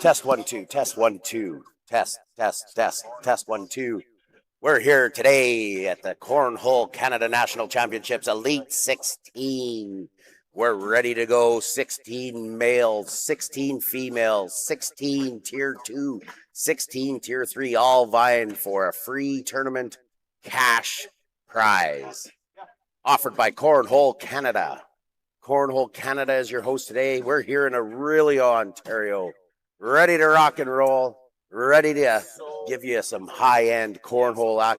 Test 1 2, test 1 2, test 1 2. We're here today at the Cornhole Canada National Championships Elite 16. We're ready to go. 16 males, 16 females, 16 tier 2, 16 tier 3, all vying for a free tournament cash prize offered by Cornhole Canada. Cornhole Canada is your host today. We're here in Orillia, Ontario, ready to rock and roll, ready to give you some high-end cornhole action.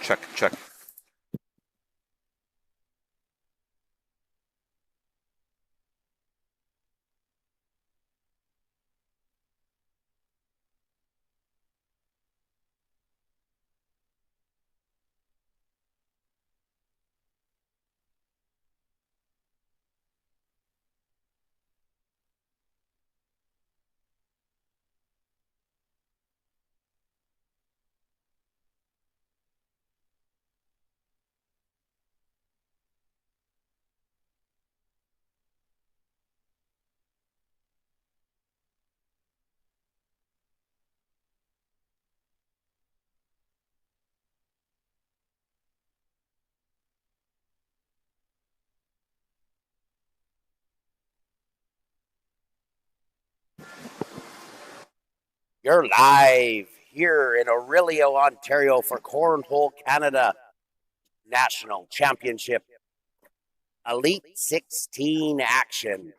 Check, check. You're live here in Orillia, Ontario for Cornhole Canada National Championship Elite 16 action.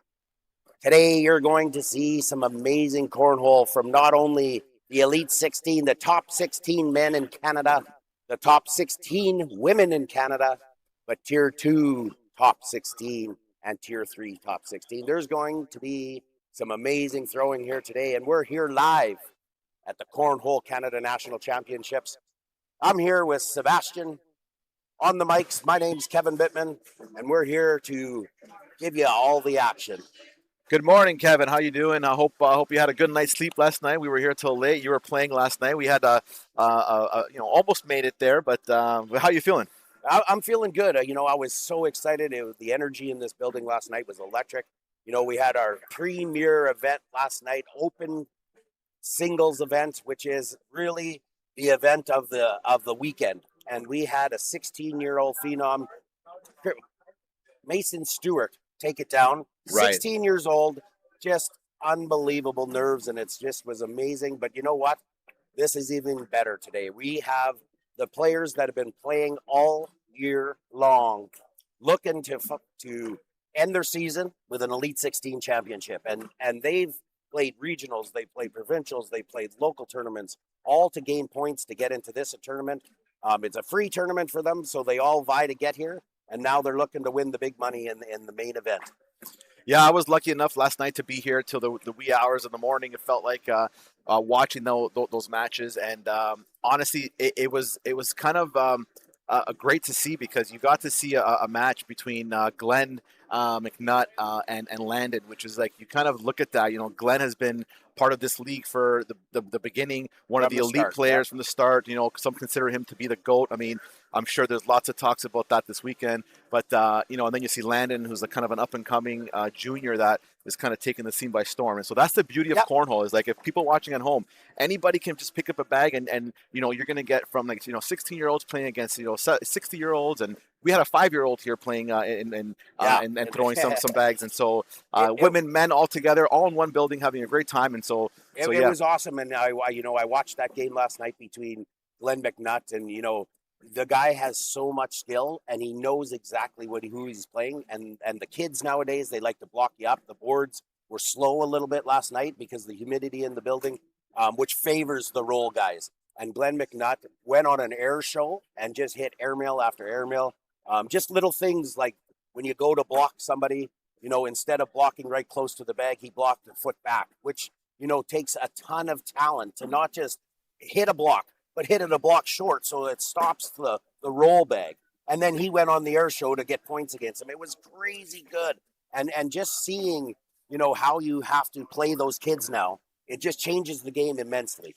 Today you're going to see some amazing cornhole from not only the Elite 16, the top 16 men in Canada, the top 16 women in Canada, but Tier 2 top 16 and Tier 3 top 16. There's going to be some amazing throwing here today, and we're here live at the Cornhole Canada National Championships. I'm here with Sebastian on the mics. My name's Kevin Bittman, and we're here to give you all the action. Good morning, Kevin. How you doing? I hope you had a good night's sleep last night. We were here till late. You were playing last night. We had almost made it there, but how you feeling? I'm feeling good. I was so excited. The energy in this building last night was electric. We had our premier event last night, open singles event, which is really the event of the weekend. And we had a 16-year-old phenom, Mason Stewart, take it down. Right. 16 years old, just unbelievable nerves, and it just was amazing. But you know what? This is even better today. We have the players that have been playing all year long, looking to end their season with an Elite 16 championship. And they've played regionals, they played provincials, they played local tournaments, all to gain points to get into this tournament. It's a free tournament for them, so they all vie to get here. And now they're looking to win the big money in the main event. Yeah, I was lucky enough last night to be here till the wee hours of the morning. It felt like watching those matches, and honestly, it was kind of great to see, because you got to see a match between Glenn McNutt and Landon, which is like, you kind of look at that. Glenn has been part of this league for the beginning, one of the elite players from the start. Some consider him to be the GOAT. I mean, I'm sure there's lots of talks about that this weekend, but and then you see Landon, who's a kind of an up and coming junior that is kind of taking the scene by storm. And so that's the beauty of cornhole, is like, if people watching at home, anybody can just pick up a bag and you're going to get from 16-year-olds playing against 60-year-olds, and we had a 5-year-old here playing and throwing some bags. And so women, men, all together, all in one building, having a great time. And so it was awesome. And I watched that game last night between Glenn McNutt and the guy has so much skill, and he knows exactly who he's playing. And the kids nowadays, they like to block you up. The boards were slow a little bit last night because of the humidity in the building, which favors the roll guys. And Glenn McNutt went on an air show and just hit airmail after airmail. Just little things like when you go to block somebody, instead of blocking right close to the bag, he blocked a foot back, which, takes a ton of talent to not just hit a block, but hit it a block short so it stops the roll bag. And then he went on the air show to get points against him. It was crazy good. And just seeing, how you have to play those kids now, it just changes the game immensely.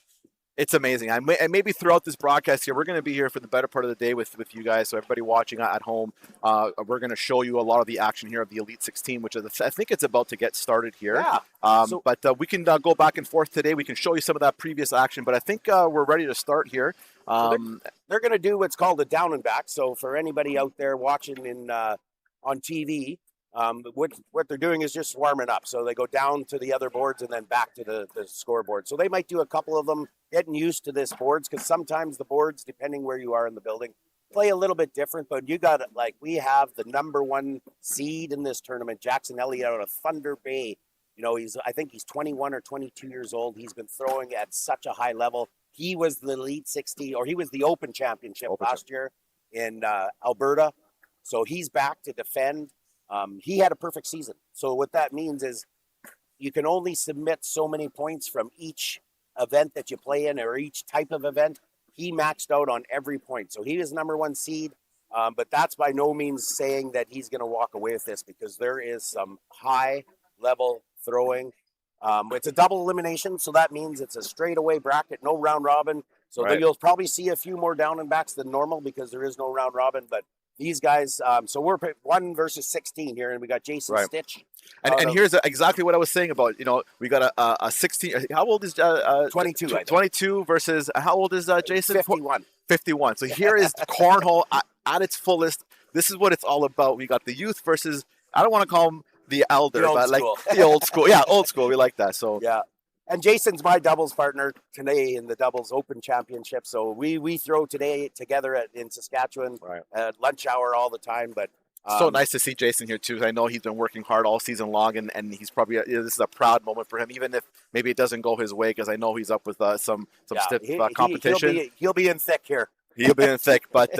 It's amazing. And maybe throughout this broadcast here, we're going to be here for the better part of the day with you guys. So everybody watching at home, we're going to show you a lot of the action here of the Elite 16, which is, I think it's about to get started here. Yeah. But we can go back and forth today. We can show you some of that previous action. But I think we're ready to start here. They're going to do what's called a down and back. So for anybody out there watching on TV, what they're doing is just warming up. So they go down to the other boards and then back to the scoreboard. So they might do a couple of them, getting used to this boards, because sometimes the boards, depending where you are in the building, play a little bit different. But you got it, like, we have the number 1 seed in this tournament, Jackson Elliott out of Thunder Bay. I think he's 21 or 22 years old. He's been throwing at such a high level. He was the Elite 60, or he was the Open Championship last year in Alberta. So he's back to defend. He had a perfect season. So what that means is you can only submit so many points from each event that you play in, or each type of event. He matched out on every point. So he was number 1 seed. But that's by no means saying that he's going to walk away with this, because there is some high level throwing. It's a double elimination. So that means it's a straightaway bracket, no round robin. So You'll probably see a few more down and backs than normal, because there is no round robin. But these guys, so we're 1 versus 16 here, and we got Jason Stitch. And here's exactly what I was saying about, we got a 16. How old is 22? 22 versus, how old is Jason? 51. 51. So here is cornhole at its fullest. This is what it's all about. We got the youth versus, I don't want to call them the elder, but like the old school. Yeah, old school. We like that. So yeah. And Jason's my doubles partner today in the doubles open championship. So we throw today together in Saskatchewan at lunch hour all the time. But so nice to see Jason here too. I know he's been working hard all season long, and he's probably this is a proud moment for him, even if maybe it doesn't go his way, because I know he's up with some stiff competition. He'll be in thick here. He'll be in thick, but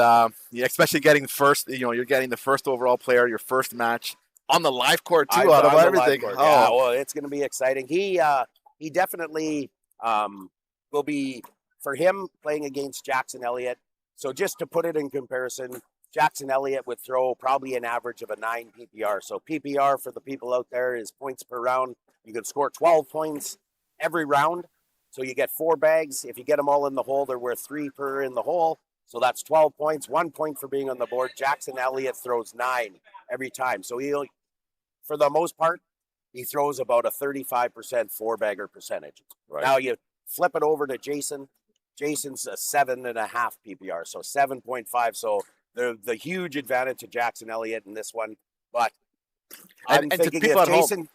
especially getting first. You're getting the first overall player, your first match on the live court too. Out of everything, yeah, well, it's going to be exciting. He definitely will be, for him, playing against Jackson Elliott. So just to put it in comparison, Jackson Elliott would throw probably an average of a 9 PPR. So PPR, for the people out there, is points per round. You can score 12 points every round. So you get 4 bags. If you get them all in the hole, they're worth 3 per in the hole. So that's 12 points, 1 point for being on the board. Jackson Elliott throws 9 every time. So he'll, for the most part, he throws about a 35% 4-bagger percentage. Right. Now you flip it over to Jason. Jason's a 7.5 PPR, so 7.5. So the huge advantage to Jackson Elliott in this one. But I'm thinking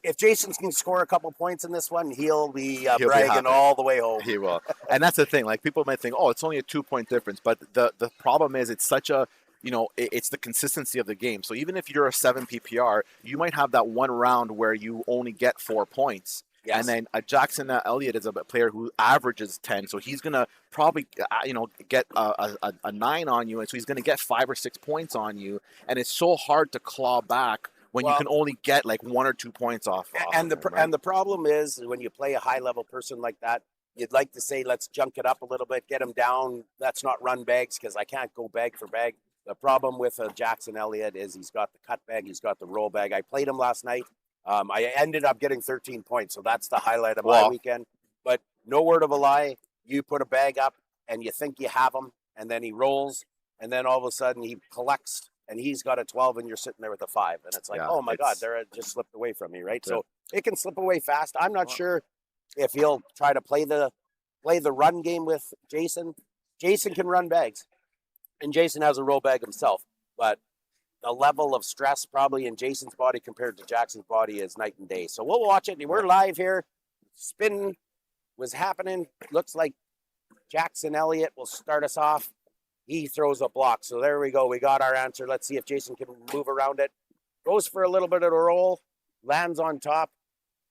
if Jason can score a couple points in this one, he'll be bragging all the way home. He will. And that's the thing. Like, people might think, oh, it's only a 2-point difference. But the problem is it's such a, it's the consistency of the game. So even if you're a 7 PPR, you might have that one round where you only get 4 points. Yes. And then Jackson Elliott is a player who averages 10, so he's going to probably, get a 9 on you, and so he's going to get 5 or 6 points on you, and it's so hard to claw back when you can only get like 1 or 2 points off. And the problem is, when you play a high-level person like that, you'd like to say, let's junk it up a little bit, get him down. Let's not run bags, because I can't go bag for bag. The problem with Jackson Elliott is he's got the cut bag, he's got the roll bag. I played him last night. I ended up getting 13 points, so that's the highlight of my weekend. But no word of a lie, you put a bag up and you think you have him, and then he rolls, and then all of a sudden he collects, and he's got a 12, and you're sitting there with a 5, and it's like, oh my God, they're just slipped away from me, right? So it can slip away fast. I'm not sure if he'll try to play the run game with Jason. Jason can run bags, and Jason has a roll bag himself, but the level of stress probably in Jason's body compared to Jackson's body is night and day. So we'll watch it. We're live here. Spin was happening. Looks like Jackson Elliott will start us off. He throws a block. So there we go. We got our answer. Let's see if Jason can move around it. Goes for a little bit of a roll. Lands on top.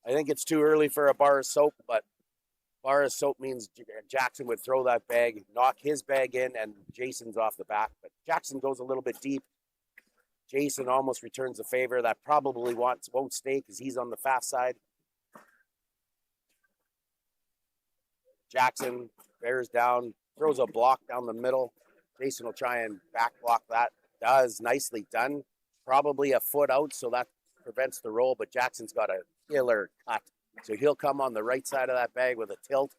I think it's too early for a bar of soap, but bar of soap means Jackson would throw that bag, knock his bag in, and Jason's off the back. But Jackson goes a little bit deep. Jason almost returns the favor. That probably won't stay because he's on the fast side. Jackson bears down, throws a block down the middle. Jason will try and back block that. Does, nicely done. Probably a foot out, so that prevents the roll, but Jackson's got a killer cut. So he'll come on the right side of that bag with a tilt.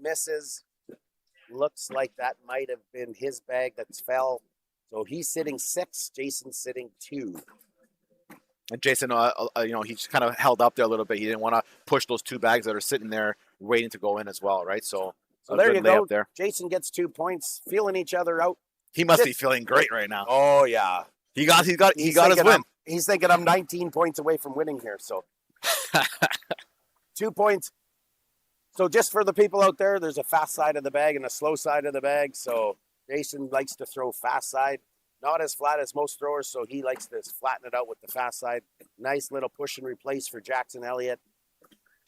Misses. Looks like that might have been his bag that's fell. So he's sitting 6, Jason's sitting 2. And Jason, he's kind of held up there a little bit. He didn't want to push those 2 bags that are sitting there waiting to go in as well, right? So there you go. There. Jason gets 2 points, feeling each other out. He must be feeling great right now. Oh yeah, he got his win. He's thinking I'm 19 points away from winning here. So 2 points. So just for the people out there, there's a fast side of the bag and a slow side of the bag. So Jason likes to throw fast side, not as flat as most throwers, so he likes to flatten it out with the fast side. Nice little push and replace for Jackson Elliott.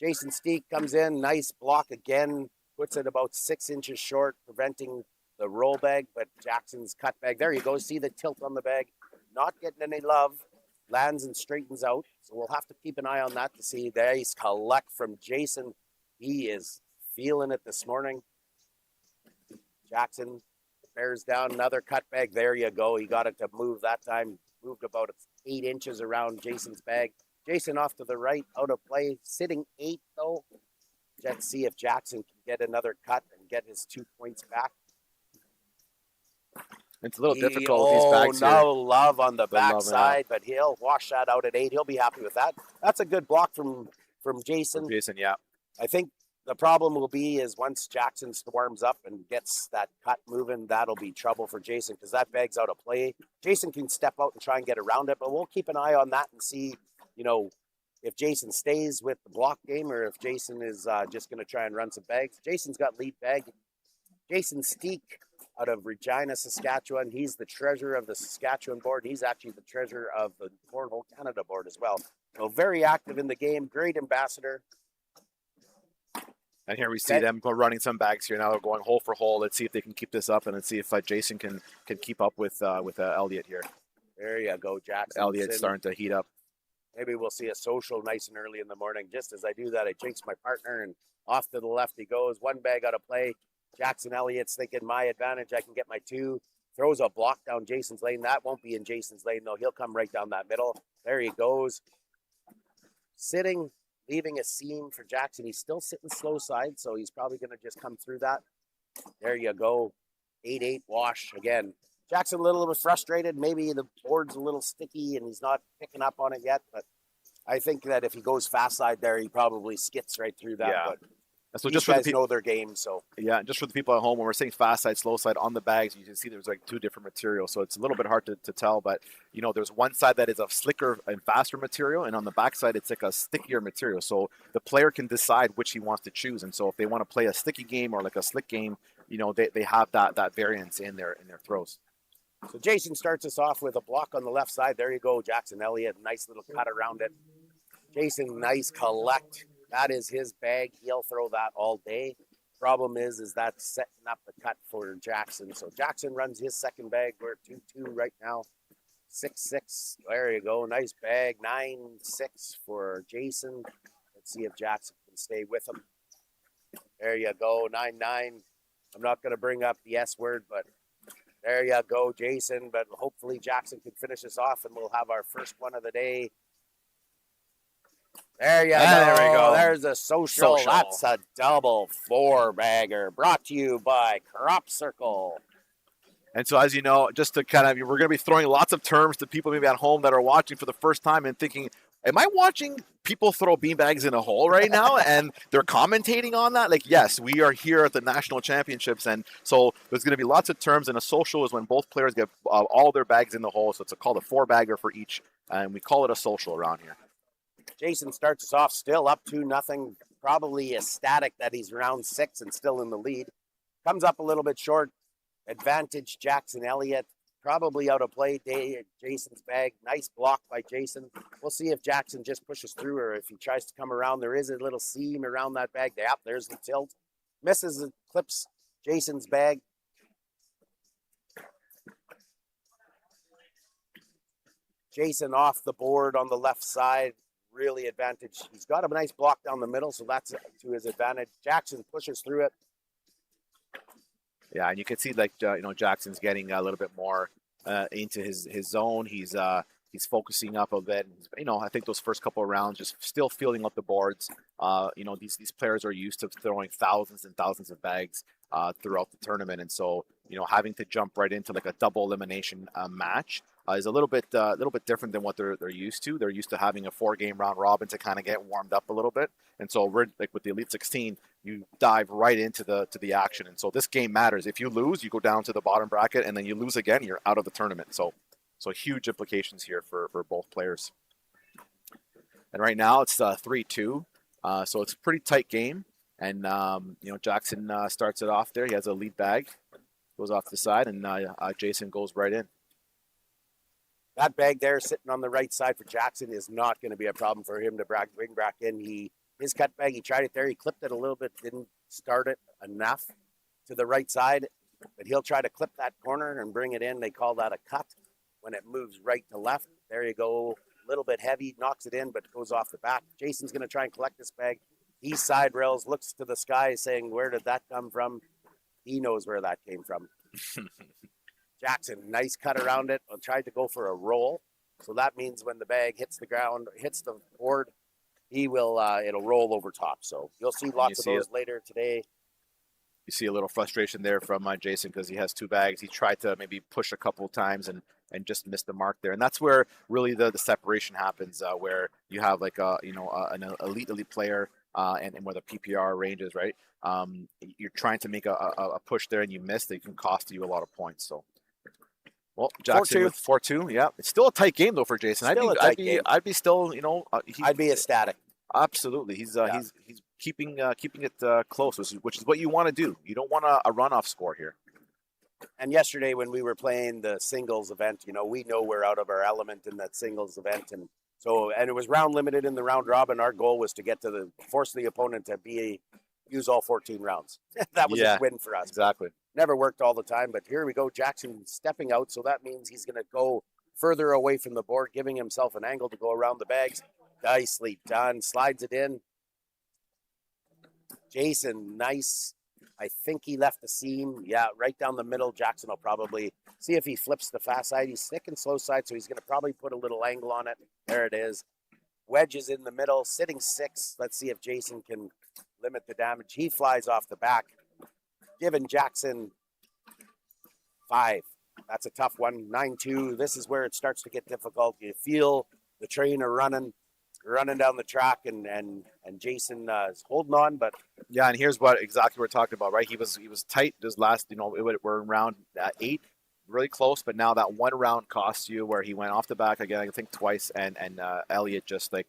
Jason Steek comes in, nice block again, puts it about 6 inches short, preventing the roll bag, but Jackson's cut bag. There you go, see the tilt on the bag. Not getting any love, lands and straightens out, so we'll have to keep an eye on that to see. Nice collect from Jason. He is feeling it this morning. Jackson bears down another cut bag. There you go. He got it to move that time. Moved about 8 inches around Jason's bag. Jason off to the right, out of play. Sitting 8, though. Let's see if Jackson can get another cut and get his 2 points back. It's a little difficult with these bags here. No love on the backside, but he'll wash that out at 8. He'll be happy with that. That's a good block from Jason. Yeah. I think the problem will be is once Jackson warms up and gets that cut moving, that'll be trouble for Jason because that bag's out of play. Jason can step out and try and get around it, but we'll keep an eye on that and see, if Jason stays with the block game or if Jason is just going to try and run some bags. Jason's got lead bag. Jason Steek out of Regina, Saskatchewan. He's the treasurer of the Saskatchewan board. He's actually the treasurer of the Cornhole Canada board as well. So very active in the game, great ambassador. And here we see them running some bags here now. They're going hole for hole. Let's see if they can keep this up, and let's see if Jason can keep up with Elliott here. There you go, Jackson. Elliott's starting to heat up. Maybe we'll see a social nice and early in the morning. Just as I do that, I jinx my partner, and off to the left he goes. One bag out of play. Jackson Elliott's thinking my advantage. I can get my two. Throws a block down Jason's lane. That won't be in Jason's lane, though. He'll come right down that middle. There he goes. Sitting, leaving a seam for Jackson. He's still sitting slow side, so he's probably going to just come through that. There you go. 8-8 wash again. Jackson a little bit frustrated. Maybe the board's a little sticky and he's not picking up on it yet, but I think that if he goes fast side there, he probably skits right through that. Yeah. But so just for the people know their game. So yeah, just for the people at home, when we're saying fast side, slow side on the bags, you can see there's like two different materials. So it's a little bit hard to tell, but you know, there's one side that is a slicker and faster material, and on the back side, it's like a stickier material. So the player can decide which he wants to choose. And so if they want to play a sticky game or like a slick game, you know, they have that variance in their throws. So Jason starts us off with a block on the left side. There you go, Jackson Elliott. Nice little cut around it. Jason, nice collect. That is his bag. He'll throw that all day. Problem is that's setting up the cut for Jackson. So Jackson runs his second bag. We're at 2-2 right now. 6-6. There you go. Nice bag. 9-6 for Jason. Let's see if Jackson can stay with him. There you go. 9-9. I'm not going to bring up the S word, but there you go, Jason. But hopefully Jackson can finish this off, and we'll have our first one of the day. There you go. There we go. There's a social. That's a double four-bagger brought to you by Crop Circle. And so, as you know, just to kind of, we're going to be throwing lots of terms to people maybe at home that are watching for the first time and thinking, am I watching people throw beanbags in a hole right now? And they're commentating on that? Like, yes, we are here at the national championships. And so there's going to be lots of terms. And a social is when both players get all their bags in the hole. So it's called a four-bagger for each. And we call it a social around here. Jason starts us off still up 2-0. Probably ecstatic that he's round 6 and still in the lead. Comes up a little bit short. Advantage Jackson Elliott. Probably out of play. Jason's bag. Nice block by Jason. We'll see if Jackson just pushes through or if he tries to come around. There is a little seam around that bag. Yep, there's the tilt. Misses and clips Jason's bag. Jason off the board on the left side. Really advantage. He's got a nice block down the middle, so that's to his advantage. Jackson pushes through it. Yeah, and you can see like Jackson's getting a little bit more into his zone. He's focusing up a bit. I think those first couple of rounds just still filling up the boards. These players are used to throwing thousands and thousands of bags throughout the tournament, and so having to jump right into like a double elimination match is a little bit different than what they're used to. They're used to having a 4-game round robin to kind of get warmed up a little bit, and so we're like with the Elite 16. You dive right into the action. And so this game matters. If you lose, you go down to the bottom bracket, and then you lose again, you're out of the tournament. So huge implications here for both players. And right now it's 3-2. So it's a pretty tight game. And, Jackson starts it off there. He has a lead bag, goes off the side, and Jason goes right in. That bag there sitting on the right side for Jackson is not going to be a problem for him to bring back in. His cut bag, he tried it there. He clipped it a little bit, didn't start it enough to the right side. But he'll try to clip that corner and bring it in. They call that a cut when it moves right to left. There you go. A little bit heavy, knocks it in, but goes off the back. Jason's going to try and collect this bag. He side rails, looks to the sky saying, where did that come from? He knows where that came from. Jackson, nice cut around it. Tried to go for a roll. So that means when the bag hits the ground, hits the board, he will, it'll roll over top. So you'll see lots of those later today. You see a little frustration there from Jason because he has 2 bags. He tried to maybe push a couple of times and just missed the mark there. And that's where really the separation happens, where you have like an elite player and where the PPR range is, right? You're trying to make a push there and you miss. It can cost you a lot of points. So Well, Jackson 4-2. with 4-2. Yeah, it's still a tight game though for Jason. Still a tight game. I'd be still, I'd be ecstatic. Absolutely. He's keeping it close, which is what you want to do. You don't want a runoff score here. And yesterday when we were playing the singles event, we know we're out of our element in that singles event, and it was round limited in the round robin. Our goal was to force the opponent to use all 14 rounds. That was a win for us. Exactly. Never worked all the time, but here we go. Jackson stepping out, so that means he's going to go further away from the board, giving himself an angle to go around the bags. Nicely done. Slides it in. Jason, nice. I think he left the seam. Yeah, right down the middle. Jackson will probably see if he flips the fast side. He's thick and slow side, so he's going to probably put a little angle on it. There it is. Wedge is in the middle, sitting 6. Let's see if Jason can limit the damage. He flies off the back, giving Jackson 5. That's a tough one. 9-2. This is where it starts to get difficult. You feel the train are running down the track, and Jason is holding on, but yeah. And here's what exactly we're talking about, right? He was tight this last, we're in round 8, really close, but now that one round cost you where he went off the back again, I think twice, and Elliott just made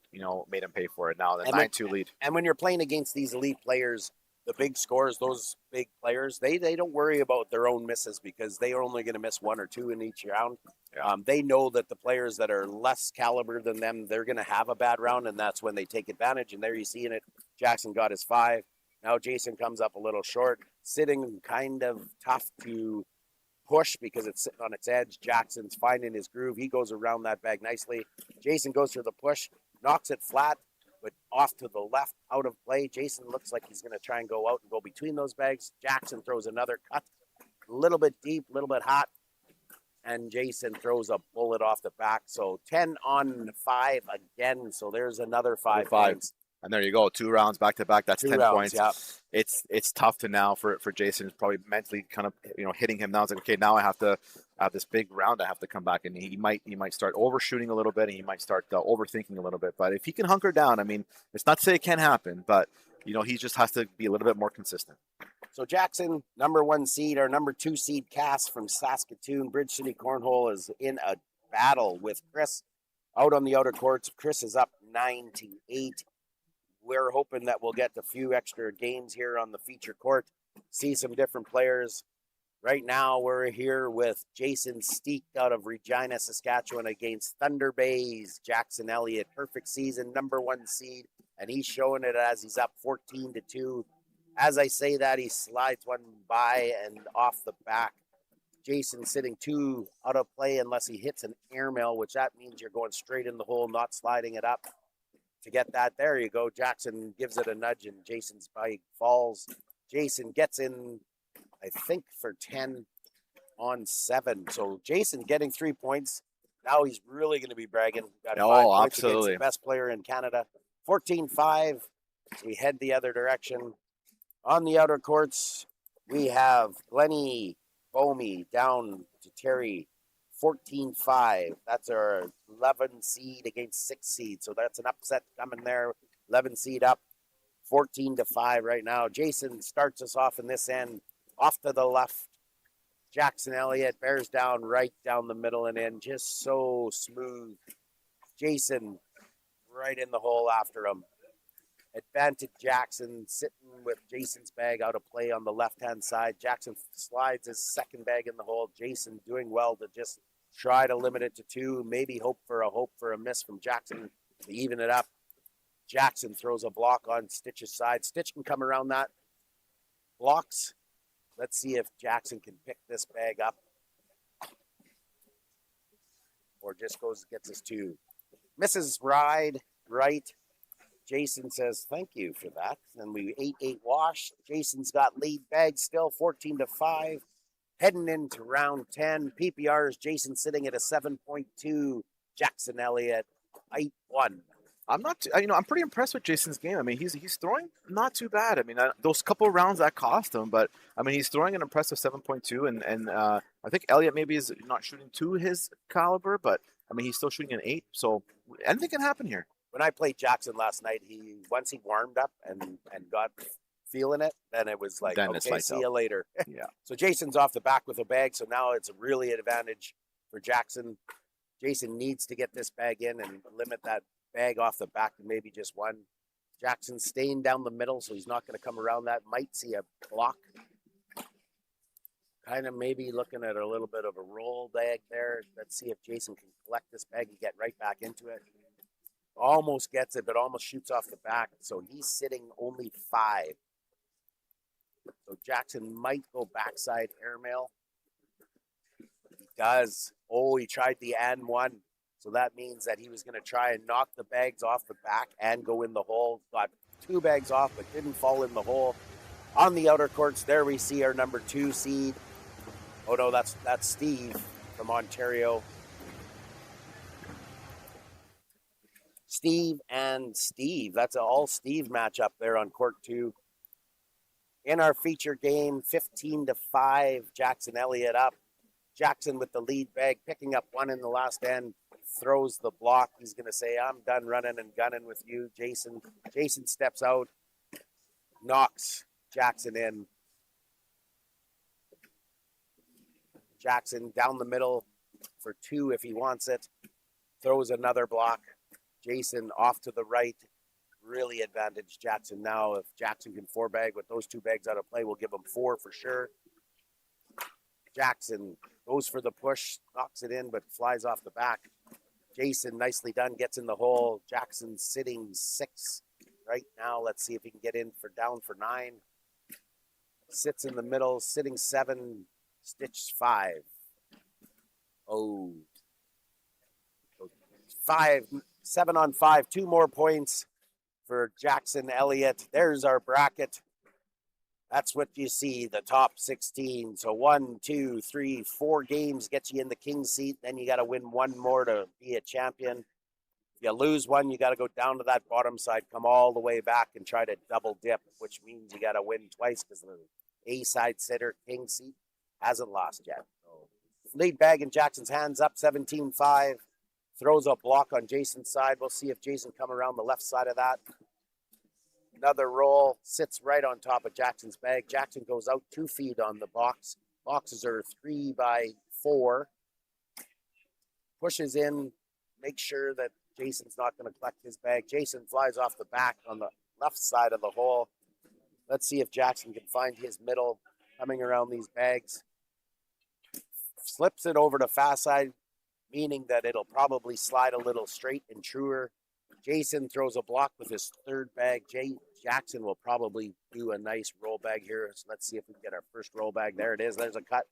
him pay for it. Now the 9-2 lead. And when you're playing against these elite players, the big scores, those big players, they don't worry about their own misses because they are only going to miss 1 or 2 in each round. Yeah. They know that the players that are less caliber than them, they're going to have a bad round, and that's when they take advantage. And there you see it. Jackson got his 5. Now Jason comes up a little short, sitting kind of tough to push because it's sitting on its edge. Jackson's finding his groove. He goes around that bag nicely. Jason goes for the push, knocks it flat, but off to the left, out of play. Jason looks like he's going to try and go out and go between those bags. Jackson throws another cut, a little bit deep, a little bit hot, and Jason throws a bullet off the back. So 10-5 again. So there's another 5 points. And there you go, 2 rounds back to back. That's 10 points. Yeah. It's tough to now for Jason. It's probably mentally kind of hitting him now. It's like, okay, now I have to have this big round. I have to come back, and he might start overshooting a little bit, and he might start overthinking a little bit. But if he can hunker down, I mean, it's not to say it can't happen, but he just has to be a little bit more consistent. So Jackson, number 1 seed, or number 2 seed, Cass from Saskatoon, Bridge City Cornhole, is in a battle with Chris out on the outer courts. Chris is up 9-8. We're hoping that we'll get a few extra games here on the feature court, see some different players. Right now, we're here with Jason Steek out of Regina, Saskatchewan against Thunder Bay's Jackson Elliott. Perfect season, number 1 seed, and he's showing it as he's up 14-2. As I say that, he slides one by and off the back. Jason sitting 2 out of play unless he hits an airmail, which that means you're going straight in the hole, not sliding it up. To get that, there you go. Jackson gives it a nudge, and Jason's bike falls. Jason gets in, I think, for 10-7. So Jason getting 3 points. Now he's really going to be bragging. Got 5 points against the best player in Canada. 14-5. We head the other direction. On the outer courts, we have Glennie Bomey down to Terry. 14-5. That's our 11 seed against 6 seed. So that's an upset coming there. 11 seed up. 14-5 right now. Jason starts us off in this end. Off to the left. Jackson Elliott bears down right down the middle and in. Just so smooth. Jason right in the hole after him. Advantage Jackson sitting with Jason's bag out of play on the left-hand side. Jackson slides his second bag in the hole. Jason doing well to just try to limit it to 2. Maybe hope for a miss from Jackson to even it up. Jackson throws a block on Stitch's side. Stitch can come around that. Blocks. Let's see if Jackson can pick this bag up. Or just gets his 2. Misses ride right. Jason says, thank you for that. And we 8-8 wash. Jason's got lead bag still, 14-5. Heading into round 10. PPRs, Jason sitting at a 7.2. Jackson Elliott, 8-1. I'm pretty impressed with Jason's game. I mean, he's throwing not too bad. I mean, those couple of rounds that cost him, but I mean, he's throwing an impressive 7.2. And I think Elliott maybe is not shooting to his caliber, but I mean, he's still shooting an 8. So anything can happen here. When I played Jackson last night, once he warmed up and got feeling it, then it was like, okay, see you later. Yeah. So Jason's off the back with a bag, so now it's really an advantage for Jackson. Jason needs to get this bag in and limit that bag off the back to maybe just one. Jackson staying down the middle, so he's not going to come around that. Might see a block. Kind of maybe looking at a little bit of a roll bag there. Let's see if Jason can collect this bag and get right back into it. Almost gets it, but almost shoots off the back. So he's sitting only 5. So Jackson might go backside airmail. He does. Oh, he tried the and one. So that means that he was going to try and knock the bags off the back and go in the hole. Got 2 bags off, but didn't fall in the hole. On the outer courts, there we see our number 2 seed. Oh, no, that's Steve from Ontario. Steve and Steve. That's an all-Steve matchup there on court 2. In our feature game, 15-5, Jackson Elliott up. Jackson with the lead bag, picking up 1 in the last end, throws the block. He's going to say, I'm done running and gunning with you, Jason. Jason steps out, knocks Jackson in. Jackson down the middle for 2 if he wants it. Throws another block. Jason off to the right. Really advantage Jackson now. If Jackson can 4-bag with those 2 bags out of play, we'll give him 4 for sure. Jackson goes for the push, knocks it in, but flies off the back. Jason, nicely done, gets in the hole. Jackson sitting 6 right now. Let's see if he can get in for down for 9. Sits in the middle, sitting 7, stitch 5. Oh. 7 on 5, 2 more points for Jackson Elliott. There's our bracket. That's what you see, the top 16. So 1, 2, 3, 4 games gets you in the king seat. Then you got to win 1 more to be a champion. If you lose 1, you got to go down to that bottom side, come all the way back and try to double dip, which means you got to win twice because the A side sitter, king seat, hasn't lost yet. So lead bag in Jackson's hands, up 17-5. Throws a block on Jason's side. We'll see if Jason come around the left side of that. Another roll, sits right on top of Jackson's bag. Jackson goes out 2 feet on the box. Boxes are 3x4. Pushes in, makes sure that Jason's not going to collect his bag. Jason flies off the back on the left side of the hole. Let's see if Jackson can find his middle coming around these bags. Slips it over to fast side, meaning that it'll probably slide a little straight and truer. Jason throws a block with his 3rd bag. Jackson will probably do a nice roll bag here. So let's see if we can get our first roll bag. There it is. There's a cut.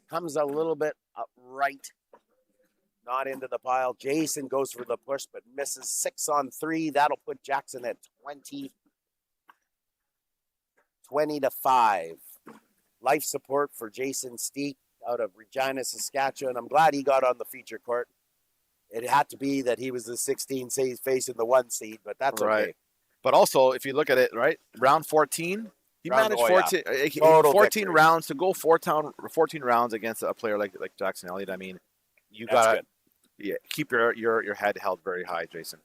Comes a little bit up right. Not into the pile. Jason goes for the push, but misses 6 on 3. That'll put Jackson at 20-5. Life support for Jason Steek out of Regina, Saskatchewan. I'm glad he got on the feature court. It had to be that he was the 16 seed facing the 1 seed, but that's right. Okay. But also, if you look at it, right, round 14, he managed 14, yeah. 14 rounds to go 14 rounds against a player like Jackson Elliott. I mean, you got to keep your head held very high, Jason.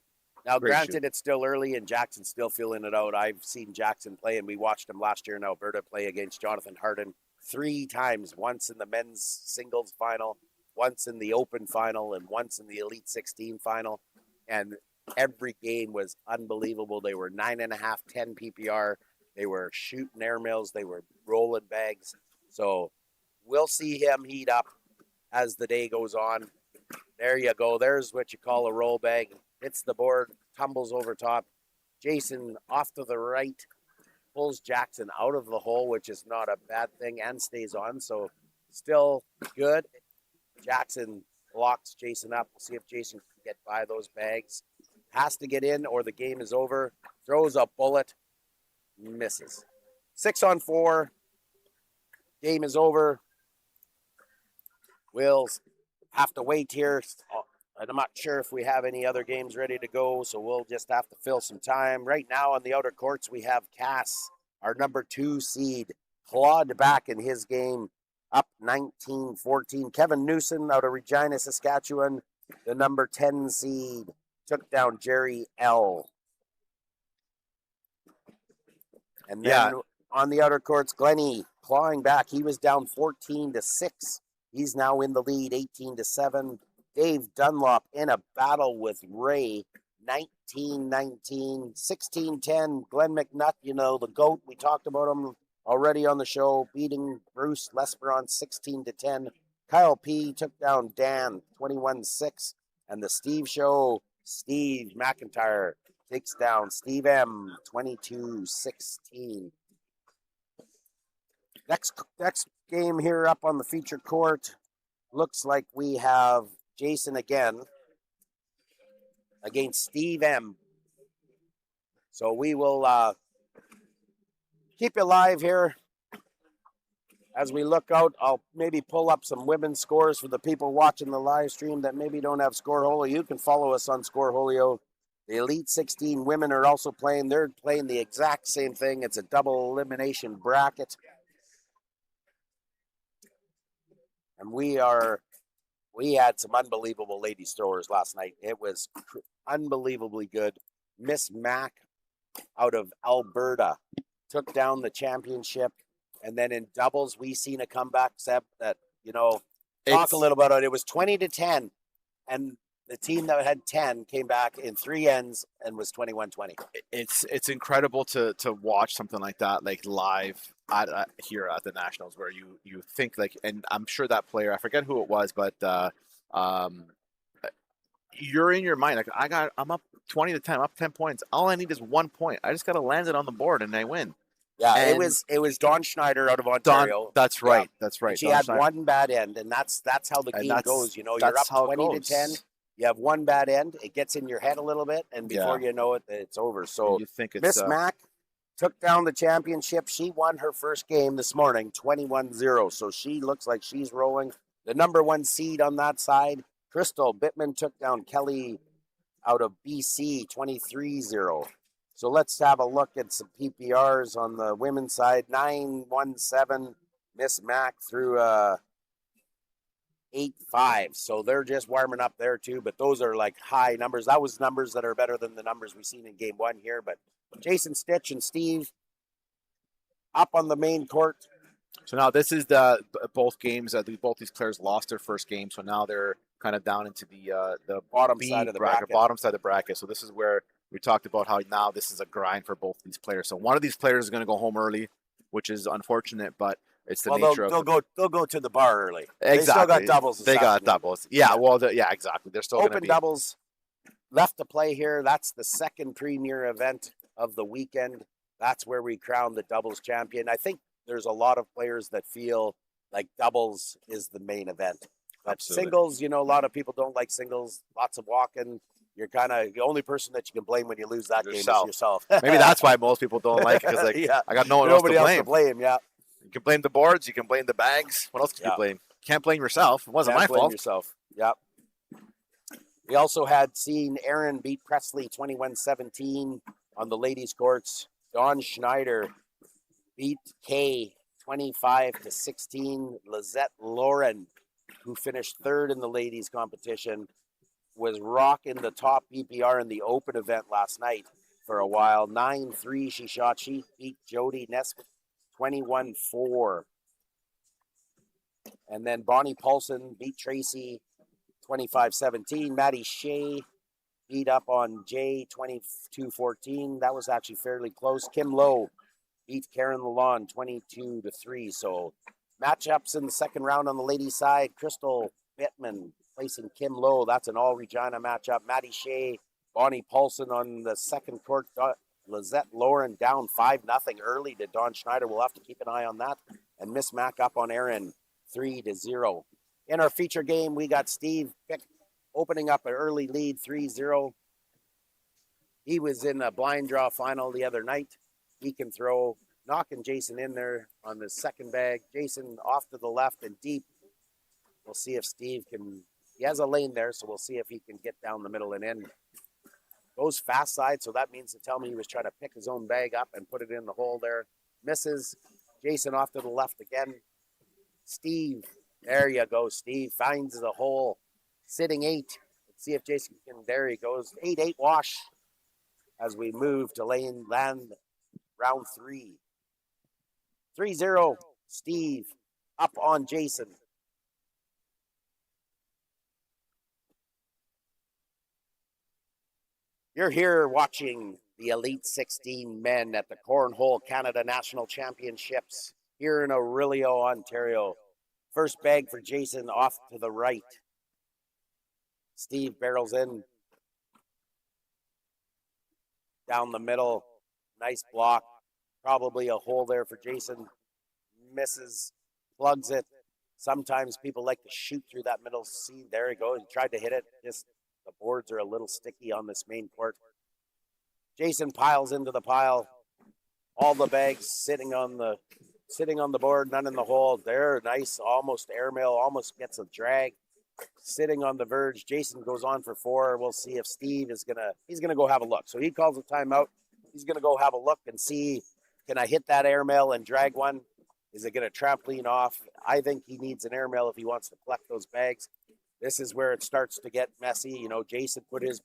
Now, granted, it's still early and Jackson's still feeling it out. I've seen Jackson play, and we watched him last year in Alberta play against Jonathan Harden 3 times, once in the men's singles final, once in the open final, and once in the Elite 16 final. And every game was unbelievable. They were 9.5, 10 PPR. They were shooting airmails. They were rolling bags. So we'll see him heat up as the day goes on. There you go. There's what you call a roll bag. Hits the board, tumbles over top. Jason off to the right, pulls Jackson out of the hole, which is not a bad thing, and stays on. So still good. Jackson blocks Jason up. We'll see if Jason can get by those bags. Has to get in or the game is over. Throws a bullet. Misses. 6 on 4. Game is over. We'll have to wait here. I'm not sure if we have any other games ready to go, so we'll just have to fill some time. Right now on the outer courts, we have Cass, our number 2 seed, clawed back in his game, up 19-14. Kevin Newson out of Regina, Saskatchewan, the number 10 seed, took down Jerry L. And then on the outer courts, Glennie clawing back. He was down 14-6 He's now in the lead, 18-7. Dave Dunlop in a battle with Ray, 19-19, 16-10. Glenn McNutt, the GOAT. We talked about him already on the show, beating Bruce Lesperon 16-10. Kyle P. took down Dan 21-6. And the Steve Show, Steve McIntyre takes down Steve M 22-16. Next game here up on the feature court. Looks like we have Jason again against Steve M. So we will keep you live here as we look out. I'll maybe pull up some women's scores for the people watching the live stream that maybe don't have Scoreholio. You can follow us on Scoreholio. The Elite 16 women are also playing. They're playing the exact same thing. It's a double elimination bracket. And we had some unbelievable ladies throwers last night. It was unbelievably good. Miss Mac out of Alberta took down the championship. And then in doubles, we seen a comeback, Seb, that, talk a little about it. It was 20-10. And the team that had 10 came back in 3 ends and was 21-20. It's incredible to watch something like that, like live here at the Nationals, where you think and I'm sure that player, I forget who it was, but you're in your mind I'm up 20-10, I'm up 10 points. All I need is 1 point. I just got to land it on the board and I win. Yeah, and it was Dawn Schneider out of Ontario. That's right. Yeah. That's right. And she had one bad end, and that's how the game goes. You're up 20-10. You have one bad end. It gets in your head a little bit, and before you know it, it's over. So you think Miss Mac took down the championship. She won her first game this morning, 21-0. So she looks like she's rolling. The number 1 seed on that side, Crystal Bittman, took down Kelly out of BC, 23-0. So let's have a look at some PPRs on the women's side. 9-1-7. Miss Mac threw 8-5. So they're just warming up there too. But those are like high numbers. That was numbers that are better than the numbers we've seen in game 1 here. But Jason Stitch and Steve up on the main court. So now this is both games. Both these players lost their first game. So now they're kind of down into the bottom side of the bracket. Bottom side of the bracket. So this is where we talked about how now this is a grind for both these players. So one of these players is going to go home early, which is unfortunate, but it's the nature of it. They'll go to the bar early. Exactly. They still got doubles. They got doubles. Yeah, well, exactly. They're still open doubles left to play here. That's the second premier event of the weekend. That's where we crown the doubles champion. I think there's a lot of players that feel like doubles is the main event. But singles, a lot of people don't like singles. Lots of walking. You're kind of the only person that you can blame when you lose that game is yourself. Maybe that's why most people don't like it, because I got nobody else to blame. Yeah, you can blame the boards, you can blame the bags. What else can you blame? Can't blame yourself. It wasn't my fault. Yourself. Yep. We also had seen Aaron beat Presley 21-17 on the ladies' courts. Dawn Schneider beat Kay 25-16. Lizette Lauren, who finished 3rd in the ladies' competition, was rocking the top PPR in the open event last night for a while. 9-3 she shot. She beat Jody Nesbitt 21-4. And then Bonnie Paulson beat Tracy 25-17. Maddie Shea beat up on Jay 22-14. That was actually fairly close. Kim Lowe beat Karen Lalonde 22-3. So matchups in the second round on the ladies' side. Crystal Bittman placing Kim Lowe. That's an all-Regina matchup. Maddie Shea, Bonnie Paulson on the second court. Lizette Lauren down 5-0 early to Dawn Schneider. We'll have to keep an eye on that. And Miss Mac up on Aaron 3-0. In our feature game, we got Steve Pick opening up an early lead 3-0. He was in a blind draw final the other night. He can throw, knocking Jason in there on the second bag. Jason off to the left and deep. We'll see if Steve can. He has a lane there, so we'll see if he can get down the middle and in. Goes fast side, so that means to tell me he was trying to pick his own bag up and put it in the hole there. Misses. Jason off to the left again. Steve, there you go. Steve finds the hole. Sitting 8. Let's see if Jason can. There he goes. 8-8 wash as we move to land round 3. 3-0. Steve up on Jason. You're here watching the Elite 16 men at the Cornhole Canada National Championships here in Orillia, Ontario. First bag for Jason off to the right. Steve barrels in down the middle. Nice block. Probably a hole there for Jason. Misses, plugs it. Sometimes people like to shoot through that middle seam. There he goes. He tried to hit it. Just the boards are a little sticky on this main court. Jason piles into the pile. All the bags sitting on the board, none in the hole. There, nice, almost airmail, almost gets a drag. Sitting on the verge. Jason goes on for 4. We'll see if Steve is he's gonna go have a look. So he calls a timeout. He's gonna go have a look and see, can I hit that airmail and drag one? Is it gonna trampoline off? I think he needs an airmail if he wants to collect those bags. This is where it starts to get messy. You know, Jason put his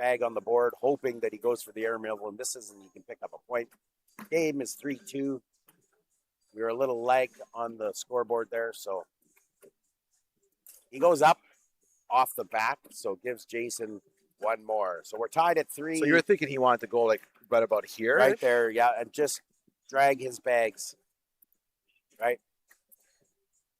bag on the board, hoping that he goes for the airmail and misses, and he can pick up a point. Game is 3-2. We were a little lag on the scoreboard there, so he goes up off the back, so gives Jason one more. So we're tied at 3. So you're thinking he wanted to go like right about here? Right there, yeah, and just drag his bags, right?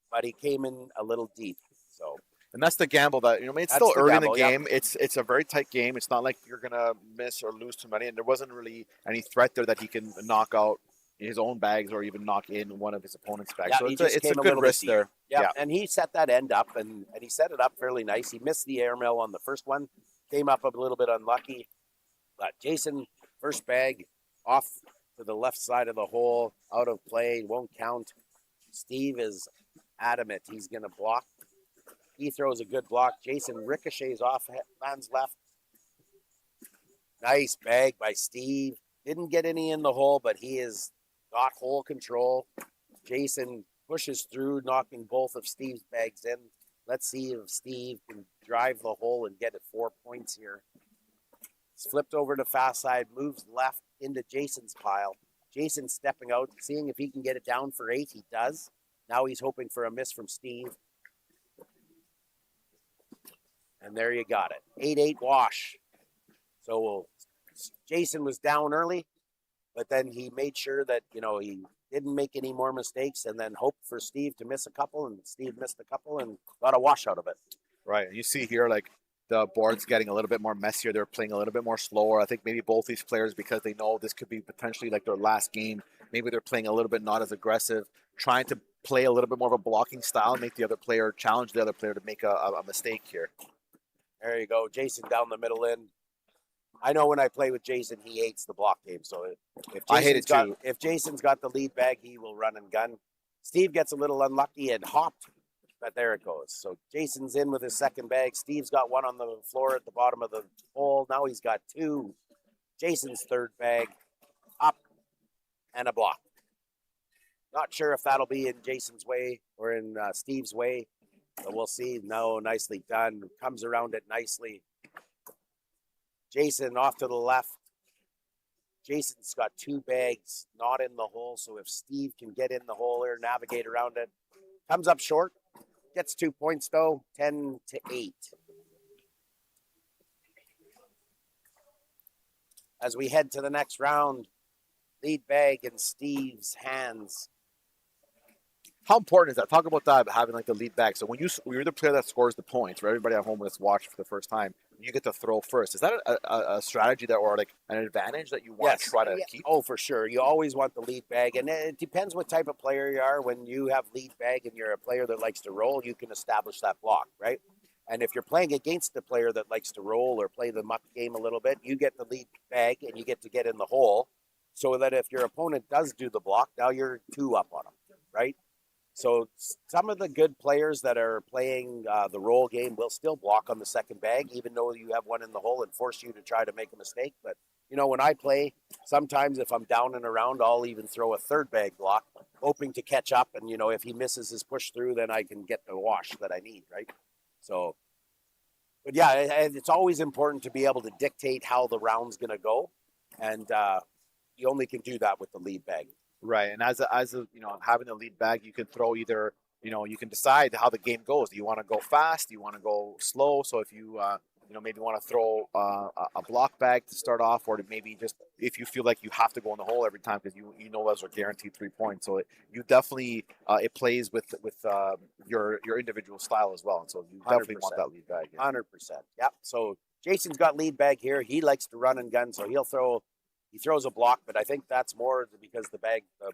But he came in a little deep, so. And that's the gamble that, I mean, it's still early in the game. Yeah. It's a very tight game. It's not like you're going to miss or lose too many. And there wasn't really any threat there that he can knock out his own bags or even knock in one of his opponent's bags. Yeah, so it's a good risk there. Yeah, and he set that end up, and he set it up fairly nice. He missed the airmail on the first one. Came up a little bit unlucky. But Jason, first bag, off to the left side of the hole, out of play, won't count. Steve is adamant he's going to block. He throws a good block. Jason ricochets off, lands left. Nice bag by Steve. Didn't get any in the hole, but he has got hole control. Jason pushes through, knocking both of Steve's bags in. Let's see if Steve can drive the hole and get it 4 points here. It's flipped over to fast side, moves left into Jason's pile. Jason stepping out, seeing if he can get it down for 8. He does. Now he's hoping for a miss from Steve. And there you got it. 8-8 wash. So Jason was down early, but then he made sure that, he didn't make any more mistakes and then hoped for Steve to miss a couple, and Steve missed a couple and got a wash out of it. Right. And you see here, like, the board's getting a little bit more messier. They're playing a little bit more slower. I think maybe both these players, because they know this could be potentially like their last game, maybe they're playing a little bit not as aggressive, trying to play a little bit more of a blocking style, make the other player, challenge the other player to make a mistake here. There you go. Jason down the middle end. I know when I play with Jason, he hates the block game. So I hate it too. If Jason's got the lead bag, he will run and gun. Steve gets a little unlucky and hopped, but there it goes. So Jason's in with his second bag. Steve's got one on the floor at the bottom of the hole. Now he's got 2. Jason's third bag, up, and a block. Not sure if that'll be in Jason's way or in Steve's way. But we'll see. No, nicely done. Comes around it nicely. Jason off to the left. Jason's got 2 bags not in the hole. So if Steve can get in the hole or navigate around it, comes up short. Gets 2 points though. 10-8. As we head to the next round, lead bag in Steve's hands. How important is that? Talk about that, having like the lead bag. So when you're the player that scores the points, for everybody at home that's watched for the first time, you get to throw first. Is that a strategy that, or like an advantage that you want to try to keep? Oh, for sure. You always want the lead bag, and it depends what type of player you are. When you have lead bag and you're a player that likes to roll, you can establish that block, right? And if you're playing against the player that likes to roll or play the muck game a little bit, you get the lead bag and you get to get in the hole, so that if your opponent does do the block, now you're 2 up on them, right? So some of the good players that are playing the roll game will still block on the second bag, even though you have one in the hole, and force you to try to make a mistake. But, when I play, sometimes if I'm down and around, I'll even throw a third bag block, hoping to catch up. And, if he misses his push through, then I can get the wash that I need, right? So, but yeah, it's always important to be able to dictate how the round's going to go. And you only can do that with the lead bag. Right, and as a having a lead bag, you can throw either, you can decide how the game goes. Do you want to go fast? Do you want to go slow? So if you maybe want to throw a block bag to start off, or to maybe just if you feel like you have to go in the hole every time because you know those are guaranteed 3 points. So you definitely it plays with your individual style as well, and so you definitely 100%. want that lead bag. 100%. Yep. So Jason's got lead bag here. He likes to run and gun, so he throws a block, but I think that's more because the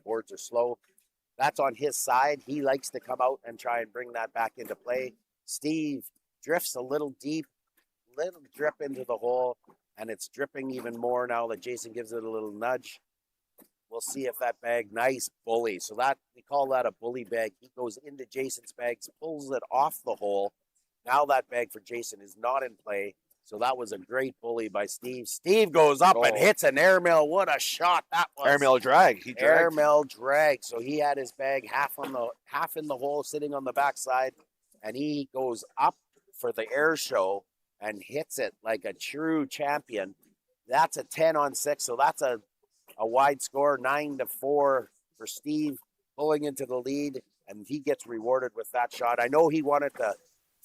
boards are slow. That's on his side. He likes to come out and try and bring that back into play. Steve drifts a little deep, little drip into the hole, and it's dripping even more now that Jason gives it a little nudge. We'll see if that bag, nice bully. So we call that a bully bag. He goes into Jason's bags, pulls it off the hole. Now that bag for Jason is not in play. So that was a great bully by Steve. Steve goes up and hits an airmail. What a shot that was. Airmail drag. He dragged. Airmail drag. So he had his bag half in the hole sitting on the backside, and he goes up for the air show and hits it like a true champion. That's a 10-on-6. So that's a wide score, 9-4 for Steve, pulling into the lead, and he gets rewarded with that shot. I know he wanted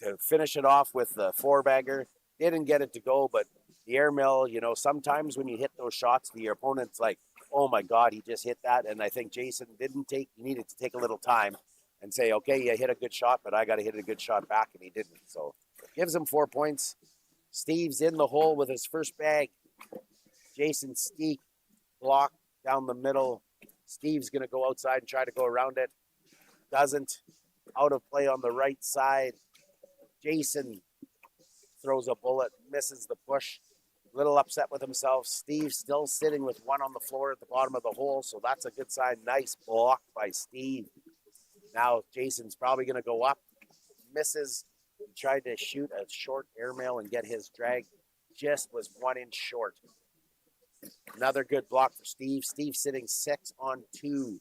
to finish it off with the 4-bagger. Didn't get it to go, but the airmail, sometimes when you hit those shots, the opponent's like, oh my God, he just hit that. And I think Jason he needed to take a little time and say, okay, you hit a good shot, but I got to hit a good shot back, and he didn't. So gives him 4 points. Steve's in the hole with his first bag. Jason Steek block down the middle. Steve's going to go outside and try to go around it. Doesn't. Out of play on the right side. Jason throws a bullet, misses the push. Little upset with himself. Steve still sitting with one on the floor at the bottom of the hole, so that's a good sign. Nice block by Steve. Now Jason's probably going to go up. Misses. He tried to shoot a short airmail and get his drag. Just was 1 inch short. Another good block for Steve. Steve sitting 6-on-2.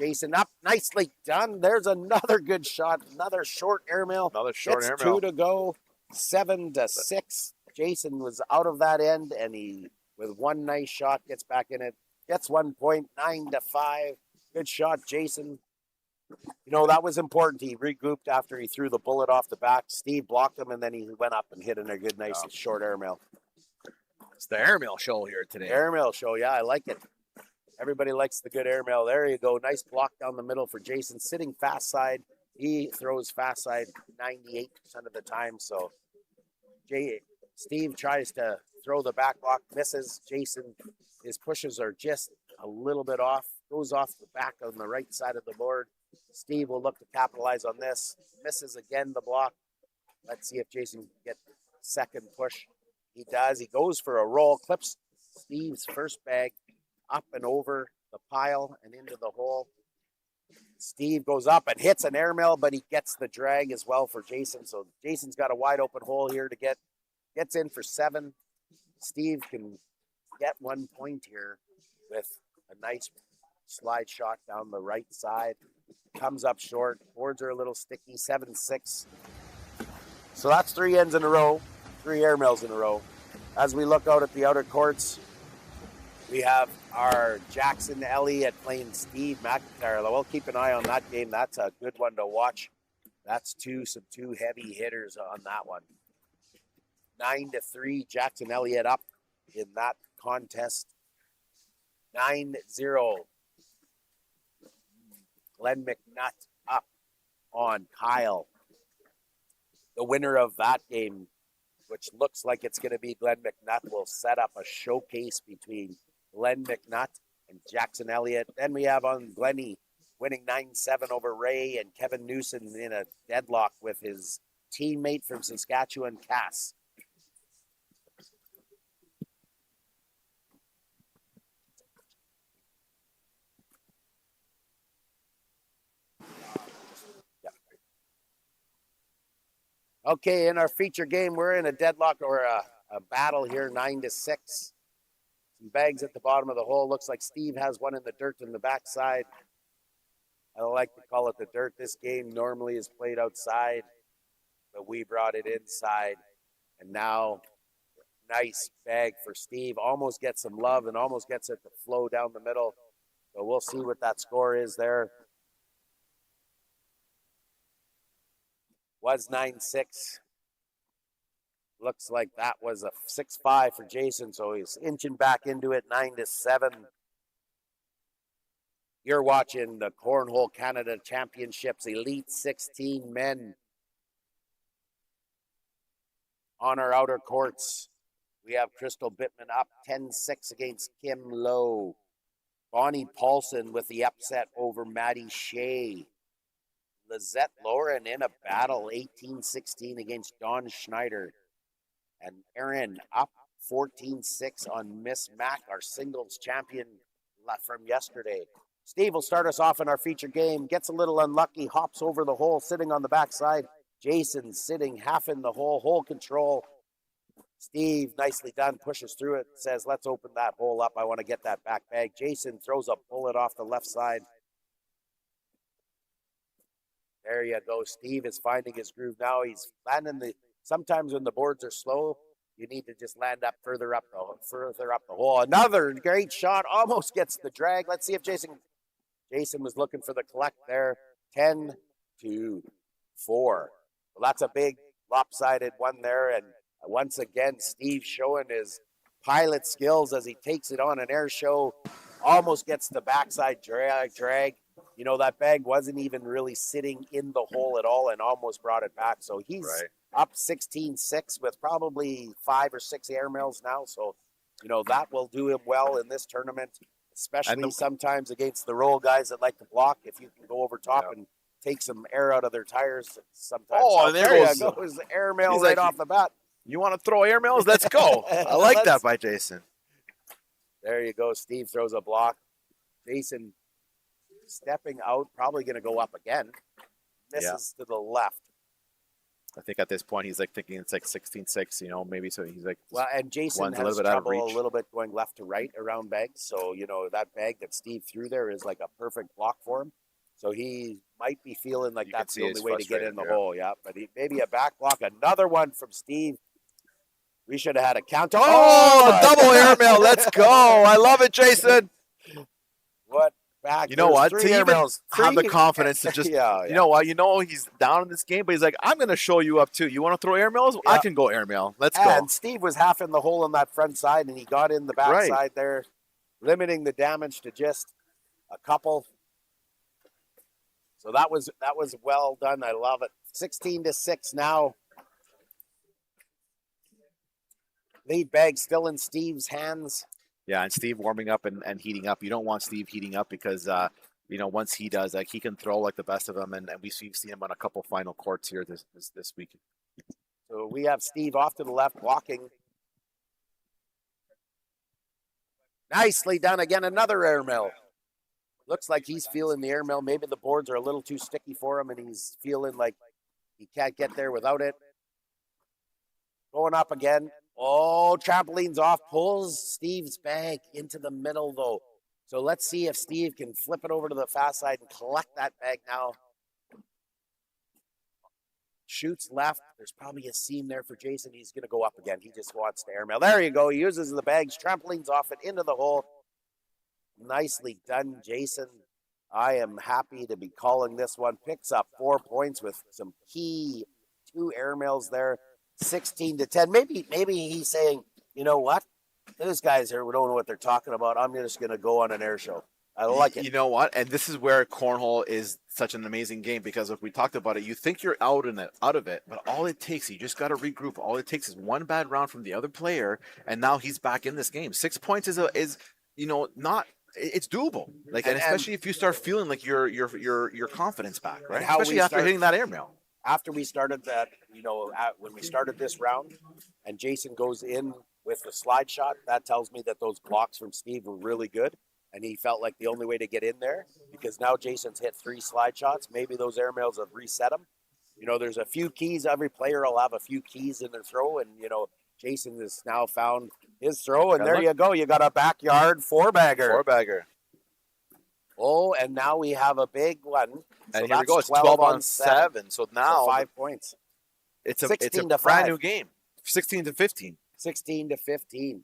Jason up. Nicely done. There's another good shot. Another short airmail. Another short It's airmail. 2 to go. 7-6. Jason was out of that end, and he, with one nice shot, gets back in it. Gets 1 point. 9-5. Good shot, Jason. That was important. He regrouped after he threw the bullet off the back. Steve blocked him, and then he went up and hit in a good, nice short airmail. It's the airmail show here today. Airmail show, yeah, I like it. Everybody likes the good airmail. There you go. Nice block down the middle for Jason. Sitting fast side. He throws fast side 98% of the time. So Steve tries to throw the back block, misses. Jason, his pushes are just a little bit off. Goes off the back on the right side of the board. Steve will look to capitalize on this. Misses again the block. Let's see if Jason can get second push. He does. He goes for a roll, clips Steve's first bag up and over the pile and into the hole. Steve goes up and hits an airmail, but he gets the drag as well for Jason. So Jason's got a wide open hole here to gets in for 7. Steve can get 1 point here with a nice slide shot down the right side. Comes up short. Boards are a little sticky. 7-6. So that's 3 ends in a row. 3 airmails in a row. As we look out at the outer courts, we have our Jackson Elliott playing Steve McIntyre. We'll keep an eye on that game. That's a good one to watch. That's some two heavy hitters on that one. 9-3, Jackson Elliott up in that contest. 9-0, Glenn McNutt up on Kyle. The winner of that game, which looks like it's going to be Glenn McNutt, will set up a showcase between Glenn McNutt and Jackson Elliott. Then we have on Glenny winning 9-7 over Ray, and Kevin Newsom in a deadlock with his teammate from Saskatchewan, Cass. Okay, in our feature game, we're in a deadlock or a battle here, 9-6. Some bags at the bottom of the hole. Looks like Steve has one in the dirt in the backside. I like to call it the dirt. This game normally is played outside, but we brought it inside. And now, nice bag for Steve. Almost gets some love and almost gets it to flow down the middle. So we'll see what that score is there. Was 9-6. Looks like that was a 6-5 for Jason, so he's inching back into it, 9-7. You're watching the Cornhole Canada Championships Elite 16 men. On our outer courts, we have Crystal Bittman up 10-6 against Kim Lowe. Bonnie Paulson with the upset over Maddie Shea. Lizette Lauren in a battle, 18-16 against Dawn Schneider. And Erin up 14-6 on Miss Mac, our singles champion from yesterday. Steve will start us off in our feature game. Gets a little unlucky, hops over the hole, sitting on the backside. Jason sitting half in the hole, hole control. Steve, nicely done, pushes through it, says, let's open that hole up. I want to get that back bag. Jason throws a bullet off the left side. There you go. Steve is finding his groove now. He's landing sometimes when the boards are slow, you need to just land up further up the hole. Another great shot, almost gets the drag. Let's see if Jason was looking for the collect there. 10-4. Well, that's a big lopsided one there. And once again, Steve showing his pilot skills as he takes it on an air show. Almost gets the backside drag. You know, that bag wasn't even really sitting in the hole at all and almost brought it back. So he's up 16-6 with probably 5 or 6 airmails now. So, you know, that will do him well in this tournament, especially sometimes against the roll guys that like to block. If you can go over top and take some air out of their tires sometimes. Oh, there goes the airmail right off the bat. You want to throw airmails? Let's go. I like that by Jason. There you go. Steve throws a block. Jason stepping out, probably going to go up again. Misses to the left. I think at this point he's like thinking it's like 16-6, you know, maybe. So he's like, well, and Jason has trouble a little bit going left to right around bags. So, you know, that bag that Steve threw there is like a perfect block for him. So he might be feeling like that's the only way to get in the hole. Yeah, but maybe a back block. Another one from Steve. We should have had a count. Oh, double airmail. Let's go. I love it, Jason. What? Back. You know what? To even have the confidence to just, you know what? You know he's down in this game, but he's like, I'm going to show you up too. You want to throw airmails? I can go airmail. Let's go. And Steve was half in the hole on that front side, and he got in the back side there, limiting the damage to just a couple. So that was well done. I love it. 16-6 now. Lead bag still in Steve's hands. Yeah, and Steve warming up and heating up. You don't want Steve heating up because, you know, once he does, like, he can throw like the best of them, and we've seen him on a couple final courts here this week. So we have Steve off to the left, walking. Nicely done again, another airmail. Looks like he's feeling the airmail. Maybe the boards are a little too sticky for him, and he's feeling like he can't get there without it. Going up again. Oh, trampoline's off, pulls Steve's bag into the middle, though. So let's see if Steve can flip it over to the fast side and collect that bag now. Shoots left. There's probably a seam there for Jason. He's going to go up again. He just wants to airmail. There you go. He uses the bags. Trampoline's off it into the hole. Nicely done, Jason. I am happy to be calling this one. Picks up 4 points with some key 2 airmails there. 16-10. Maybe he's saying, you know what? Those guys here don't know what they're talking about. I'm just going to go on an air show. I like it. You know what? And this is where Cornhole is such an amazing game, because if we talked about it, you think you're out of it, but all it takes, you just got to regroup. All it takes is one bad round from the other player, and now he's back in this game. 6 points is you know, not. It's doable. Like, and especially if you start feeling like your confidence back, right? Especially after hitting that airmail. After we started that, you know, when we started this round and Jason goes in with the slide shot, that tells me that those blocks from Steve were really good. And he felt like the only way to get in there, because now Jason's hit 3 slide shots. Maybe those airmails have reset him. You know, there's a few keys. Every player will have a few keys in their throw. And, you know, Jason has now found his throw. And there you go. You got a backyard 4-bagger. 4-bagger. Oh, and now we have a big one. And here we go. It's 12 on 7. So now 5 points. It's a brand new game. 16-15. 16-15.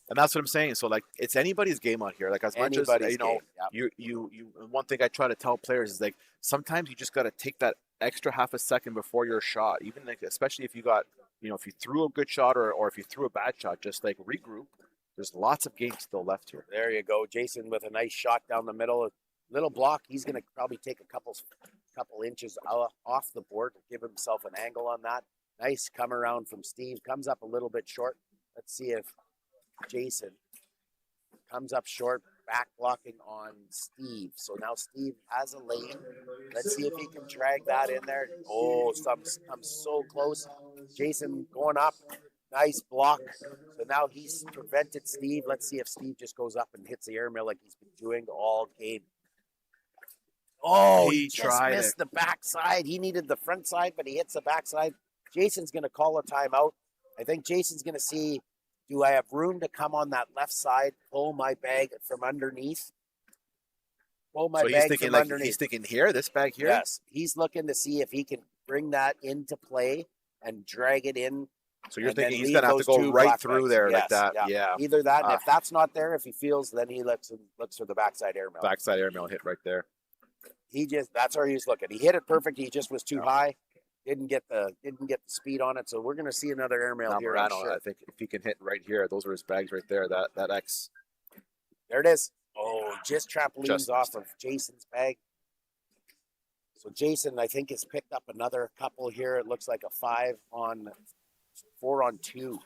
And that's what I'm saying. So like, it's anybody's game out here. Like as much as Anybody's you know, game. you. One thing I try to tell players is like sometimes you just got to take that extra half a second before your shot. Even like, especially if you got, if you threw a good shot or if you threw a bad shot, just like regroup. There's lots of games still left here. There you go, Jason, with a nice shot down the middle. A little block. He's going to probably take a couple inches off the board to give himself an angle on that. Nice come around from Steve. Comes up a little bit short. Let's see if Jason comes up short, back blocking on Steve. So now Steve has a lane. Let's see if he can drag that in there. Oh, I'm so close. Jason going up. Nice block. So now he's prevented Steve. Let's see if Steve just goes up and hits the airmail like he's been doing all game. Oh, he just missed the backside. He needed the front side, but he hits the backside. Jason's going to call a timeout. I think Jason's going to see, do I have room to come on that left side, pull my bag from underneath? Pull my bag from underneath. He's thinking here, this bag here? Yes. He's looking to see if he can bring that into play and drag it in. So you're thinking he's going to have to go right through there like that? Yeah. Either that, and if that's not there, if he feels, then he looks for the backside airmail. Backside airmail hit right there. That's where he's looking. He hit it perfect. He just was too high. Didn't get the speed on it. So we're going to see another airmail here. Sure. I think if he can hit right here, those are his bags right there. That X. There it is. Oh, just trampolines off of Jason's bag. So Jason, I think, has picked up another couple here. It looks like a 4 on 2.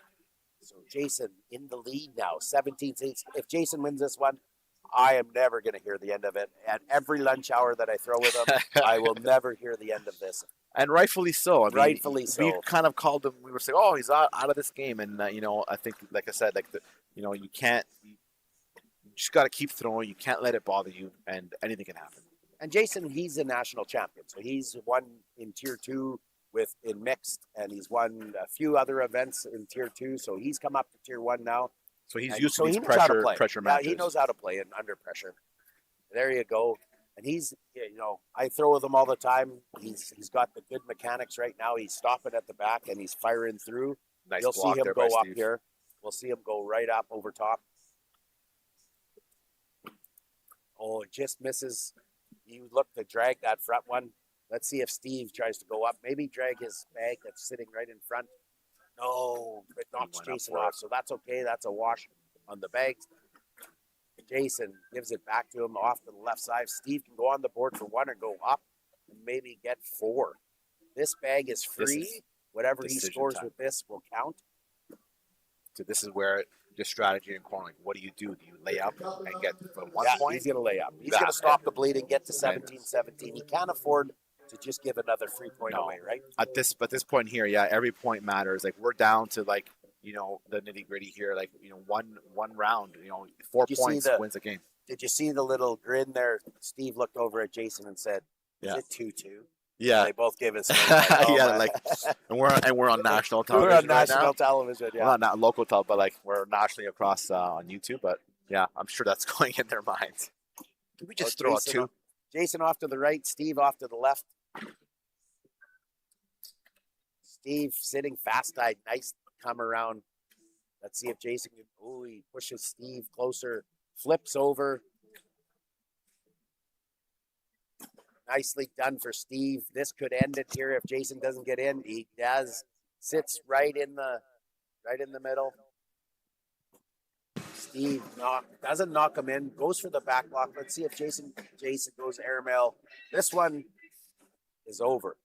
So Jason in the lead now, 17-8. If Jason wins this one, I am never going to hear the end of it. At every lunch hour that I throw with him, I will never hear the end of this. And rightfully so. I mean, rightfully so. We kind of called him. We were saying, "Oh, he's out of this game." And I think, like I said, you can't. You just got to keep throwing. You can't let it bother you, and anything can happen. And Jason, he's a national champion, so he's won in Tier 2 in mixed, and he's won a few other events in Tier 2. So he's come up to Tier 1 now. So he's used to these pressure matches. Yeah, he knows how to play under pressure. There you go. And he's, I throw with him all the time. He's got the good mechanics right now. He's stopping at the back and he's firing through. Nice You'll block see him there go by up Steve. here. We'll see him go right up over top. Oh, it just misses. You look to drag that front one. Let's see if Steve tries to go up. Maybe drag his bag that's sitting right in front. No, it knocks Jason off. So that's okay. That's a wash on the bags. Jason gives it back to him off to the left side. Steve can go on the board for 1 or go up and maybe get 4. This bag is free. Whatever he scores with this will count. So this is where your strategy in cornhole. What do? Do you lay up and get for 1 point? He's going to lay up. He's going to stop the bleeding, get to 17-17. He can't afford to just give another 3 point away, right? At this point here, every point matters. Like we're down to the nitty gritty here. Like one round. 4 points wins a game. Did you see the little grin there? Steve looked over at Jason and said, "Is it 2-2?" Yeah, they both gave us. And we're on national television. We're on national television. Yeah, well, not local television, but we're nationally across on YouTube. But yeah, I'm sure that's going in their minds. Did we just throw Jason, 2? Jason off to the right, Steve off to the left. Steve sitting fast-eyed, nice come around. Let's see if Jason can. Oh, he pushes Steve closer, flips over. Nicely done for Steve. This could end it here if Jason doesn't get in. He does. Sits right in the middle. Steve doesn't knock him in. Goes for the back block. Let's see if Jason goes airmail. This one is over.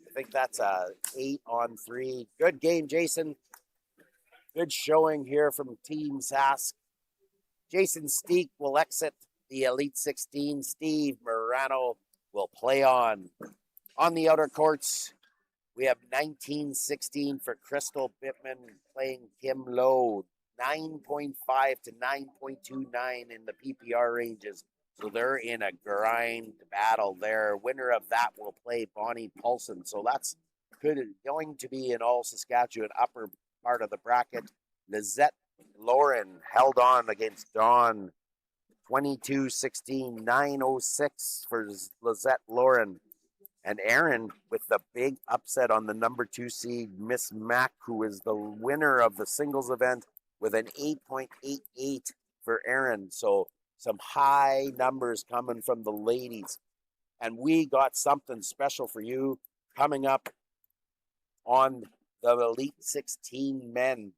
I think that's a 8 on 3. Good game, Jason. Good showing here from Team Sask. Jason Steek will exit the Elite 16. Steve Morano will play on. On the outer courts, we have 19-16 for Crystal Bittman playing Kim Lowe. 9.5 to 9.29 in the PPR ranges. So they're in a grind battle there. Winner of that will play Bonnie Paulson. So that's going to be in all Saskatchewan upper part of the bracket. Lizette Lauren held on against Dawn. 22-16, 9:06 for Lizette Lauren. And Aaron with the big upset on the number 2 seed, Miss Mack, who is the winner of the singles event with an 8.88 for Aaron. So some high numbers coming from the ladies. And we got something special for you coming up on the Elite 16 men.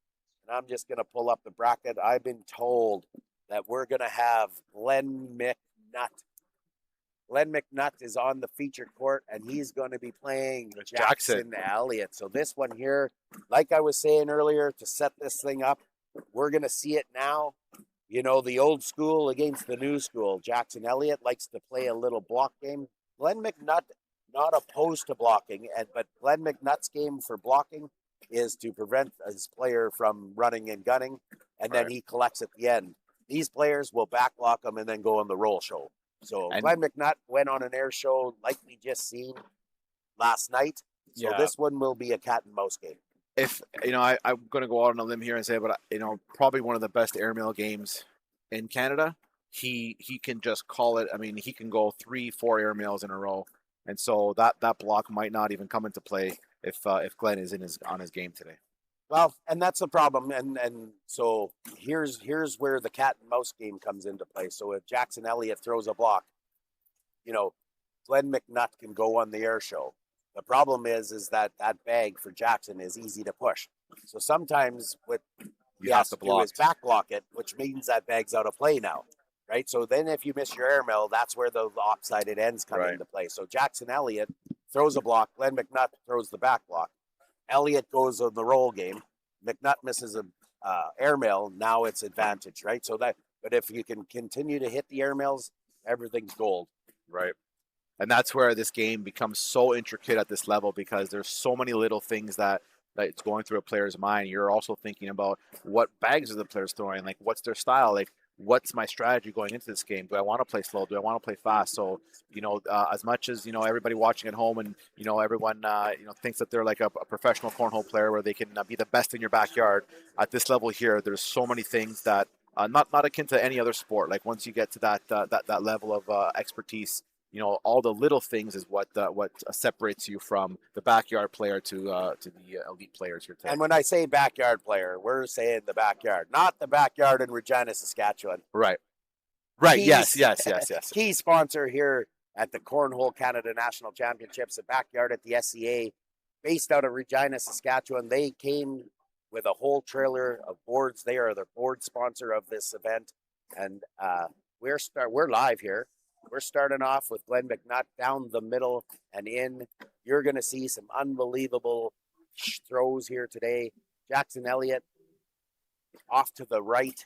And I'm just going to pull up the bracket. I've been told that we're going to have Glenn McNutt. Glenn McNutt is on the feature court, and he's going to be playing Jackson Elliott. So this one here, like I was saying earlier, to set this thing up, we're going to see it now. You know, the old school against the new school. Jackson Elliott likes to play a little block game. Glenn McNutt, not opposed to blocking, but Glenn McNutt's game for blocking is to prevent his player from running and gunning, and then he collects at the end. These players will back block him and then go on the roll show. So Glenn McNutt went on an air show like we just seen last night. So this one will be a cat and mouse game. If, you know, I'm going to go out on a limb here and say, but, you know, probably one of the best airmail games in Canada. He can just call it. I mean, he can go 3-4 airmails in a row. And so that block might not even come into play if Glenn is on his game today. Well, and that's the problem. And so here's where the cat and mouse game comes into play. So if Jackson Elliott throws a block, you know, Glenn McNutt can go on the air show. The problem is that bag for Jackson is easy to push. So sometimes what he has to do is back block it, which means that bag's out of play now, right? So then if you miss your airmail, that's where the lopsided ends come into play. So Jackson Elliott throws a block. Glenn McNutt throws the back block. Elliott goes on the roll game. McNutt misses a airmail. Now it's advantage, right? So but if you can continue to hit the airmails, everything's gold. Right. And that's where this game becomes so intricate at this level, because there's so many little things that it's going through a player's mind. You're also thinking about what bags are the players throwing, like what's their style, like what's my strategy going into this game? Do I want to play slow? Do I want to play fast? So, you know, as much as, you know, everybody watching at home and, you know, everyone, you know, thinks that they're like a professional cornhole player where they can be the best in your backyard, at this level here, there's so many things that not akin to any other sport. Like once you get to that level of expertise, you know, all the little things is what separates you from the backyard player to the elite players here today. And when I say backyard player, we're saying the backyard, not the backyard in Regina, Saskatchewan. Right. Yes. Key sponsor here at the Cornhole Canada National Championships, the backyard at the SCA, based out of Regina, Saskatchewan. They came with a whole trailer of boards. They are the board sponsor of this event, and we're live here. We're starting off with Glenn McNutt down the middle and in. You're going to see some unbelievable throws here today. Jackson Elliott off to the right.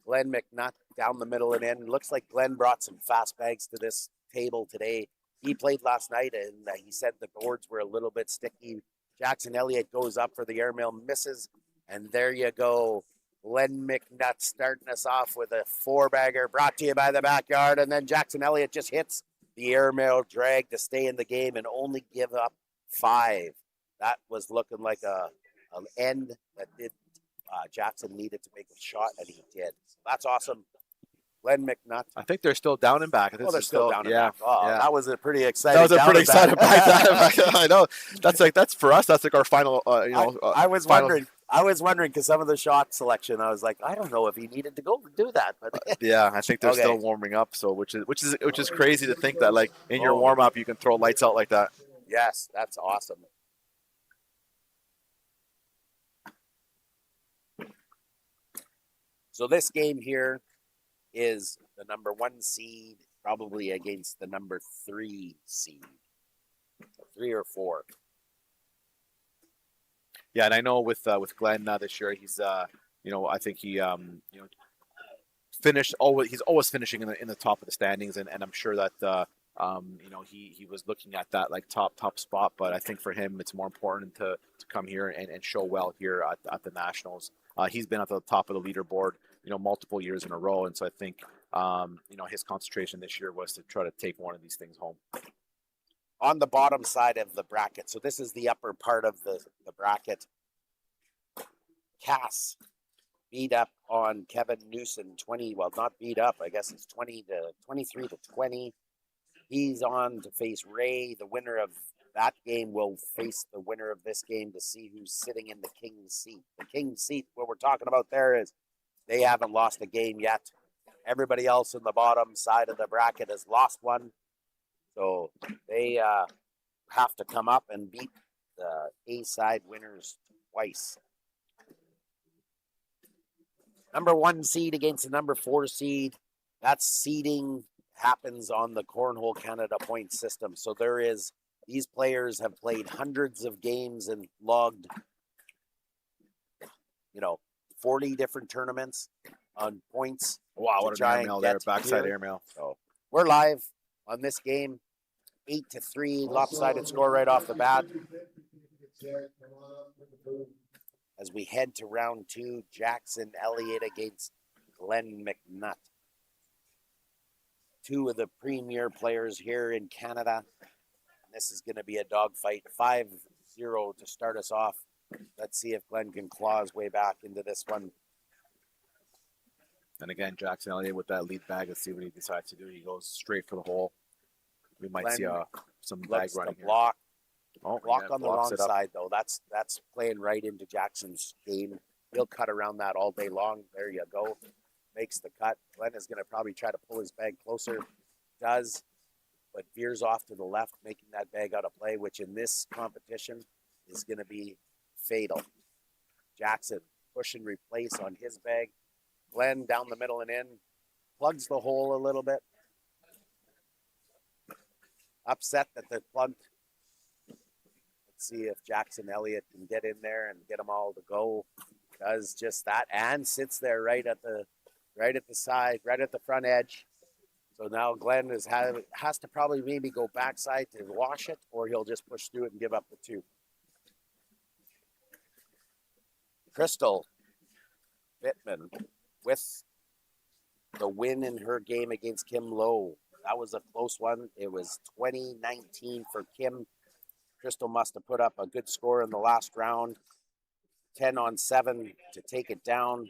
Glenn McNutt down the middle and in. Looks like Glenn brought some fast bags to this table today. He played last night, and he said the boards were a little bit sticky. Jackson Elliott goes up for the airmail, misses, and there you go. Glenn McNutt starting us off with a 4-bagger brought to you by the backyard, and then Jackson Elliott just hits the airmail drag to stay in the game and only give up 5. That was looking like an end that Jackson needed to make a shot, and he did. So that's awesome. Glenn McNutt. I think they're still down and back. They're still down and back. Oh, yeah. That was a pretty exciting. That was a pretty exciting back. I know. That's for us. That's like our final. I was wondering. I was wondering because some of the shot selection, I was like, I don't know if he needed to go do that, but yeah, I think they're still warming up. So which is crazy to think that like in your warm up you can throw lights out like that. Yes, that's awesome. So this game here is the number 1 seed, probably against the number 3 seed, 3 or 4. Yeah, and I know with Glenn this year, he's I think he finished always. He's always finishing in the top of the standings, and I'm sure that he was looking at that like top spot. But I think for him, it's more important to come here and show well here at the Nationals. He's been at the top of the leaderboard, multiple years in a row, and so I think his concentration this year was to try to take one of these things home. On the bottom side of the bracket, so this is the upper part of the bracket. Cass beat up on Kevin Newson 20. Well, not beat up. I guess it's 23 to 20. He's on to face Ray, the winner of that game will face the winner of this game to see who's sitting in the king's seat. The king's seat, what we're talking about there is they haven't lost a game yet. Everybody else in the bottom side of the bracket has lost one. So they have to come up and beat the A-side winners twice. Number 1 seed against the number 4 seed. That seeding happens on the Cornhole Canada point system. So these players have played hundreds of games and logged, 40 different tournaments on points. Wow, what an airmail there, backside airmail. So we're live on this game, 8-3, lopsided score right off the bat. As we head to round 2, Jackson Elliott against Glenn McNutt. 2 of the premier players here in Canada. This is going to be a dogfight, 5-0 to start us off. Let's see if Glenn can claw his way back into this one. And again, Jackson Elliott with that lead bag. Let's see what he decides to do. He goes straight for the hole. We might see some bag running here. Block. Oh, block on the wrong side, though. That's playing right into Jackson's game. He'll cut around that all day long. There you go. Makes the cut. Glenn is going to probably try to pull his bag closer. Does, but veers off to the left, making that bag out of play, which in this competition is going to be fatal. Jackson push and replace on his bag. Glenn down the middle and in. Plugs the hole a little bit. Upset that they're plugged. Let's see if Jackson Elliott can get in there and get them all to go. Does just that and sits there right at the side, right at the front edge. So now Glenn has to probably maybe go backside to wash it, or he'll just push through it and give up the 2. Crystal Bittman with the win in her game against Kim Lowe. That was a close one. It was 20-19 for Kim. Crystal must have put up a good score in the last round. 10-on-7 to take it down.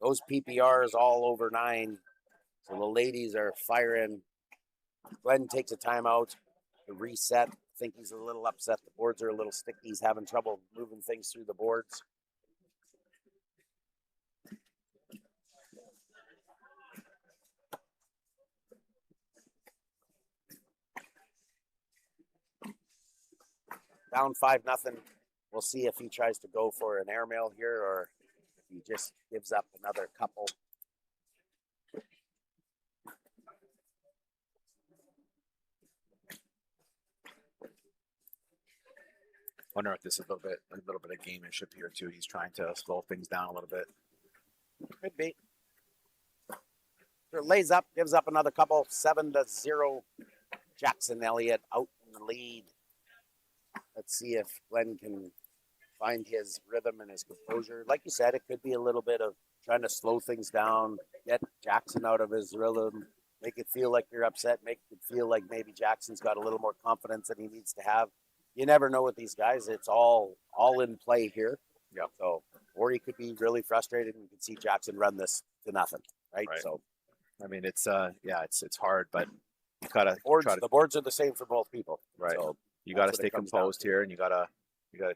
Those PPRs all over 9. So the ladies are firing. Glenn takes a timeout to reset. I think he's a little upset. The boards are a little sticky. He's having trouble moving things through the boards. Down 5-0. We'll see if he tries to go for an airmail here or if he just gives up another couple. Wonder if this is a little bit of gamemanship here too. He's trying to slow things down a little bit. Could be. Lays up, gives up another couple. 7-0. Jackson Elliott out in the lead. Let's see if Glenn can find his rhythm and his composure. Like you said, it could be a little bit of trying to slow things down, get Jackson out of his rhythm, make it feel like you're upset, make it feel like maybe Jackson's got a little more confidence than he needs to have. You never know with these guys. It's all in play here. Yeah. So, or he could be really frustrated and you can see Jackson run this to nothing, right? So, I mean, it's hard, but you gotta the boards are the same for both people, right? So you gotta stay composed here, and you gotta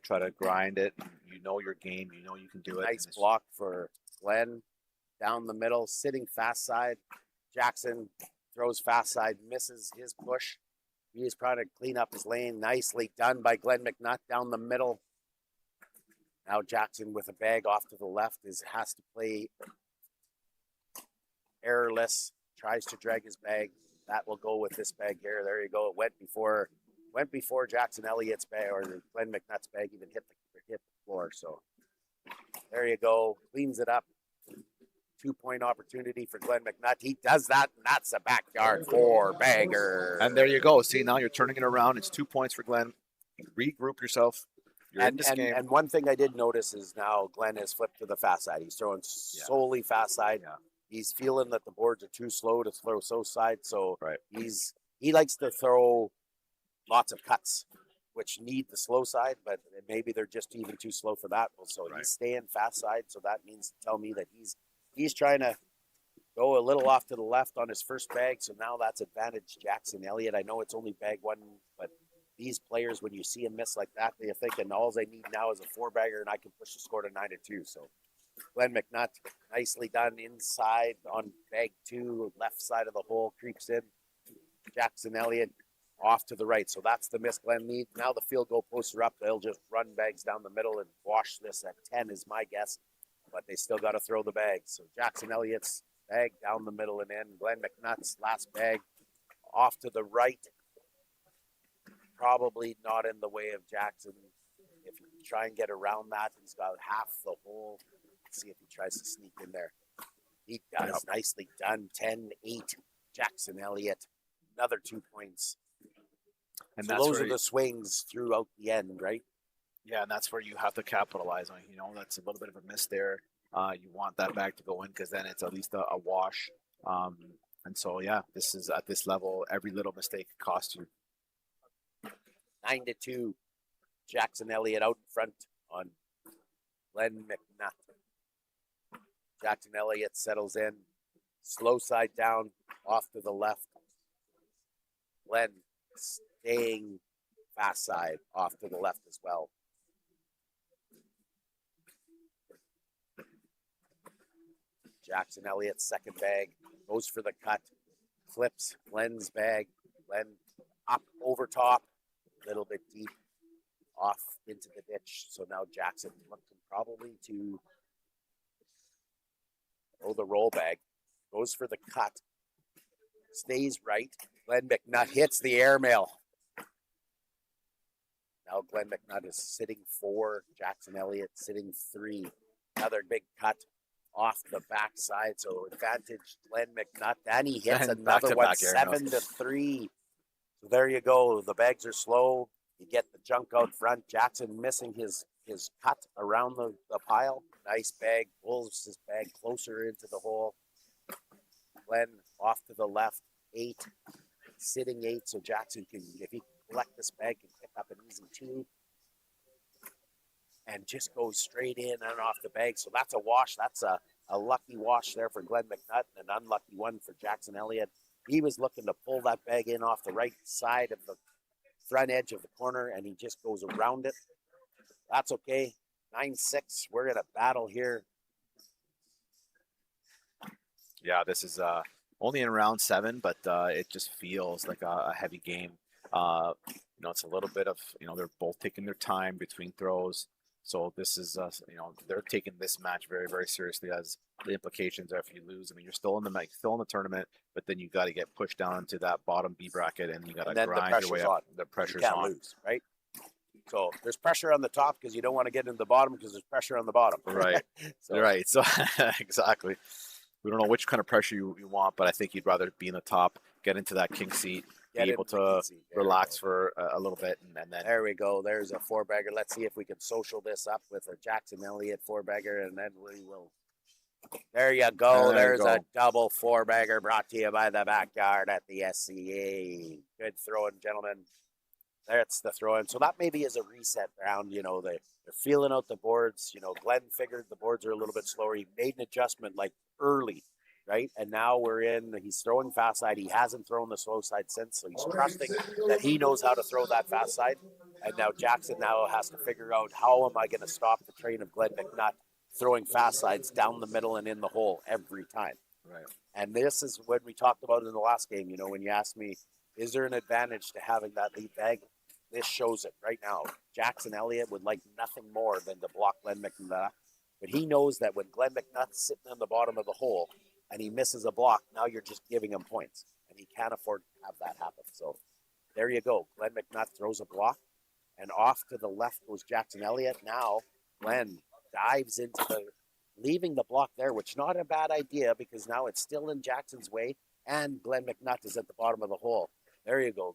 try to grind it. You know your game. You know you can do it. Nice block for Glenn down the middle, sitting fast side. Jackson throws fast side, misses his push. He is trying to clean up his lane. Nicely done by Glenn McNutt down the middle. Now Jackson with a bag off to the left has to play errorless. Tries to drag his bag. That will go with this bag here. There you go. It went before Jackson Elliott's bag or Glenn McNutt's bag even hit the floor. So there you go. Cleans it up. 2-point opportunity for Glenn McNutt. He does that, and that's a backyard 4-bagger. And there you go. See, now you're turning it around. It's 2 points for Glenn. Regroup yourself. You're in this game. And one thing I did notice is now Glenn has flipped to the fast side. He's throwing solely fast side. Yeah. He's feeling that the boards are too slow to throw so side. So he likes to throw lots of cuts, which need the slow side, but maybe they're just even too slow for that. So he's staying fast side. So that means to tell me that he's trying to go a little off to the left on his first bag. So now that's advantage Jackson Elliott. I know it's only bag 1, but these players, when you see them miss like that, they're thinking all they need now is a 4-bagger and I can push the score to 9-2. So Glenn McNutt, nicely done inside on bag 2, left side of the hole, creeps in. Jackson Elliott off to the right. So that's the miss Glenn needs. Now the field goal posts are up. They'll just run bags down the middle and wash this at 10 is my guess. But they still got to throw the bag. So Jackson Elliott's bag down the middle and in. Glenn McNutt's last bag off to the right. Probably not in the way of Jackson. If you try and get around that, he's got half the hole. Let's see if he tries to sneak in there. He does. Yep. Nicely done. 10-8. Jackson Elliott. Another 2 points. And so those are the swings throughout the end, right? Yeah, and that's where you have to capitalize on. That's a little bit of a miss there. You want that bag to go in because then it's at least a wash. And so, yeah, this is at this level, every little mistake costs you. 9-2. Jackson Elliott out in front on Glenn McNutt. Jackson Elliott settles in. Slow side down, off to the left. Glenn staying fast side, off to the left as well. Jackson Elliott's second bag goes for the cut, clips Glenn's bag. Glenn up over top, a little bit deep, off into the ditch. So now Jackson looking probably to throw the roll bag, goes for the cut, stays right. Glenn McNutt hits the airmail. Now Glenn McNutt is sitting 4, Jackson Elliott sitting 3. Another big cut off the backside, so advantage Glenn McNutt. Then he hits another one, 7-3. So there you go. The bags are slow. You get the junk out front. Jackson missing his cut around the pile. Nice bag. Pulls his bag closer into the hole. Glenn off to the left. 8. Sitting 8. So Jackson can, if he collect this bag, can pick up an easy 2. And just goes straight in and off the bag. So that's a wash. That's a lucky wash there for Glenn McNutt and an unlucky one for Jackson Elliott. He was looking to pull that bag in off the right side of the front edge of the corner, and he just goes around it. That's okay. 9-6. We're in a battle here. Yeah, this is only in round 7, but it just feels like a heavy game. It's a little bit of, they're both taking their time between throws. So this is, they're taking this match very, very seriously as the implications are if you lose. I mean, you're still in the tournament, but then you got to get pushed down to that bottom B bracket, and you got to grind your way up. The pressure's on. You can't lose, right? So there's pressure on the top because you don't want to get into the bottom because there's pressure on the bottom. Right. Right. So exactly. We don't know which kind of pressure you want, but I think you'd rather be in the top, get into that king seat, be able to relax for a little bit, and then there we go. There's a 4-bagger. Let's see if we can social this up with a Jackson Elliott 4-bagger, and then we will. There you go. There's a double 4-bagger brought to you by the Backyard at the SCA. Good throwing, gentlemen. That's the throw-in. So that maybe is a reset round. They're feeling out the boards. Glenn figured the boards are a little bit slower. He made an adjustment early. Right, and now he's throwing fast side. He hasn't thrown the slow side since, so he's trusting that he knows how to throw that fast side. And now Jackson has to figure out, how am I going to stop the train of Glenn McNutt throwing fast sides down the middle and in the hole every time. Right. And this is what we talked about in the last game. When you asked me, is there an advantage to having that lead bag? This shows it right now. Jackson Elliott would like nothing more than to block Glenn McNutt. But he knows that when Glenn McNutt's sitting on the bottom of the hole, and he misses a block, now you're just giving him points. And he can't afford to have that happen. So there you go. Glenn McNutt throws a block, and off to the left goes Jackson Elliott. Now Glenn dives into leaving the block there, which not a bad idea because now it's still in Jackson's way, and Glenn McNutt is at the bottom of the hole. There you go.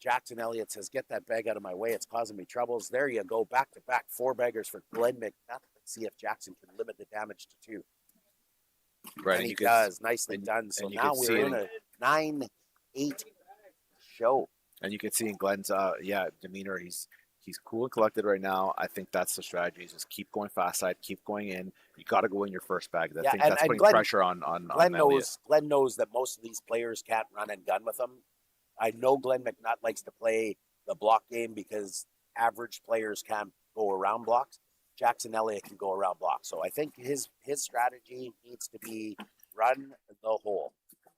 Jackson Elliott says, get that bag out of my way. It's causing me troubles. There you go. Back-to-back 4-baggers for Glenn McNutt. Let's see if Jackson can limit the damage to 2. Right, and he does. Nicely done. So now we're in a 9-8 show. And you can see in Glenn's demeanor, he's cool and collected right now. I think that's the strategy. Is just keep going fast side, keep going in. You got to go in your first bag. I think that's putting pressure on Glenn knows. Glenn knows that most of these players can't run and gun with him. I know Glenn McNutt likes to play the block game because average players can't go around blocks. Jackson Elliott can go around blocks. So I think his strategy needs to be run the hole.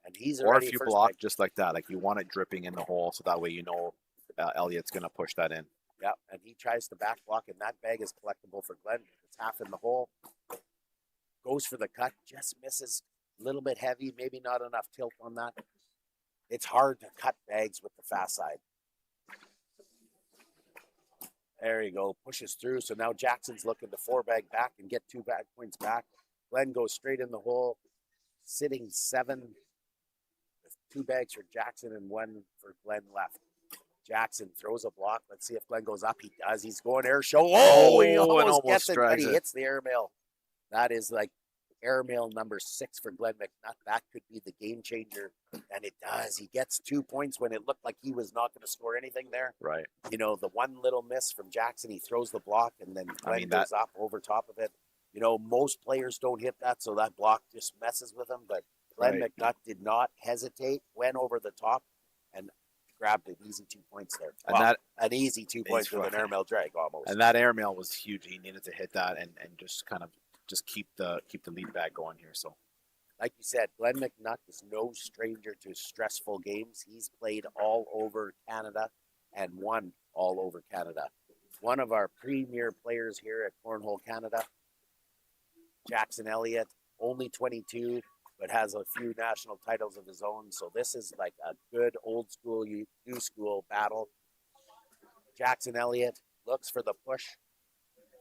And he's or already if you first block pick. just like that, like you want it dripping in the hole, so that way you know Elliott's going to push that in. Yeah, and he tries to back block, and that bag is collectible for Glenn. It's half in the hole. Goes for the cut, just misses. A little bit heavy, maybe not enough tilt on that. It's hard to cut bags with the fast side. There you go, pushes through. So now Jackson's looking to 4-bag back and get 2 bag points back. Glenn goes straight in the hole, sitting 7 with 2 bags for Jackson and 1 for Glenn left. Jackson throws a block. Let's see if Glenn goes up. He does. He's going air show. Oh, he almost gets it, but he hits the airmail. That is like airmail number 6 for Glenn McNutt. That could be the game changer, and it does. He gets 2 points when it looked like he was not going to score anything there. Right. You know, the one little miss from Jackson, he throws the block, and then Glenn goes up over top of it. You know, most players don't hit that, so that block just messes with him. But Glenn McNutt did not hesitate, went over the top, and grabbed an easy 2 points there. And that an easy 2 points with an airmail drag almost. And that airmail was huge. He needed to hit that and just kind of just keep the lead back going here. So, like you said, Glenn McNutt is no stranger to stressful games. He's played all over Canada and won all over Canada. One of our premier players here at Cornhole Canada, Jackson Elliott, only 22, but has a few national titles of his own. So this is like a good old school, new school battle. Jackson Elliott looks for the push,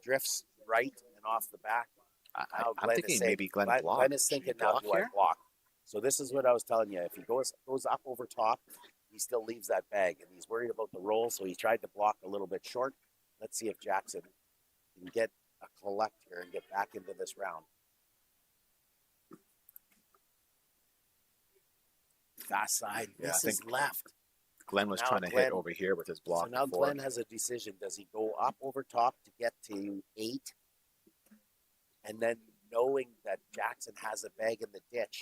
drifts right and off the back. I'm thinking maybe Glenn blocked. Glenn is thinking now, do I block? So this is what I was telling you. If he goes up over top, he still leaves that bag, and he's worried about the roll, so he tried to block a little bit short. Let's see if Jackson can get a collect here and get back into this round. Fast side, misses left. Glenn was trying to hit over here with his block. So now Glenn has a decision. Does he go up over top to get to 8? And then knowing that Jackson has a bag in the ditch,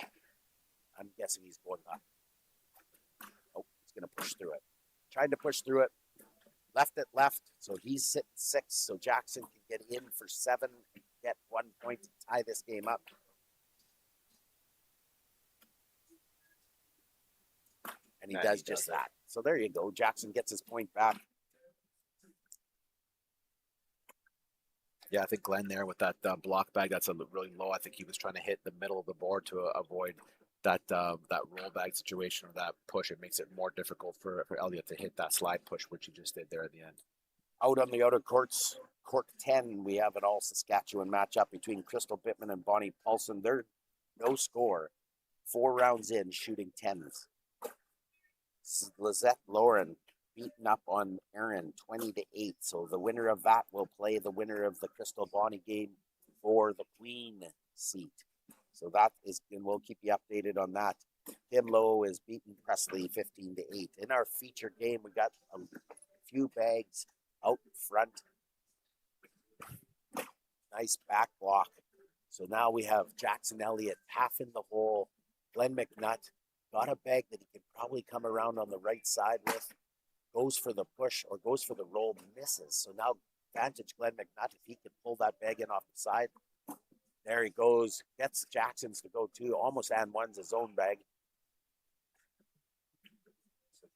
I'm guessing he's going up. Oh, he's going to push through it. Tried to push through it. Left it left. So he's sitting 6. So Jackson can get in for 7 and get 1 point to tie this game up. And he does just that. So there you go. Jackson gets his point back. Yeah, I think Glenn there with that block bag, that's really low. I think he was trying to hit the middle of the board to avoid that roll bag situation or that push. It makes it more difficult for Elliott to hit that slide push, which he just did there at the end. Out on the outer courts, court 10, we have an all Saskatchewan matchup between Crystal Bittman and Bonnie Paulson. They're no score, 4 rounds in, shooting 10s. Lizette Lauren beaten up on Aaron 20-8. So the winner of that will play the winner of the Crystal Bonnie game for the Queen seat. So that is, and we'll keep you updated on that. Kim Lowe is beating Presley 15-8. In our feature game, we got a few bags out front. Nice back block. So now we have Jackson Elliott half in the hole. Glenn McNutt got a bag that he can probably come around on the right side with. Goes for the push or goes for the roll, misses. So now advantage Glenn McNutt if he can pull that bag in off the side. There he goes. Gets Jackson's to go too. Almost and one's his own bag. So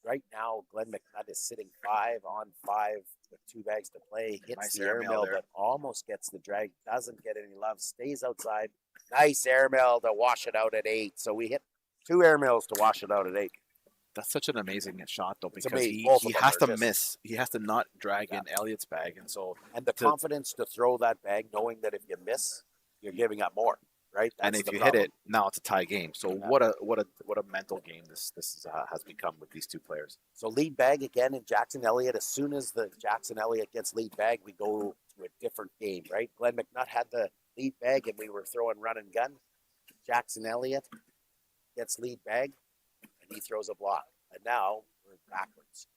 right now, Glenn McNutt is sitting 5 on 5 with 2 bags to play. Hits nice the airmail, but almost gets the drag. Doesn't get any love. Stays outside. Nice airmail to wash it out at 8. So we hit 2 airmails to wash it out at 8. That's such an amazing shot, though, because he has to miss. He has to not drag in Elliott's bag, and so the confidence to throw that bag, knowing that if you miss, you're giving up more, right? That's and if you hit it, now it's a tie game. So what a mental game this has become with these 2 players. So lead bag again in Jackson Elliott. As soon as the Jackson Elliott gets lead bag, we go to a different game, right? Glenn McNutt had the lead bag, and we were throwing run and gun. Jackson Elliott gets lead bag, and he throws a block. And now we're backwards.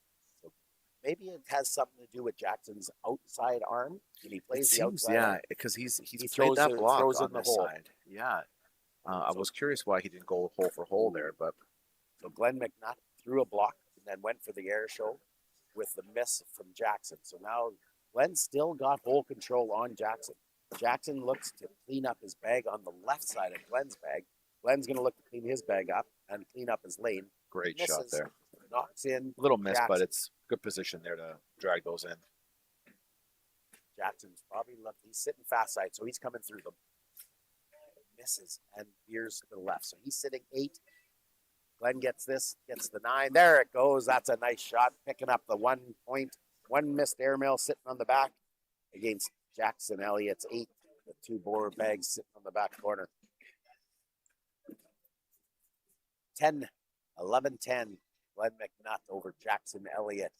So maybe it has something to do with Jackson's outside arm. And he plays the outside arm. Because he throws that block on the side. Yeah. I So was curious why he didn't go hole for hole there, but Glenn McNutt threw a block and then went for the air show. with the miss from Jackson. So now Glenn still got hole control on Jackson. Jackson looks to clean up his bag on the left side of Glenn's bag. Glenn's going to look to clean his bag up and clean up his lane. Great Misses, shot there. knocks in. Little miss, Jackson. but it's good position there to drag those in. Jackson's probably left. He's sitting fast side, so he's coming through them. Misses and veers to the left. So he's sitting 8. Glenn gets this, gets the 9. There it goes. That's a nice shot. Picking up the 1 point. 1 missed airmail sitting on the back against Jackson Elliott's 8. The 2 bore bags sitting on the back corner. 10, 11, 10. Glenn McNutt over Jackson Elliott.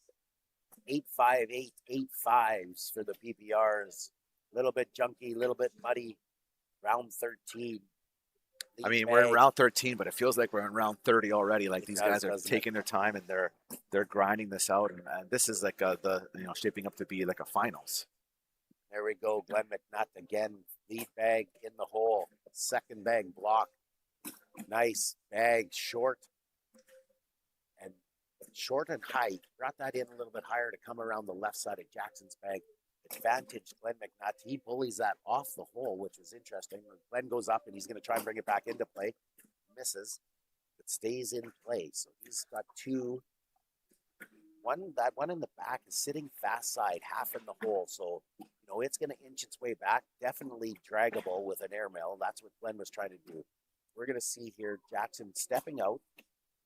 8-5, 8-5s for the PPRs. A little bit junky, a little bit muddy. Round 13. I mean, we're in round 13, but it feels like we're in round 30 already. Like these guys are taking it? their time and they're grinding this out, and this is like shaping up to be like a finals. There we go. Glenn McNutt again. Lead bag in the hole. Second bag block. Nice bag, short and high. Brought that in a little bit higher to come around the left side of Jackson's bag. Advantage Glenn McNutt. He bullies that off the hole, which is interesting. Glenn goes up and he's going to try and bring it back into play. Misses, but stays in play. So he's got 2. That one in the back is sitting fast side, half in the hole. So, it's going to inch its way back. Definitely draggable with an airmail. That's what Glenn was trying to do. We're going to see here Jackson stepping out.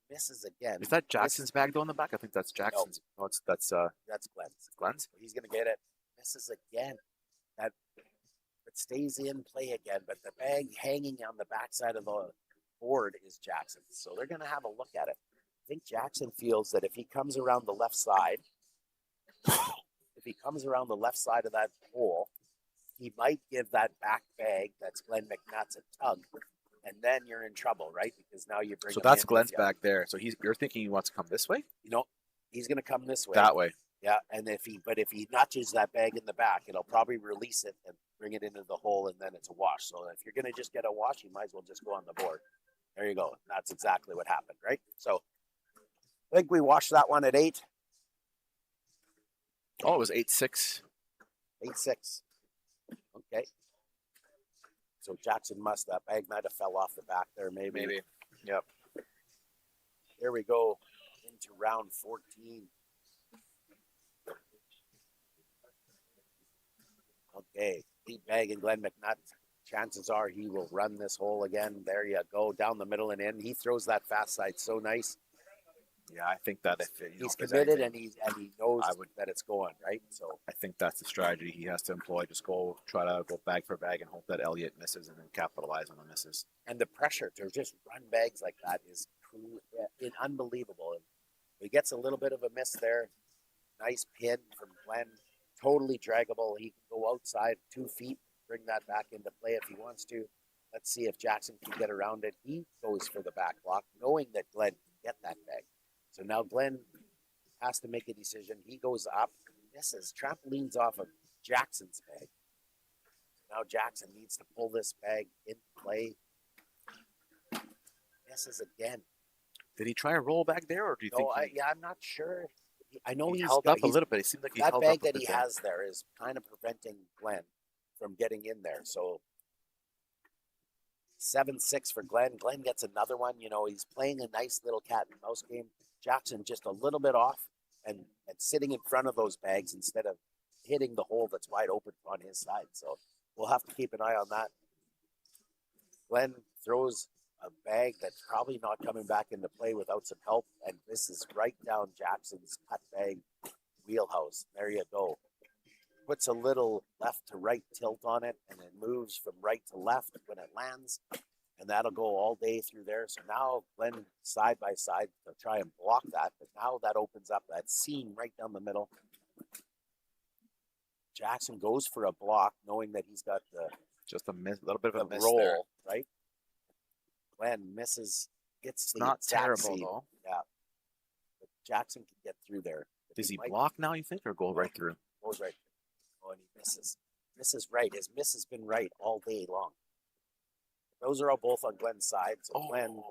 Misses again. Is that Jackson's bag though in the back? I think that's Jackson's. No, that's Glenn's. Glenn's. He's going to get it. Misses again. That it stays in play again, but the bag hanging on the backside of the board is Jackson. So they're going to have a look at it. I think Jackson feels that if he comes around the left side, of that hole, he might give that back bag that's Glenn McNutt's a tug, and then you're in trouble, right? Because now you bring. So that's Glenn's back there. So you're thinking he wants to come this way? He's going to come this way. That way. Yeah, and if he notches that bag in the back, it'll probably release it and bring it into the hole, and then it's a wash. So if you're going to just get a wash, you might as well just go on the board. There you go. That's exactly what happened, right? So I think we washed that one at 8. Oh, it was 8-6. 8-6. Okay. So Jackson that bag might have fell off the back there, maybe. Yep. Here we go into round 14. Okay, lead bag and Glenn McNutt. Chances are he will run this hole again. There you go, down the middle and in. He throws that fast side so nice. Yeah, I think that if he's committed and he knows that it's going right. So I think that's the strategy he has to employ. Just try to go bag for bag and hope that Elliott misses and then capitalize on the misses. And the pressure to just run bags like that is unbelievable. And he gets a little bit of a miss there. Nice pin from Glenn. Totally draggable. He can go outside 2 feet, bring that back into play if he wants to. Let's see if Jackson can get around it. He goes for the back block, knowing that Glenn can get that bag. So now Glenn has to make a decision. He goes up, misses, trampolines off of Jackson's bag. Now Jackson needs to pull this bag into play. Misses again. Did he try and roll back there, or do you think? I'm not sure. I know he's held up a little bit. It seemed like he held up. That bag that he has there is kind of preventing Glenn from getting in there. So 7-6 for Glenn. Glenn gets another one. He's playing a nice little cat and mouse game. Jackson just a little bit off and sitting in front of those bags instead of hitting the hole that's wide open on his side. So we'll have to keep an eye on that. Glenn throws a bag that's probably not coming back into play without some help, and this is right down Jackson's cut bag wheelhouse. There you go. Puts a little left to right tilt on it, and it moves from right to left when it lands, and that'll go all day through there. So now Glenn side by side to try and block that, but now that opens up that seam right down the middle. Jackson goes for a block, knowing that he's got just a little bit of a miss roll there. Right. Glenn misses. It's not terrible seam. though. Yeah, but Jackson can get through there. Does he block now, you think, or go right through? Goes right through. Oh, and he misses. Misses right. His miss has been right all day long. Those are all both on Glenn's side. So Glenn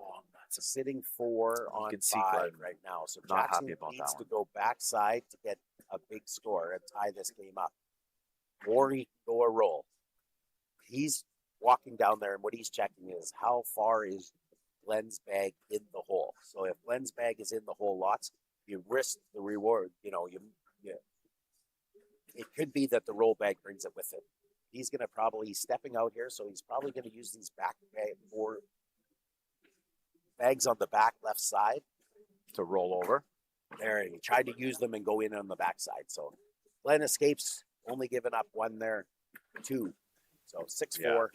sitting 4 on can see 5 Glenn right now. So not Jackson happy about needs that to one. go backside to get a big score and tie this game up. Or he can go a roll. He's walking down there, and what he's checking is how far is Glenn's bag in the hole. So if Glenn's bag is in the hole lots, you risk the reward. It could be that the roll bag brings it with him. He's going to he's stepping out here, so he's probably going to use these back bag or bags on the back left side To roll over. there. He tried to use them and go in on the backside. So Glenn escapes, only giving up 1 there, 2. So 6-4.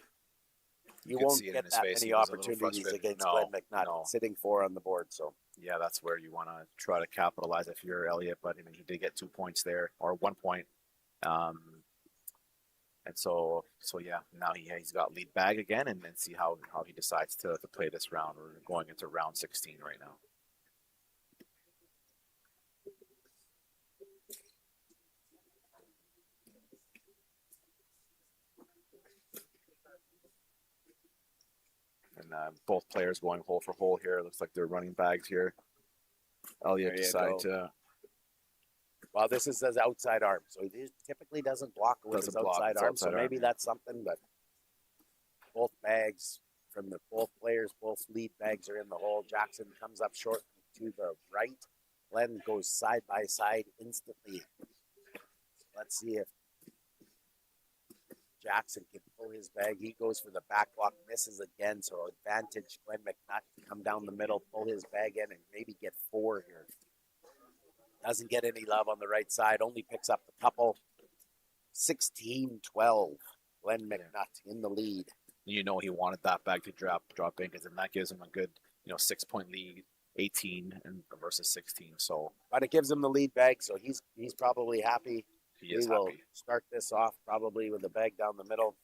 You won't get that many opportunities against Glenn McNutt sitting 4 on the board. So yeah, that's where you want to try to capitalize if you're Elliott. But I mean, he did get 2 points there, or 1 point. And so yeah, now he's got lead bag again, and then see how he decides to play this round. We're going into round 16 right now. And both players going hole for hole here. Looks like they're running bags here. Elliott decided to. Well, this is his outside arm, so he typically doesn't block with his outside arm. So maybe that's something. But both bags from both players, both lead bags are in the hole. Jackson comes up short to the right. Glenn goes side by side instantly. Let's see if Jackson can pull his bag. He goes for the back block, misses again. So advantage Glenn McNutt to come down the middle, pull his bag in, and maybe get 4 here. Doesn't get any love on the right side. Only picks up a couple. 16-12. Glenn McNutt in the lead. He wanted that bag to drop in, because then that gives him a good 6-point lead. 18 and versus 16. So, but it gives him the lead bag, so he's probably happy. He is will happy. Start this off probably with the bag down the middle.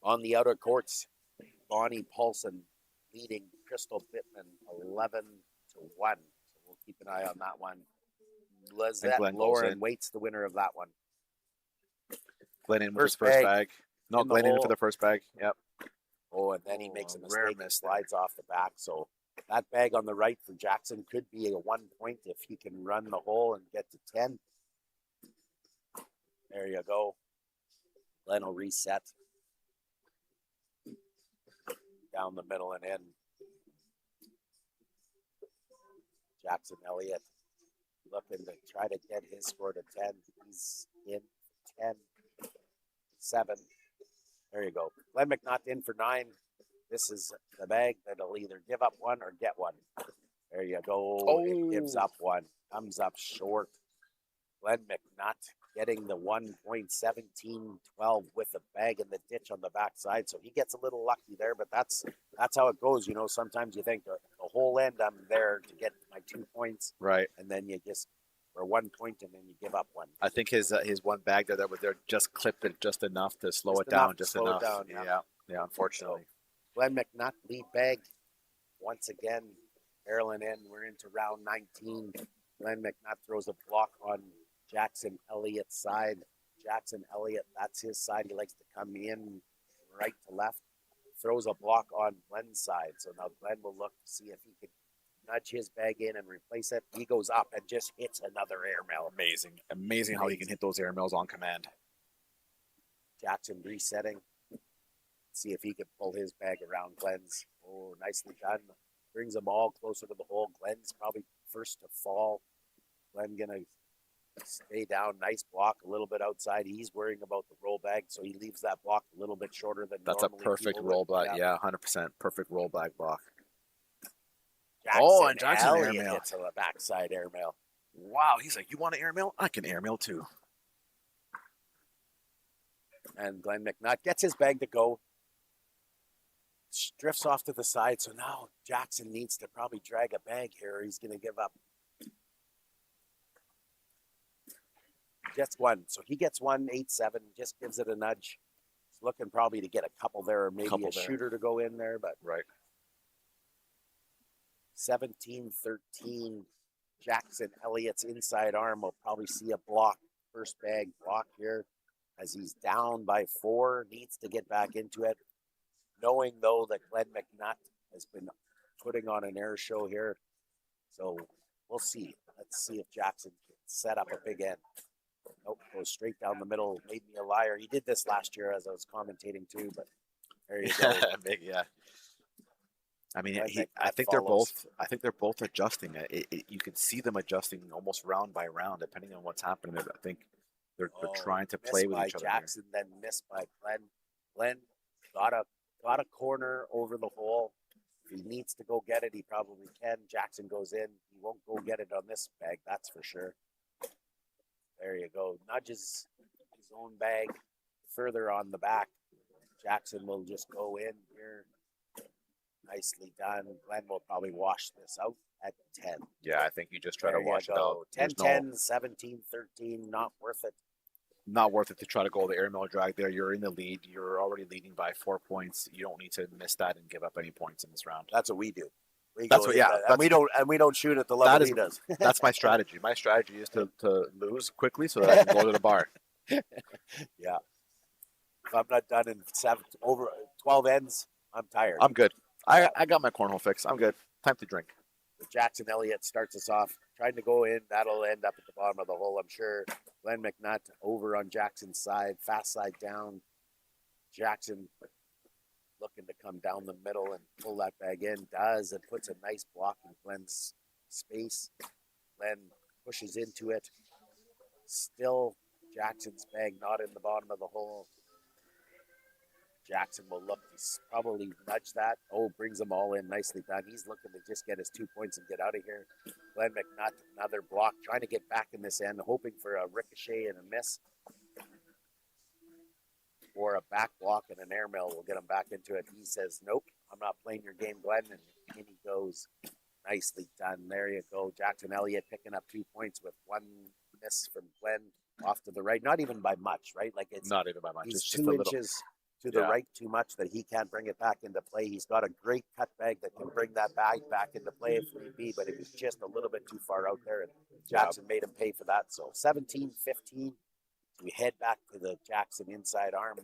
On the outer courts, Bonnie Paulson leading Crystal Bittman 11-1. So we'll keep an eye on that one. Lizette Lauren waits the winner of that one. Glenn in with his first bag. No, Glenn in for the first bag. Yep. Oh, and then he makes a mistake and slides off the back. So that bag on the right for Jackson could be a 1 point if he can run the hole and get to 10. There you go. Glenn will reset. Down the middle and in. Jackson Elliott looking to try to get his score to 10. He's in 10-7. There you go. Glenn McNutt in for 9. This is the bag that'll either give up 1 or get 1. There you go. Oh. It gives up 1. Comes up short. Glenn McNutt getting the 1.17-12 with the bag in the ditch on the backside. So he gets a little lucky there, but that's how it goes. Sometimes you think the whole end, I'm there to get my 2 points. Right. And then you just, for 1 point, and then you give up 1. I think his one bag that was there just clipped it just enough to slow it down. Yeah, unfortunately. So Glenn McNutt, lead bag. Once again, barreling in. We're into round 19. Glenn McNutt throws a block on Jackson Elliott's side. Jackson Elliott, that's his side. He likes to come in right to left. Throws a block on Glenn's side. So now Glenn will look to see if he can nudge his bag in and replace it. He goes up and just hits another airmail. Amazing how he can hit those airmails on command. Jackson resetting. See if he can pull his bag around Glenn's. Oh, nicely done. Brings them all closer to the hole. Glenn's probably first to fall. Glenn gonna stay down. Nice block, a little bit outside. He's worrying about the roll bag, so he leaves that block a little bit shorter than that's normally. A perfect roll bag. Yeah, 100% perfect roll bag block. And Jackson airmail. Gets a backside airmail. Wow, he's like, you want an airmail? I can airmail too. And Glenn McNutt gets his bag to go. Drifts off to the side, so now Jackson needs to probably drag a bag here. He's going to give up. Gets 1. So he gets 1, 8-7, just gives it a nudge. He's looking probably to get a couple there, or maybe a shooter to go in there, but right. 17-13. Jackson Elliott's inside arm will probably see a block. First bag block here as he's down by 4, needs to get back into it. Knowing, though, that Glenn McNutt has been putting on an air show here. So we'll see. Let's see if Jackson can set up a big end. Nope, goes straight down the middle. Made me a liar. He did this last year as I was commentating too, but there you go. Big, yeah. I mean, I think they're both. I think they're both adjusting. You can see them adjusting almost round by round, depending on what's happening. I think they're trying to play with each other. Jackson, then missed by Glenn. Glenn got a corner over the hole. If he needs to go get it, he probably can. Jackson goes in. He won't go get it on this bag, that's for sure. There you go. Nudges his own bag further on the back. Jackson will just go in here. Nicely done. Glenn will probably wash this out at 10. Yeah, I think you just try to wash it out. 10, 10, 17, 13. Not worth it. Not worth it to try to go the airmail drag there. You're in the lead. You're already leading by 4 points. You don't need to miss that and give up any points in this round. That's what we do. We don't shoot at the level he does. That's my strategy. My strategy is to lose quickly so that I can go to the bar. Yeah. If I'm not done in 12 ends, I'm tired. I'm good. I got my cornhole fix. I'm good. Time to drink. Jackson Elliott starts us off, trying to go in. That'll end up at the bottom of the hole, I'm sure. Glenn McNutt over on Jackson's side, fast side down. Jackson looking to come down the middle and pull that bag in. Does, and puts a nice block in Glenn's space. Glenn pushes into it. Still Jackson's bag not in the bottom of the hole. Jackson will look to probably nudge that. Oh, brings them all in. Nicely done. He's looking to just get his 2 points and get out of here. Glenn McNutt, another block, trying to get back in this end, hoping for a ricochet and a miss. Or a back block and an airmail will get him back into it. He says, nope, I'm not playing your game, Glenn. And in he goes. Nicely done. There you go. Jackson Elliott picking up 2 points with one miss from Glenn off to the right. Not even by much, right? Like it's not even by much. He's it's 2 inches to the right too much that he can't bring it back into play. He's got a great cut bag that can bring that bag back into play if need be, but it was just a little bit too far out there, and Jackson made him pay for that. So 17-15, we head back to the Jackson inside arm.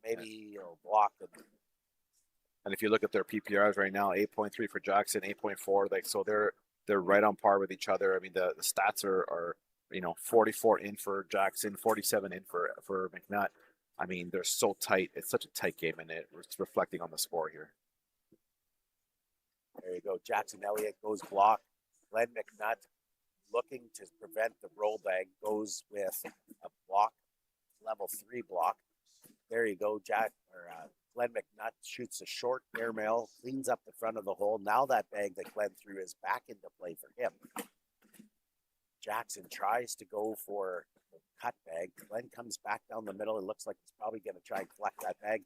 Maybe he'll block it. And if you look at their PPRs right now, 8.3 for Jackson, 8.4. Like, so they're right on par with each other. I mean, the stats are 44 in for Jackson, 47 in for McNutt. I mean, they're so tight. It's such a tight game, and it's reflecting on the score here. There you go. Jackson Elliott goes block. Glenn McNutt, looking to prevent the roll bag, goes with a block, level 3 block. There you go. Glenn McNutt shoots a short airmail, cleans up the front of the hole. Now that bag that Glenn threw is back into play for him. Jackson tries to go for the cut bag. Glenn comes back down the middle. It looks like he's probably going to try and collect that bag.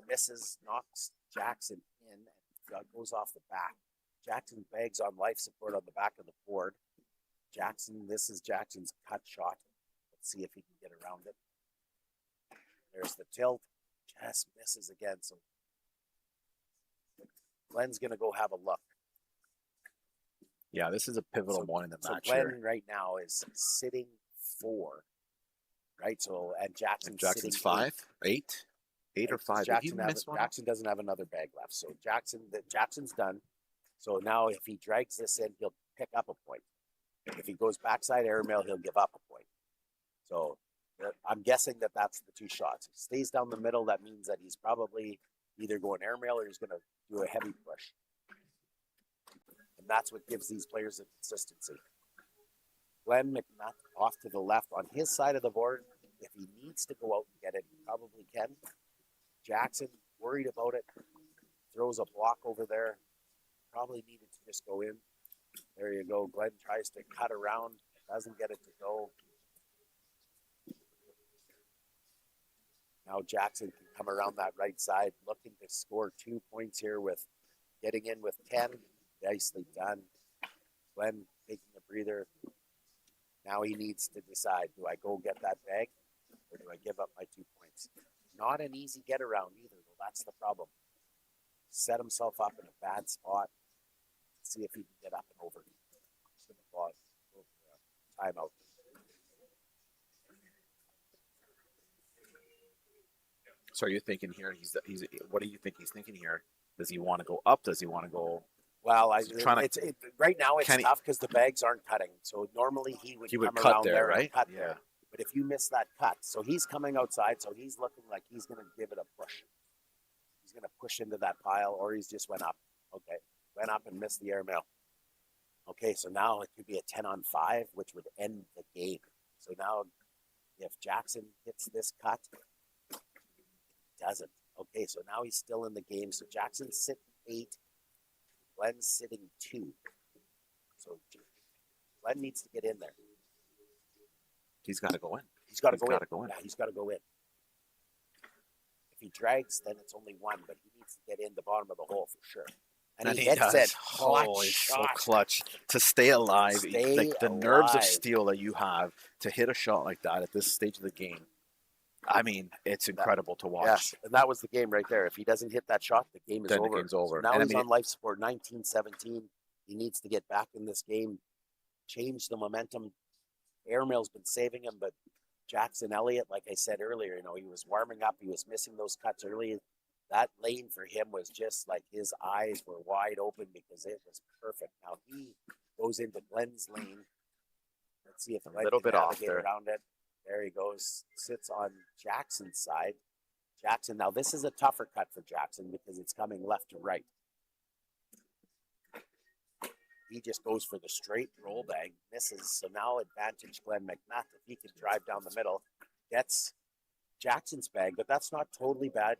Misses, knocks Jackson in, and goes off the back. Jackson bags on life support on the back of the board. This is Jackson's cut shot. Let's see if he can get around it. There's the tilt. Just misses again. So Glenn's going to go have a look. Yeah, this is a pivotal one in the match. So Glenn here. right now is sitting 4, right? So and Jackson's 5, 8 or 5. Jackson doesn't have another bag left. So Jackson's done. So now if he drags this in, he'll pick up a point. If he goes backside airmail, he'll give up a point. So I'm guessing that's the 2 shots. If he stays down the middle, that means that he's probably either going airmail or he's going to do a heavy push. And that's what gives these players the consistency. Glenn McNutt off to the left on his side of the board. If he needs to go out and get it, he probably can. Jackson, worried about it, throws a block over there. Probably needed to just go in. There you go. Glenn tries to cut around, doesn't get it to go. Now Jackson can come around that right side, looking to score 2 points here with getting in with 10. Nicely done. Glenn taking a breather. Now he needs to decide, do I go get that bag or do I give up my 2 points? Not an easy get around either, though. That's the problem. Set himself up in a bad spot. See if he can get up and over. Timeout. So are you thinking here? What do you think he's thinking here? Does he want to go up? Does he want to go? Well, right now it's Can he- tough because the bags aren't cutting. So normally he would come cut around there, there and right? cut Yeah. there. But if you miss that cut, so he's coming outside, so he's looking like he's going to give it a push. He's going to push into that pile, or he's just went up. Okay, went up and missed the airmail. Okay, so now it could be a 10-on-5, which would end the game. So now if Jackson hits this cut, he doesn't. Okay, so now he's still in the game. So Jackson's sitting 8, Glenn's sitting 2. So Glenn needs to get in there. He's got to go in. He's got to Go in. Yeah, he's got to go in. If he drags, then it's only 1, but he needs to get in the bottom of the hole for sure. And he hits it. Holy, so clutch to stay alive. Like the nerves of steel that you have to hit a shot like that at this stage of the game. I mean, it's incredible to watch. Yes, and that was the game right there. If he doesn't hit that shot, the game is over. The game's over. So now he's on life support, 19-17. He needs to get back in this game, change the momentum. Airmail's been saving him, but Jackson Elliott, like I said earlier, he was warming up. He was missing those cuts early. That lane for him was just like his eyes were wide open because it was perfect. Now he goes into Glenn's lane. Let's see if Glenn can navigate around it. There he goes. Sits on Jackson's side. Jackson. Now this is a tougher cut for Jackson because it's coming left to right. He just goes for the straight roll bag, misses. So now advantage Glenn McNutt. If he can drive down the middle, gets Jackson's bag, but that's not totally bad.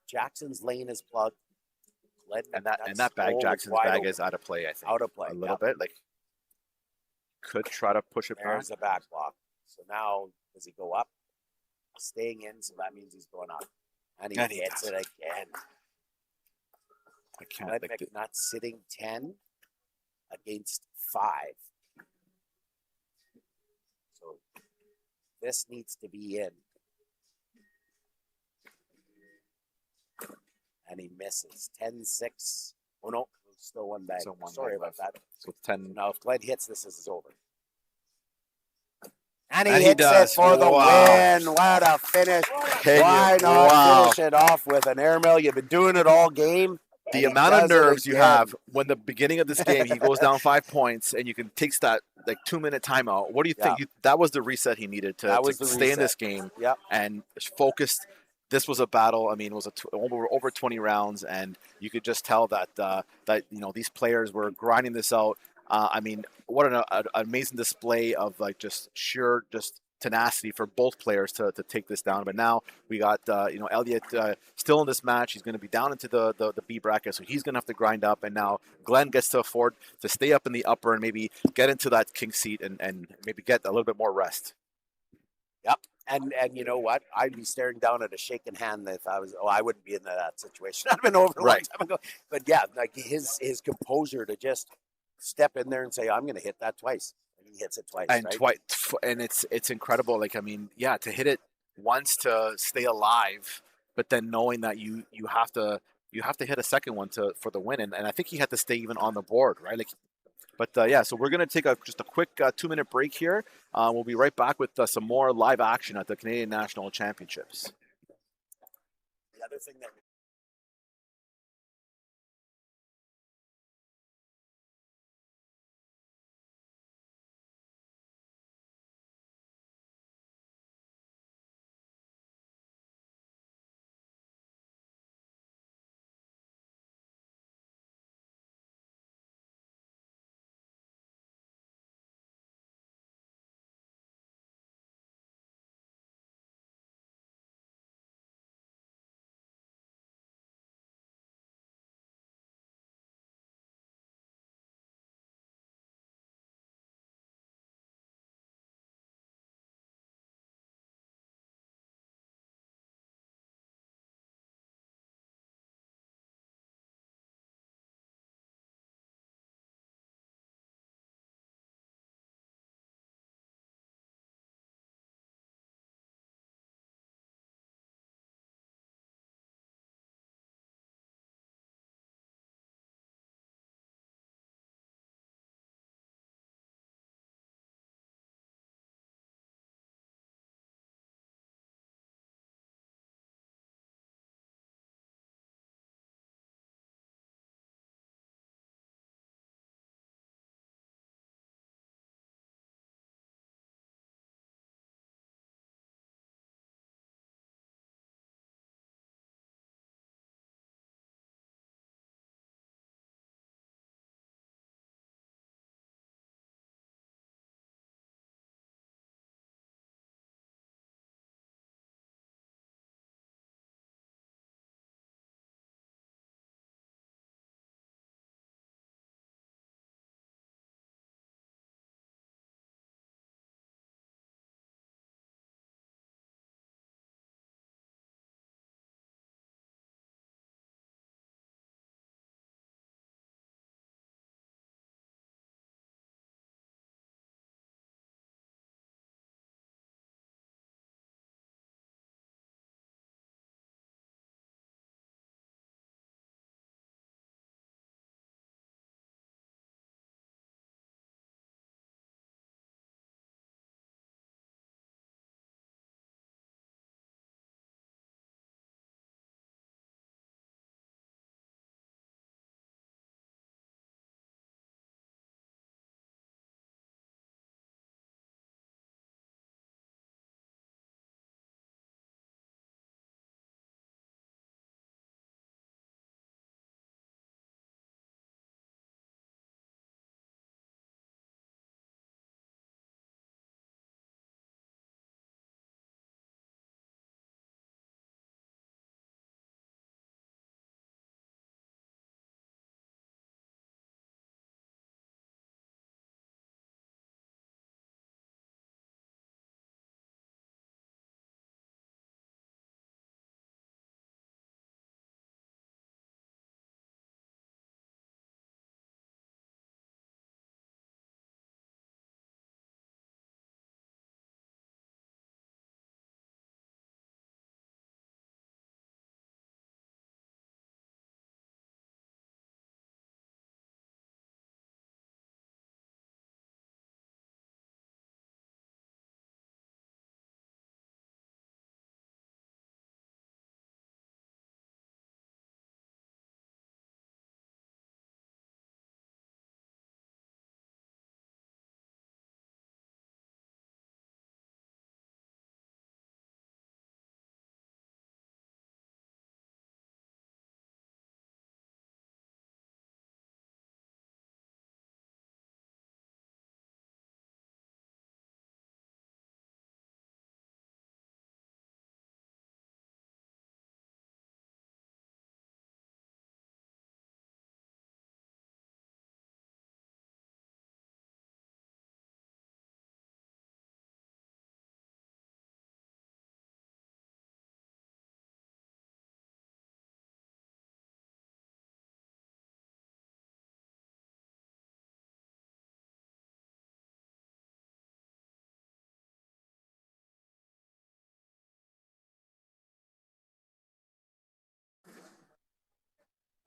Jackson's lane is plugged. Glenn and that bag, Jackson's bag is out of play, I think. Out of play. A little bit. Like could try to push it back. There's the back block. So now does he go up? Staying in, so that means he's going up. And he hits it again. I can't Glenn McNutt sitting 10 against 5. So this needs to be in. And he misses. 10-6. Oh, no. Still one bag. Sorry about that. So 10. Now, if Glenn hits, this is over. And he hits it for the win. What a finish. Why not finish it off with an airmail? You've been doing it all game. The amount of nerves you have when the beginning of this game, he goes down 5 points and you can take that 2-minute timeout. What do you think? That was the reset he needed to stay in this game and focused. This was a battle. I mean, it was over 20 rounds, and you could just tell that these players were grinding this out. I mean, what an amazing display of just sheer tenacity for both players to take this down. But now we got Elliott still in this match. He's going to be down into the B bracket, so he's going to have to grind up. And now Glenn gets to afford to stay up in the upper and maybe get into that king seat and maybe get a little bit more rest. Yep. And you know what? I'd be staring down at a shaking hand if I was. Oh, I wouldn't be in that situation. I'd been over a long time ago. But yeah, like his composure to just step in there and say, "I'm going to hit that twice." And he hits it twice. And right? And it's incredible. Like I mean, yeah, to hit it once to stay alive, but then knowing that you have to hit a second one for the win. And I think he had to stay even on the board, right? Like. But so we're going to take just a quick 2-minute break here. We'll be right back with some more live action at the Canadian National Championships. The other thing that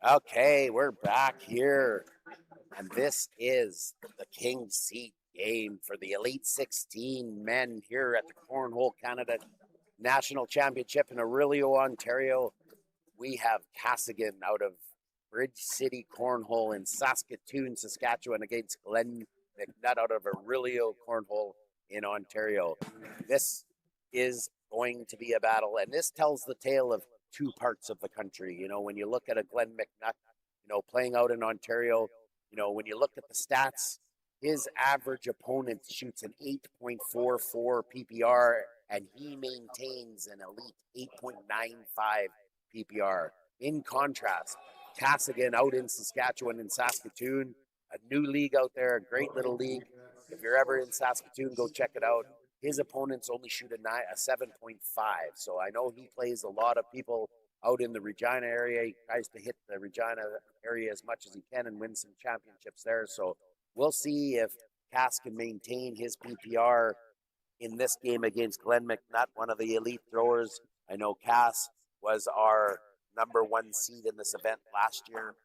Okay, we're back here, and this is the King's Seat game for the Elite 16 men here at the Cornhole Canada National Championship in Orillia, Ontario. We have Cassigan out of Bridge City Cornhole in Saskatoon, Saskatchewan against Glenn McNutt out of Orillia Cornhole in Ontario. This is going to be a battle, and this tells the tale of two parts of the country. You know, when you look at a Glenn McNutt, playing out in Ontario, when you look at the stats, his average opponent shoots an 8.44 PPR, and he maintains an elite 8.95 PPR. In contrast, Cassigan out in Saskatchewan and Saskatoon, a new league out there, a great little league. If you're ever in Saskatoon, go check it out. His opponents only shoot a 7.5. So I know he plays a lot of people out in the Regina area. He tries to hit the Regina area as much as he can and win some championships there. So we'll see if Cass can maintain his PPR in this game against Glenn McNutt, one of the elite throwers. I know Cass was our number one seed in this event last year.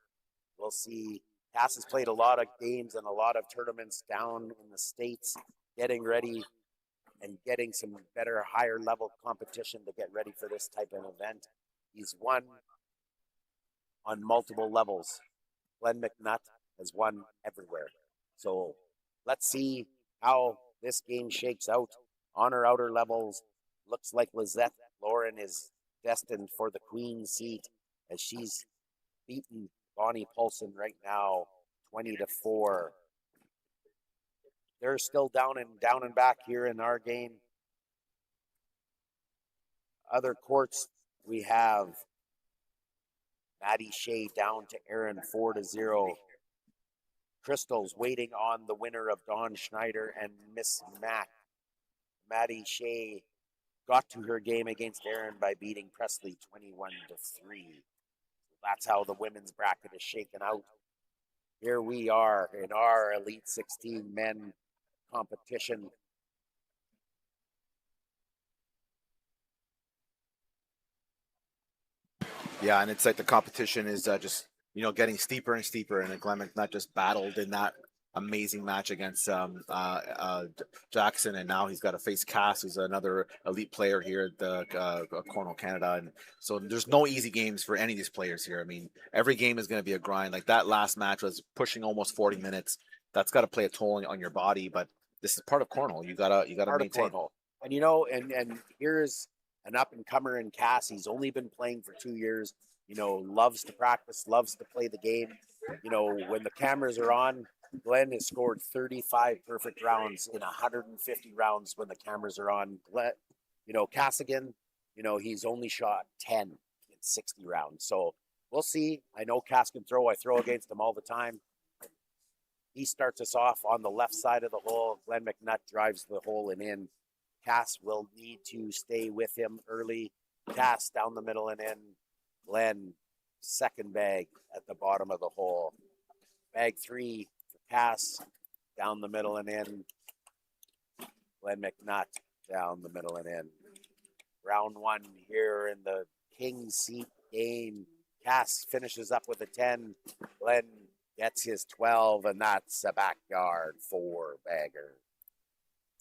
We'll see. Cass has played a lot of games and a lot of tournaments down in the States, getting ready and getting some better, higher level competition to get ready for this type of event. He's won on multiple levels. Glenn McNutt has won everywhere. So let's see how this game shakes out on her outer levels. Looks like Lizette Lauren is destined for the queen seat as she's beaten Bonnie Paulson right now 20-4. They're still down and back here in our game. Other courts, we have Maddie Shea down to Aaron 4-0. Crystal's waiting on the winner of Dawn Schneider and Miss Mac. Maddie Shea got to her game against Aaron by beating Presley 21-3. That's how the women's bracket is shaken out. Here we are in our Elite 16 men competition. Yeah, and it's like the competition is just getting steeper and steeper, and Glenn McNutt just battled in that amazing match against Jackson, and now he's got to face Cass, who's another elite player here at the Cornhole Canada, and so there's no easy games for any of these players here. I mean, every game is going to be a grind. Like that last match was pushing almost 40 minutes. That's got to play a toll on your body, but this is part of Cornhole. You gotta maintain. And and here's an up and comer in Cass. He's only been playing for 2 years. Loves to practice, loves to play the game. When the cameras are on, Glenn has scored 35 perfect rounds in 150 rounds when the cameras are on. Cassigan, he's only shot 10 in 60 rounds. So we'll see. I know Cass can throw. I throw against him all the time. He starts us off on the left side of the hole. Glenn McNutt drives the hole and in. Cass will need to stay with him early. Cass down the middle and in. Glenn, second bag at the bottom of the hole. Bag 3 for Cass, down the middle and in. Glenn McNutt, down the middle and in. Round 1 here in the King's Seat game. Cass finishes up with a 10. Glenn gets his 12, and that's a backyard 4-bagger.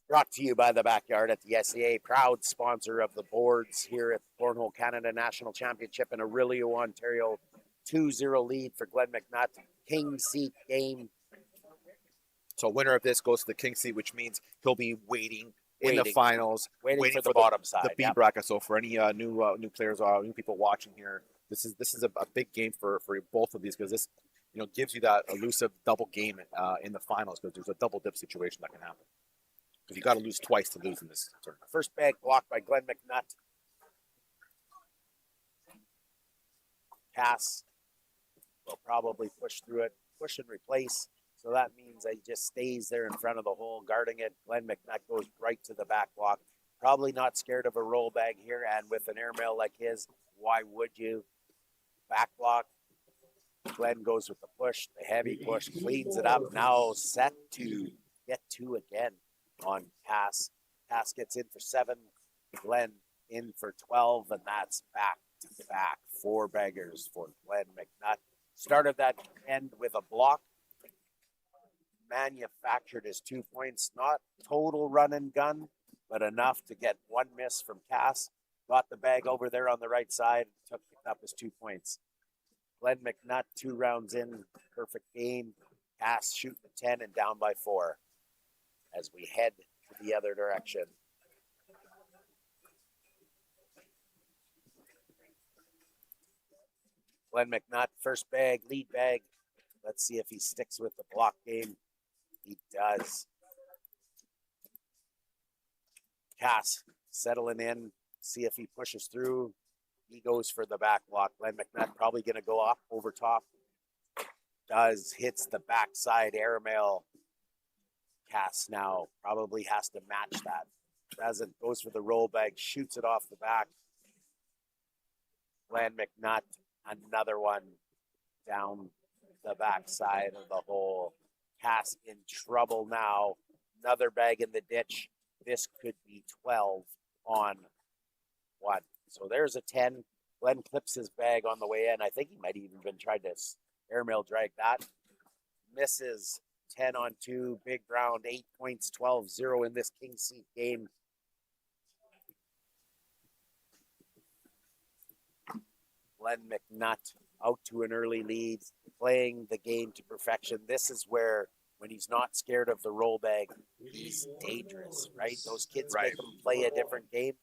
Brought to you by the Backyard at the SCA, proud sponsor of the boards here at the Cornhole Canada National Championship in Orillia, Ontario. 2-0 lead for Glenn McNutt. King Seat game. So winner of this goes to the King Seat, which means he'll be waiting in the finals, waiting for the bottom side, the B bracket. So for any new players or new people watching here, this is a big game for both of these, because this gives you that elusive double game in the finals, because there's a double dip situation that can happen. Because you got to lose twice to lose in this tournament. First bag blocked by Glenn McNutt. Cass will probably push through it, push and replace. So that means he just stays there in front of the hole, guarding it. Glenn McNutt goes right to the back block. Probably not scared of a roll bag here, and with an airmail like his, why would you? Back block. Glenn goes with the push, the heavy push, cleans it up. Now set to get 2 again on Cass. Cass gets in for 7. Glenn in for 12, and that's back to back 4 baggers for Glenn McNutt. Started that end with a block. Manufactured his 2 points. Not total run and gun, but enough to get one miss from Cass. Got the bag over there on the right side. Picked up his 2 points. Glenn McNutt, 2 rounds in. Perfect game. Cass shooting 10 and down by 4 as we head to the other direction. Glenn McNutt, first bag, lead bag. Let's see if he sticks with the block game. He does. Cass settling in, see if he pushes through. He goes for the back block. Glenn McNutt probably going to go up over top. Does, hits the backside airmail. Cass now probably has to match that. Doesn't, goes for the roll bag, shoots it off the back. Glenn McNutt, another one down the backside of the hole. Cass in trouble now. Another bag in the ditch. This could be 12 on 1. So there's a 10. Glenn clips his bag on the way in. I think he might even been trying to airmail drag that. Misses 10 on 2. Big round, 8 points, 12-0 in this King Seat game. Glenn McNutt out to an early lead, playing the game to perfection. This is where, when he's not scared of the roll bag, he's dangerous, right? Those kids make him play a different game.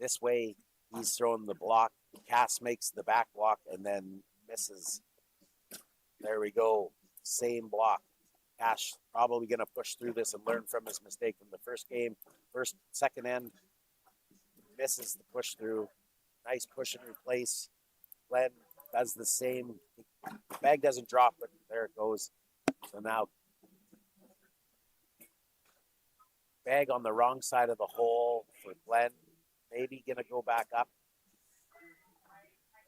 This way, he's throwing the block. Cass makes the back block and then misses. There we go. Same block. Cass probably going to push through this and learn from his mistake from the first game. Second end, misses the push through. Nice push and replace. Glenn does the same. Bag doesn't drop, but there it goes. So now, bag on the wrong side of the hole for Glenn. Maybe going to go back up.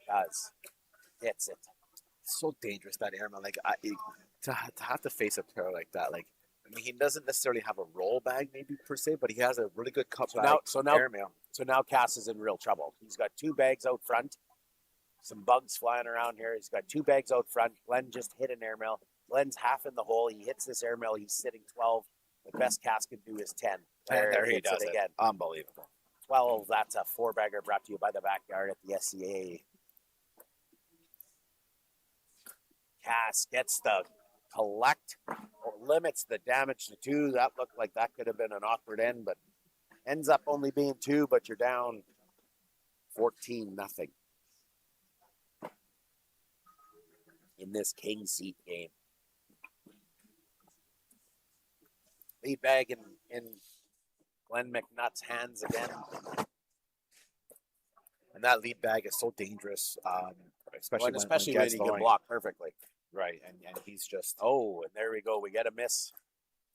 Does. Hits it. It's so dangerous, that airman. Like, to have to face a player like that, like, I mean, he doesn't necessarily have a roll bag, maybe per se, but he has a really good cup bag. Airmail. So now Cass is in real trouble. He's got 2 bags out front. Some bugs flying around here. He's got 2 bags out front. Glenn just hit an airmail. Glenn's half in the hole. He hits this airmail. He's sitting 12. The best Cass can do is 10. There he does it again. Unbelievable. 12. That's a 4-bagger brought to you by the Backyard at the SCA. Cass gets the collect, or limits the damage to 2. That looked like that could have been an awkward end, but ends up only being 2, but you're down 14-0 in this King Seat game. Lead bag in Glenn McNutt's hands again. And that lead bag is so dangerous, especially when he can block perfectly. Right, and he's just... Oh, and there we go. We get a miss.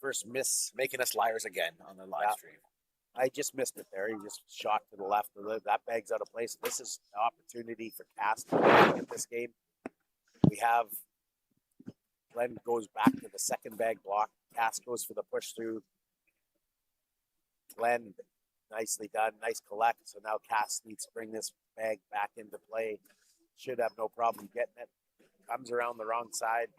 First miss. Making us liars again on the live stream. I just missed it there. He just shot to the left. That bag's out of place. This is an opportunity for Cass to get this game. We have Glenn goes back to the second bag block. Cass goes for the push through. Glenn, nicely done. Nice collect. So now Cass needs to bring this bag back into play. Should have no problem getting it. Comes around the wrong side.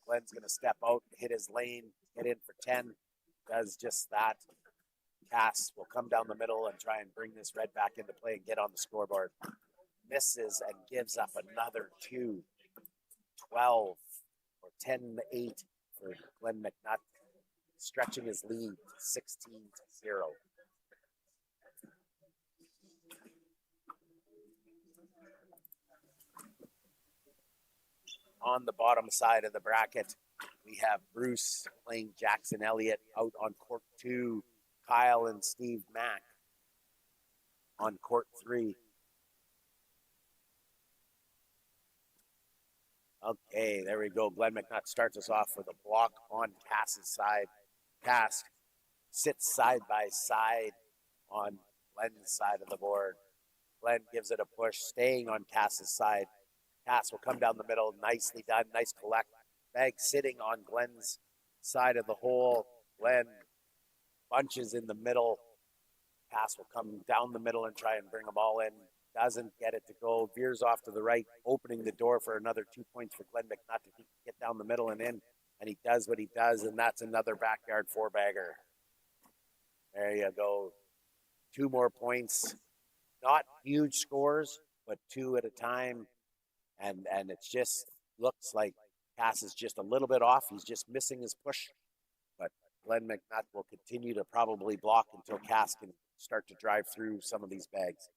Glenn's going to step out, hit his lane, get in for 10. Does just that. Cass will come down the middle and try and bring this red back into play and get on the scoreboard. Misses and gives up another 2. 12 or 10-8 for Glenn McNutt, stretching his lead 16-0. On the bottom side of the bracket, we have Bruce playing Jackson Elliott out on court 2, Kyle and Steve Mack on court 3. Okay, there we go. Glenn McNutt starts us off with a block on Cass's side. Cass sits side by side on Glenn's side of the board. Glenn gives it a push, staying on Cass's side. Cass will come down the middle. Nicely done. Nice collect. Bag sitting on Glenn's side of the hole. Glenn bunches in the middle. Cass will come down the middle and try and bring them all in. doesn't get it to go. Veers off to the right, opening the door for another 2 points for Glenn McNutt to get down the middle and in. And he does what he does, and that's another backyard four-bagger. There you go. 2 more points. Not huge scores, but 2 at a time. And it just looks like Cass is just a little bit off. He's just missing his push. But Glenn McNutt will continue to probably block until Cass can start to drive through some of these bags.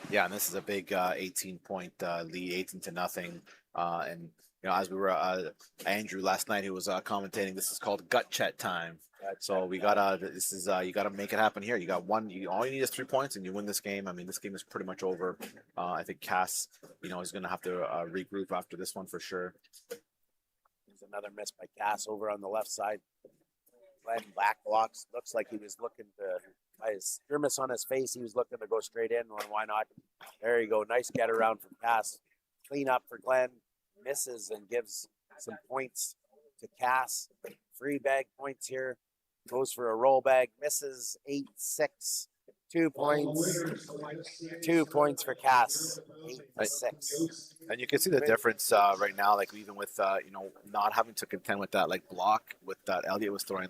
Yeah, and this is a big 18-point lead, 18-0. And as we were Andrew last night, who was commentating, this is called gut chat time. So we gotta you gotta make it happen here. You got one. All you need is 3 points, and you win this game. I mean, this game is pretty much over. I think Cass, is gonna have to regroup after this one for sure. There's another miss by Cass over on the left side. Glenn back blocks. Looks like he was looking to, by his grimace on his face, he was looking to go straight in. Well, why not? There you go. Nice get around from Cass. Clean up for Glenn. Misses and gives some points to Cass. Free bag points here. Goes for a roll bag. Misses 8-6. 2 points. 2 points for Cass. 8-6. And you can see the difference right now, like even with not having to contend with that block with that Elliott was throwing,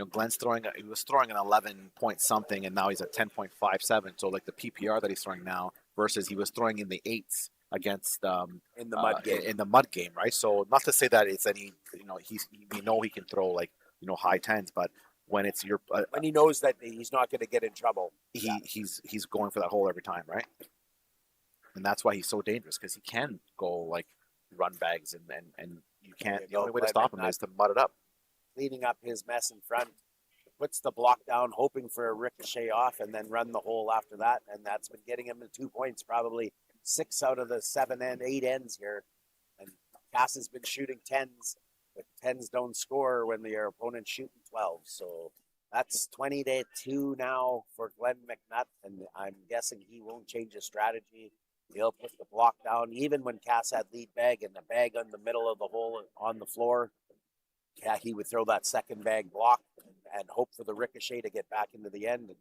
Glenn's throwing, he was throwing an 11 point something, and now he's at 10.57. So like the PPR that he's throwing now versus he was throwing in the 8s against in the mud game. In the mud game, right? So not to say that it's any, we know he can throw high 10s, but when it's your when he knows that he's not going to get in trouble, he's going for that hole every time, right? And that's why he's so dangerous, because he can go run bags and you can't. The only way to stop him is to mud it up. Cleaning up his mess in front, puts the block down, hoping for a ricochet off, and then run the hole after that. And that's been getting him to 2 points, probably 6 out of the 7 and 8 ends here. And Cass has been shooting 10s, but 10s don't score when your opponent's shooting 12. So that's 20-2 now for Glenn McNutt, and I'm guessing he won't change his strategy. He'll put the block down, even when Cass had lead bag and the bag on the middle of the hole on the floor. Yeah, he would throw that second bag block and hope for the ricochet to get back into the end. And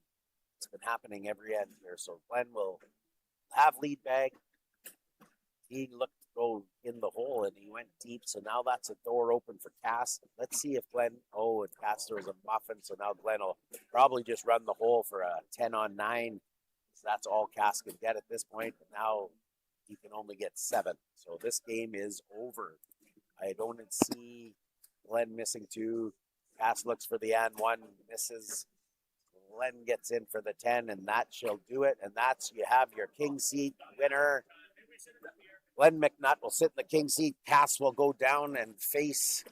it's been happening every end here. So Glenn will have lead bag. He looked to go in the hole and he went deep. So now that's a door open for Cass. Let's see if Glenn, and Cass throws a muffin. So now Glenn will probably just run the hole for a 10-on-9. So that's all Cass can get at this point. But now he can only get 7. So this game is over. I don't see Glenn missing 2. Cass looks for the and 1, misses. Glenn gets in for the 10, and that shall do it. And you have your king seat winner. Glenn McNutt will sit in the king seat. Cass will go down and face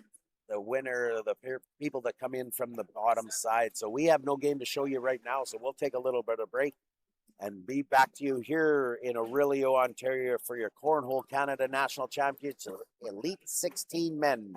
the winner, the people that come in from the bottom side. So we have no game to show you right now, so we'll take a little bit of break and be back to you here in Orillia, Ontario for your Cornhole Canada National Championship Elite 16 men.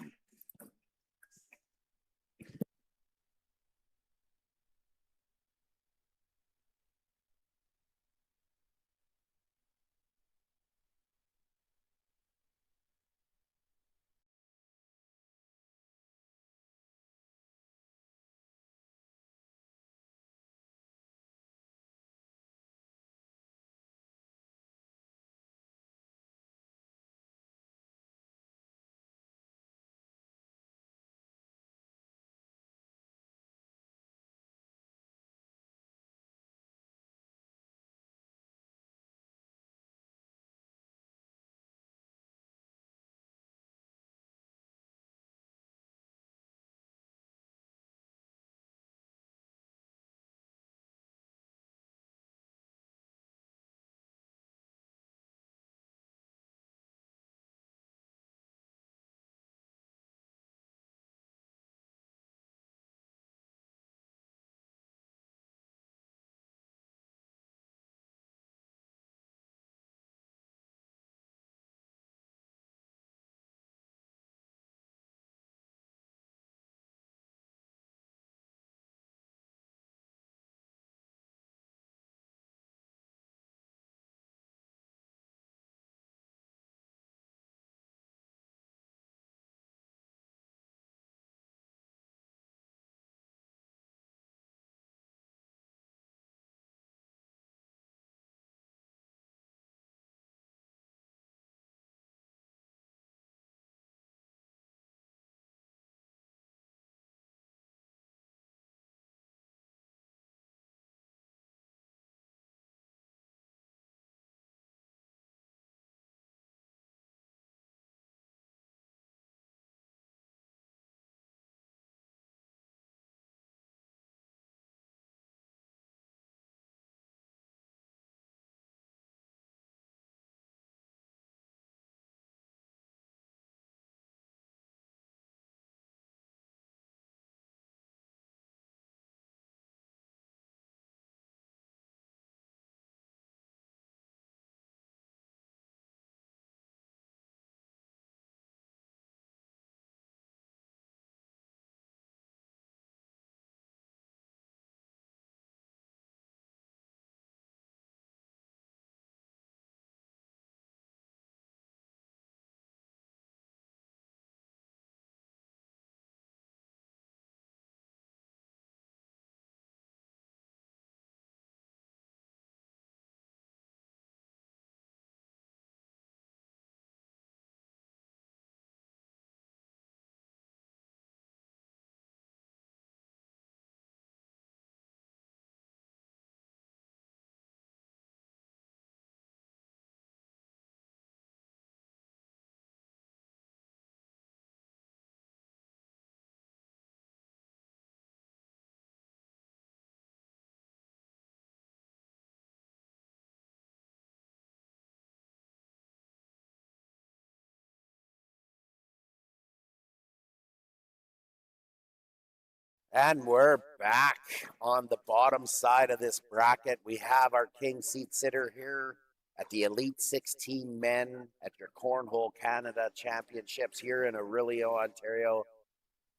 And we're back on the bottom side of this bracket. We have our king seat sitter here at the Elite 16 men at your Cornhole Canada Championships here in Orillia, Ontario.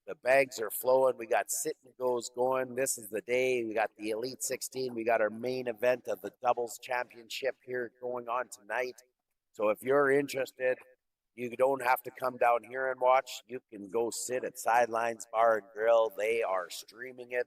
The bags are flowing. We got sit and goes going. This is the day. We got the Elite 16. We got our main event of the doubles championship here going on tonight. So if you're interested, you don't have to come down here and watch. You can go sit at Sidelines Bar and Grill. They are streaming it.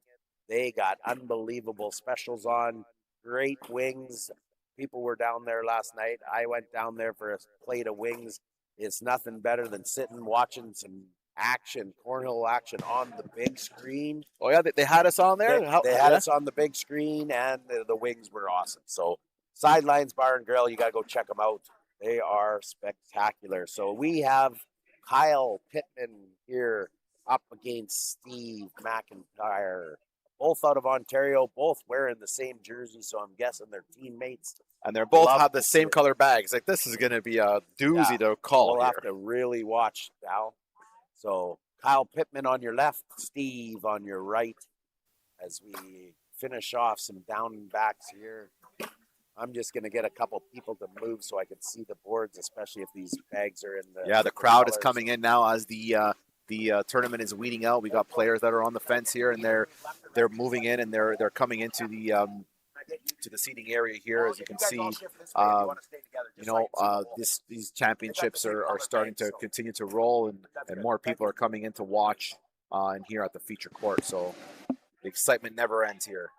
They got unbelievable specials on. Great wings. People were down there last night. I went down there for a plate of wings. It's nothing better than sitting watching some action, cornhole action on the big screen. Oh yeah, they had us on there. They had us on the big screen, and the wings were awesome. So Sidelines Bar and Grill, you got to go check them out. They are spectacular. So we have Kyle Pittman here up against Steve McIntyre, both out of Ontario, both wearing the same jersey. So I'm guessing they're teammates. And they're both have the same color bags. Like, this is going to be a doozy to call. We'll have to really watch now. So Kyle Pittman on your left, Steve on your right, as we finish off some down and backs here. I'm just going to get a couple people to move so I can see the boards, especially if these bags are in the... Yeah, the crowd is coming in now as the tournament is weeding out. We got players that are on the fence here, and they're moving in, and they're coming into the seating area here. As you can see, these championships are starting to continue to roll, and more people are coming in to watch and here at the feature court. So the excitement never ends here.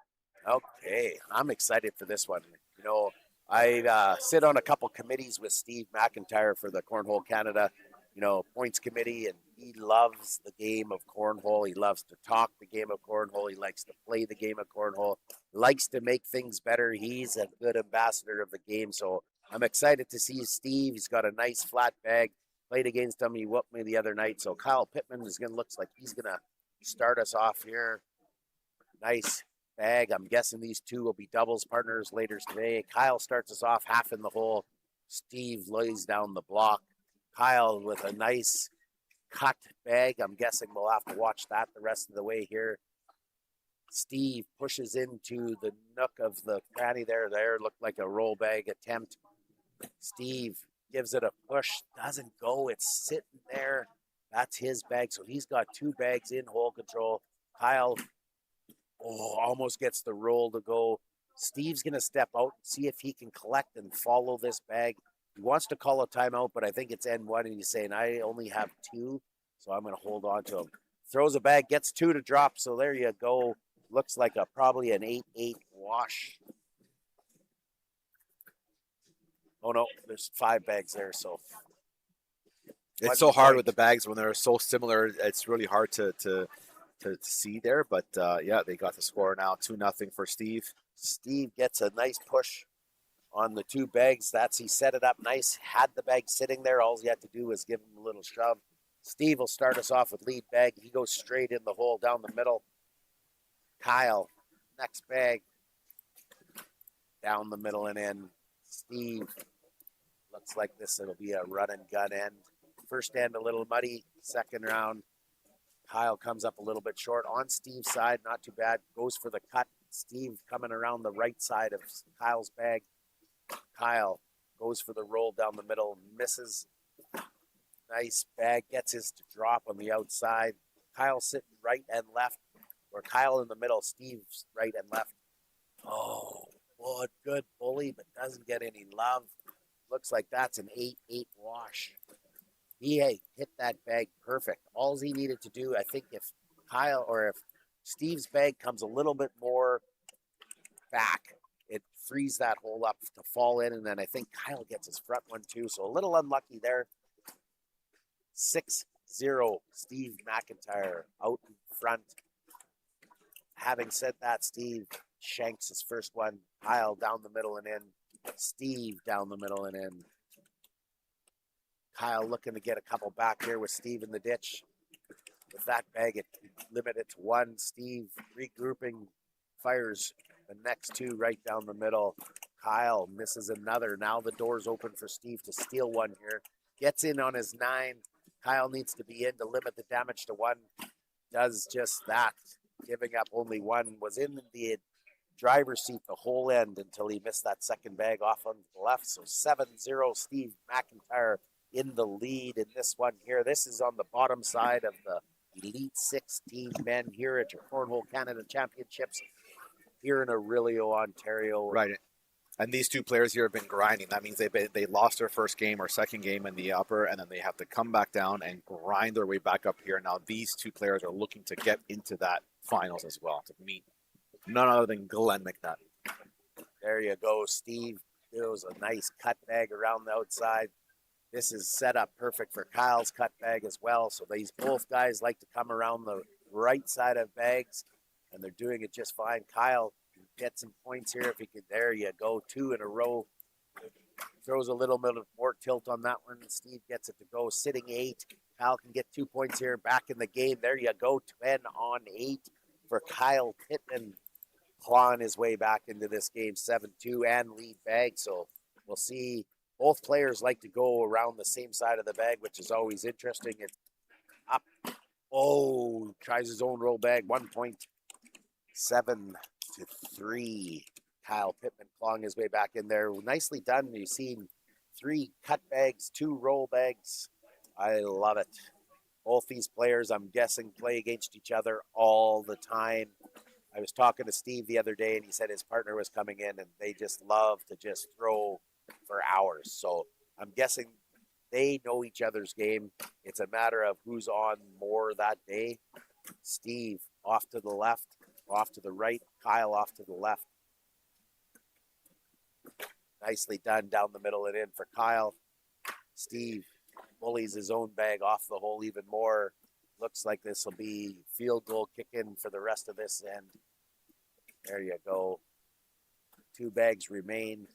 Okay, I'm excited for this one. I sit on a couple committees with Steve McIntyre for the Cornhole Canada, points committee, and he loves the game of cornhole. He loves to talk the game of cornhole. He likes to play the game of cornhole. Likes to make things better. He's a good ambassador of the game. So I'm excited to see Steve. He's got a nice flat bag. Played against him. He whooped me the other night. So Kyle Pittman looks like he's gonna start us off here. Nice bag. I'm guessing these two will be doubles partners later today. Kyle starts us off half in the hole. Steve lays down the block. Kyle with a nice cut bag. I'm guessing we'll have to watch that the rest of the way here. Steve pushes into the nook of the cranny there. Looked like a roll bag attempt. Steve gives it a push. Doesn't go. It's sitting there. That's his bag. So he's got two bags in hole control. Kyle almost gets the roll to go. Steve's going to step out and see if he can collect and follow this bag. He wants to call a timeout, but I think it's N1, and he's saying, I only have two, so I'm going to hold on to him. Throws a bag, gets two to drop, so there you go. Looks like probably an 8-8 wash. Oh, no, there's 5 bags there, so. It's so hard with the bags when they're so similar. It's really hard to see there, but yeah, they got the score now, 2-0 for Steve. Steve gets a nice push on the two bags. He set it up nice, had the bag sitting there. All he had to do was give him a little shove. Steve will start us off with lead bag. He goes straight in the hole down the middle. Kyle, next bag, down the middle and in. Steve, looks like it'll be a run and gun end. First end a little muddy, second round. Kyle comes up a little bit short on Steve's side, not too bad. Goes for the cut. Steve coming around the right side of Kyle's bag. Kyle goes for the roll down the middle, misses. Nice bag, gets his to drop on the outside. Kyle sitting right and left, or Kyle in the middle, Steve's right and left. Oh, what good bully, but doesn't get any love. Looks like that's an 8-8 wash. He hit that bag perfect. All he needed to do, I think, if Steve's bag comes a little bit more back, it frees that hole up to fall in, and then I think Kyle gets his front one too. So a little unlucky there. 6-0, Steve McIntyre out in front. Having said that, Steve shanks his first one. Kyle down the middle and in. Steve down the middle and in. Kyle looking to get a couple back here with Steve in the ditch. With that bag, it limited to one. Steve regrouping, fires the next two right down the middle. Kyle misses another. Now the door's open for Steve to steal one here. Gets in on his 9. Kyle needs to be in to limit the damage to 1. Does just that. giving up only one, was in the driver's seat the whole end until he missed that second bag off on the left. So 7-0, Steve McIntyre in the lead in this one here. This is on the bottom side of the Elite 16 men here at your Cornhole Canada Championships here in Orillia, Ontario. Right. And these two players here have been grinding. That means they lost their first game or second game in the upper, and then they have to come back down and grind their way back up here. Now these two players are looking to get into that finals as well, to meet none other than Glenn McNutt. There you go, Steve. There was a nice cut bag around the outside. This is set up perfect for Kyle's cut bag as well. So these both guys like to come around the right side of bags, and they're doing it just fine. Kyle can get some points here if he could. There you go, 2 in a row. Throws a little bit more tilt on that one. Steve gets it to go, sitting 8. Kyle can get 2 points here, back in the game. There you go, 10 on 8 for Kyle Pittman, clawing his way back into this game, 7-2 and lead bag. So we'll see. Both players like to go around the same side of the bag, which is always interesting. It's up. Oh, tries his own roll bag. 1 point. 7-3. Kyle Pittman clawing his way back in there. Nicely done. You've seen 3 cut bags, 2 roll bags. I love it. Both these players, I'm guessing, play against each other all the time. I was talking to Steve the other day, and he said his partner was coming in, and they just love to just throw for hours. So I'm guessing they know each other's game. It's a matter of who's on more that day. Steve off to the left, off to the right. Kyle off to the left. Nicely done down the middle and in for Kyle. Steve bullies his own bag off the hole even more. Looks like this will be field goal kick in for the rest of this end. There you go. 2 bags remain.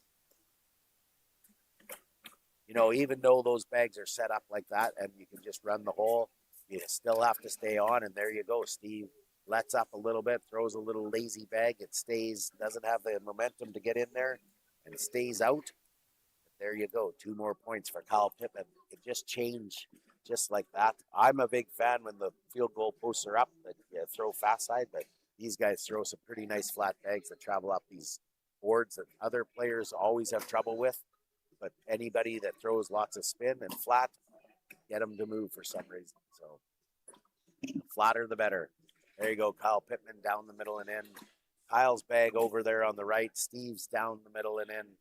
You know, even though those bags are set up like that and you can just run the hole, you still have to stay on. And there you go. Steve lets up a little bit, throws a little lazy bag. It stays, doesn't have the momentum to get in there, and it stays out. There you go. 2 more points for Kyle Pittman. It just changed just like that. I'm a big fan when the field goal posts are up that you throw fast side, but these guys throw some pretty nice flat bags that travel up these boards that other players always have trouble with. But anybody that throws lots of spin and flat, get them to move for some reason. So the flatter, the better. There you go, Kyle Pittman down the middle and in. Kyle's bag over there on the right. Steve's down the middle and in.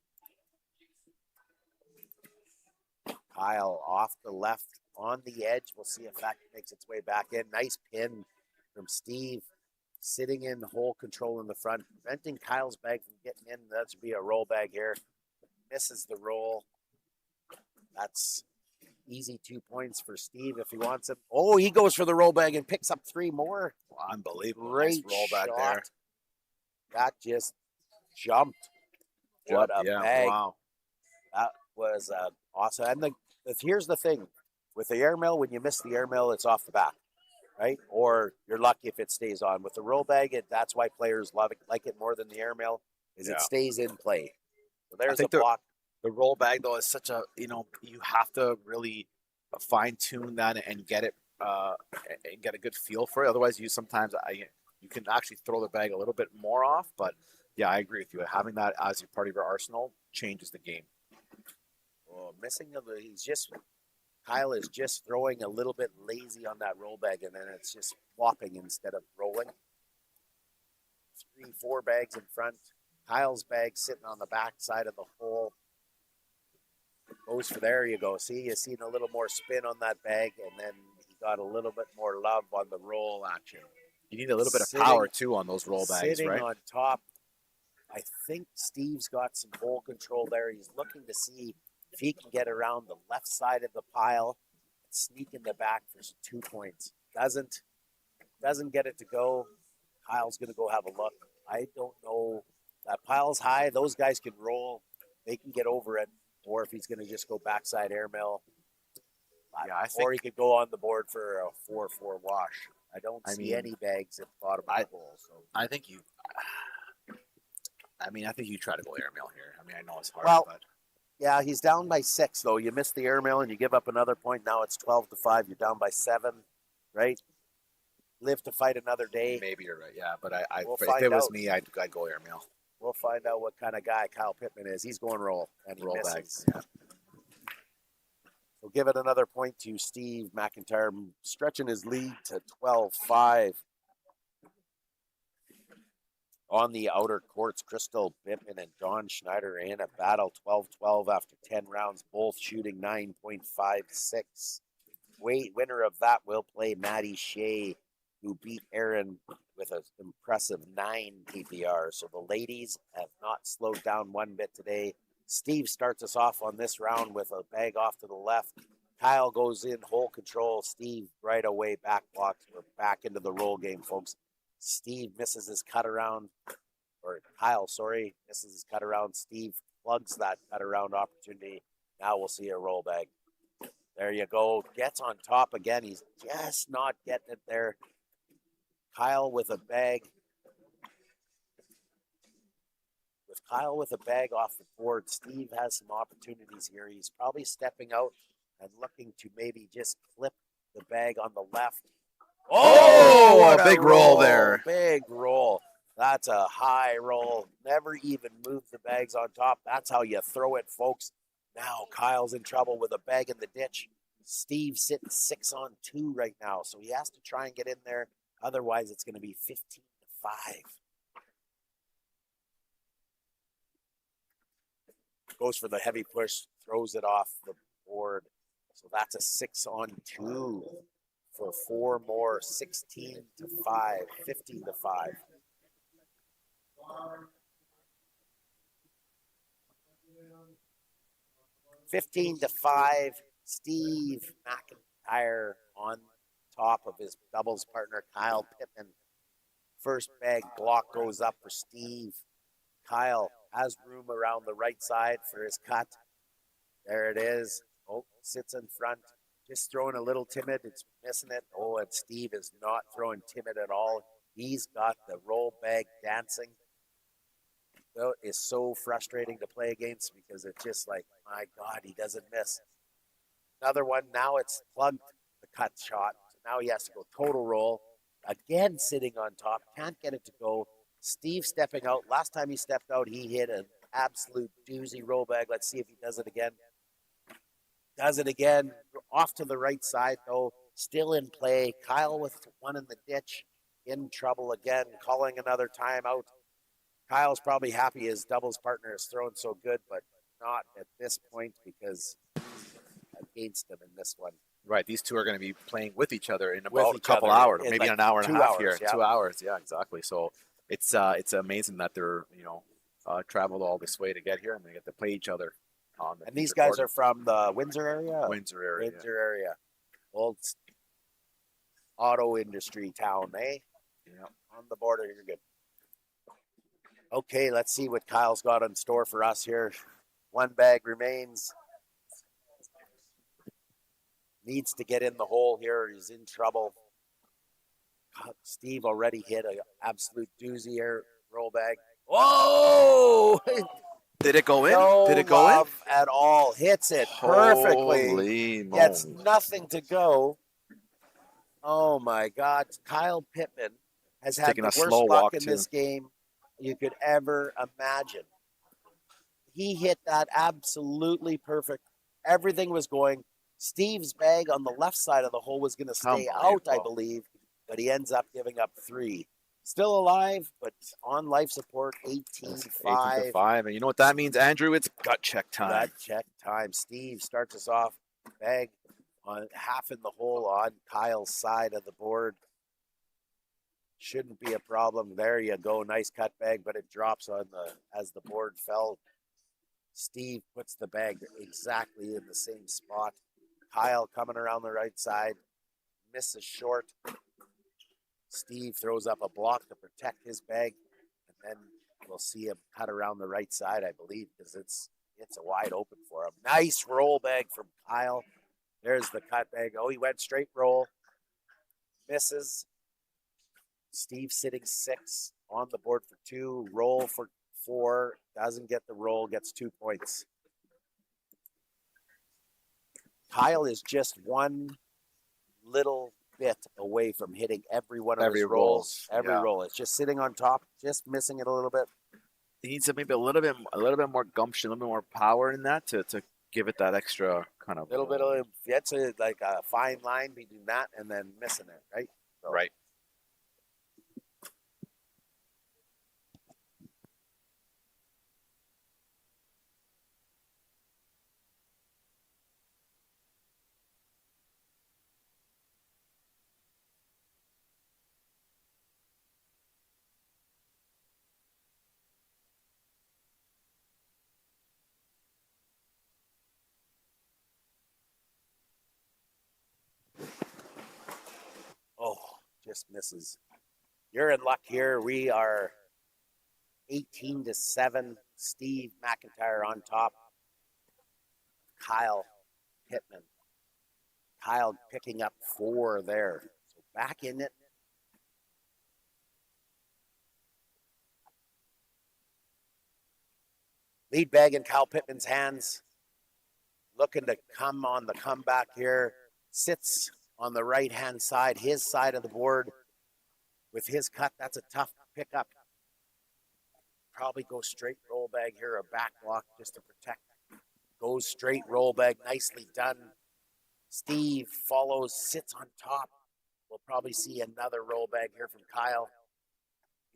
Kyle off the left on the edge. We'll see if that makes its way back in. Nice pin from Steve. Sitting in hole control in the front, preventing Kyle's bag from getting in. That should be a roll bag here. Misses the roll. That's easy 2 points for Steve if he wants it. Oh, he goes for the roll bag and picks up 3 more. Unbelievable. Great nice roll back shot. there. That just jumped. What a bag. Wow. That was awesome. And here's the thing. With the airmail, when you miss the airmail, it's off the back, right? Or you're lucky if it stays on. With the roll bag, that's why players love it, like it more than the airmail, is it stays in play. So there's a block. The roll bag, though, is such a, you have to really fine tune that and get it and get a good feel for it. Otherwise, you can actually throw the bag a little bit more off. But yeah, I agree with you. Having that as part of your arsenal changes the game. Oh, Kyle is just throwing a little bit lazy on that roll bag, and then it's just flopping instead of rolling. 3-4 bags in front. Kyle's bag sitting on the back side of the hole. Goes for there you go. See, you seen a little more spin on that bag, and then he got a little bit more love on the roll action. You need a little bit of power too on those roll bags, sitting right? On top. I think Steve's got some hole control there. He's looking to see if he can get around the left side of the pile and sneak in the back for some 2 points. Doesn't get it to go. Kyle's going to go have a look. I don't know. That pile's high. Those guys can roll. They can get over it. Or if he's going to just go backside airmail. Yeah, or he could go on the board for a 4-4 wash. I don't see any bags at the bottom of the hole. So I think you try to go airmail here. I know it's hard, but yeah, he's down by 6 though. You missed the airmail and you give up another point. Now it's 12-5. You're down by 7, right? live to fight another day. Maybe you're right. Yeah, but We'll if find it was out. me, I'd go airmail. We'll find out what kind of guy Kyle Pittman is. He's going roll, and he Roll misses. bags. Yeah. We'll give it another point to Steve McIntyre, stretching his lead to 12-5. On the outer courts, Crystal Pittman and Dawn Schneider in a battle, 12-12 after 10 rounds, both shooting 9.56. Winner of that will play Maddie Shea, who beat Aaron with an impressive 9 PPR. So the ladies have not slowed down one bit today. Steve starts us off on this round with a bag off to the left. Kyle goes in, hole control. Steve right away back blocks. We're back into the roll game, folks. Steve misses his cut around, or Kyle, sorry, misses his cut around. Steve plugs that cut around opportunity. Now we'll see a roll bag. There you go. Gets on top again. He's just not getting it there. Kyle with a bag. With Kyle with a bag off the board, Steve has some opportunities here. He's probably stepping out and looking to maybe just clip the bag on the left. Oh, a big roll there. Big roll. That's a high roll. Never even move the bags on top. That's how you throw it, folks. Now Kyle's in trouble with a bag in the ditch. Steve's sitting 6-on-2 right now, so he has to try and get in there. Otherwise, it's going to be 15-5. Goes for the heavy push, throws it off the board. So that's a 6-on-2 for 4 more, 16-5, 15-5. $15-5. Steve McIntyre on top of his doubles partner, Kyle Pittman. First bag block goes up for Steve. Kyle has room around the right side for his cut. There it is. Oh, sits in front. Just throwing a little timid. It's missing it. Oh, and Steve is not throwing timid at all. He's got the roll bag dancing. It is so frustrating to play against because it's just like, my God, he doesn't miss. Another one. Now it's plugged the cut shot. So now he has to go total roll. Again, sitting on top. Can't get it to go. Steve stepping out. Last time he stepped out, he hit an absolute doozy roll bag. Let's see if he does it again. Does it again. Off to the right side, though. Still in play. Kyle with one in the ditch. In trouble again. Calling another timeout. Kyle's probably happy his doubles partner is throwing so good, but not at this point because against him in this one. Right, these two are going to be playing with each other in about a couple hours, maybe like an hour and a half here. Yeah. 2 hours, yeah, exactly. So it's amazing that they're traveled all this way to get here and they get to play each other. And these guys are from the Windsor area. Windsor area. Old auto industry town, eh? Yeah. On the border, you're good. Okay, let's see what Kyle's got in store for us here. One bag remains. Needs to get in the hole here. He's in trouble. Steve already hit an absolute doozy air roll bag. Whoa! Did it go in? No Did it go in? At all. Hits it perfectly. Holy Gets moly. nothing to go. Oh my God. Kyle Pittman has had the worst luck in this game you could ever imagine. He hit that absolutely perfect. Everything was going. Steve's bag on the left side of the hole was going to stay out, I believe, but he ends up giving up 3. Still alive, but on life support, 18-5. 18-5. And you know what that means, Andrew? It's gut check time. Gut check time. Steve starts us off. Bag on half in the hole on Kyle's side of the board. Shouldn't be a problem. There you go. Nice cut bag, but it drops on as the board fell. Steve puts the bag exactly in the same spot. Kyle coming around the right side. Misses short. Steve throws up a block to protect his bag, and then we'll see him cut around the right side, I believe, because it's a wide open for him. Nice roll bag from Kyle. There's the cut bag. Oh, he went straight roll. Misses. Steve sitting 6 on the board for 2. Roll for 4. Doesn't get the roll. Gets 2 points. Kyle is just one little bit away from hitting every one of Every his rolls. Every yeah. roll. It's just sitting on top, just missing it a little bit. He needs maybe a little bit more gumption, a little bit more power in that to give it that extra kind of A little bit of it's like a fine line between that and then missing it, right? So, right. oh, just misses. You're in luck here. We are 18-7. Steve McIntyre on top. Kyle Pittman. Kyle picking up 4 there. So back in it. Lead bag in Kyle Pittman's hands. Looking to come on the comeback here. Sits on the right-hand side, his side of the board. With his cut, that's a tough pickup. Probably go straight roll bag here, a back block just to protect. Goes straight roll bag, nicely done. Steve follows, sits on top. We'll probably see another roll bag here from Kyle.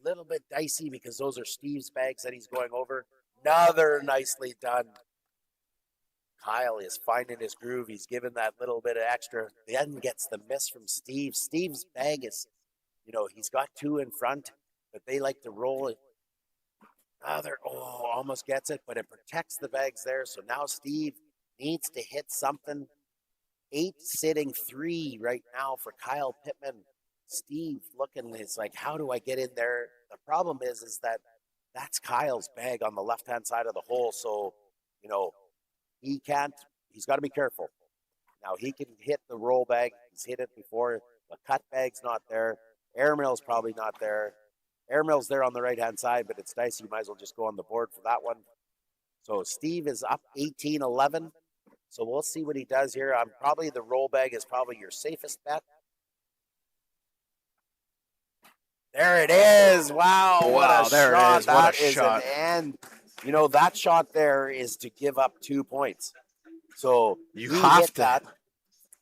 Little bit dicey because those are Steve's bags that he's going over. Another nicely done. Kyle is finding his groove. He's given that little bit of extra. Then gets the miss from Steve. Steve's bag is, he's got 2 in front, but they like to roll it. Almost gets it, but it protects the bags there. So now Steve needs to hit something. 8 sitting 3 right now for Kyle Pittman. Steve looking, it's like, how do I get in there? The problem is that that's Kyle's bag on the left-hand side of the hole. So, he's got to be careful. Now he can hit the roll bag. He's hit it before. The cut bag's not there. Airmail's probably not there. Airmail's there on the right-hand side, but it's dicey. You might as well just go on the board for that one. So Steve is up 18-11. So we'll see what he does here. Probably the roll bag is probably your safest bet. There it is. Wow, what a shot. That is an end. That shot there is to give up 2 points. So you have to that.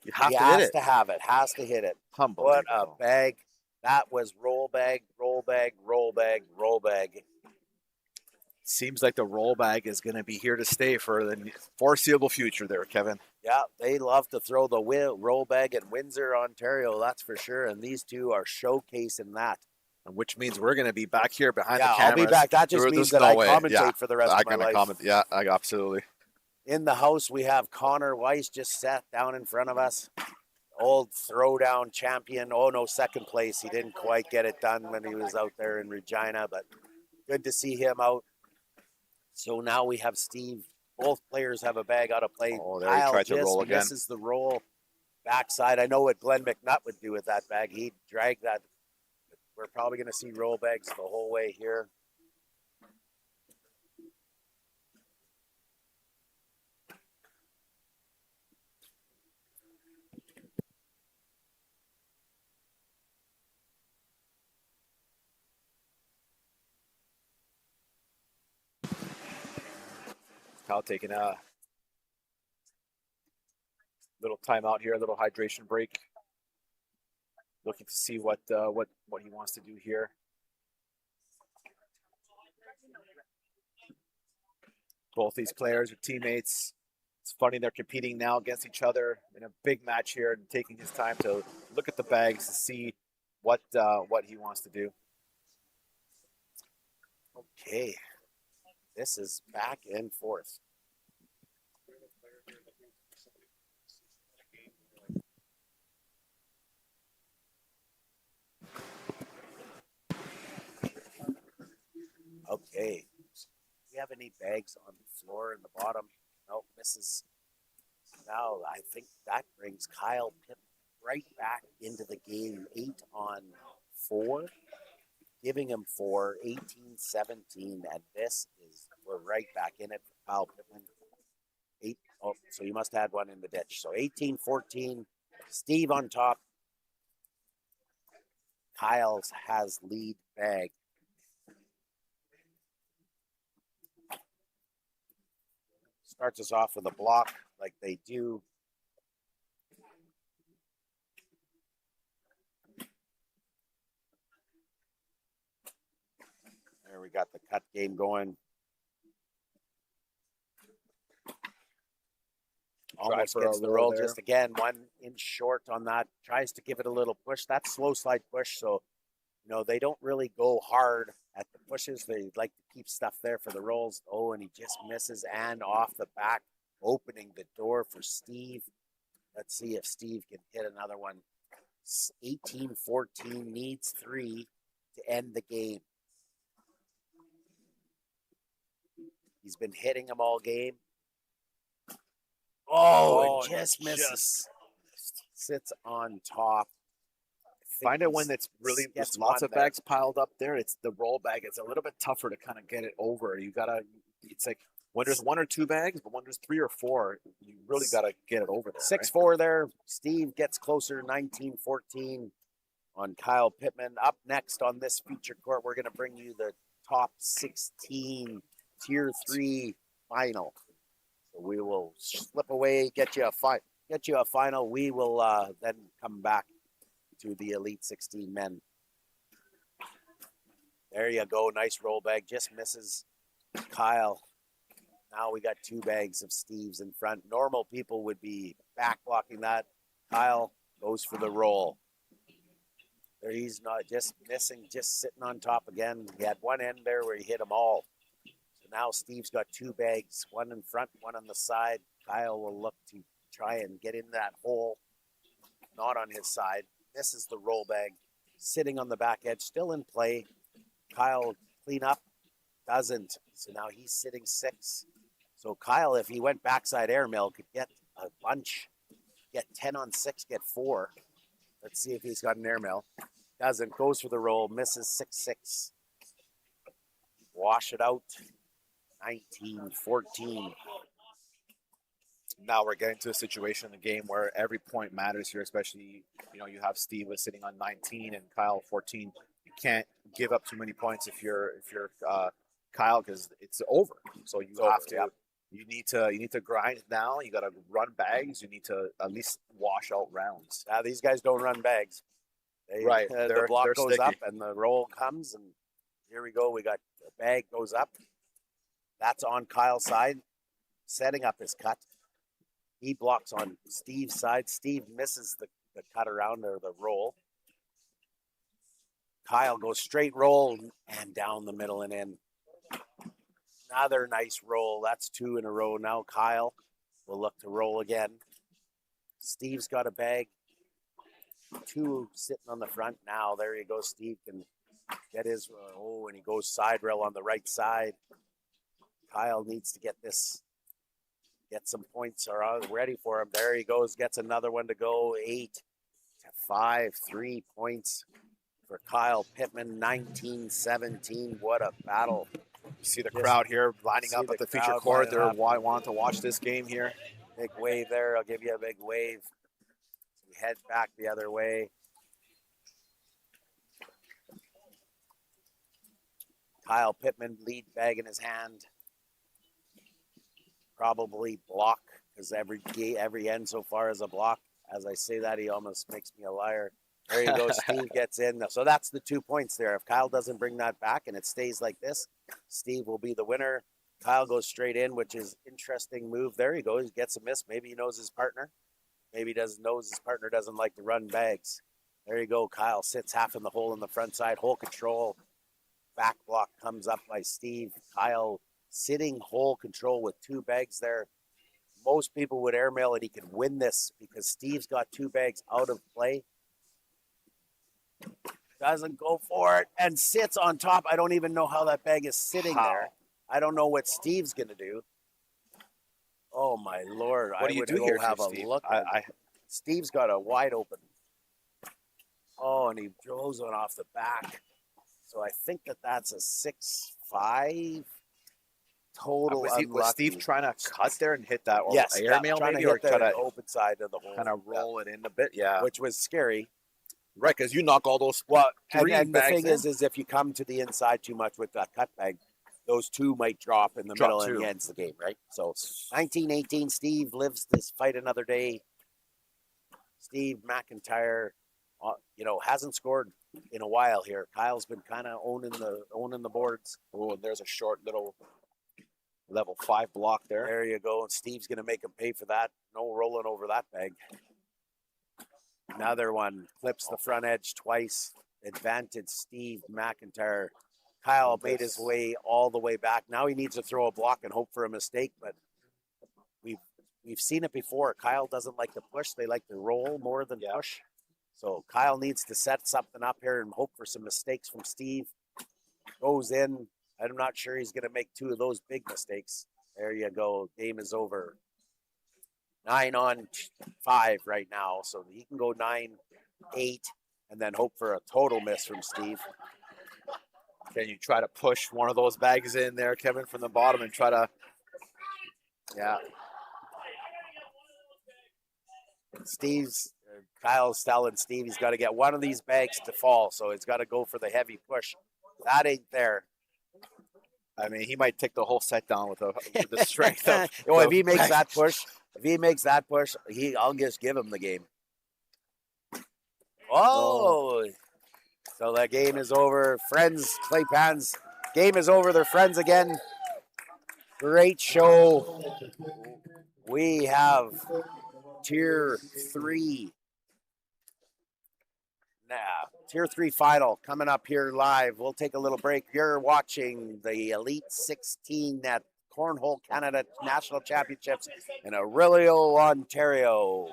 You have he to hit has it. to have it. Has to hit it. What a bag. That was roll bag, roll bag, roll bag, roll bag. Seems like the roll bag is going to be here to stay for the foreseeable future there, Kevin. Yeah, they love to throw the roll bag in Windsor, Ontario, that's for sure. And these two are showcasing that. Which means we're going to be back here behind the cameras. I'll be back. That just means that I commentate for the rest of my life. Yeah, absolutely. In the house, we have Connor Weiss just sat down in front of us. Old throwdown champion. Oh, no, second place. He didn't quite get it done when he was out there in Regina, but good to see him out. So now we have Steve. Both players have a bag out of play. Oh, there he tried to roll again. Misses the roll backside. I know what Glenn McNutt would do with that bag. He'd drag that. We're probably going to see roll bags the whole way here. Kyle taking a little timeout here, a little hydration break. Looking to see what he wants to do here. Both these players are teammates. It's funny they're competing now against each other in a big match here and taking his time to look at the bags to see what he wants to do. Okay. This is back and forth. Okay. Do we have any bags on the floor in the bottom? Nope, misses. Now I think that brings Kyle Pittman right back into the game. 8 on 4. Giving him 4, 18-17, and we're right back in it for Kyle Pittman. 8, so you must have had one in the ditch. So 18-14, Steve on top. Kyle's has lead bag. Starts us off with a block like they do. There we got the cut game going. Almost gets the roll there. Just again, 1 inch short on that. Tries to give it a little push. That's slow slide push. So, they don't really go hard at the pushes. They like to keep stuff there for the rolls. Oh, and he just misses and off the back, opening the door for Steve. Let's see if Steve can hit another one. 18-14, needs 3 to end the game. He's been hitting them all game. Oh, it just misses. Sits on top. Find it when it's really there's lots of bags piled up there. It's the roll bag. It's a little bit tougher to kind of get it over. It's like when there's 1 or 2 bags, but when there's 3 or 4, you really got to get it over there. 6-4 there. Steve gets closer, 19-14 on Kyle Pittman. Up next on this feature court, we're going to bring you the top 16 Tier 3 final. So we will slip away, get you a final. We will then come back to the Elite 16 men. There you go. Nice roll bag. Just misses Kyle. Now we got 2 bags of Steve's in front. Normal people would be back blocking that. Kyle goes for the roll. There he's not, just missing, just sitting on top again. He had one end there where he hit them all. So now Steve's got 2 bags, 1 in front, 1 on the side. Kyle will look to try and get in that hole. Not on his side. Misses the roll bag. Sitting on the back edge, still in play. Kyle clean up. Doesn't. So now he's sitting 6. So Kyle, if he went backside airmail, could get a bunch. Get 10 on 6, get 4. Let's see if he's got an airmail. Doesn't. Goes for the roll. Misses 6-6. Wash it out. 19-14. Now we're getting to a situation in the game where every point matters here, especially, you have Steve was sitting on 19 and Kyle 14. You can't give up too many points if you're Kyle, because it's over. So you have to. Yep. You need to grind it now. You got to run bags. You need to at least wash out rounds. Now these guys don't run bags. Right. The block goes sticky. up and the roll comes, and here we go. We got the bag goes up. That's on Kyle's side, setting up his cut. He blocks on Steve's side. Steve misses the cut around or the roll. Kyle goes straight roll and down the middle and in. Another nice roll. That's 2 in a row. Now Kyle will look to roll again. Steve's got a bag. 2 sitting on the front. Now there you go. Steve can get his, and he goes side rail on the right side. Kyle needs to get some points are ready for him. There he goes. Gets another one to go. 8-5. 3 points for Kyle Pittman. 19-17. What a battle. You see the crowd here lining up at the feature court. They're wanting to watch this game here. Big wave there. I'll give you a big wave. So we head back the other way. Kyle Pittman, lead bag in his hand. Probably block, because every end so far is a block. As I say that, he almost makes me a liar. There you go. Steve gets in. So that's the 2 points there. If Kyle doesn't bring that back and it stays like this, Steve will be the winner. Kyle goes straight in, which is interesting move. There he goes. He gets a miss. Maybe he knows his partner. Maybe he knows his partner doesn't like to run bags. There you go. Kyle sits half in the hole in the front side. Hole control. Back block comes up by Steve. Kyle sitting hole control with 2 bags there. Most people would airmail it. He could win this because Steve's got 2 bags out of play. Doesn't go for it and sits on top. I don't even know how that bag is sitting there. I don't know what Steve's going to do. Oh, my Lord. What do you do here, have a Steve? look. Steve's got a wide open. Oh, and he throws one off the back. So I think that's a 6-5 total. Was Steve trying to cut there and hit that airmail maybe, or try to open side of the hole? Kind of roll it in a bit, yeah. Which was scary. Right, because you knock all those Well, and, green and the bags thing in. is if you come to the inside too much with that cut bag, those two might drop in the Drop middle and two. he ends the game, right? So 1918, Steve lives this fight another day. Steve McIntyre, hasn't scored in a while here. Kyle's been kind of owning the boards. Oh, and there's a short little level 5 block there. There you go. And Steve's going to make him pay for that. No rolling over that bag. Another one clips the front edge twice. Advantage Steve McIntyre. Kyle made his way all the way back. Now he needs to throw a block and hope for a mistake, but we've seen it before. Kyle doesn't like to push. They like to roll more than push. So Kyle needs to set something up here and hope for some mistakes from Steve. Goes in. I'm not sure he's going to make two of those big mistakes. There you go. Game is over. 9-5 right now. So he can go 9-8 and then hope for a total miss from Steve. Can you try to push one of those bags in there, Kevin, from the bottom and try to... Yeah. Kyle's telling Steve he's got to get one of these bags to fall, so he's got to go for the heavy push. That ain't there. I mean, he might take the whole set down with the strength of... If he makes that push, I'll just give him the game. Oh! So that game is over. Friends, clay pans. Game is over. They're friends again. Great show. We have Tier 3. Tier 3 final coming up here live. We'll take a little break. You're watching the Elite 16 at Cornhole Canada National Championships in Orillia, Ontario.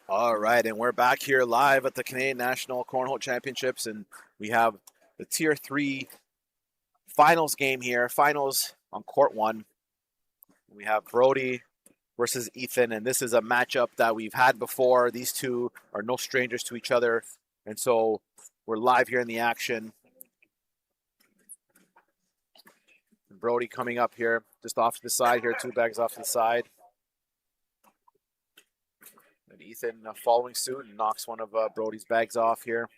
All right, and we're back here live at the Canadian National Cornhole Championships, and we have the Tier 3 finals game here. Finals on Court 1. We have Brody versus Ethan, and this is a matchup that we've had before. These two are no strangers to each other, and so we're live here in the action. Brody coming up here, just off to the side here, 2 bags off to the side. And Ethan following suit and knocks one of Brody's bags off here.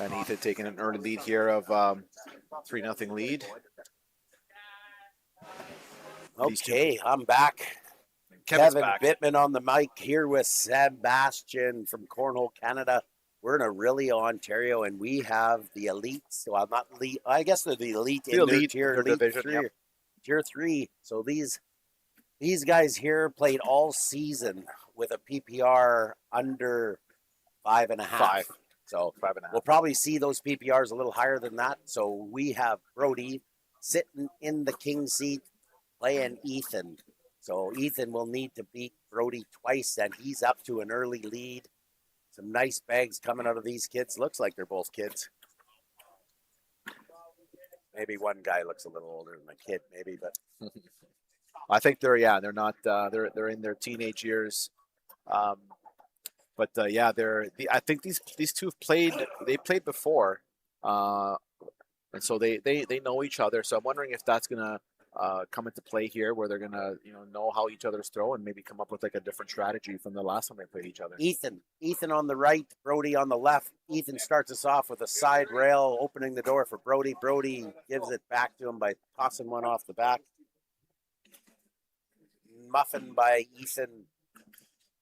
And Ethan taking an early lead here of 3-0 lead. Okay, I'm back. Kevin's Kevin back. Bittman on the mic here with Sebastian from Cornhole, Canada. We're in Orillia, Ontario, and we have the elite. So I'm not elite. I guess they're the elite in their tier, their elite division, 3, yep. Tier 3. So these guys here played all season with a PPR under 5.5. 5. So 5.5. we'll probably see those PPRs a little higher than that. So we have Brody sitting in the king seat playing Ethan. So Ethan will need to beat Brody twice, and he's up to an early lead. Some nice bags coming out of these kids. Looks like they're both kids. Maybe one guy looks a little older than a kid, maybe, but I think they're not they're in their teenage years. I think these two have played before, and so they know each other. So I'm wondering if that's gonna come into play here, where they're gonna know how each other's throw and maybe come up with like a different strategy from the last time they played each other. Ethan on the right, Brody on the left. Ethan starts us off with a side rail, opening the door for Brody. Brody gives it back to him by tossing one off the back. Muffin by Ethan.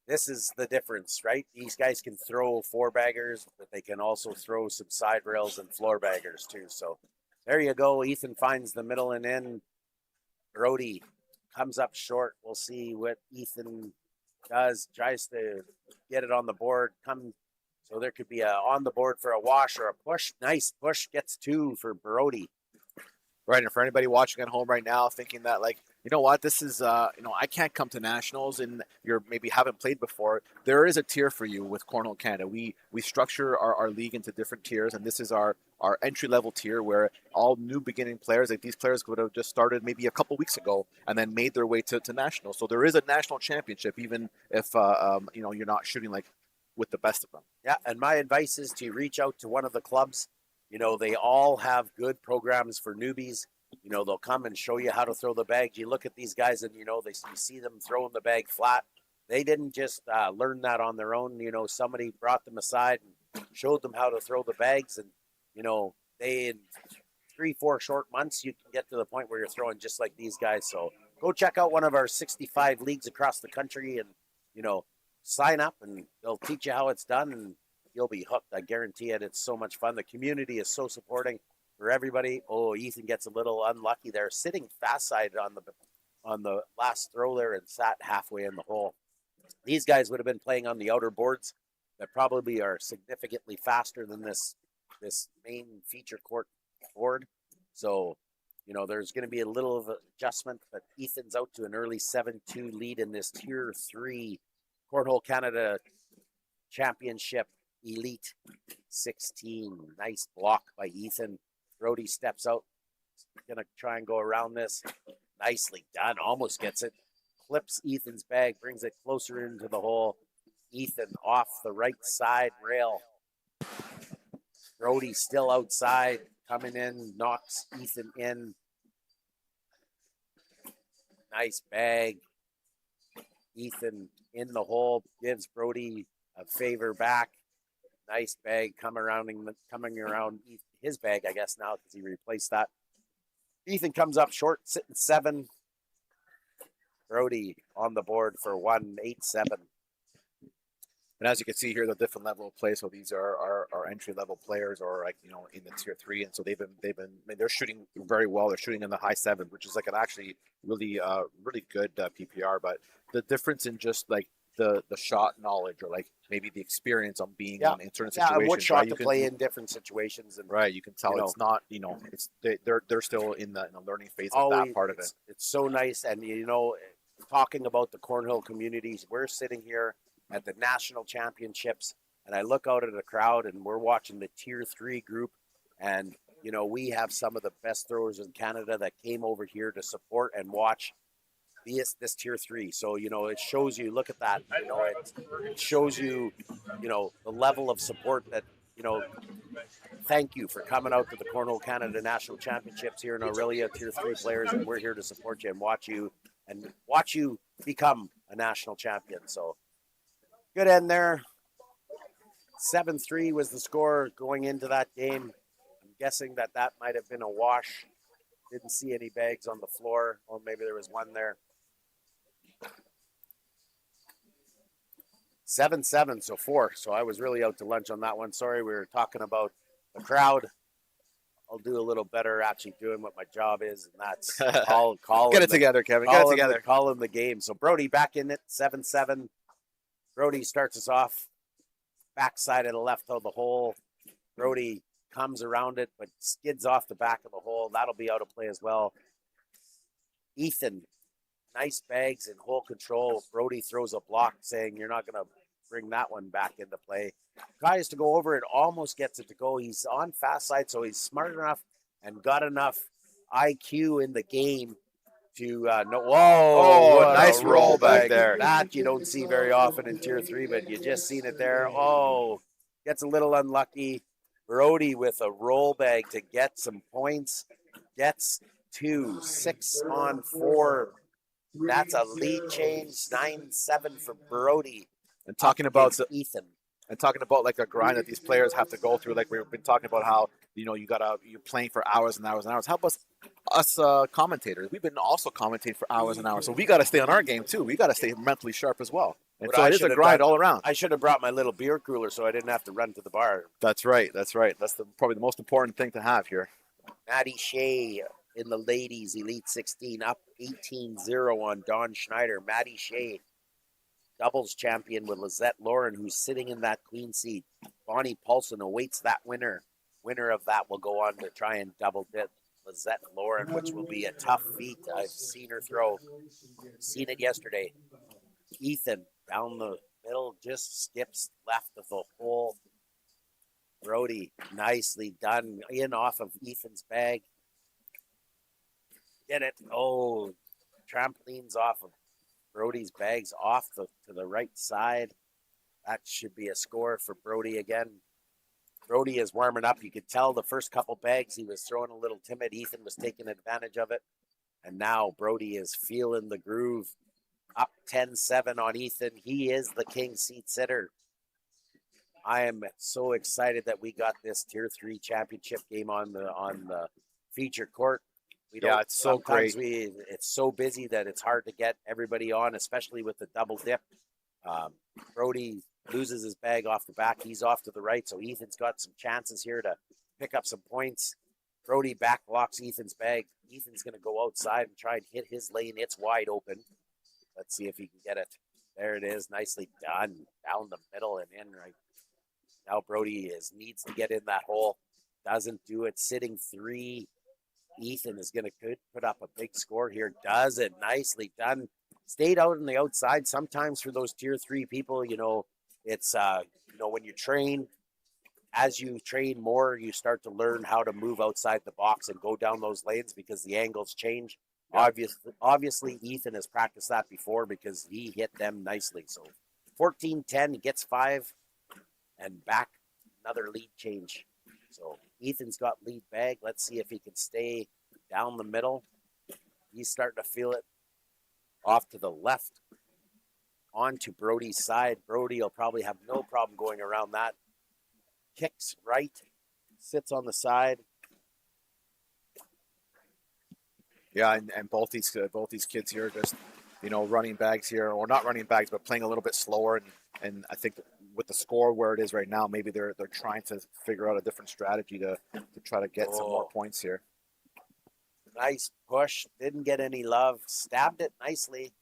This is the difference, right? These guys can throw 4-baggers, but they can also throw some side rails and floor baggers too. So there you go. Ethan finds the middle and in. Brody comes up short. We'll see what Ethan does. Tries to get it on the board. So there could be a on the board for a wash or a push. Nice push. Gets 2 for Brody. Right, and for anybody watching at home right now thinking that, like, you know what, this is, I can't come to nationals and you're maybe haven't played before, there is a tier for you with Cornhole Canada. We structure our league into different tiers, and this is our entry-level tier where all new beginning players, like these players would have just started maybe a couple weeks ago and then made their way to nationals. So there is a national championship, even if, you're not shooting, like, with the best of them. Yeah, and my advice is to reach out to one of the clubs. They all have good programs for newbies. They'll come and show you how to throw the bags. You look at these guys and, you see them throwing the bag flat. They didn't just learn that on their own. Somebody brought them aside and showed them how to throw the bags. And, they in 3-4 short months, you can get to the point where you're throwing just like these guys. So go check out one of our 65 leagues across the country and, sign up, and they'll teach you how it's done, and you'll be hooked. I guarantee it. It's so much fun. The community is so supporting for everybody. Oh, Ethan gets a little unlucky there, sitting fast-sided on the last throw there and sat halfway in the hole. These guys would have been playing on the outer boards that probably are significantly faster than this main feature court board. So, there's going to be a little of adjustment, but Ethan's out to an early 7-2 lead in this Tier 3 Cornhole Canada Championship Elite 16. Nice block by Ethan. Brody steps out. Going to try and go around this. Nicely done. Almost gets it. Clips Ethan's bag. Brings it closer into the hole. Ethan off the right side rail. Brody still outside. Coming in. Knocks Ethan in. Nice bag. Ethan in the hole. Gives Brody a favor back. Nice bag coming around his bag, I guess, now because he replaced that. Ethan comes up short, sitting 7. Brody on the board for 1-8-7. And as you can see here, the different level of play. So these are our entry level players, or in the Tier 3, and so they're shooting very well. They're shooting in the high 7s, which is like an actually really good PPR. But the difference in just like the shot knowledge or like maybe the experience on being Yeah. in certain Yeah, situations. and what shot right? to play in different situations. And Right, you can tell you know, it's not, it's they're still in the learning phase of always, that part of it. it's so nice. And, talking about the Cornhole communities, we're sitting here at the national championships, and I look out at the crowd, and we're watching the Tier 3 group. And, we have some of the best throwers in Canada that came over here to support and watch this Tier 3. So, it shows you, look at that, it shows you, the level of support that, thank you for coming out to the Cornhole Canada National Championships here in Orillia, Tier 3 players, and we're here to support you and watch you become a national champion. So good end there. 7-3 was the score going into that game. I'm guessing that might have been a wash. Didn't see any bags on the floor. Or maybe there was one there. 7-7, so 4. So I was really out to lunch on that one. Sorry, we were talking about the crowd. I'll do a little better actually doing what my job is, and that's call Get it together, Kevin. Get it together. Calling the game. So Brody back in it, 7-7. Brody starts us off backside of the left of the hole. Brody comes around it, but skids off the back of the hole. That'll be out of play as well. Ethan, nice bags and hole control. Brody throws a block saying, you're not going to bring that one back into play. Tries to go over it, almost gets it to go. He's on fast side, so he's smart enough and got enough IQ in the game to know. Whoa, nice roll back there. That you don't see very often in Tier 3, but you just seen it there. Oh, gets a little unlucky. Brody with a roll bag to get some points. Gets 2, 6 on 4. That's a lead change, 9-7 for Brody. And talking about Ethan. And talking about like the grind that these players have to go through, like we've been talking about how you're playing for hours and hours and hours. How about us commentators? We've been also commentating for hours and hours, so we got to stay on our game too. We got to stay mentally sharp as well. And so it is a grind all around. I should have brought my little beer cooler so I didn't have to run to the bar. That's right. That's probably the most important thing to have here. Maddie Shea in the ladies Elite 16 up 18-0 on Dawn Schneider. Maddie Shea, doubles champion with Lizette Lauren, who's sitting in that queen seat. Bonnie Paulson awaits that winner. Winner of that will go on to try and double dip Lizette Lauren, which will be a tough feat. I've seen her throw. Seen it yesterday. Ethan down the middle, just skips left of the hole. Brody, nicely done. In off of Ethan's bag. Get it. Oh, trampolines off of Brody's bags off to the right side. That should be a score for Brody again. Brody is warming up. You could tell the first couple bags he was throwing a little timid. Ethan was taking advantage of it. And now Brody is feeling the groove. Up 10-7 on Ethan. He is the king seat sitter. I am so excited that we got this Tier 3 championship game on the feature court. It's so great. It's so busy that it's hard to get everybody on, especially with the double dip. Brody loses his bag off the back. He's off to the right, so Ethan's got some chances here to pick up some points. Brody back blocks Ethan's bag. Ethan's going to go outside and try and hit his lane. It's wide open. Let's see if he can get it. There it is. Nicely done. Down the middle and in right. Now Brody needs to get in that hole. Doesn't do it. Sitting 3. Ethan is going to put up a big score here. Does it. Nicely done. Stayed out on the outside. Sometimes for those Tier 3 people, it's, when you train, as you train more, you start to learn how to move outside the box and go down those lanes because the angles change. Yeah. Obviously, Ethan has practiced that before because he hit them nicely. So 14-10, he gets 5 and back another lead change. So Ethan's got lead bag. Let's see if he can stay down the middle. He's starting to feel it. Off to the left. On to Brody's side. Brody will probably have no problem going around that. Kicks right. Sits on the side. Yeah, and both these kids here just, running bags here, or not running bags, but playing a little bit slower. And I think with the score where it is right now, maybe they're trying to figure out a different strategy to try to get some more points here. Nice push. Didn't get any love. Stabbed it nicely.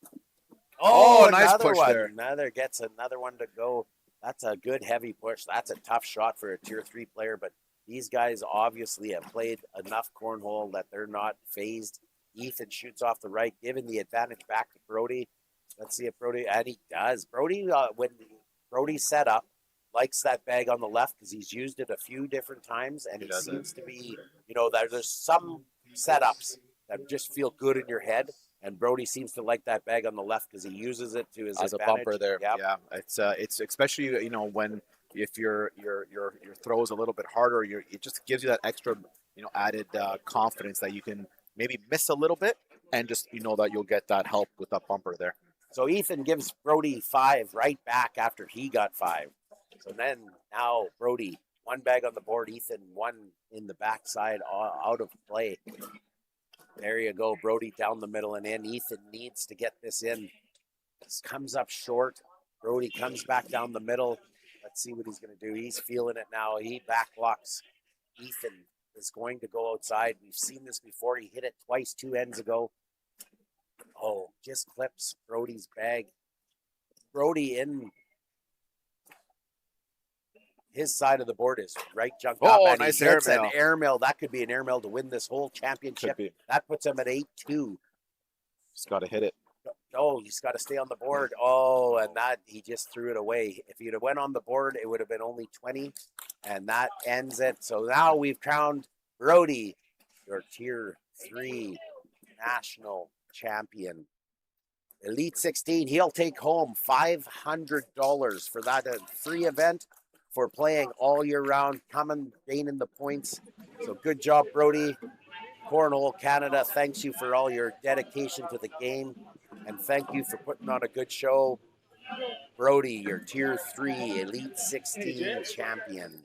Oh, nice another push one. there. Another gets another one to go. That's a good heavy push. That's a tough shot for a tier 3 player, but these guys obviously have played enough cornhole that they're not phased. Ethan shoots off the right, giving the advantage back to Brody. Let's see if Brody, and he does. Brody, when Brody's set up, likes that bag on the left because he's used it a few different times, and he seems to be, there's some setups that just feel good in your head, and Brody seems to like that bag on the left because he uses it to his as advantage. a bumper there. Yep. Yeah, it's especially when if your throw is a little bit harder, it just gives you that extra added confidence that you can maybe miss a little bit and just that you'll get that help with that bumper there. So Ethan gives Brody 5 right back after he got 5. So then now Brody, 1 bag on the board, Ethan 1 in the backside out of play. There you go, Brody down the middle and in. Ethan needs to get this in. This comes up short. Brody comes back down the middle. Let's see what he's going to do. He's feeling it now. He back blocks. Ethan is going to go outside. We've seen this before. He hit it twice 2 ends ago. Oh, just clips Brody's bag. Brody in his side of the board is right jumped up. Oh, And nice he hits airmail. an airmail. That could be an airmail to win this whole championship. That puts him at 8-2. Just got to hit it. Oh, he's got to stay on the board. Oh, and that he just threw it away. If he'd have went on the board, it would have been only 20, and that ends it. So now we've crowned Brody your Tier 3 national champion. Elite 16, he'll take home $500 for that free event for playing all year round, coming, gaining the points. So good job, Brody. Cornhole Canada thanks you for all your dedication to the game, and thank you for putting on a good show. Brody, your Tier 3 Elite 16 champion.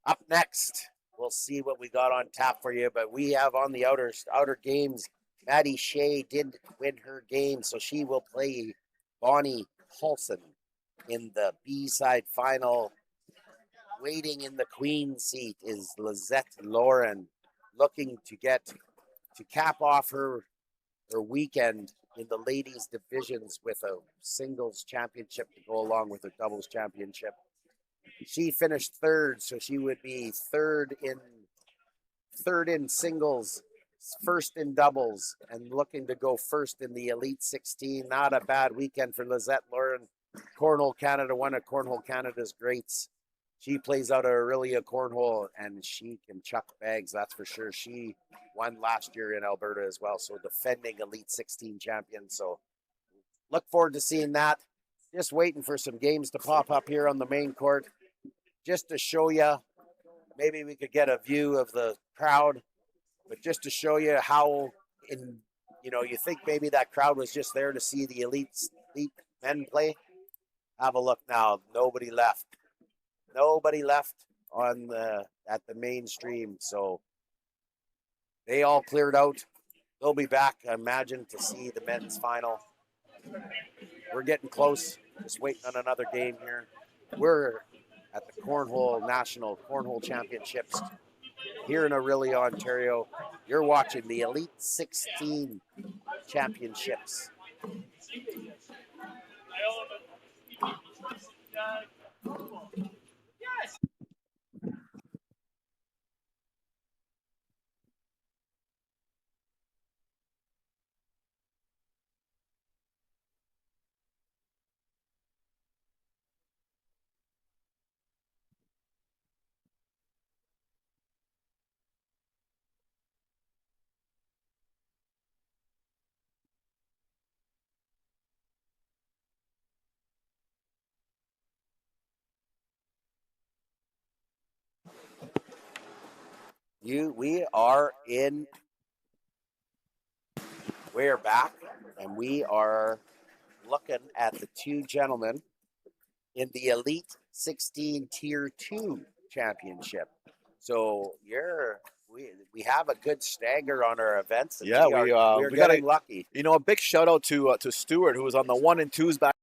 Up next, we'll see what we got on tap for you, but we have on the outer games, Maddie Shea did win her game, so she will play Bonnie Paulson in the B-side final. Waiting in the queen seat is Lizette Lauren, looking to cap off her weekend in the ladies divisions with a singles championship to go along with her doubles championship. She finished 3rd, so she would be third in singles, 1st in doubles, and looking to go 1st in the Elite 16. Not a bad weekend for Lizette Lauren. Cornhole Canada, one of Cornhole Canada's greats. She plays out of Orillia Cornhole, and she can chuck bags, that's for sure. She won last year in Alberta as well, so defending Elite 16 champion. So look forward to seeing that. Just waiting for some games to pop up here on the main court, just to show you. Maybe we could get a view of the crowd, but just to show you how, you think maybe that crowd was just there to see the elite men play. Have a look now. Nobody left at the mainstream, so they all cleared out. They'll be back, I imagine, to see the men's final. We're getting close, just waiting on another game here. We're at the Cornhole National Cornhole Championships here in Orillia, Ontario. You're watching the Elite 16 Championships. We're back, and we are looking at the 2 gentlemen in the Elite 16 Tier 2 Championship. So we have a good stagger on our events. Yeah, we're getting lucky. A big shout out to Stuart, who was on the 1 and 2s back.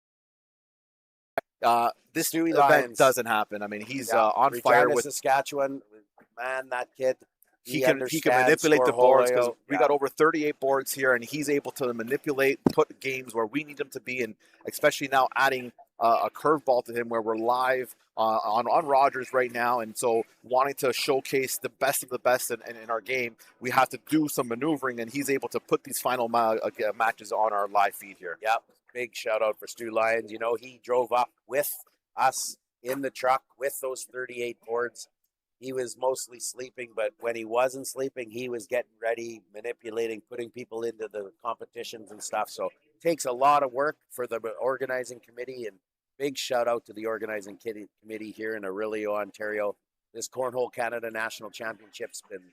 This event doesn't happen. I mean, he's on fire with Saskatchewan. Man, that kid, he can understands manipulate the boards, because Cornhole. we got over 38 boards here, and he's able to manipulate, put games where we need him to be, and especially now adding a curveball to him where we're live on Rogers right now, and so wanting to showcase the best of the best in our game, we have to do some maneuvering, and he's able to put these final matches on our live feed here. Yep, big shout out for Stu Lyons. You know, he drove up with us in the truck with those 38 boards. He was mostly sleeping, but when he wasn't sleeping, he was getting ready, manipulating, putting people into the competitions and stuff. So it takes a lot of work for the organizing committee, and big shout out to the organizing committee here in Orillia, Ontario. This Cornhole Canada National Championship's been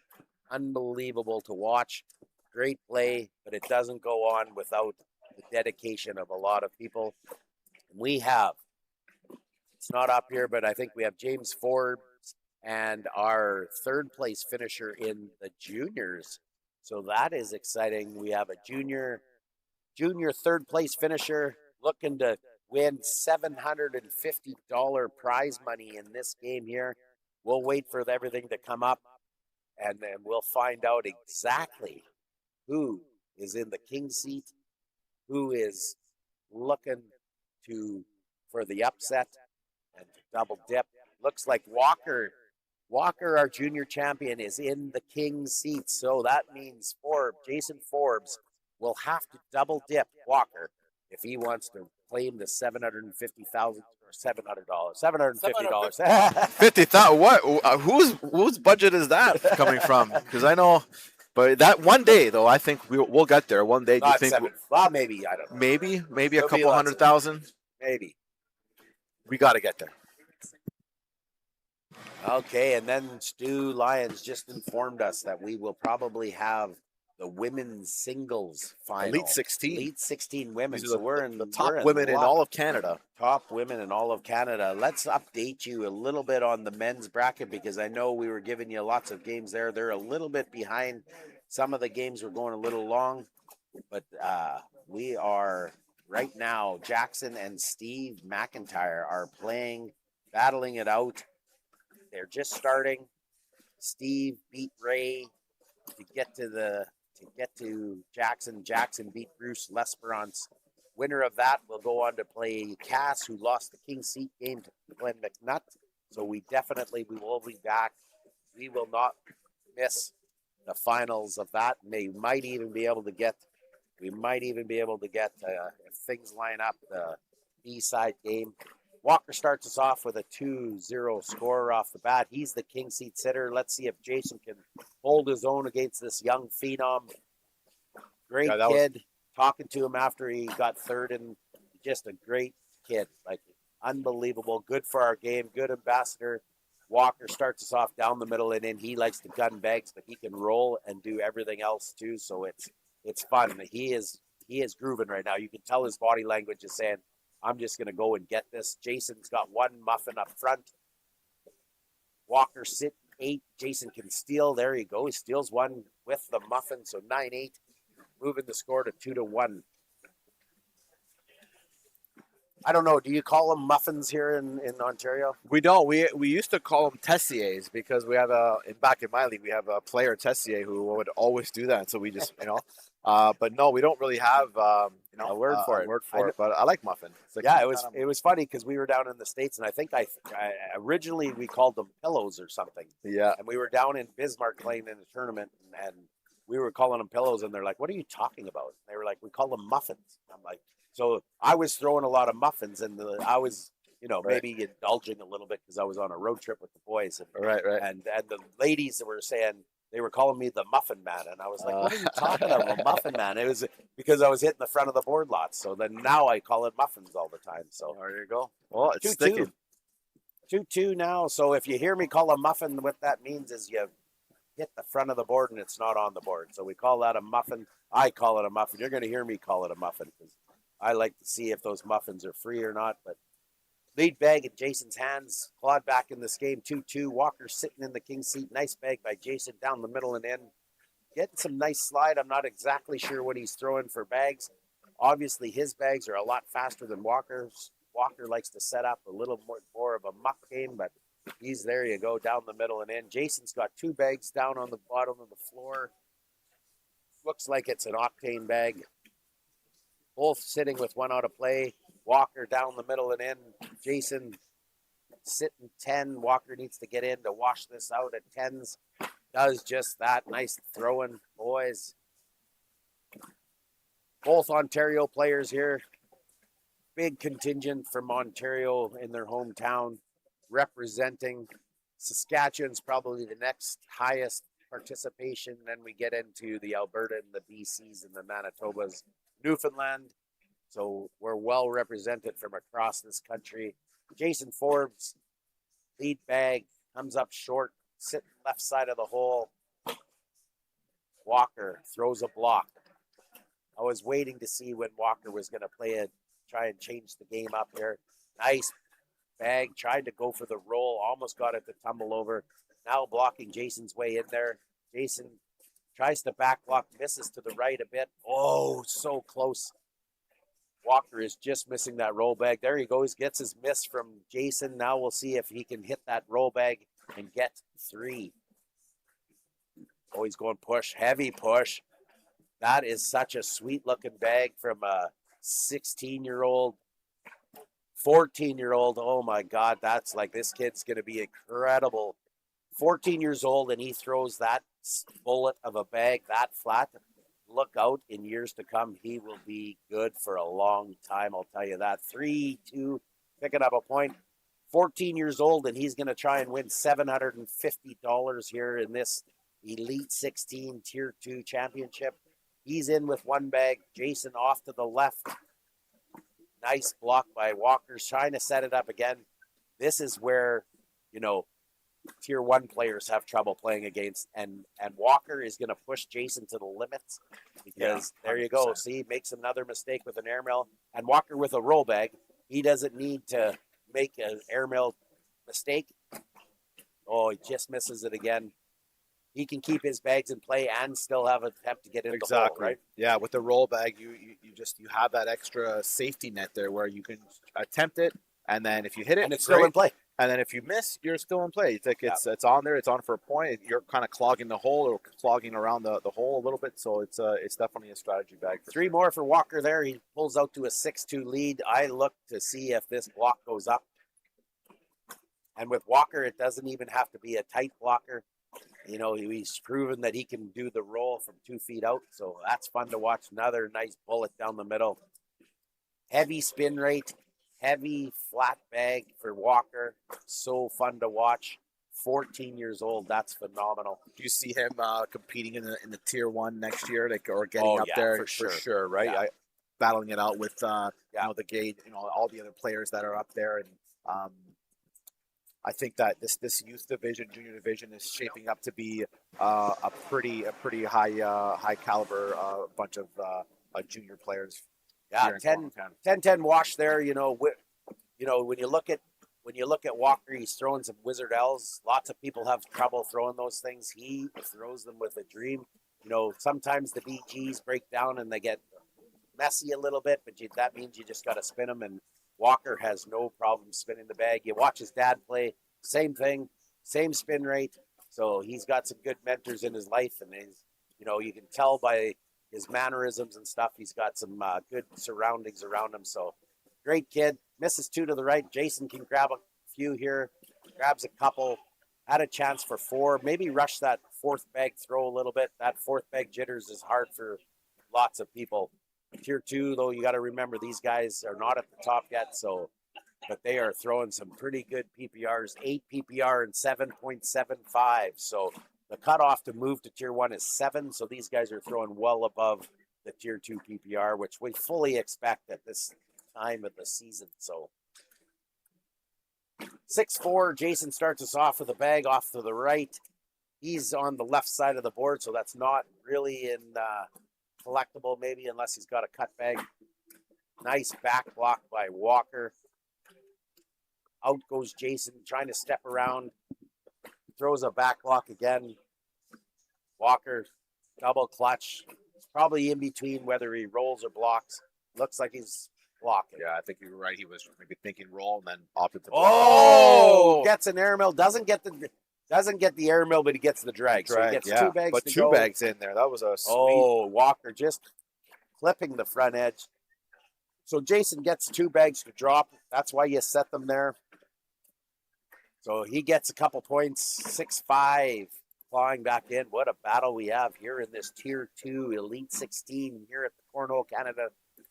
unbelievable to watch. Great play, but it doesn't go on without the dedication of a lot of people. We have, it's not up here, but I think we have James Forbes and our third place finisher in the juniors. So that is exciting. We have a junior third place finisher looking to win $750 prize money in this game here. We'll wait for everything to come up, and then we'll find out exactly who is in the king seat, who is looking for the upset and to double dip. Looks like Walker, our junior champion, is in the king seat. So that means Jason Forbes will have to double dip Walker if he wants to claim the $750,000 or $750. 50,000. What? Whose budget is that coming from? Because I know, but that one day though, I think we'll get there one day. Do you think? Well, maybe, I don't know. Maybe a couple 100,000. Maybe. We got to get there. Okay, and then Stu Lyons just informed us that we will probably have the women's singles final. Elite 16. Elite 16 women. These are so we're in the top women in all of Canada. Top women in all of Canada. Let's update you a little bit on the men's bracket, because I know we were giving you lots of games there. They're a little bit behind. Some of the games were going a little long, but we are right now, Jackson and Steve McIntyre are playing, battling it out. They're just starting. Steve beat Ray to get to Jackson. Jackson beat Bruce L'Esperance. Winner of that will go on to play Cass, who lost the King Seat game to Glenn McNutt. So we will be back. We will not miss the finals of that. We might even be able to get, if things line up, the B-side game. Walker starts us off with a 2-0 score off the bat. He's the king seat sitter. Let's see if Jason can hold his own against this young phenom. Great kid. Talking to him after he got third, and just a great kid. Like, unbelievable. Good for our game. Good ambassador. Walker starts us off down the middle, and then he likes to gun bags, but he can roll and do everything else too. So it's fun. He is grooving right now. You can tell his body language is saying, I'm just going to go and get this. Jason's got one muffin up front. Walker sit 8. Jason can steal. There you go. He steals one with the muffin. So 9-8. Moving the score to 2-1. I don't know. Do you call them muffins here in Ontario? We don't. We used to call them Tessiers, because we have back in my league, we have a player Tessier who would always do that. So we just, but no, we don't really have, a word for it. But I like muffin. Yeah, it was funny because we were down in the States, and I think I originally we called them pillows or something. Yeah. And we were down in Bismarck playing in a tournament, and we were calling them pillows, and they're like, "What are you talking about?" They were like, "We call them muffins." I'm like, so I was throwing a lot of muffins, and I was, maybe indulging a little bit because I was on a road trip with the boys. And, right. And the ladies that were saying, they were calling me the Muffin Man, and I was like, "What are you talking about, Muffin Man?" It was because I was hitting the front of the board lots. So then now I call it muffins all the time. So there you go. Well, it's 2-2. sticking. 2-2 now. So if you hear me call a muffin, what that means is you hit the front of the board and it's not on the board. So we call that a muffin. I call it a muffin. You're going to hear me call it a muffin because I like to see if those muffins are free or not. But lead bag in Jason's hands. Claude back in this game, 2-2. Walker sitting in the king seat. Nice bag by Jason down the middle and in. Getting some nice slide. I'm not exactly sure what he's throwing for bags. Obviously, his bags are a lot faster than Walker's. Walker likes to set up a little more of a muck game, but He's there you go, down the middle and in. Jason's got 2 bags down on the bottom of the floor. Looks like it's an octane bag. Both sitting with 1 out of play. Walker down the middle and in. Jason sitting 10. Walker needs to get in to wash this out at 10s. Does just that. Nice throwing, boys. Both Ontario players here. Big contingent from Ontario in their hometown representing. Saskatchewan's probably the next highest participation. Then we get into the Alberta and the BCs and the Manitobas, Newfoundland. So we're well represented from across this country. Jason Forbes, lead bag, comes up short, sitting left side of the hole. Walker throws a block. I was waiting to see when Walker was going to play it, try and change the game up here. Nice bag, tried to go for the roll, almost got it to tumble over. Now blocking Jason's way in there. Jason tries to back block, misses to the right a bit. Oh, so close. Walker is just missing that roll bag. There he goes, gets his miss from Jason. Now we'll see if he can hit that roll bag and get 3. Oh, he's going push, heavy push. That is such a sweet looking bag from a 16-year-old, 14-year-old. Oh my God, that's like, this kid's going to be incredible. 14 years old and he throws that bullet of a bag that flat. Look out, in years to come, he will be good for a long time, I'll tell you that. 3-2, picking up a point. 14 years old, and he's going to try and win $750 here in this Elite 16 Tier 2 championship. He's in with 1 bag. Jason off to the left. Nice block by Walker, trying to set it up again. This is where, Tier 1 players have trouble playing against, and Walker is going to push Jason to the limits because there you go. See, makes another mistake with an airmail, and Walker with a roll bag. He doesn't need to make an airmail mistake. Oh, he just misses it again. He can keep his bags in play and still have an attempt to get into the hole, right? Yeah, with the roll bag, you have that extra safety net there where you can attempt it, and then if you hit it, and it's still in play. And then if you miss, you're still in play. It's like it's on there. It's on for a point. You're kind of clogging the hole or clogging around the hole a little bit. So it's definitely a strategy bag. 3 more for Walker there. He pulls out to a 6-2 lead. I look to see if this block goes up. And with Walker, it doesn't even have to be a tight blocker. He's proven that he can do the roll from 2 feet out. So that's fun to watch. Another nice bullet down the middle. Heavy spin rate. Heavy flat bag for Walker. So fun to watch. 14 years old. That's phenomenal. Do you see him competing in the Tier 1 next year, or getting up there for sure, right? Yeah. Battling it out with the Gate, all the other players that are up there, and I think that this youth division, junior division, is shaping up to be a pretty high caliber bunch of junior players. Yeah, 10-10 wash there. When you look at Walker, he's throwing some Wizard L's. Lots of people have trouble throwing those things. He throws them with a dream. Sometimes the BGs break down and they get messy a little bit, but that means you just got to spin them. And Walker has no problem spinning the bag. You watch his dad play, same thing, same spin rate. So he's got some good mentors in his life, and you can tell by his mannerisms and stuff, he's got some good surroundings around him. So great kid. Misses 2 to the right. Jason can grab a few here. Grabs a couple. Had a chance for 4. Maybe rush that 4th bag throw a little bit. That 4th bag jitters is hard for lots of people. Tier 2, though, you got to remember these guys are not at the top yet. But they are throwing some pretty good PPRs. 8 PPR and 7.75. So the cutoff to move to Tier 1 is 7, so these guys are throwing well above the Tier 2 PPR, which we fully expect at this time of the season. So 6-4, Jason starts us off with a bag off to the right. He's on the left side of the board, so that's not really in collectible maybe unless he's got a cut bag. Nice back block by Walker. Out goes Jason, trying to step around. Throws a back block again. Walker, double clutch. It's probably in between whether he rolls or blocks. Looks like he's block it. Yeah, I think you were right. He was maybe thinking roll and then opted to block. Oh, gets an air mill. Doesn't get the air mill, but he gets the drag. So he gets two bags. But to two go. bags in there. That was a sweet. Oh, Walker just clipping the front edge. So Jason gets 2 bags to drop. That's why you set them there. So he gets a couple points, 6-5, clawing back in. What a battle we have here in this Tier 2 Elite 16 here at the Cornhole Canada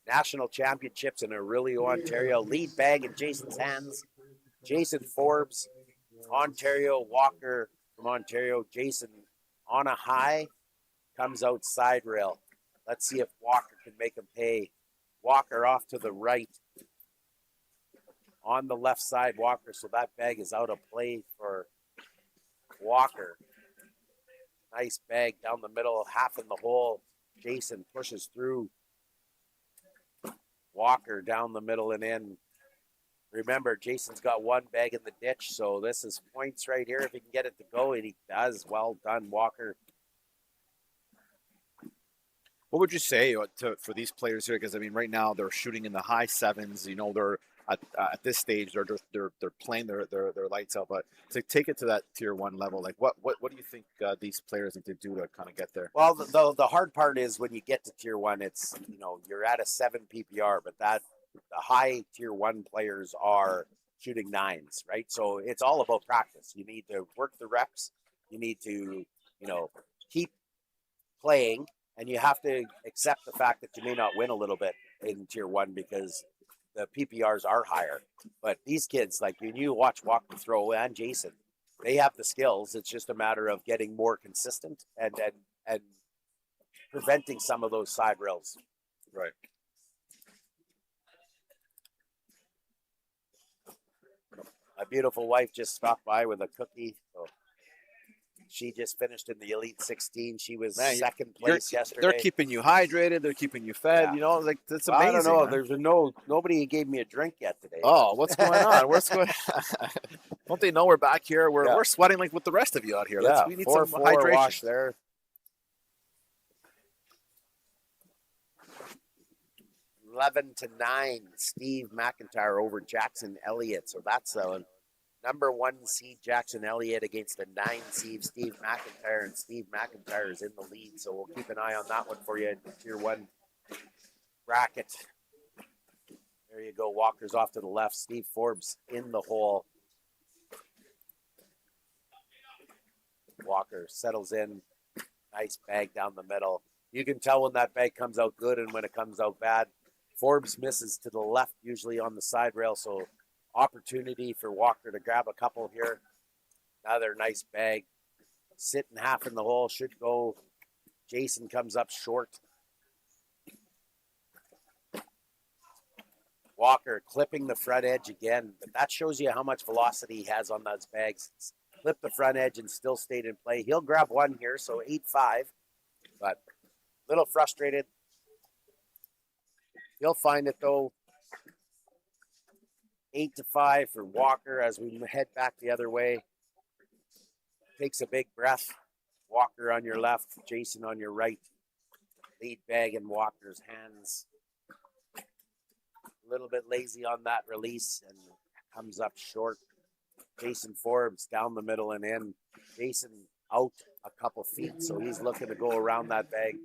National Championships in Orillia, Ontario. Lead bag in Jason's hands. Jason Forbes, Ontario. Walker from Ontario. Jason on a high, comes out side rail. Let's see if Walker can make him pay. Walker off to the right. On the left side, Walker, so that bag is out of play for Walker. Nice bag down the middle, half in the hole. Jason pushes through. Walker down the middle and in. Remember, Jason's got 1 bag in the ditch, so this is points right here. If he can get it to go, and he does. Well done, Walker. What would you say for these players here? Because I mean, right now they're shooting in the high 7s. You know, they're at this stage they're playing their lights out. But to take it to that Tier 1 level, like what do you think these players need to do to kind of get there? Well, the hard part is when you get to Tier 1, it's you're at a 7 PPR, but the high Tier 1 players are shooting 9s, right? So it's all about practice. You need to work the reps. You need to keep playing. And you have to accept the fact that you may not win a little bit in Tier 1 because the PPRs are higher. But these kids, like when you watch Walker throw and Jason, they have the skills. It's just a matter of getting more consistent and preventing some of those side rails. Right. My beautiful wife just stopped by with a cookie. So she just finished in the Elite 16. She was second place yesterday. They're keeping you hydrated. They're keeping you fed. Yeah. Like that's amazing. I don't know. Man. There's nobody gave me a drink yet today. Oh, what's going on? Don't they know we're back here? We're sweating like with the rest of you out here. Yeah, we need some hydration. Wash there. 11-9. Steve McIntyre over Jackson Elliott. So that's the number 1 seed Jackson Elliott against the 9 seed Steve McIntyre, and Steve McIntyre is in the lead. So we'll keep an eye on that one for you in the Tier 1 bracket. There you go. Walker's off to the left. Steve Forbes in the hole. Walker settles in. Nice bag down the middle. You can tell when that bag comes out good and when it comes out bad. Forbes misses to the left, usually on the side rail, so opportunity for Walker to grab a couple here. Another nice bag. Sitting half in the hole, should go. Jason comes up short. Walker clipping the front edge again, but that shows you how much velocity he has on those bags. Clipped the front edge and still stayed in play. He'll grab 1 here, so 8-5, but a little frustrated. He'll find it, though. 8-5 for Walker as we head back the other way. Takes a big breath. Walker on your left, Jason on your right. Lead bag in Walker's hands. A little bit lazy on that release and comes up short. Jason Forbes down the middle and in. Jason out a couple feet, so he's looking to go around that bag.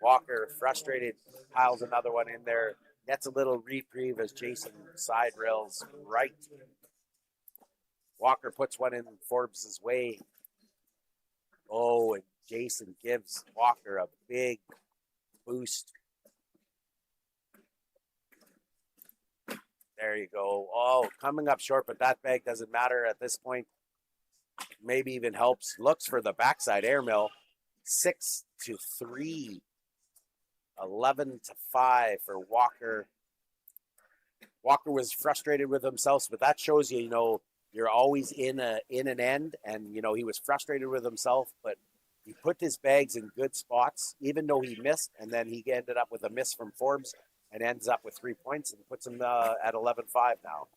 Walker, frustrated, piles another one in there. Gets a little reprieve as Jason side rails right. Walker puts one in Forbes' way. Oh, and Jason gives Walker a big boost. There you go. Oh, coming up short, but that bag doesn't matter at this point. Maybe even helps. Looks for the backside airmill. 6-3. 11-5 for Walker. Walker was frustrated with himself, but that shows you, you're always in an end, and he was frustrated with himself, but he put his bags in good spots, even though he missed, and then he ended up with a miss from Forbes and ends up with 3 points and puts him at 11-5 now.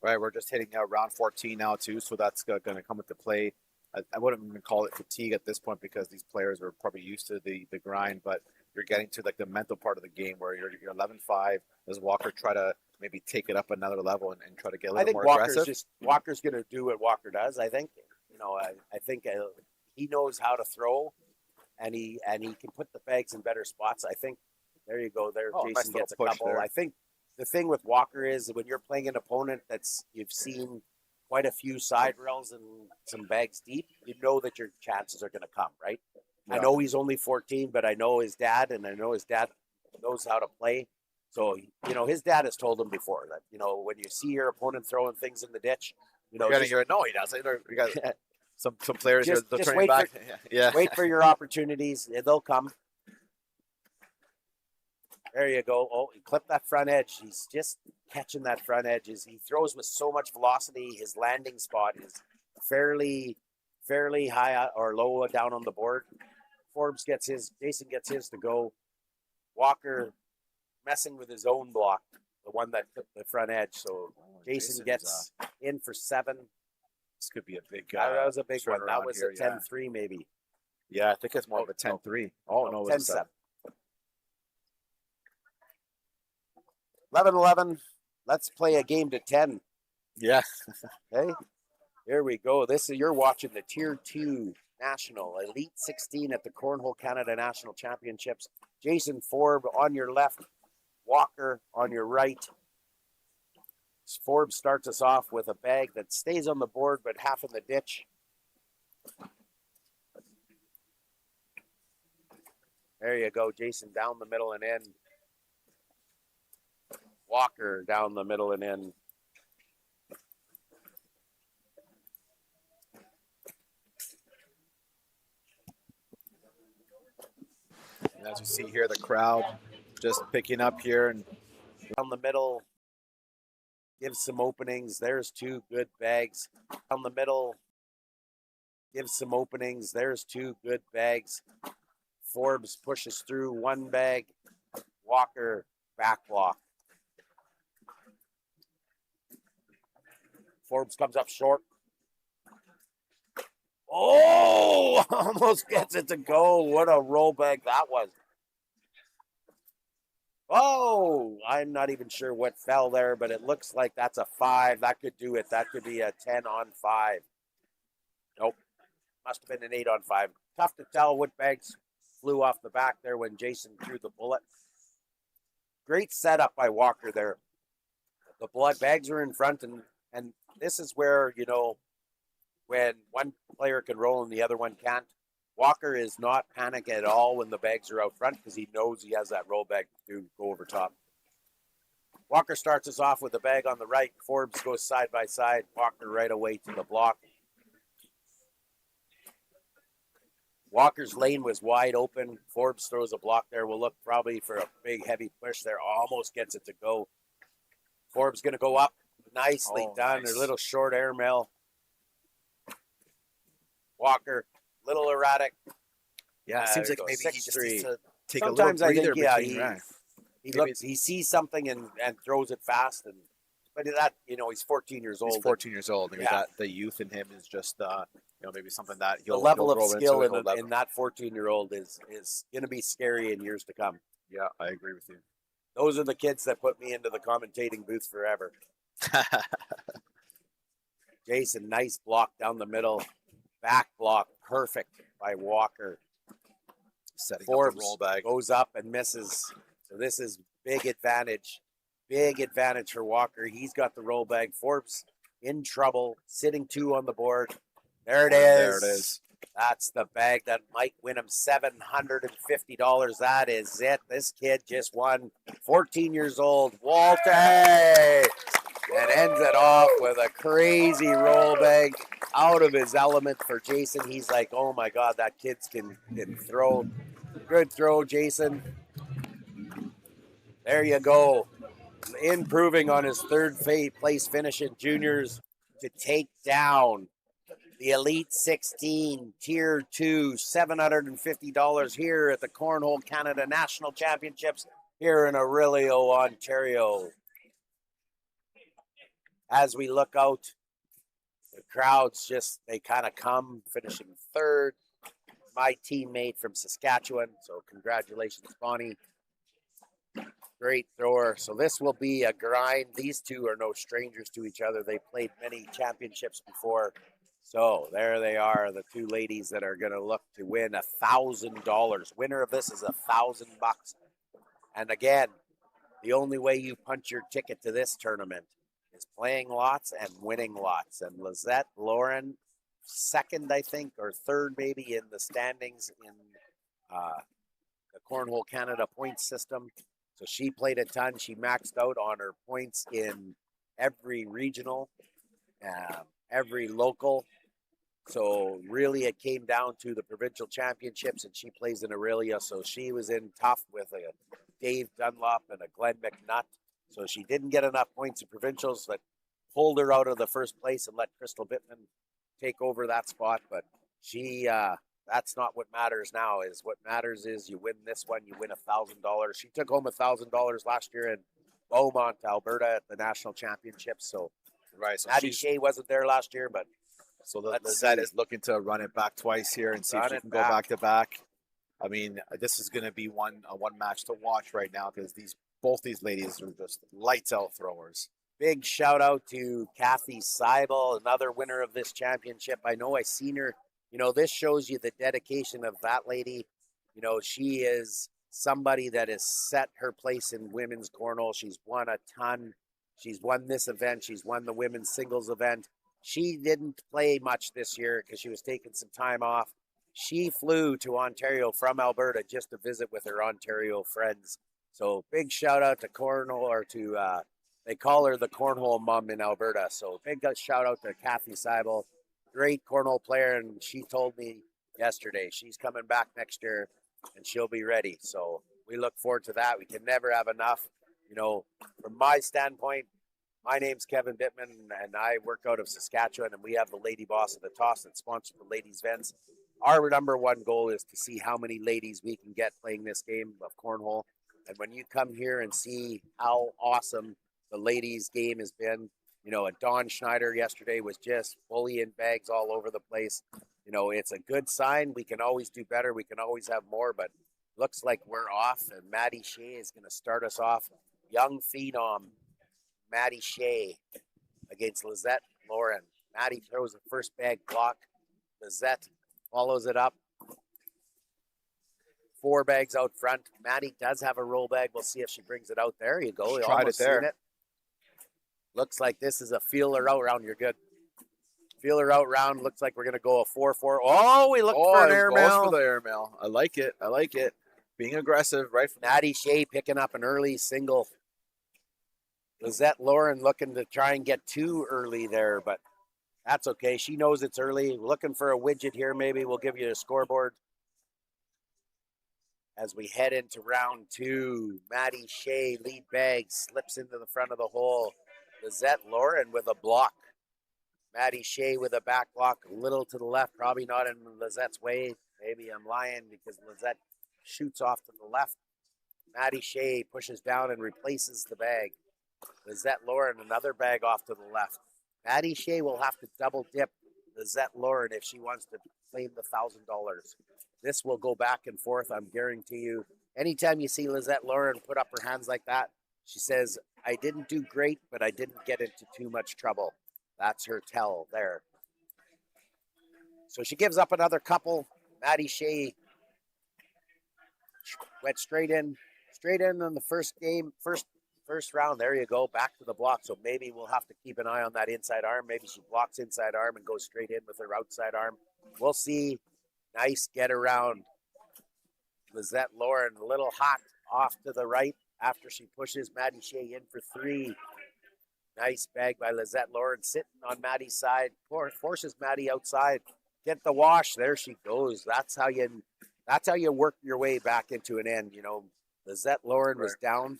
Right, we're just hitting round 14 now too, so that's going to come into play. I wouldn't even call it fatigue at this point because these players are probably used to the grind, but you're getting to like the mental part of the game where you're 11-5. Does Walker try to maybe take it up another level and try to get a little more aggressive? Walker's going to do what Walker does. I think. I think he knows how to throw, and he can put the bags in better spots. I think. There you go. There, Jason gets a couple. There. I think the thing with Walker is when you're playing an opponent you've seen quite a few side rails and some bags deep, you know that your chances are going to come, right? Yeah. I know he's only 14, but I know his dad, and I know his dad knows how to play. So, his dad has told him before that, when you see your opponent throwing things in the ditch, no, he doesn't. We got some players just turning back. Wait for your opportunities. They'll come. There you go. Oh, he clipped that front edge. He's just catching that front edge. He throws with so much velocity. His landing spot is fairly high or low down on the board. Jason gets his to go. Walker messing with his own block, the one that clipped the front edge. So Jason gets in for 7. This could be a big that was a big one. That was a 10-3 maybe. Yeah, I think it's more of a 10-3. Oh, no, it was 10-7. 11-11. Let's play a game to 10. Yeah. Okay. Here we go. You're watching the Tier 2 National Elite 16 at the Cornhole Canada National Championships. Jason Forbes on your left, Walker on your right. Forbes starts us off with a bag that stays on the board but half in the ditch. There you go, Jason down the middle and in. Walker down the middle and in. And as you see here, the crowd just picking up here and down the middle. Gives some openings. There's 2 good bags. Down the middle. Gives some openings. There's 2 good bags. Forbes pushes through 1 bag. Walker back block. Forbes comes up short. Oh, almost gets it to go. What a roll bag that was. Oh, I'm not even sure what fell there, but it looks like that's a 5. That could do it. That could be a 10-on-5. Nope. Must have been an 8-on-5. Tough to tell what bags flew off the back there when Jason threw the bullet. Great setup by Walker there. The blood bags are in front, and this is where, when one player can roll and the other one can't. Walker is not panic at all when the bags are out front because he knows he has that roll bag to go over top. Walker starts us off with the bag on the right. Forbes goes side by side. Walker right away to the block. Walker's lane was wide open. Forbes throws a block there. We'll look probably for a big, heavy push there. Almost gets it to go. Forbes going to go up. Nicely done. Nice. A little short airmail. Walker, little erratic. Yeah, it seems like maybe he just needs to take Sometimes a little breather. I think, he sees something and throws it fast. But that, he's 14 years old. He's 14 years old. Maybe that the youth in him is just, maybe something that the level of skill in that 14-year-old is going to be scary in years to come. Yeah, I agree with you. Those are the kids that put me into the commentating booth forever. Jason, nice block down the middle. Back block, perfect by Walker. Forbes roll bag. Goes up and misses. So this is big advantage. Big advantage for Walker. He's got the roll bag. Forbes in trouble, sitting 2 on the board. There it is. There it is. That's the bag that might win him $750. That is it. This kid just won. 14 years old. Walter! And ends it off with a crazy roll bag out of his element for Jason. He's like, oh my God, that kid can throw. Good throw, Jason. There you go. Improving on his 3rd place finish in juniors to take down the Elite 16 Tier 2, $750 here at the Cornhole Canada National Championships here in Orillia, Ontario. As we look out, the crowds they kind of come, finishing 3rd. my teammate from Saskatchewan. So congratulations, Bonnie. Great thrower. So this will be a grind. These two are no strangers to each other. They played many championships before. So there they are, the two ladies that are going to look to win $1,000. Winner of this is $1,000. And again, the only way you punch your ticket to this tournament is playing lots and winning lots. And Lizette Lauren, second, I think, or third maybe in the standings in the Cornhole Canada points system. So she played a ton. She maxed out on her points in every regional, every local. So really it came down to the provincial championships, and she plays in Orillia. So she was in tough with a Dave Dunlop and a Glenn McNutt. So she didn't get enough points in provincials that pulled her out of the first place and let Crystal Bittman take over that spot. But she, that's not what matters now. Is what matters is you win this one, you win $1,000. She took home $1,000 last year in Beaumont, Alberta at the national championships. So, right. So Maddie Shea wasn't there last year, but so Lizette is looking to run it back twice here and see if she can go back to back. I mean, this is going to be one match to watch right now because both these ladies are just lights out throwers. Big shout out to Kathy Seibel, another winner of this championship. I know I seen her. You know, this shows you the dedication of that lady. You know, she is somebody that has set her place in women's cornhole. She's won a ton. She's won this event. She's won the women's singles event. She didn't play much this year because she was taking some time off. She flew to Ontario from Alberta just to visit with her Ontario friends. So big shout out to Cornhole, or to, they call her the Cornhole mom in Alberta. So big shout out to Kathy Seibel, great cornhole player. And she told me yesterday she's coming back next year and she'll be ready. So we look forward to that. We can never have enough. You know, from my standpoint, my name's Kevin Bittman, and I work out of Saskatchewan, and we have the Lady Boss of the Toss that sponsors the ladies' events. Our number one goal is to see how many ladies we can get playing this game of cornhole. And when you come here and see how awesome the ladies' game has been, you know, Dawn Schneider yesterday was just bullying bags all over the place. You know, it's a good sign. We can always do better. We can always have more, but looks like we're off. And Maddie Shea is going to start us off. Young phenom, Maddie Shea against Lizette Lauren. Maddie throws the first bag block. Lizette follows it up. 4 bags out front. Maddie does have a roll bag. We'll see if she brings it out. There you go. Tried it there. Looks like this is a feeler out round. You're good. Feeler out round. Looks like we're going to go a 4-4. Oh, we look for an airmail. For the airmail. I like it. I like it. Being aggressive, right? Maddie Shea picking up an early single. Lizette Lauren looking to try and get 2 early there, but that's okay. She knows it's early. Looking for a widget here. Maybe we'll give you a scoreboard. As we head into round 2, Maddie Shea, lead bag, slips into the front of the hole. Lizette Lauren with a block. Maddie Shea with a back block, a little to the left, probably not in Lizette's way. Maybe I'm lying because Lizette shoots off to the left. Maddie Shea pushes down and replaces the bag. Lizette Lauren, another bag off to the left. Maddie Shea will have to double dip Lizette Lauren if she wants to claim the $1,000. This will go back and forth, I'm guarantee you. Anytime you see Lizette Lauren put up her hands like that, she says, I didn't do great, but I didn't get into too much trouble. That's her tell there. So she gives up another couple. Maddie Shea went straight in on the first round. There you go, back to the block. So maybe we'll have to keep an eye on that inside arm. Maybe she blocks inside arm and goes straight in with her outside arm. We'll see. Nice get around. Lizette Lauren a little hot off to the right after she pushes Maddie Shea in for 3. Nice bag by Lizette Lauren sitting on Maddie's side. Forces Maddie outside. Get the wash. There she goes. That's how you work your way back into an end. You know, Lizette Lauren was down,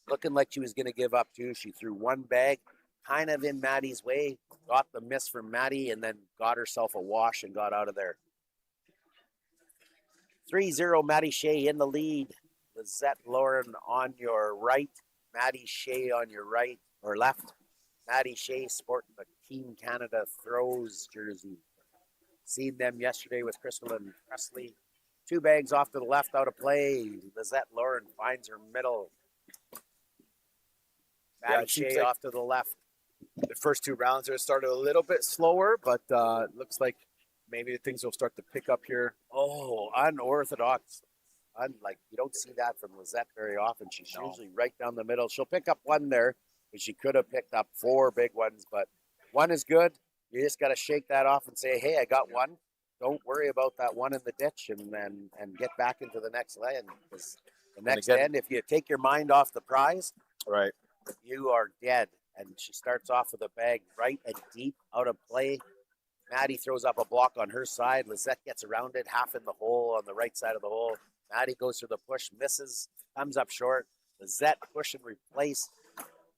looking like she was going to give up too. She threw 1 bag kind of in Maddie's way, got the miss from Maddie, and then got herself a wash and got out of there. 3-0, Maddie Shea in the lead. Lizette Lauren on your right. Maddie Shea on your right or left. Maddie Shea sporting the Team Canada Throws jersey. Seen them yesterday with Crystal and Presley. 2 bags off to the left, out of play. Lizette Lauren finds her middle. Maddie Shea like off to the left. the first 2 rounds there started a little bit slower, but looks like maybe things will start to pick up here. Oh, unorthodox. You don't see that from Lizette very often. She's usually right down the middle. She'll pick up 1 there, but she could have picked up 4 big ones, but 1 is good. You just got to shake that off and say, hey, I got 1. Don't worry about that 1 in the ditch and get back into the next land. Because the next end, if you take your mind off the prize, right, you are dead. And she starts off with a bag right and deep out of play. Maddie throws up a block on her side. Lizette gets around it, half in the hole on the right side of the hole. Maddie goes for the push, misses, comes up short. Lizette push and replace.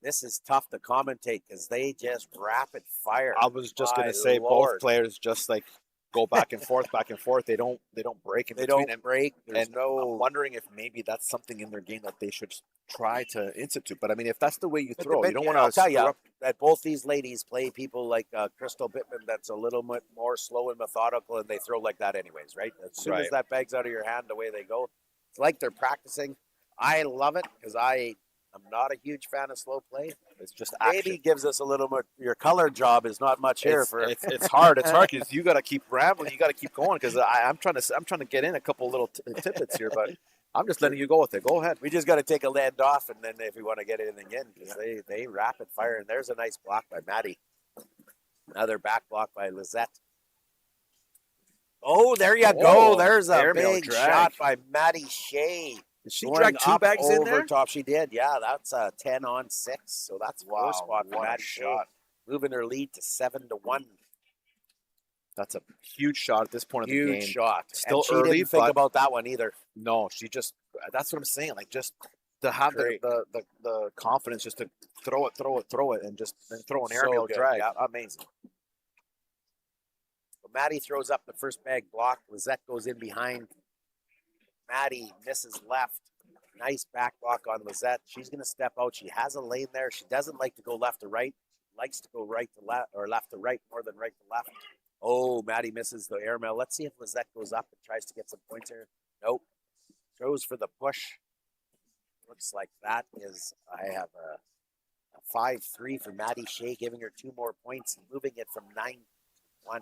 This is tough to commentate because they just rapid fire. I was just going to say both players just like go back and forth, back and forth. They don't break in between. They don't break. I'm wondering if maybe that's something in their game that they should try to institute. But I mean, if that's the way you throw, you don't want to. I'll tell you that both these ladies play people like Crystal Bittman that's a little bit more slow and methodical, and they throw like that anyways, right? As soon as that bag's out of your hand, away they go. It's like they're practicing. I love it because I'm not a huge fan of slow play. It's just maybe gives us a little more. Your color job is not much here. It's hard. It's hard because you got to keep rambling. You got to keep going because I'm trying to get in a couple little tidbits here, but I'm just letting you go with it. Go ahead. We just got to take a land off, and then if we want to get anything in, because they rapid fire. And there's a nice block by Maddie. Another back block by Lizette. Oh, there you go. There's a big shot by Maddie Shea. Did she drag 2 bags in there? Top. She did. Yeah, that's a 10-on-6. So that's 4 spot for Maddie Shea. Moving her lead to 7-1. That's a huge shot at this point of the game. Huge shot. Still and she early. Didn't think about that one either. No, she just. That's what I'm saying. Like just to have the confidence just to throw it, and just throw an aerial drag. Yeah, amazing. But Maddie throws up the first bag block. Lizette goes in behind. Maddie misses left. Nice back block on Lizette. She's going to step out. She has a lane there. She doesn't like to go left to right. Likes to go right to left or left to right more than right to left. Oh, Maddie misses the airmail. Let's see if Lizette goes up and tries to get some points here. Nope. Goes for the push. Looks like that is, I have a 5-3 for Maddie Shea, giving her 2 more points and moving it from 9-1.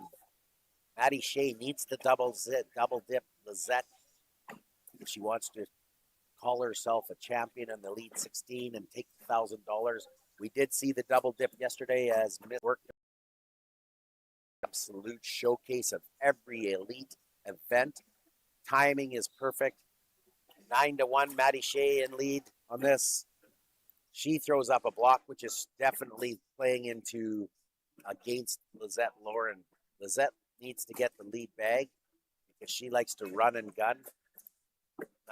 Maddie Shea needs to double dip Lizette if she wants to call herself a champion in the Elite 16 and take $1,000. We did see the double dip yesterday as Miss worked. Absolute showcase of every elite event. Timing is perfect. 9-1, Maddie Shea in lead on this. She throws up a block, which is definitely playing into against Lizette Lauren. Lizette needs to get the lead bag because she likes to run and gun.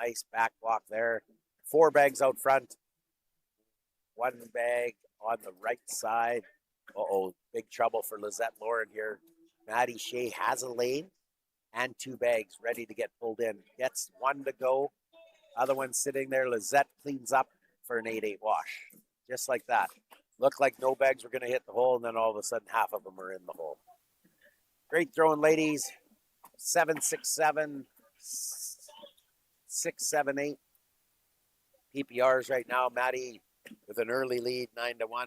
Nice back block there. 4 bags out front. 1 bag on the right side. Uh-oh, big trouble for Lizette Lauren here. Maddie Shea has a lane and 2 bags ready to get pulled in. Gets 1 to go. Other one sitting there. Lizette cleans up for an 8-8 wash. Just like that. Looked like no bags were going to hit the hole, and then all of a sudden half of them are in the hole. Great throwing, ladies. 7-6-7. 6-7-8. PPRs right now. Maddie with an early lead, 9-1.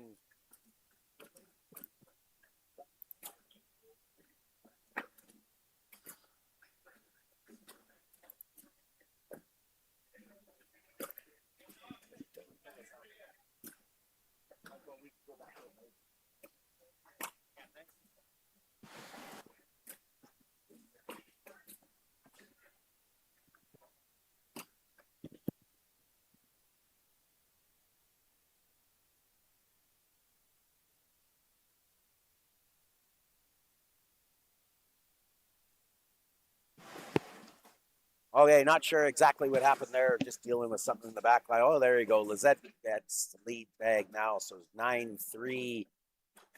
Okay, not sure exactly what happened there. Just dealing with something in the back line. Oh, there you go. Lizette gets the lead bag now. So 9-3.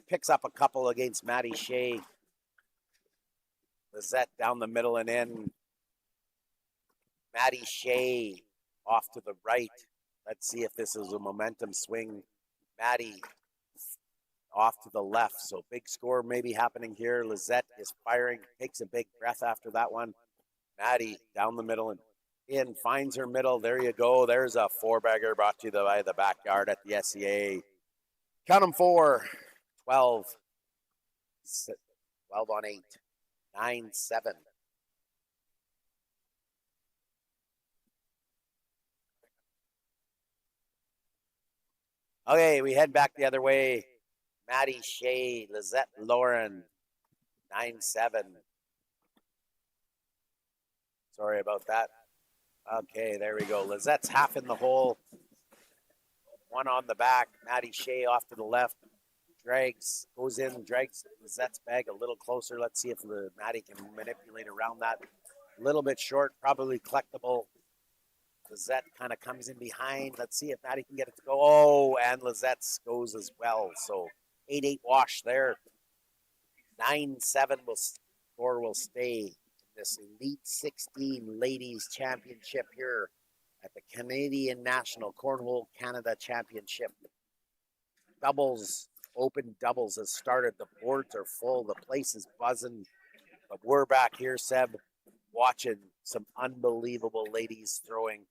Picks up a couple against Maddie Shea. Lizette down the middle and in. Maddie Shea off to the right. Let's see if this is a momentum swing. Maddie off to the left. So big score maybe happening here. Lizette is firing, takes a big breath after that one. Maddie down the middle and in, finds her middle. There you go. There's a four-bagger brought to you by the backyard at the SCA. Count them 4, 12, 12 on 8, 9, 7. Okay, we head back the other way. Maddie Shea, Lizette Lauren, 9-7. Sorry about that. Okay, there we go. Lizette's half in the hole. One on the back. Maddie Shea off to the left. Drags, goes in, drags Lizette's bag a little closer. Let's see if Maddie can manipulate around that. A little bit short, probably collectible. Lizette kind of comes in behind. Let's see if Maddie can get it to go. Oh, and Lizette's goes as well. So 8-8 wash there. 9-7 score will stay in this Elite 16 Ladies Championship here at the Canadian National Cornhole Canada Championship. Doubles, open doubles has started. The boards are full. The place is buzzing. But we're back here, Seb, watching some unbelievable ladies throwing.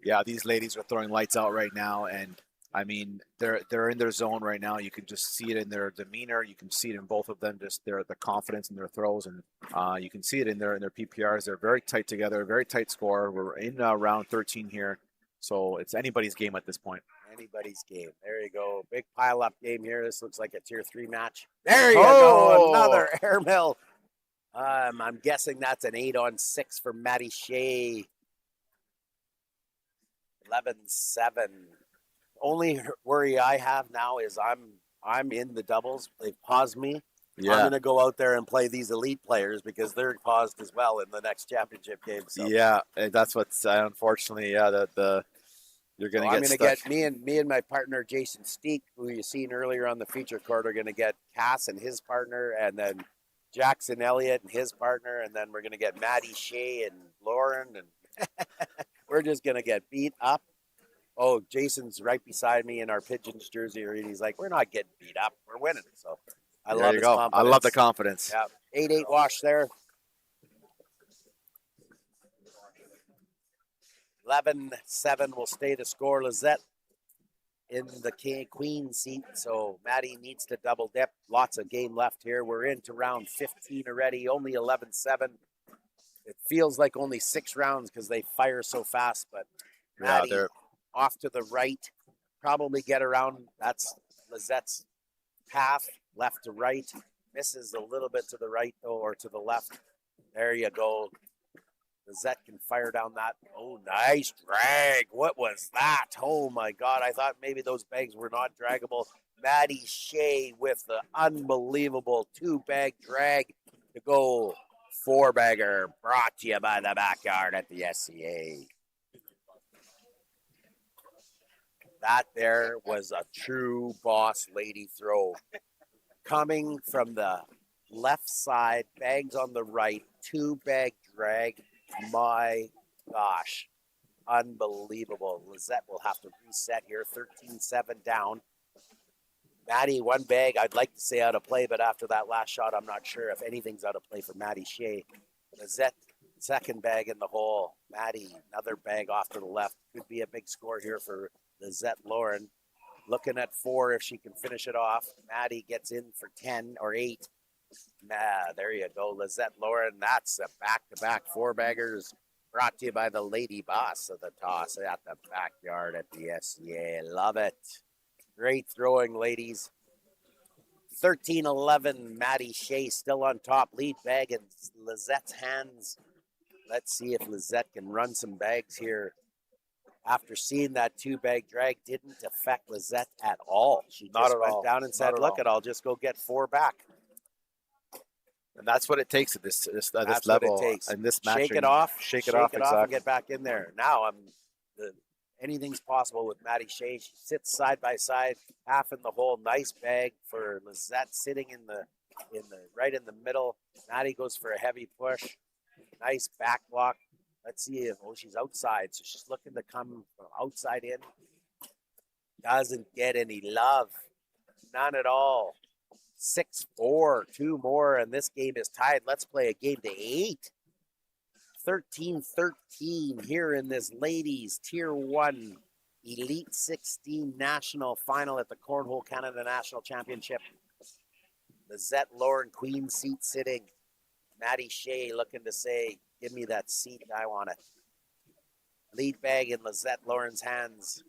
Yeah, these ladies are throwing lights out right now, and I mean they're in their zone right now. You can just see it in their demeanor. You can see it in both of them, just the confidence in their throws, and you can see it in their PPRs. They're very tight together, very tight score. We're in round 13 here, so it's anybody's game at this point. Anybody's game. There you go. Big pile up game here. This looks like a tier 3 match. There you go. Another airmill. I'm guessing that's an 8-on-6 for Maddie Shea. 11-7. Only worry I have now is I'm in the doubles. They've paused me. Yeah. I'm going to go out there and play these elite players because they're paused as well in the next championship game. So. Yeah, that's what's unfortunately. Yeah, you're going to get. I'm going to get me and my partner Jason Steek, who you seen earlier on the feature card, are going to get Cass and his partner, and then Jackson Elliott and his partner, and then we're going to get Maddie Shea and Lauren, and we're just going to get beat up. Oh, Jason's right beside me in our Pigeons jersey, and he's like, we're not getting beat up. We're winning. So I love his confidence. I love the confidence. Yeah, 8-8 wash there. 11-7 will stay the score. Lizette in the queen seat, so Maddie needs to double dip. Lots of game left here. We're into round 15 already, only 11-7. It feels like only 6 rounds because they fire so fast, but Maddie off to the right, probably get around. That's Lizette's path, left to right. Misses a little bit to the right, though, or to the left. There you go. Lizette can fire down that. Oh, nice drag. What was that? Oh, my God. I thought maybe those bags were not draggable. Maddie Shea with the unbelievable 2-bag drag to go. 4-bagger brought to you by the backyard at the SCA. That there was a true boss lady throw. Coming from the left side, bags on the right, 2-bag drag. My gosh, unbelievable. Lizette will have to reset here, 13-7 down. Maddie, 1 bag, I'd like to say out of play, but after that last shot, I'm not sure if anything's out of play for Maddie Shea. Lizette, 2nd bag in the hole. Maddie, another bag off to the left. Could be a big score here for Lizette Lauren. Looking at 4 if she can finish it off. Maddie gets in for 10 or 8. There you go, Lizette Lauren. That's a back-to-back 4-baggers brought to you by the lady boss of the toss at the backyard at the SCA. Love it. Great throwing, ladies. 13-11, Maddie Shea still on top. Lead bag in Lizette's hands. Let's see if Lizette can run some bags here. After seeing that 2-bag drag, didn't affect Lizette at all. She just went down and said, look it, I'll just go get 4 back. And that's what it takes at this level. And this match. Shake it off, exactly. And get back in there. Now anything's possible with Maddie Shea. She sits side by side, half in the hole. Nice bag for Lizette sitting in the right in the middle. Maddie goes for a heavy push. Nice back block. Let's see if she's outside, so she's looking to come from outside in. Doesn't get any love, none at all. 6-4, 2 more, and this game is tied. Let's play a game to 8. 13-13 here in this ladies Tier 1 Elite 16 National Final at the Cornhole Canada National Championship. Lizette Lauren, queen seat sitting. Maddie Shea looking to say, give me that seat, I want it. Lead bag in Lizette Lauren's hands.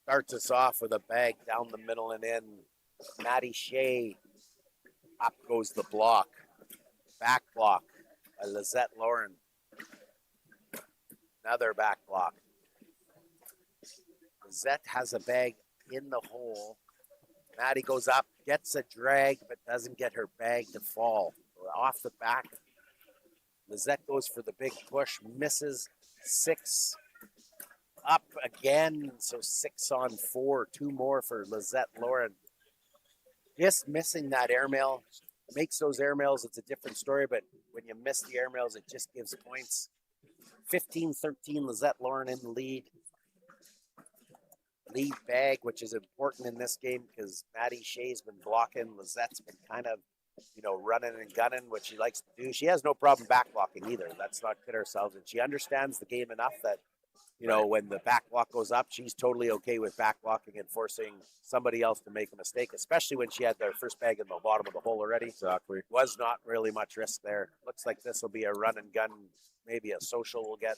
Starts us off with a bag down the middle and in. Maddie Shea, up goes the block. Back block by Lizette Lauren. Another back block. Lizette has a bag in the hole. Maddie goes up, gets a drag, but doesn't get her bag to fall. Off the back, Lizette goes for the big push, misses. 6 up again, so 6 on 4. 2 more for Lizette Lauren. Just missing that airmail. Makes those airmails, it's a different story, but when you miss the airmails, it just gives points. 15-13, Lizette Lauren in the lead. Lead bag, which is important in this game because Maddie Shea's been blocking. Lizette's been kind of, running and gunning, what she likes to do. She has no problem back blocking either. Let's not kid ourselves. And she understands the game enough that, when the back block goes up, she's totally okay with back blocking and forcing somebody else to make a mistake, especially when she had their first bag in the bottom of the hole already. Exactly. Was not really much risk there. Looks like this will be a run and gun, maybe a social we'll get.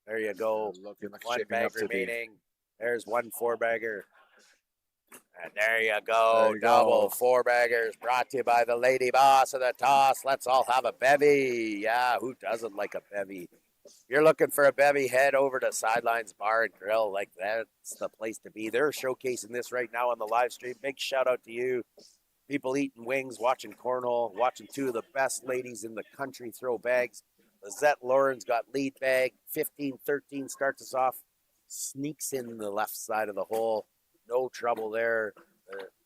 There you go. Looking like One bag remaining. There's 1 4-bagger. And there you go. There you Double go. 4-baggers brought to you by the lady boss of the toss. Let's all have a bevy. Yeah, who doesn't like a bevy? If you're looking for a bevy, head over to Sidelines Bar and Grill. Like, that's the place to be. They're showcasing this right now on the live stream. Big shout out to you. People eating wings, watching cornhole, watching 2 of the best ladies in the country throw bags. Lizette Lauren's got lead bag. 15-13 starts us off. Sneaks in the left side of the hole. No trouble there.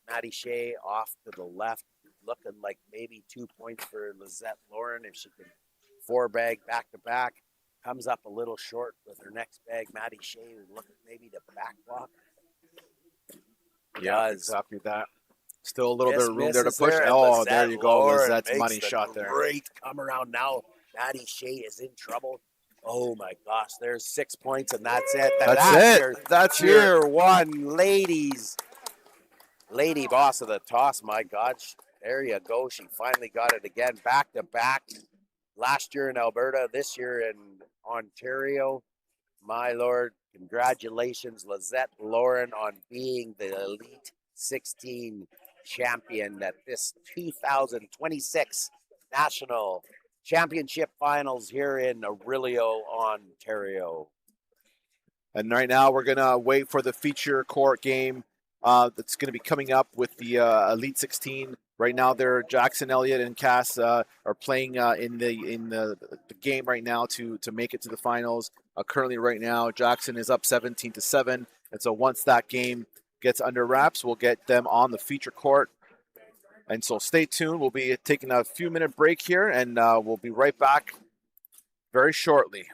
Maddie Shea off to the left. Looking like maybe 2 points for Lizette Lauren if she can 4-bag back to back. Comes up a little short with her next bag. Maddie Shea looking maybe to back block. Yeah, exactly that. Still a little bit of room there to push. There, Oh, there you go. Lauren Lizette's makes money the shot there. Great come around now. Maddie Shea is in trouble. Oh my gosh, there's 6 points and that's it. That's Tier 1 ladies. Lady boss of the toss, my God. There you go. She finally got it again. Back to back. Last year in Alberta, this year in Ontario. My Lord, congratulations, Lizette Lauren, on being the Elite 16 champion at this 2026 National Championship Finals here in Orillia, Ontario. And right now we're going to wait for the feature court game that's going to be coming up with the Elite 16. Right now, Jackson Elliott and Cass are playing in the game right now to make it to the finals. Currently, right now, Jackson is up 17-7, and so once that game gets under wraps, we'll get them on the feature court. And so stay tuned. We'll be taking a few-minute break here, and we'll be right back very shortly.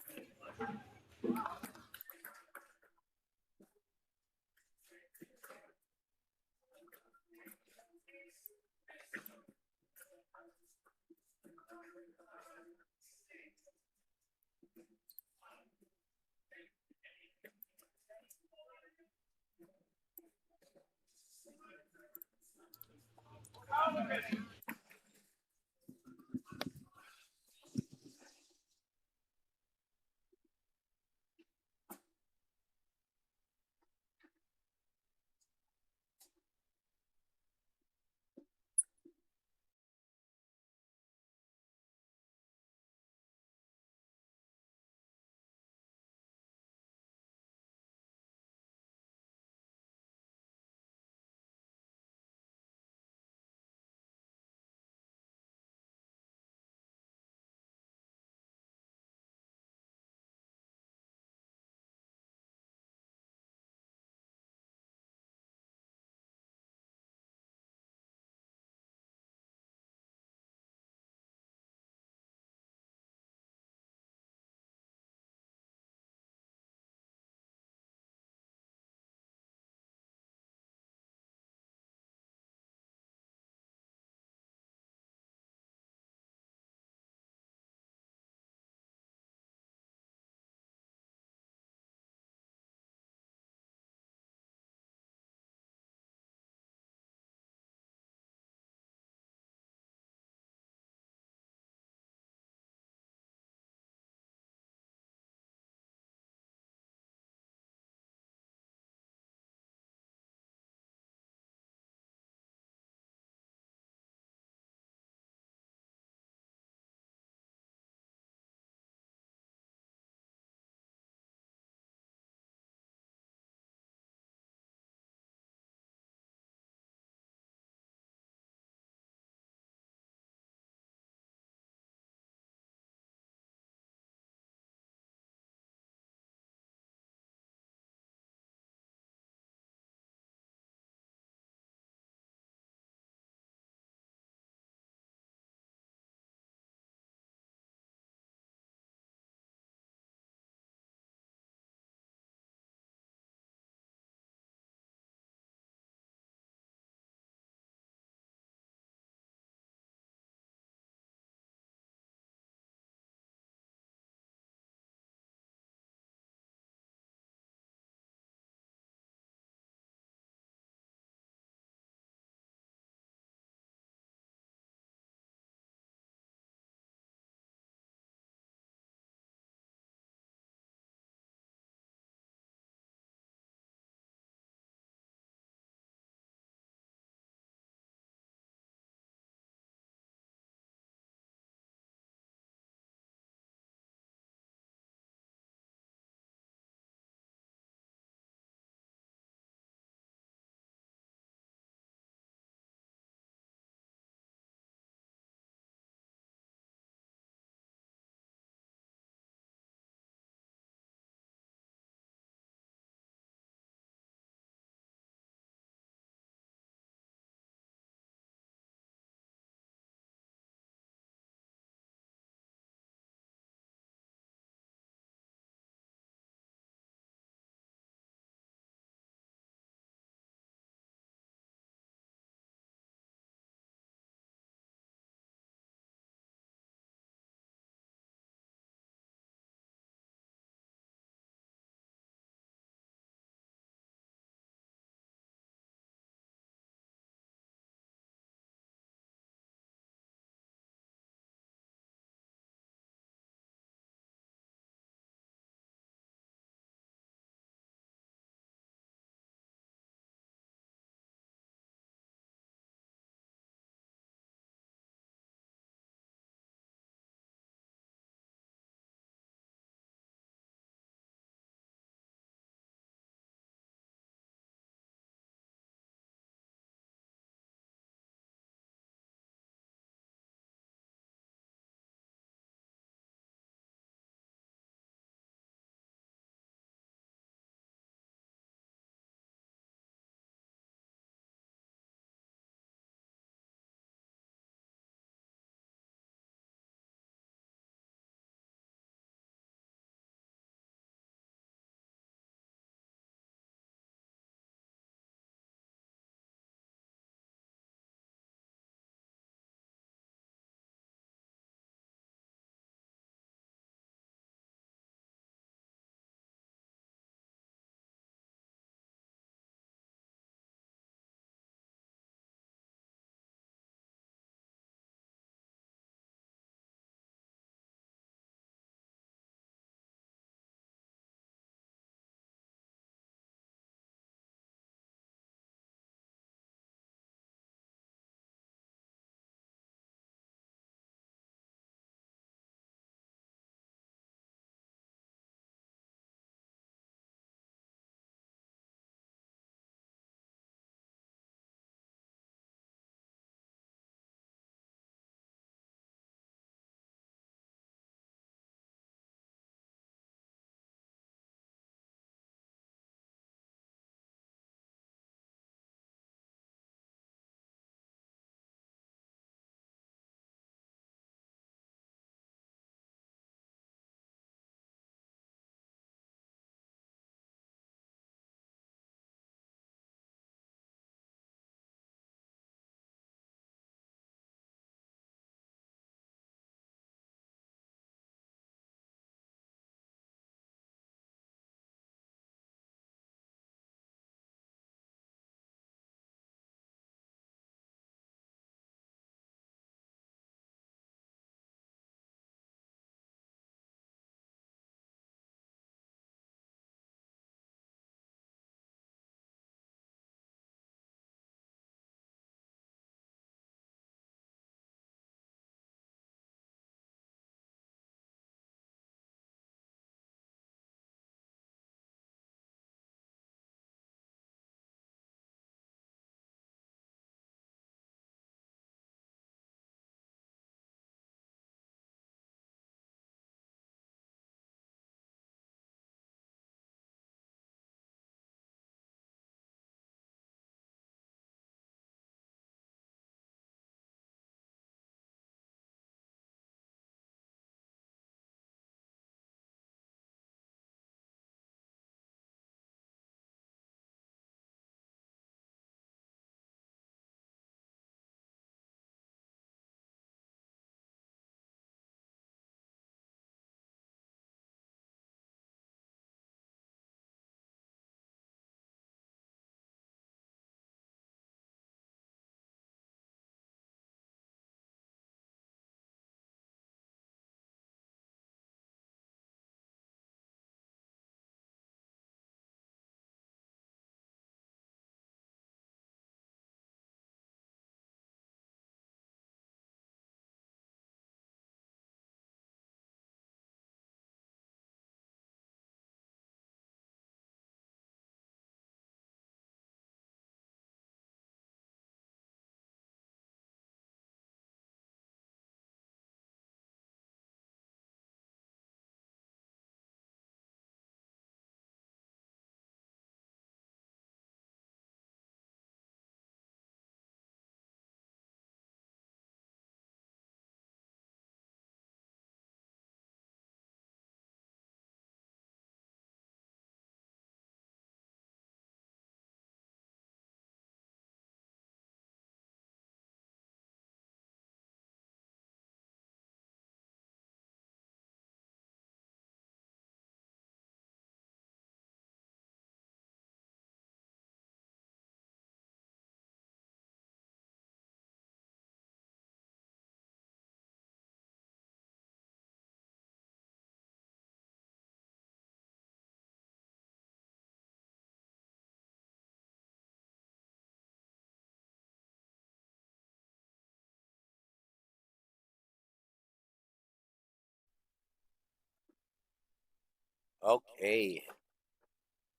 Okay.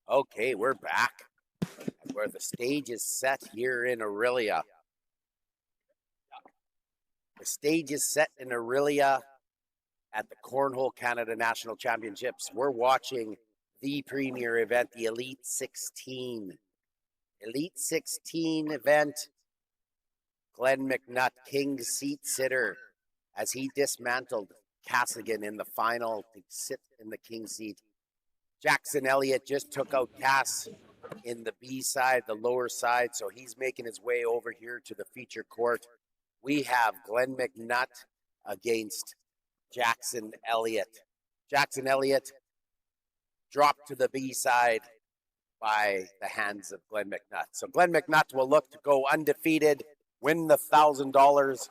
Okay, we're back. Where the stage is set here in Orillia. The stage is set in Orillia at the Cornhole Canada National Championships. We're watching the premier event, the Elite 16. Elite 16 event. Glenn McNutt, King's seat sitter, as he dismantled Cassigan in the final to sit in the King seat. Jackson Elliott just took out Cass in the B side, the lower side, so he's making his way over here to the feature court. We have Glenn McNutt against Jackson Elliott. Jackson Elliott dropped to the B side by the hands of Glenn McNutt. So Glenn McNutt will look to go undefeated, win the $1,000,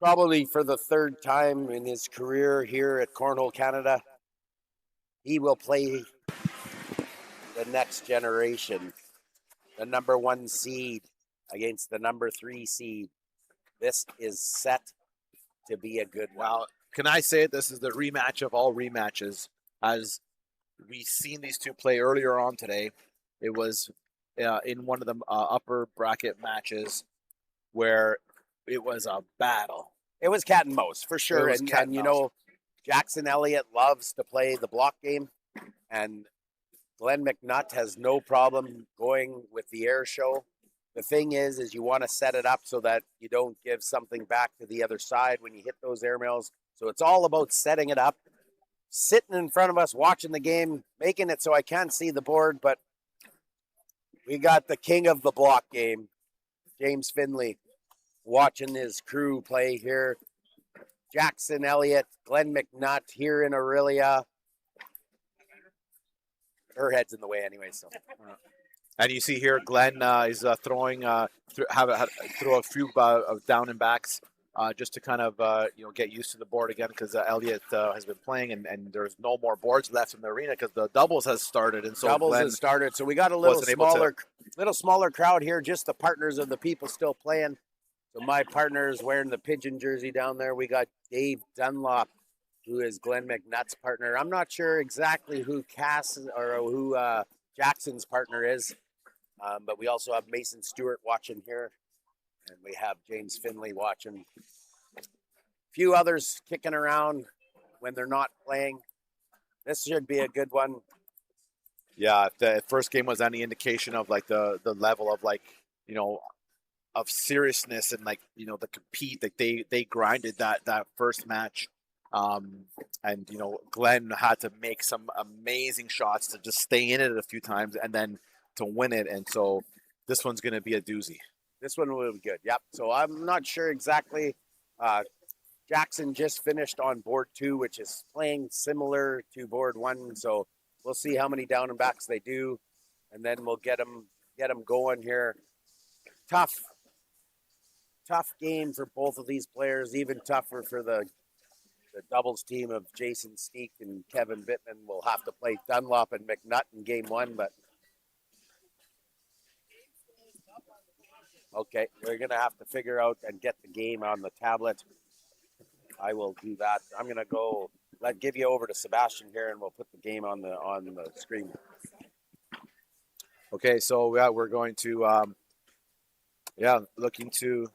probably for the third time in his career here at Cornhole Canada. He will play the next generation, the number 1 seed against the number 3 seed. This is set to be a good one. Now, can I say this is the rematch of all rematches? As we seen these two play earlier on today, it was in one of the upper bracket matches where it was a battle. It was cat and mouse for sure, and you know, Jackson Elliott loves to play the block game, and Glenn McNutt has no problem going with the air show. The thing is you want to set it up so that you don't give something back to the other side when you hit those airmails. So it's all about setting it up, sitting in front of us, watching the game, making it so I can't see the board, but we got the king of the block game, James Finley, watching his crew play here. Jackson Elliott, Glenn McNutt here in Orillia. Her head's in the way anyway, so. And you see here, Glenn is throwing throw a few down and backs just to kind of get used to the board again, because Elliott has been playing and there's no more boards left in the arena because the doubles has started, and so doubles Glenn has started. So we got a little smaller crowd here, just the partners of the people still playing. So my partner is wearing the Pigeon jersey down there. We got Dave Dunlop, who is Glenn McNutt's partner. I'm not sure exactly who Cass or who Jackson's partner is, but we also have Mason Stewart watching here, and we have James Finley watching. A few others kicking around when they're not playing. This should be a good one. Yeah, if the first game was any indication of like the level of of seriousness and the compete, that they grinded that first match. And Glenn had to make some amazing shots to just stay in it a few times and then to win it. And so this one's going to be a doozy. This one will be good. Yep. So I'm not sure exactly. Jackson just finished on board 2, which is playing similar to board 1. So we'll see how many down and backs they do, and then we'll get them going here. Tough game for both of these players. Even tougher for the doubles team of Jason Steek and Kevin Bittman. Will have to play Dunlop and McNutt in game 1, but okay, we're going to have to figure out and get the game on the tablet. I will do that. I'm going to give you over to Sebastian here, and we'll put the game on the screen. Okay, so we're going to looking to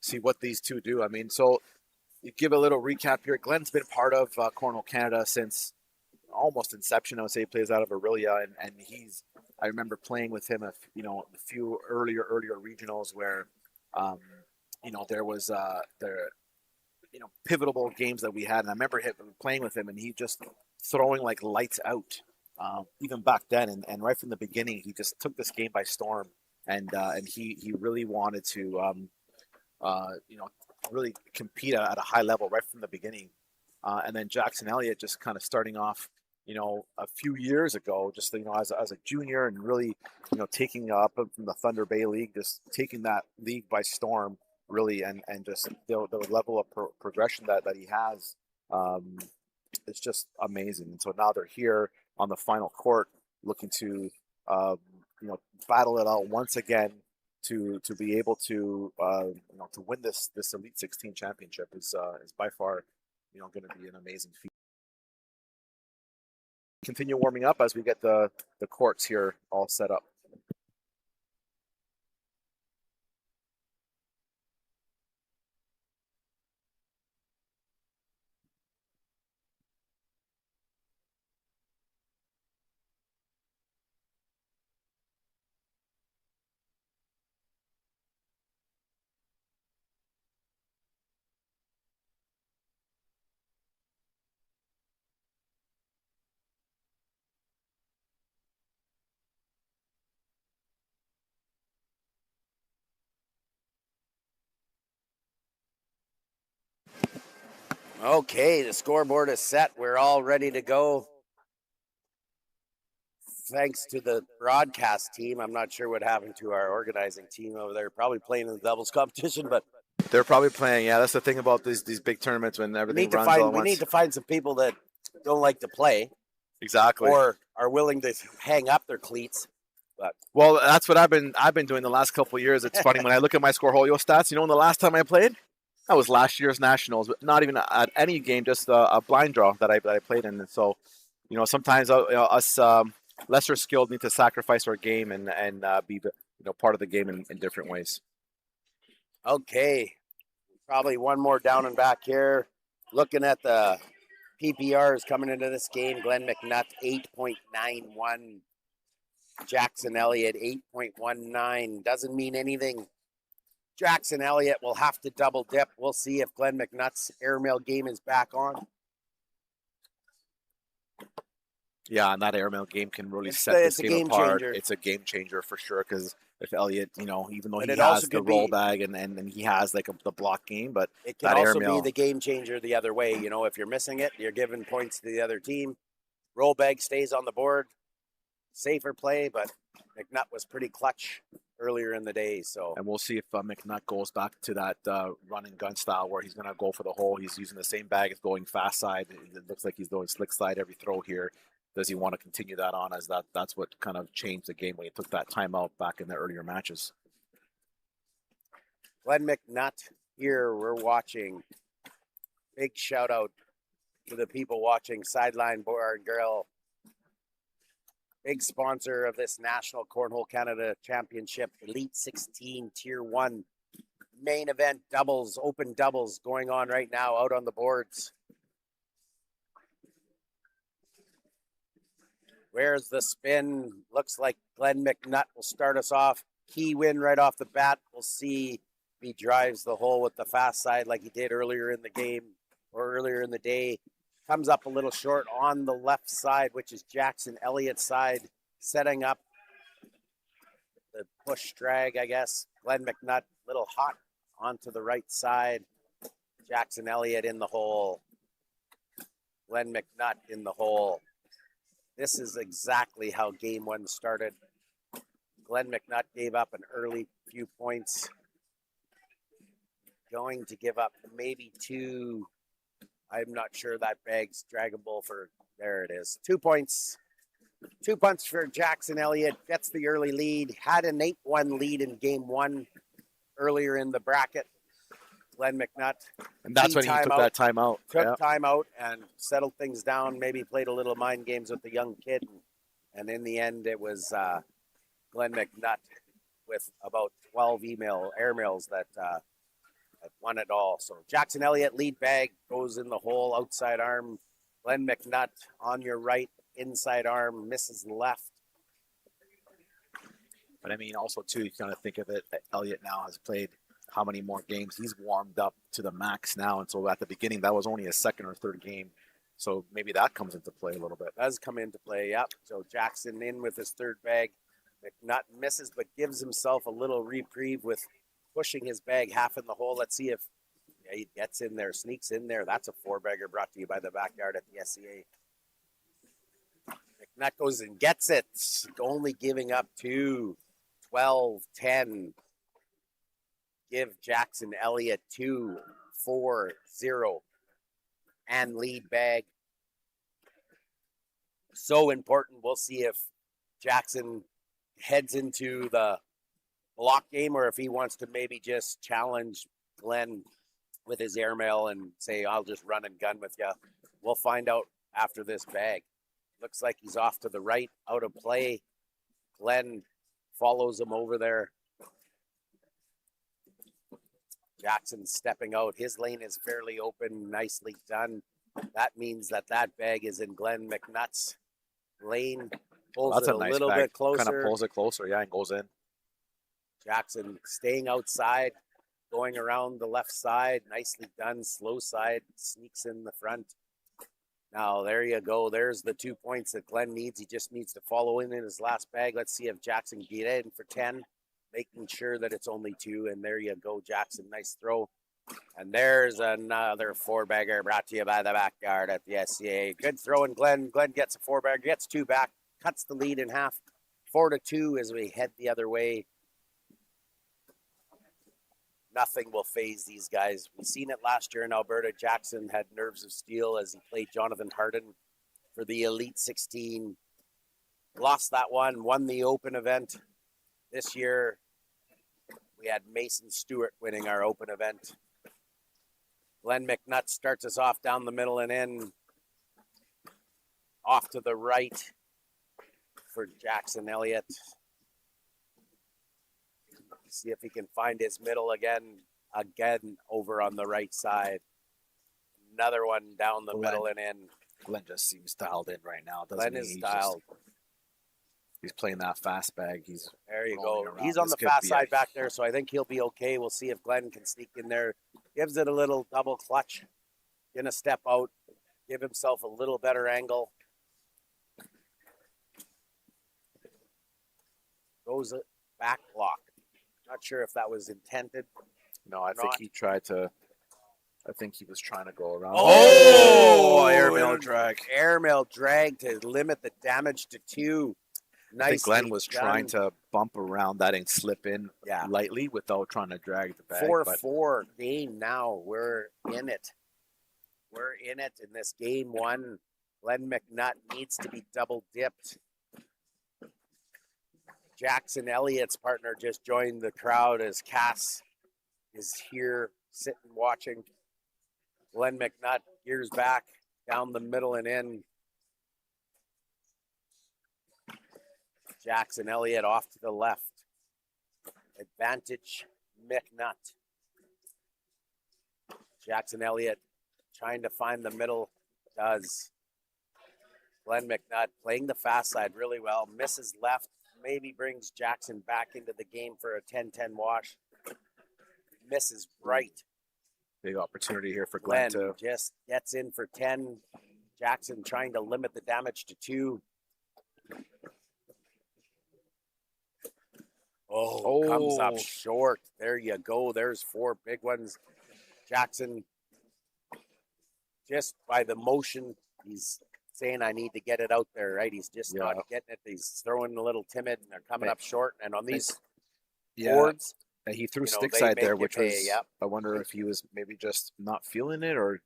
see what these two do. I mean, so you give a little recap here. Glenn's been part of Cornhole Canada since almost inception. I would say he plays out of Orillia, and I remember playing with him a few earlier regionals where there was pivotal games that we had, and I remember him playing with him, and he just throwing like lights out even back then, and right from the beginning he just took this game by storm, and he really wanted to really compete at a high level right from the beginning. And then Jackson Elliott just kind of starting off, a few years ago, just as a junior, and really, taking up from the Thunder Bay League, just taking that league by storm, really, and just the level of progression that he has, it's just amazing. And so now they're here on the final court, looking to battle it out once again to be able to to win this Elite 16 championship is by far going to be an amazing feat. continue warming up as we get the courts here all set up. Okay, the scoreboard is set. We're all ready to go. Thanks to the broadcast team. I'm not sure what happened to our organizing team over there. Probably playing in the doubles competition, but they're probably playing. Yeah, that's the thing about these big tournaments when everything runs all at once. We need to find some people that don't like to play. Exactly. Or are willing to hang up their cleats. But well, that's what I've been doing the last couple of years. It's funny when I look at my Cornhole stats. You know, when the last time I played, that was last year's nationals, but not even at any game, just a blind draw that I played in. And so, you know, sometimes us lesser skilled need to sacrifice our game and be part of the game in different ways. Okay, probably one more down and back here. Looking at the PPRs coming into this game, Glenn McNutt 8.91, Jackson Elliott 8.19. Doesn't mean anything. Jackson Elliott will have to double dip. We'll see if Glenn McNutt's airmail game is back on. Yeah, and that airmail game can really set this game apart. It's a game changer for sure, because if Elliott, even though he has the roll bag and he has like the block game, but it can also be the game changer the other way. You know, if you're missing it, you're giving points to the other team. Roll bag stays on the board. Safer play, but McNutt was pretty clutch earlier in the day. So, and we'll see if McNutt goes back to that run and gun style where he's going to go for the hole. He's using the same bag as going fast side. It looks like he's going slick slide every throw here. Does he want to continue that on, as that's what kind of changed the game when he took that timeout back in the earlier matches? Glenn McNutt here, we're watching. Big shout out to the people watching Sideline Bar and Grill. Big sponsor of this National Cornhole Canada Championship, Elite 16 Tier 1 main event doubles, open doubles going on right now out on the boards. Where's the spin? Looks like Glenn McNutt will start us off. Key win right off the bat. We'll see if he drives the hole with the fast side like he did earlier in the game or earlier in the day. Comes up a little short on the left side, which is Jackson Elliott's side, setting up the push drag, I guess. Glenn McNutt, a little hot onto the right side. Jackson Elliott in the hole. Glenn McNutt in the hole. This is exactly how game one started. Glenn McNutt gave up an early few points. Going to give up maybe two. I'm not sure that bag's draggable for, there it is. 2 points. 2 punts for Jackson Elliott. Gets the early lead. Had an 8-1 lead in game one earlier in the bracket. Glenn McNutt. And that's when he took that timeout. Took timeout and settled things down. Maybe played a little mind games with the young kid. And in the end, it was Glenn McNutt with about 12 airmails that won it all. So Jackson Elliott, lead bag, goes in the hole, outside arm. Glenn McNutt on your right, inside arm, misses left. But I mean, also too, you kind of think of it, Elliott now has played how many more games? He's warmed up to the max now. And so at the beginning, that was only a second or third game. So maybe that comes into play a little bit. Does come into play, yep. So Jackson in with his third bag. McNutt misses, but gives himself a little reprieve with pushing his bag half in the hole. Let's see if he gets in there, sneaks in there. That's a four-bagger brought to you by the Backyard at the SCA. McNutt goes and gets it, only giving up 2, 12, 10. Give Jackson Elliott 2, 4, 0. And lead bag. So important. We'll see if Jackson heads into the block game or if he wants to maybe just challenge Glenn with his airmail and say, I'll just run and gun with you. We'll find out after this bag. Looks like he's off to the right, out of play. Glenn follows him over there. Jackson stepping out. His lane is fairly open. Nicely done. That means that bag is in Glenn McNutt's lane. Pulls it a nice little bag. bit closer. Kind of pulls it closer, yeah, and goes in. Jackson staying outside, going around the left side. Nicely done. Slow side. Sneaks in the front. Now, there you go. There's the 2 points that Glenn needs. He just needs to follow in his last bag. Let's see if Jackson can get in for 10, making sure that it's only 2. And there you go, Jackson. Nice throw. And there's another 4-bagger brought to you by the Backyard at the SCA. Good throw, and Glenn gets a 4-bagger, gets 2 back, cuts the lead in half. 4-2 as we head the other way. Nothing will phase these guys. We've seen it last year in Alberta. Jackson had nerves of steel as he played Jonathan Harden for the Elite 16. Lost that one, won the Open event. This year, we had Mason Stewart winning our Open event. Glenn McNutt starts us off down the middle and in. Off to the right for Jackson Elliott. See if he can find his middle again over on the right side. Another one down the middle and in. Glenn just seems dialed in right now, doesn't Glenn he? is dialed. He's playing that fast bag. There you go. He's on the fast side back there, so I think he'll be okay. We'll see if Glenn can sneak in there. Gives it a little double clutch. Gonna step out, give himself a little better angle. Goes back block. Not sure if that was intended. No, I think he was trying to go around. Oh, airmail drag. Airmail drag to limit the damage to 2. I think Glenn was trying to bump around that and slip in lightly without trying to drag the bag. 4-4 game now. We're in it. We're in it in this game 1. Glenn McNutt needs to be double dipped. Jackson Elliott's partner just joined the crowd as Cass is here sitting watching. Glenn McNutt gears back down the middle and in. Jackson Elliott off to the left. Advantage McNutt. Jackson Elliott trying to find the middle. Does. Glenn McNutt playing the fast side really well. Misses left. Maybe brings Jackson back into the game for a 10-10 wash. Misses right. Big opportunity here for Glenn to just gets in for 10. Jackson trying to limit the damage to 2. Comes up short. There you go. There's 4 big ones. Jackson, just by the motion, he's saying, I need to get it out there, right? He's just not getting it. He's throwing a little timid, and they're coming up short. And on these boards, and he threw stick side there, which was, I wonder if he was maybe just not feeling it or.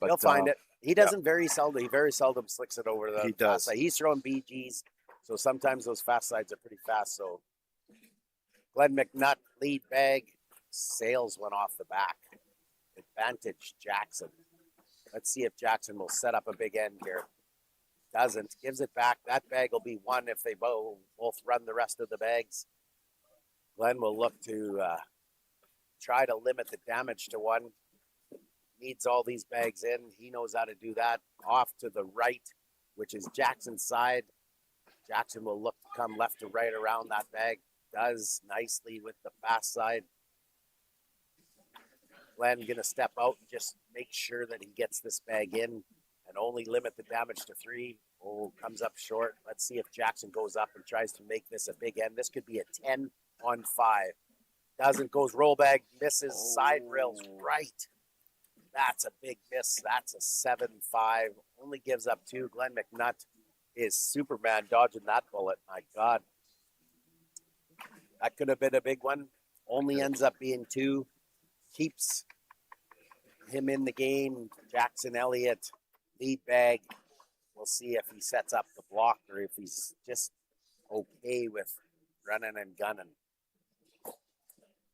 But, he'll find it. He doesn't very seldom. He very seldom slicks it over the fast side. He's throwing BGs, so sometimes those fast sides are pretty fast. So Glenn McNutt, lead bag, sails one off the back. Advantage Jackson. Let's see if Jackson will set up a big end here. Doesn't. Gives it back. That bag will be 1 if they both run the rest of the bags. Glenn will look to try to limit the damage to 1. Needs all these bags in. He knows how to do that. Off to the right, which is Jackson's side. Jackson will look to come left to right around that bag. Does nicely with the fast side. Glenn going to step out and just make sure that he gets this bag in and only limit the damage to 3. Comes up short. Let's see if Jackson goes up and tries to make this a big end. This could be a 10-5. Doesn't. Goes roll bag. Misses. Side rails right. That's a big miss. That's a 7-5. Only gives up 2. Glenn McNutt is Superman dodging that bullet. My God. That could have been a big one. Only ends up being 2. Keeps him in the game. Jackson Elliott, lead bag. We'll see if he sets up the block or if he's just okay with running and gunning.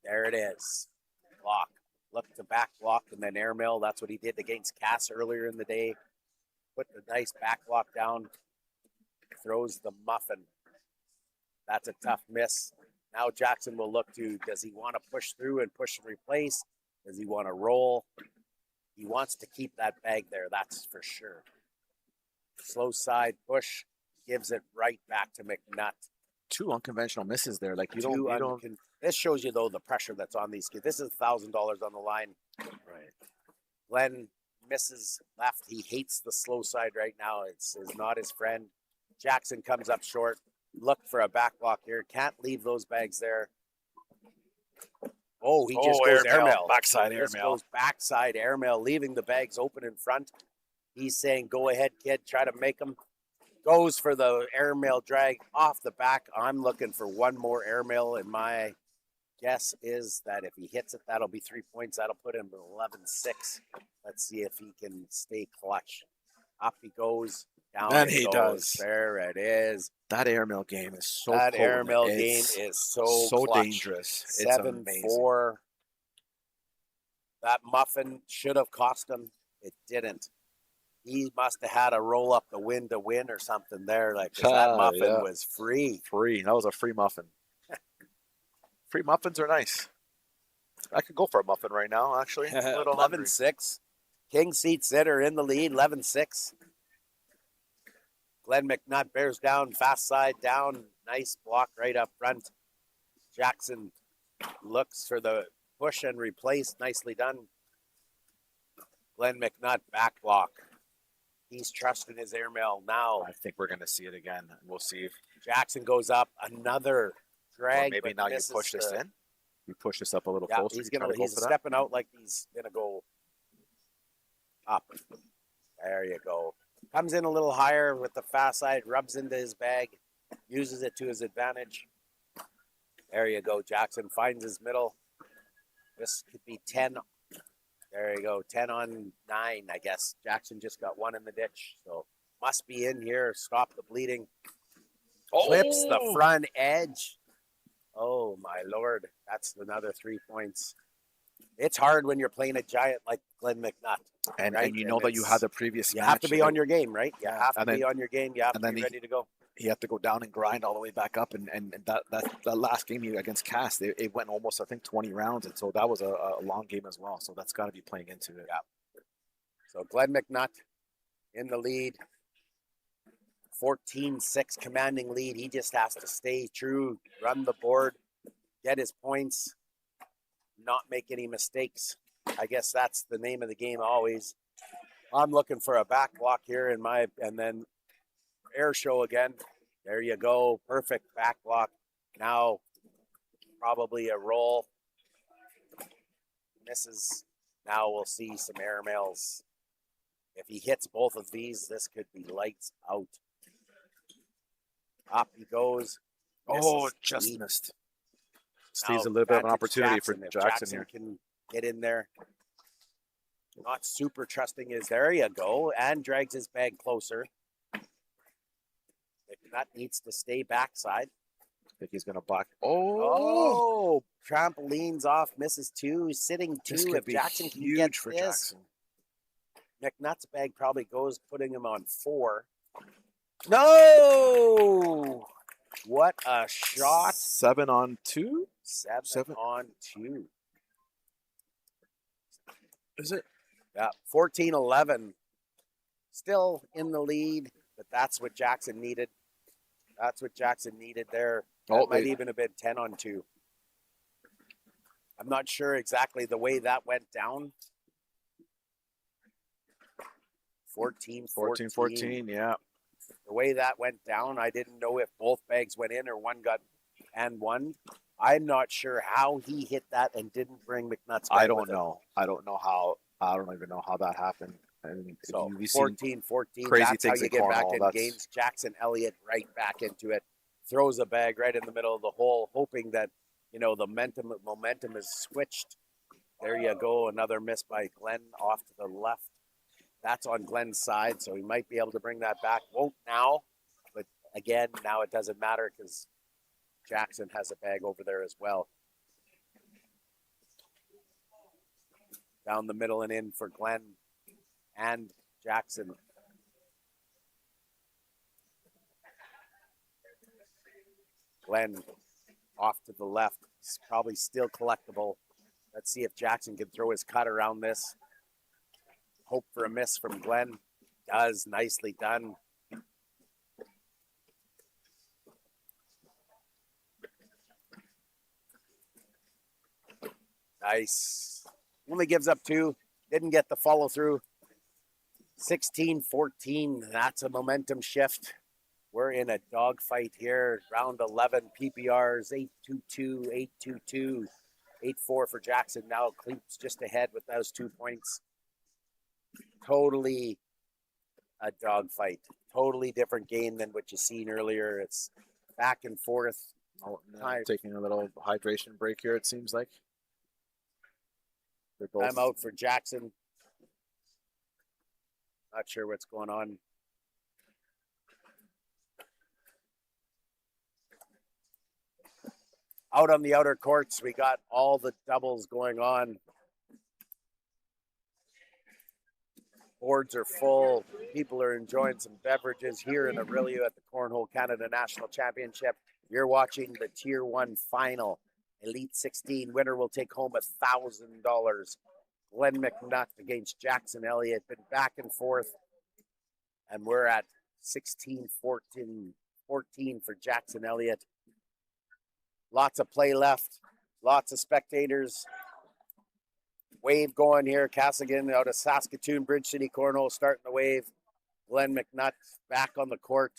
There it is. Block. Look to back block and then airmail. That's what he did against Cass earlier in the day. Put the nice back block down. throws the muffin. That's a tough miss. Now Jackson will look to, does he want to push through and push and replace? Does he want to roll? He wants to keep that bag there, that's for sure. Slow side push gives it right back to McNutt. Two unconventional misses there. Like you don't. This shows you though the pressure that's on these kids. This is $1,000 on the line. Right. Glenn misses left. He hates the slow side right now. It's not his friend. Jackson comes up short. Look for a back block here. Can't leave those bags there. Oh, he just goes airmail. Backside airmail. Just goes backside airmail, leaving the bags open in front. He's saying, go ahead, kid. Try to make them. Goes for the airmail drag off the back. I'm looking for one more airmail, and my guess is that if he hits it, that'll be 3 points. That'll put him 11-6. Let's see if he can stay clutch. Up he goes. Down and he he goes. does. There it is. That airmail game is so That potent. airmail game is so clutch. Dangerous. 7-4. That muffin should have cost him. It didn't. He must have had a roll up the wind to win or something there. Like, 'cause that muffin was free. Free. That was a free muffin. Free muffins are nice. I could go for a muffin right now, actually. A little 11-6. King seat sitter in the lead, 11-6. Glenn McNutt bears down, fast side down. Nice block right up front. Jackson looks for the push and replace. Nicely done. Glenn McNutt back block. He's trusting his airmail now. I think we're going to see it again. We'll see if Jackson goes up. Another drag. maybe now you push this in. You push this up a little closer. He's stepping out like he's going to go up. There you go. Comes in a little higher with the fast side, rubs into his bag, uses it to his advantage. There you go. Jackson finds his middle. This could be 10. There you go. 10 on 9, I guess. Jackson just got one in the ditch. So must be in here. Stop the bleeding. Clips the front edge. Oh, my Lord. That's another 3 points. It's hard when you're playing a giant like Glenn McNutt. And, right? and you know that you had the previous You match. have to be on your game, right? You have to then, be on your game. You have to be ready to go. He had to go down and grind all the way back up. And that last game against Cass, it went almost, I think, 20 rounds. And so that was a long game as well. So that's got to be playing into it. Yeah. So Glenn McNutt in the lead. 14-6 commanding lead. He just has to stay true, run the board, get his points, not make any mistakes. I guess that's the name of the game always. I'm looking for a back block here and then air show again. There you go. Perfect back block. Now probably a roll. Misses. Now we'll see some airmails. If he hits both of these, this could be lights out. Up he goes. Just missed. Stays a little bit of an opportunity for Jackson here. Can get in there. Not super trusting is there you go. And drags his bag closer. That needs to stay backside. I think he's going to block. Trampolines off, misses 2, sitting 2. This could be Jackson can huge get for this. Jackson. McNutt's bag probably goes, putting him on 4. No! What a shot. 7 on 2? 7 on 2. Is it? Yeah, 14-11. Still in the lead, but that's what Jackson needed. That's what Jackson needed there. That might even have been 10 on 2. I'm not sure exactly the way that went down. 14-14, yeah. The way that went down, I didn't know if both bags went in or one got and one. I'm not sure how he hit that and didn't bring McNutt's bag. I don't know. I don't even know how that happened. And so 14-14. Crazy that's things how you get back in Cornhole. games. Jackson Elliott right back into it. Throws a bag right in the middle of the hole, hoping that, the momentum is switched. There you go. Another miss by Glenn off to the left. That's on Glenn's side, so he might be able to bring that back. Won't now, but again, now it doesn't matter because Jackson has a bag over there as well. Down the middle and in for Glenn and Jackson. Glenn off to the left. It's probably still collectible. Let's see if Jackson can throw his cut around this. Hope for a miss from Glenn. Does. Nicely done. Nice. Only gives up 2. Didn't get the follow through. 16-14. That's a momentum shift. We're in a dogfight here. Round 11 PPRs, 8-2-2, 8-2-2, 8-4 for Jackson. Now Cleats just ahead with those 2 points. Totally a dogfight. Totally different game than what you seen earlier. It's back and forth. Taking a little hydration break here, it seems like. Time out for Jackson. Not sure what's going on. Out on the outer courts, we got all the doubles going on. Boards are full. People are enjoying some beverages here in Orillia at the Cornhole Canada National Championship. You're watching the Tier 1 final. Elite 16 winner will take home $1,000. Glenn McNutt against Jackson Elliott. Been back and forth. And we're at 16-14 for Jackson Elliott. Lots of play left. Lots of spectators. Wave going here. Cassigan out of Saskatoon, Bridge City Cornhole starting the wave. Glenn McNutt back on the court.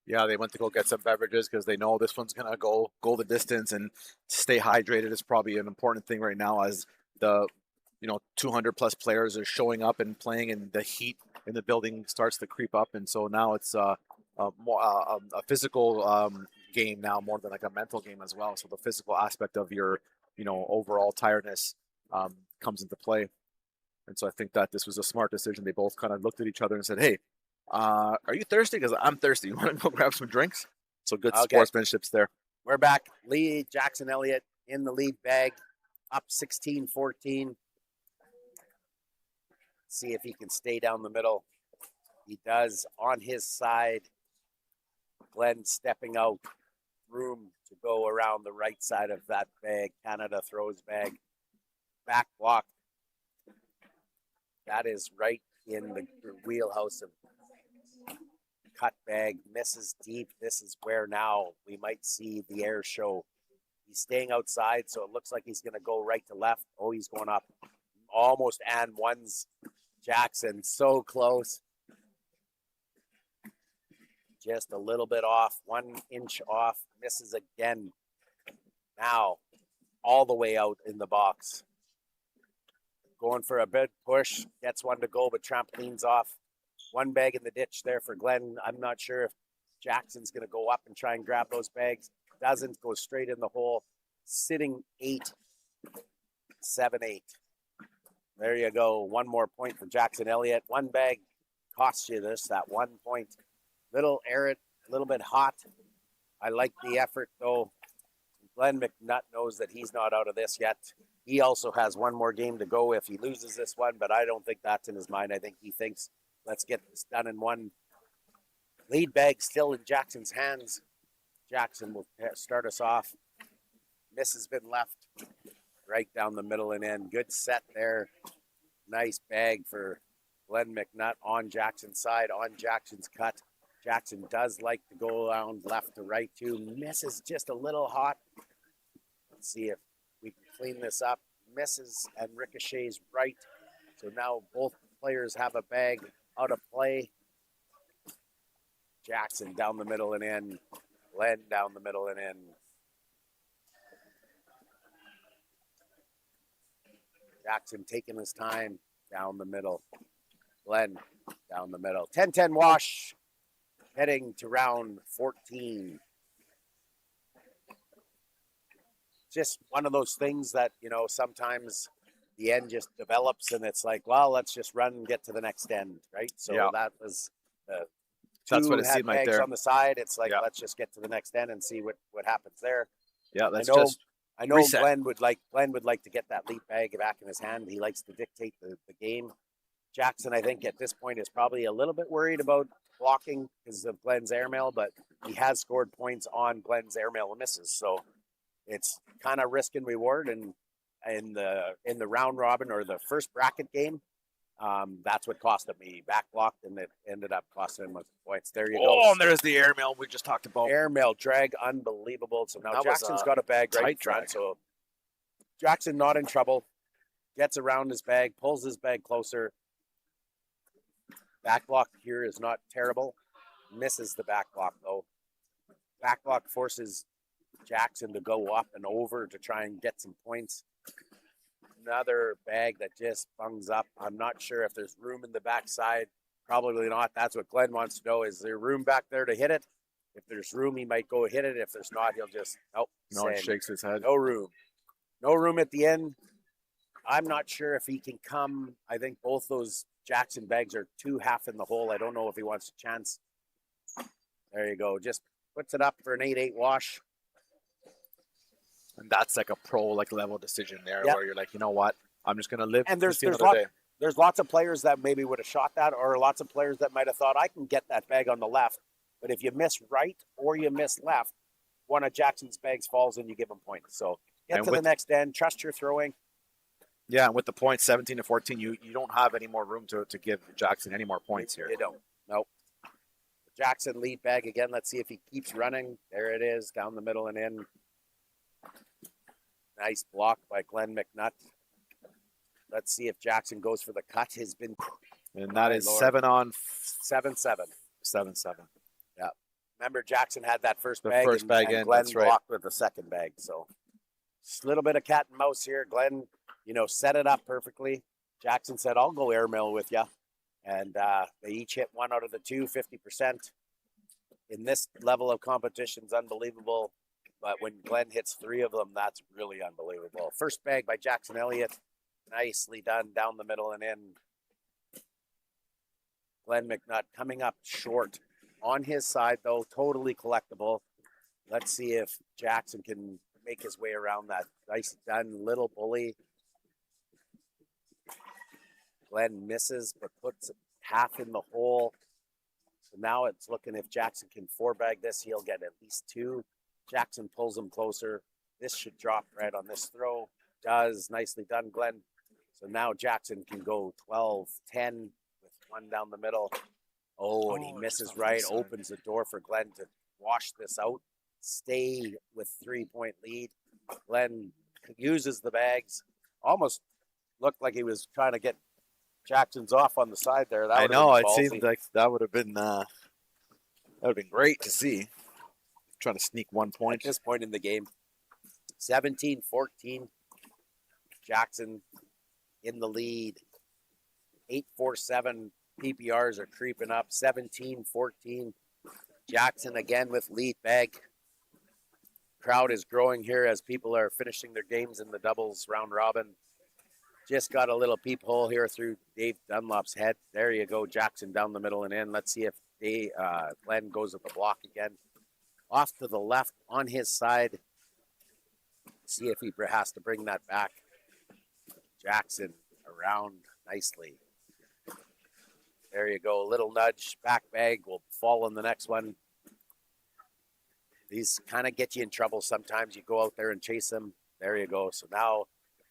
Yeah, they went to go get some beverages because they know this one's gonna go the distance, and stay hydrated is probably an important thing right now as the 200 plus players are showing up and playing, and the heat in the building starts to creep up, and so now it's a physical game now more than like a mental game as well. So the physical aspect of your overall tiredness comes into play, and so I think that this was a smart decision. They both kind of looked at each other and said, "Hey, are you thirsty? Because I'm thirsty. You want to go grab some drinks?" So good sportsmanship's there. We're back. Lead Jackson Elliott in the lead bag, up 16-14. See if he can stay down the middle. He does on his side. Glenn stepping out. Room to go around the right side of that bag. Canada throws bag. Back block. That is right in the wheelhouse of cut bag. Misses deep. This is where now we might see the air show. He's staying outside, so it looks like he's going to go right to left. Oh, he's going up. Almost and one's Jackson. So close. Just a little bit off. 1 inch off. Misses again. Now, all the way out in the box. Going for a big push. Gets one to go, but trampolines off. One bag in the ditch there for Glenn. I'm not sure if Jackson's going to go up and try and grab those bags. Doesn't. Go straight in the hole. Sitting 8. 7-8. There you go. 1 more point for Jackson Elliott. 1 bag costs you that 1 point. Little arid, a little bit hot. I like the effort, though. Glenn McNutt knows that he's not out of this yet. He also has 1 more game to go if he loses this one, but I don't think that's in his mind. I think he thinks, let's get this done in 1. Lead bag still in Jackson's hands. Jackson will start us off. Miss has been left right down the middle and in. Good set there. Nice bag for Glenn McNutt on Jackson's side, on Jackson's cut. Jackson does like to go around left to right too. Misses just a little hot. Let's see if we can clean this up. Misses and ricochets right. So now both players have a bag out of play. Jackson down the middle and in. Glenn down the middle and in. Jackson taking his time down the middle. Glenn down the middle. 10-10 wash. Heading to round 14. Just one of those things that, sometimes the end just develops and it's like, well, let's just run and get to the next end, right? So that was that's what it seemed like there. On the side, it's like, let's just get to the next end and see what happens there. Yeah, I know Glenn would like to get that lead bag back in his hand. He likes to dictate the game. Jackson, I think, at this point is probably a little bit worried about blocking because of Glenn's airmail, but he has scored points on Glenn's airmail misses. So it's kind of risk and reward. And in the round robin or the first bracket game, that's what cost him. He back blocked, and it ended up costing him points. There you go. Oh, and there's the airmail we just talked about. Airmail drag, unbelievable. So now Jackson's got a bag right in front. So Jackson not in trouble. Gets around his bag, pulls his bag closer. Back block here is not terrible. Misses the back block, though. Back block forces Jackson to go up and over to try and get some points. Another bag that just bungs up. I'm not sure if there's room in the backside. Probably not. That's what Glenn wants to know. Is there room back there to hit it? If there's room, he might go hit it. If there's not, he'll just, nope. No one shakes his head. No room. No room at the end. I'm not sure if he can come. I think both those Jackson bags are two half in the hole. I don't know if he wants a chance. There you go. Just puts it up for an 8-8 wash. And that's like a pro level decision there where you're like, you know what? I'm just going to live. And there's lots of players that maybe would have shot that, or lots of players that might have thought, I can get that bag on the left. But if you miss right or you miss left, one of Jackson's bags falls and you give him points. So get to the next end. Trust your throwing. Yeah, and with the points 17-14, you don't have any more room to give Jackson any more points here. You don't. Nope. Jackson lead bag again. Let's see if he keeps running. There it is, down the middle and in. Nice block by Glenn McNutt. Let's see if Jackson goes for the cut. Has been, and that is 7-on 7-7. 7-7. Yeah. Remember, Jackson had that first the bag. First bag and in. Glenn That's right. blocked with the second bag. So just a little bit of cat and mouse here. Glenn, set it up perfectly. Jackson said, I'll go airmail with you. And they each hit one out of the two, 50%. In this level of competition is unbelievable. But when Glenn hits three of them, that's really unbelievable. First bag by Jackson Elliott. Nicely done down the middle and in. Glenn McNutt coming up short. On his side, though, totally collectible. Let's see if Jackson can make his way around that. Nicely done, little bully. Glenn misses, but puts half in the hole. So now it's looking if Jackson can four-bag this, he'll get at least two. Jackson pulls him closer. This should drop right on this throw. Does. Nicely done, Glenn. So now Jackson can go 12-10 with one down the middle. Oh, and he misses right. Opens the door for Glenn to wash this out. Stay with 3-point lead. Glenn uses the bags. Almost looked like he was trying to get Jackson's off on the side there. I know. It seemed like that would have been great to see. Trying to sneak 1 point. At this point in the game. 17-14. Jackson in the lead. 8-4-7 PPRs are creeping up. 17-14. Jackson again with lead bag. Crowd is growing here as people are finishing their games in the doubles round robin. Just got a little peephole here through Dave Dunlop's head. There you go, Jackson down the middle and in. Let's see if Glenn goes with the block again. Off to the left on his side. See if he has to bring that back. Jackson around nicely. There you go. A little nudge. Back bag will fall in the next one. These kind of get you in trouble sometimes. You go out there and chase them. There you go. So now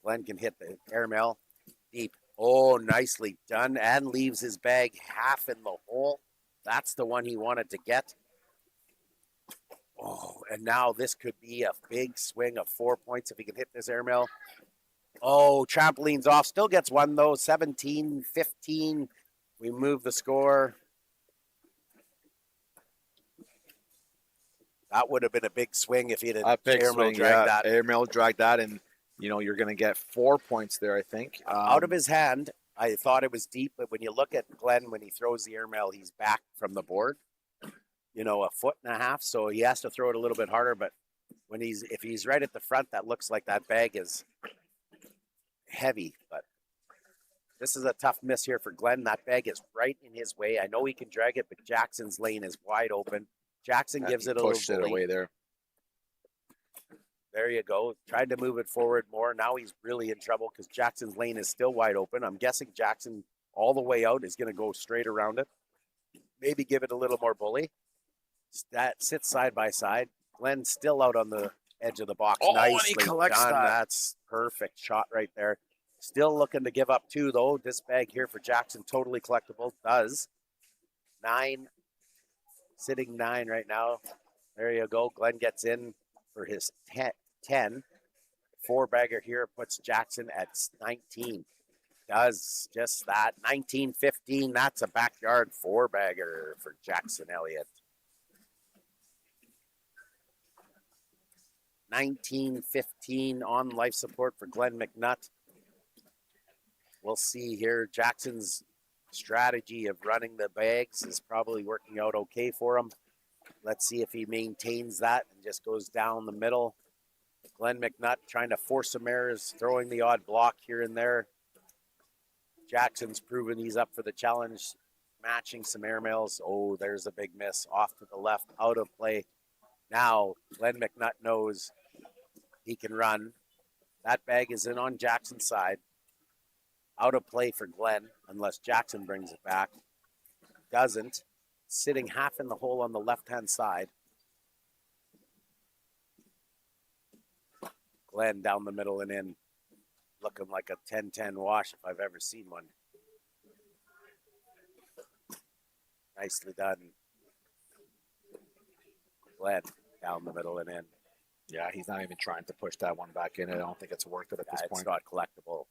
Glenn can hit the airmail deep. Oh, nicely done. And leaves his bag half in the hole. That's the one he wanted to get. Oh, and now this could be a big swing of 4 points if he can hit this airmail. Oh, trampoline's off. Still gets one, though. 17-15. We move the score. That would have been a big swing if he had airmail dragged that. Airmail dragged that, and, you're going to get 4 points there, I think. Out of his hand, I thought it was deep, but when you look at Glenn, when he throws the airmail, he's back from the board. A foot and a half, so he has to throw it a little bit harder. But if he's right at the front, that looks like that bag is heavy. But this is a tough miss here for Glenn. That bag is right in his way. I know he can drag it, but Jackson's lane is wide open. Jackson gives it a little pushed it away there. There you go. Tried to move it forward more. Now he's really in trouble because Jackson's lane is still wide open. I'm guessing Jackson all the way out is going to go straight around it. maybe give it a little more bully. That sits side by side. Glenn still out on the edge of the box. Oh, and he Nicely collects done. that. That's perfect shot right there. Still looking to give up 2, though. This bag here for Jackson, totally collectible. Does. 9. Sitting 9 right now. There you go. Glenn gets in for his 10. 4-bagger here puts Jackson at 19. Does just that. 19-15. That's a backyard 4-bagger for Jackson Elliott. 19-15 on life support for Glenn McNutt. We'll see here. Jackson's strategy of running the bags is probably working out okay for him. Let's see if he maintains that and just goes down the middle. Glenn McNutt trying to force some errors, throwing the odd block here and there. Jackson's proven he's up for the challenge, matching some airmails. Oh, there's a big miss off to the left, out of play. Now, Glenn McNutt knows he can run. That bag is in on Jackson's side. Out of play for Glenn, unless Jackson brings it back. Doesn't. Sitting half in the hole on the left-hand side. Glenn down the middle and in. Looking like a 10-10 wash if I've ever seen one. Nicely done. Glenn down the middle and in. Yeah, he's not even trying to push that one back in. I don't think it's worth it at this point. It's not collectible.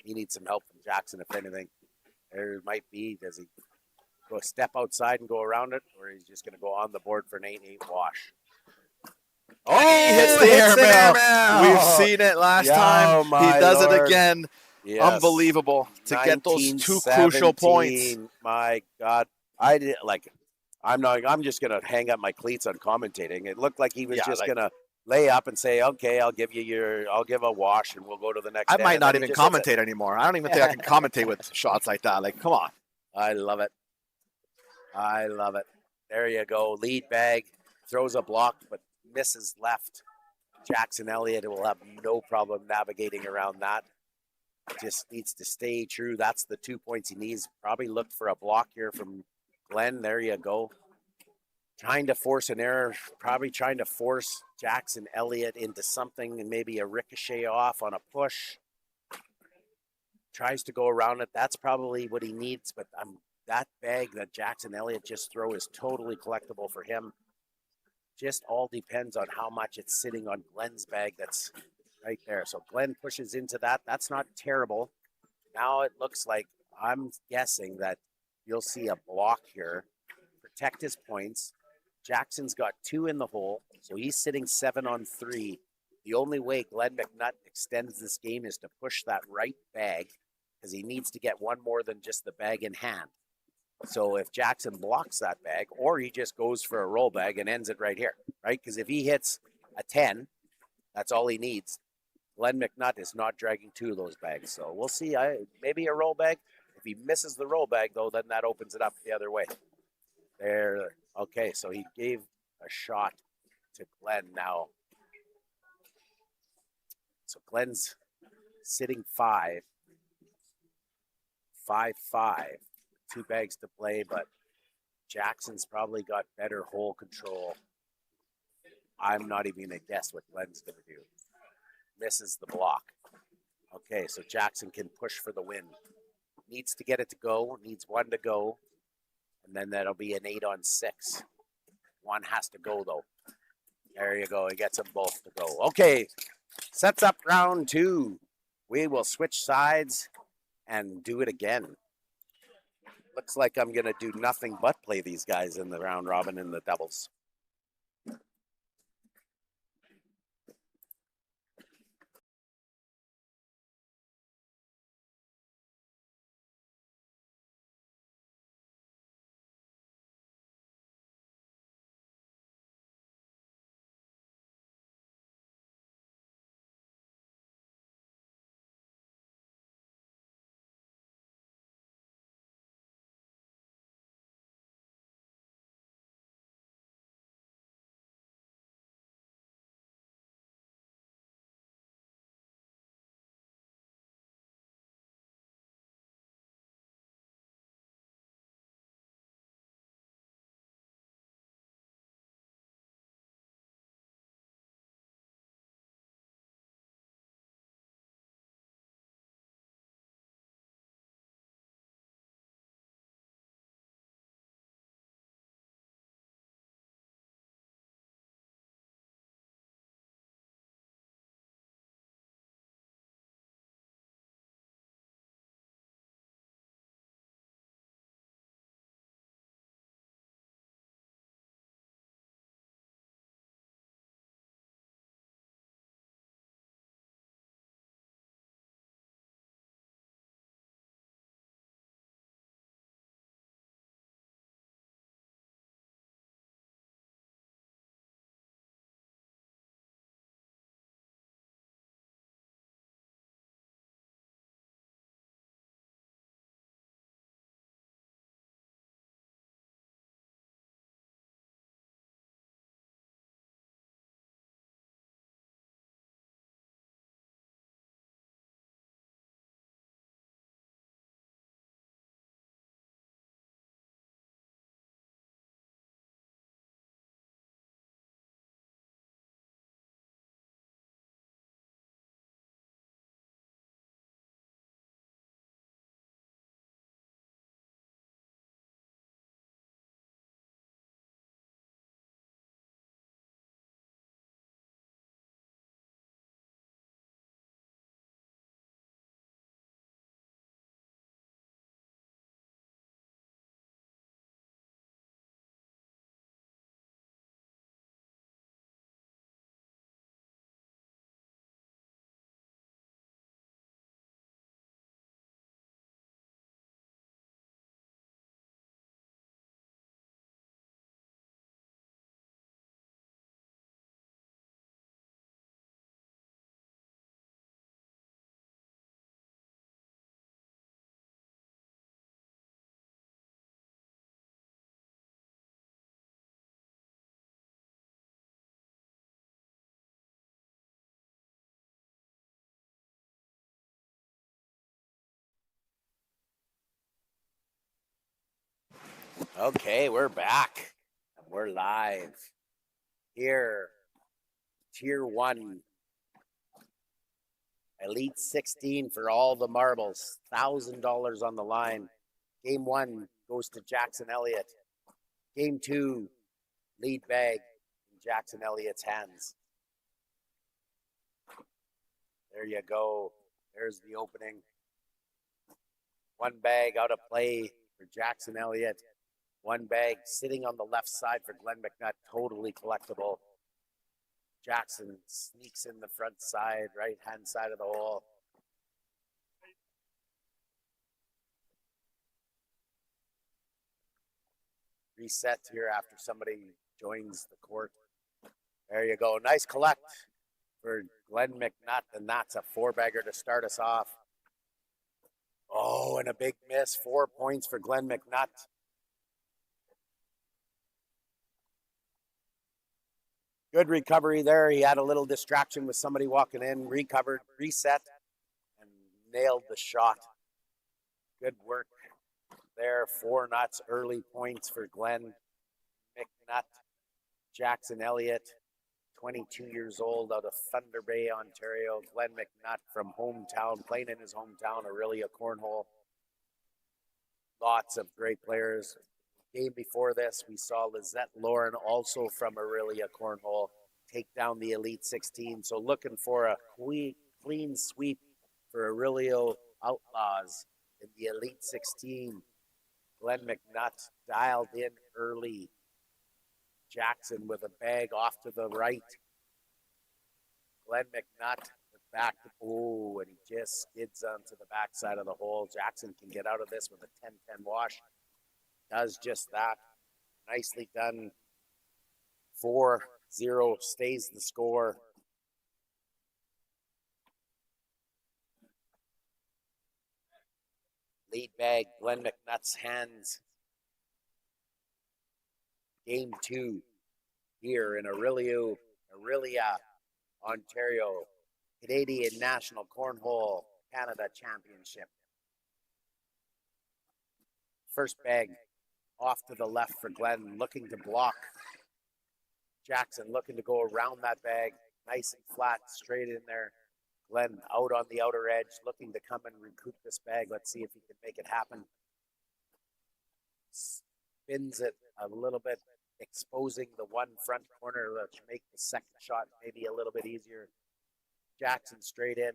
He needs some help from Jackson, if anything. There might be. Does he go step outside and go around it, or he's just going to go on the board for an 8-8 wash? Oh, he hits the airmail. We've seen it last time. He does it again. Yes. Unbelievable to get those 2 crucial points. My God, I did like. I'm just going to hang up my cleats on commentating. It looked like he was going to lay up and say, "Okay, I'll give a wash, and we'll go to the next." I might not even commentate anymore. I don't even think I can commentate with shots like that. Like, come on. I love it. I love it. There you go. Lead bag throws a block, but misses left. Jackson Elliott will have no problem navigating around that. Just needs to stay true. That's the 2 points he needs. Probably looked for a block here from Glenn. There you go. Trying to force an error. Probably trying to force Jackson Elliott into something and maybe a ricochet off on a push. Tries to go around it. That's probably what he needs, but that bag that Jackson Elliott just threw is totally collectible for him. Just all depends on how much it's sitting on Glenn's bag that's right there. So Glenn pushes into that. That's not terrible. Now it looks like, I'm guessing that you'll see a block here. Protect his points. Jackson's got 2 in the hole, so he's sitting 7 on 3. The only way Glenn McNutt extends this game is to push that right bag, because he needs to get one more than just the bag in hand. So if Jackson blocks that bag, or he just goes for a roll bag and ends it right here, right? Because if he hits a 10, that's all he needs. Glenn McNutt is not dragging 2 of those bags. So we'll see. Maybe a roll bag. If he misses the roll bag, though, then that opens it up the other way. There. Okay, so he gave a shot to Glenn now. So Glenn's sitting 5. 5-5. 2 bags to play, but Jackson's probably got better hole control. I'm not even going to guess what Glenn's going to do. Misses the block. Okay, so Jackson can push for the win. Needs to get it to go. Needs 1 to go. And then that'll be an 8 on 6. 1 has to go, though. There you go. He gets them both to go. Okay, sets up round 2. We will switch sides and do it again. Looks like I'm going to do nothing but play these guys in the round robin in the doubles. Okay, we're back. We're live here. Tier 1. Elite 16 for all the marbles. $1,000 on the line. Game 1 goes to Jackson Elliott. Game 2, lead bag in Jackson Elliott's hands. There you go. There's the opening. One bag out of play for Jackson Elliott. One bag sitting on the left side for Glenn McNutt, totally collectible. Jackson sneaks in the front side, right-hand side of the hole. Reset here after somebody joins the court. There you go. Nice collect for Glenn McNutt, and that's a 4-bagger to start us off. Oh, and a big miss. 4 points for Glenn McNutt. Good recovery there. He had a little distraction with somebody walking in, recovered, reset, and nailed the shot. Good work there. 4 nuts, early points for Glenn McNutt. Jackson Elliott, 22 years old, out of Thunder Bay, Ontario. Glenn McNutt from hometown, playing in his hometown, Orillia Cornhole. Lots of great players. Game before this, we saw Lizette Lauren, also from Orillia Cornhole, take down the Elite 16. So looking for a clean sweep for Orillia Outlaws in the Elite 16. Glenn McNutt dialed in early. Jackson with a bag off to the right. Glenn McNutt back to, oh, and he just skids onto the backside of the hole. Jackson can get out of this with a 10-10 wash. Does just that. Nicely done. 4-0 stays the score. Lead bag, Glenn McNutt's hands. Game 2 here in Orillia, Ontario. Canadian National Cornhole Canada Championship. First bag off to the left for Glenn, looking to block. Jackson looking to go around that bag, nice and flat, straight in there. Glenn out on the outer edge, looking to come and recoup this bag. Let's see if he can make it happen. Spins it a little bit, exposing the one front corner, to make the second shot maybe a little bit easier. Jackson straight in,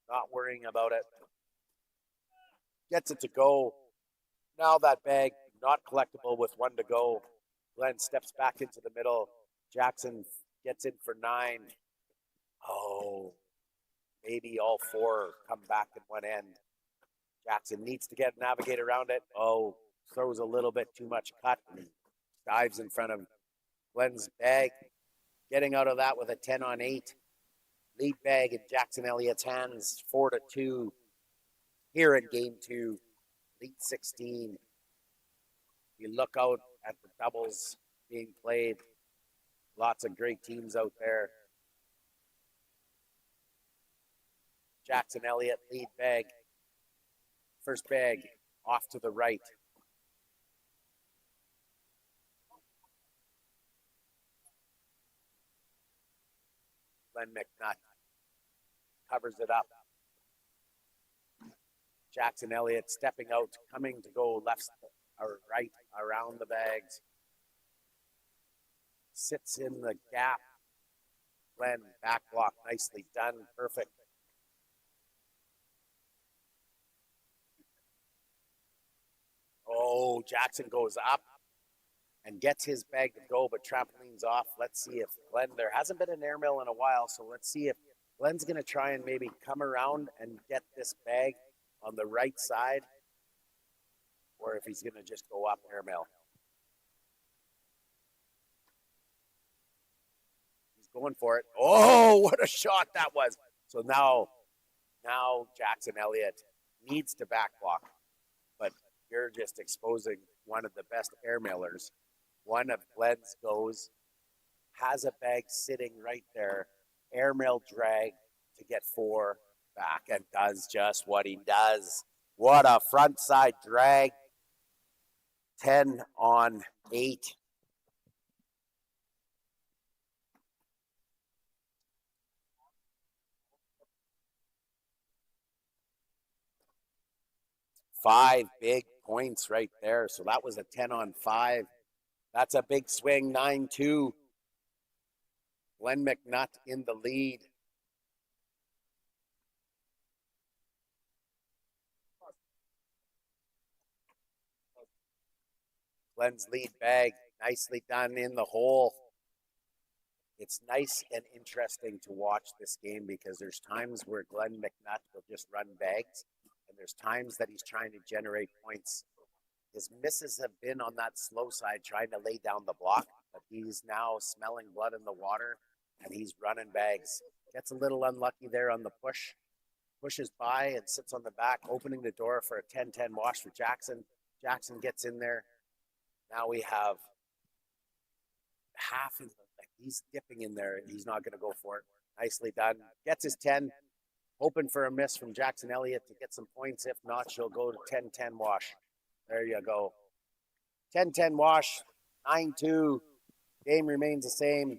not worrying about it. Gets it to go. Now that bag, not collectible with 1 to go. Glenn steps back into the middle. Jackson gets in for 9. Oh, maybe all 4 come back in one end. Jackson needs to navigate around it. Oh, throws a little bit too much cut and dives in front of Glenn's bag. Getting out of that with a 10-on-8. Lead bag in Jackson Elliott's hands, 4-2. Here in game 2, Elite 16. You look out at the doubles being played. Lots of great teams out there. Jackson Elliott, lead bag. First bag off to the right. Glenn McNutt covers it up. Jackson Elliott stepping out, coming to go left or right around the bags. Sits in the gap. Glenn back block, nicely done, perfect. Oh, Jackson goes up and gets his bag to go, but trampoline's off. Let's see if Glenn, there hasn't been an airmail in a while, so let's see if Glenn's going to try and maybe come around and get this bag on the right side, or if he's going to just go up airmail. He's going for it. Oh, what a shot that was. So now Jackson Elliott needs to back block, but you're just exposing one of the best airmailers. One of Glenn's goes, has a bag sitting right there, airmail drag to get 4 back, and does just what he does. What a front side drag 10 on 8. Five big points right there. So that was a 10 on 5. That's a big swing, 9-2. Glenn McNutt in the lead. Glenn's lead bag, nicely done in the hole. It's nice and interesting to watch this game because there's times where Glenn McNutt will just run bags, and there's times that he's trying to generate points. His misses have been on that slow side, trying to lay down the block, but he's now smelling blood in the water, and he's running bags. Gets a little unlucky there on the push. Pushes by and sits on the back, opening the door for a 10-10 wash for Jackson. Jackson gets in there. Now we have half of he's dipping in there, and he's not going to go for it. Nicely done. Gets his 10. Hoping for a miss from Jackson Elliott to get some points. If not, she'll go to 10-10 wash. There you go. 10-10 wash. 9-2. Game remains the same.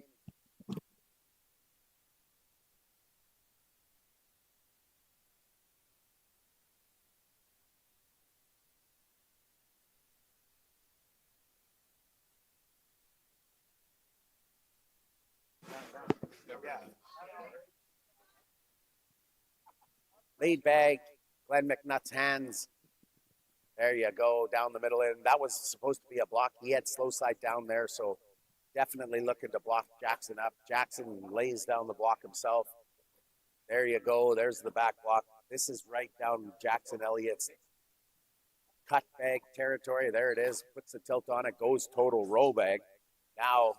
Lead bag, Glenn McNutt's hands. There you go, down the middle. And that was supposed to be a block. He had slow side down there, so definitely looking to block Jackson up. Jackson lays down the block himself. There you go. There's the back block. This is right down Jackson Elliott's cut bag territory. There it is. Puts the tilt on it. Goes total roll bag. Now,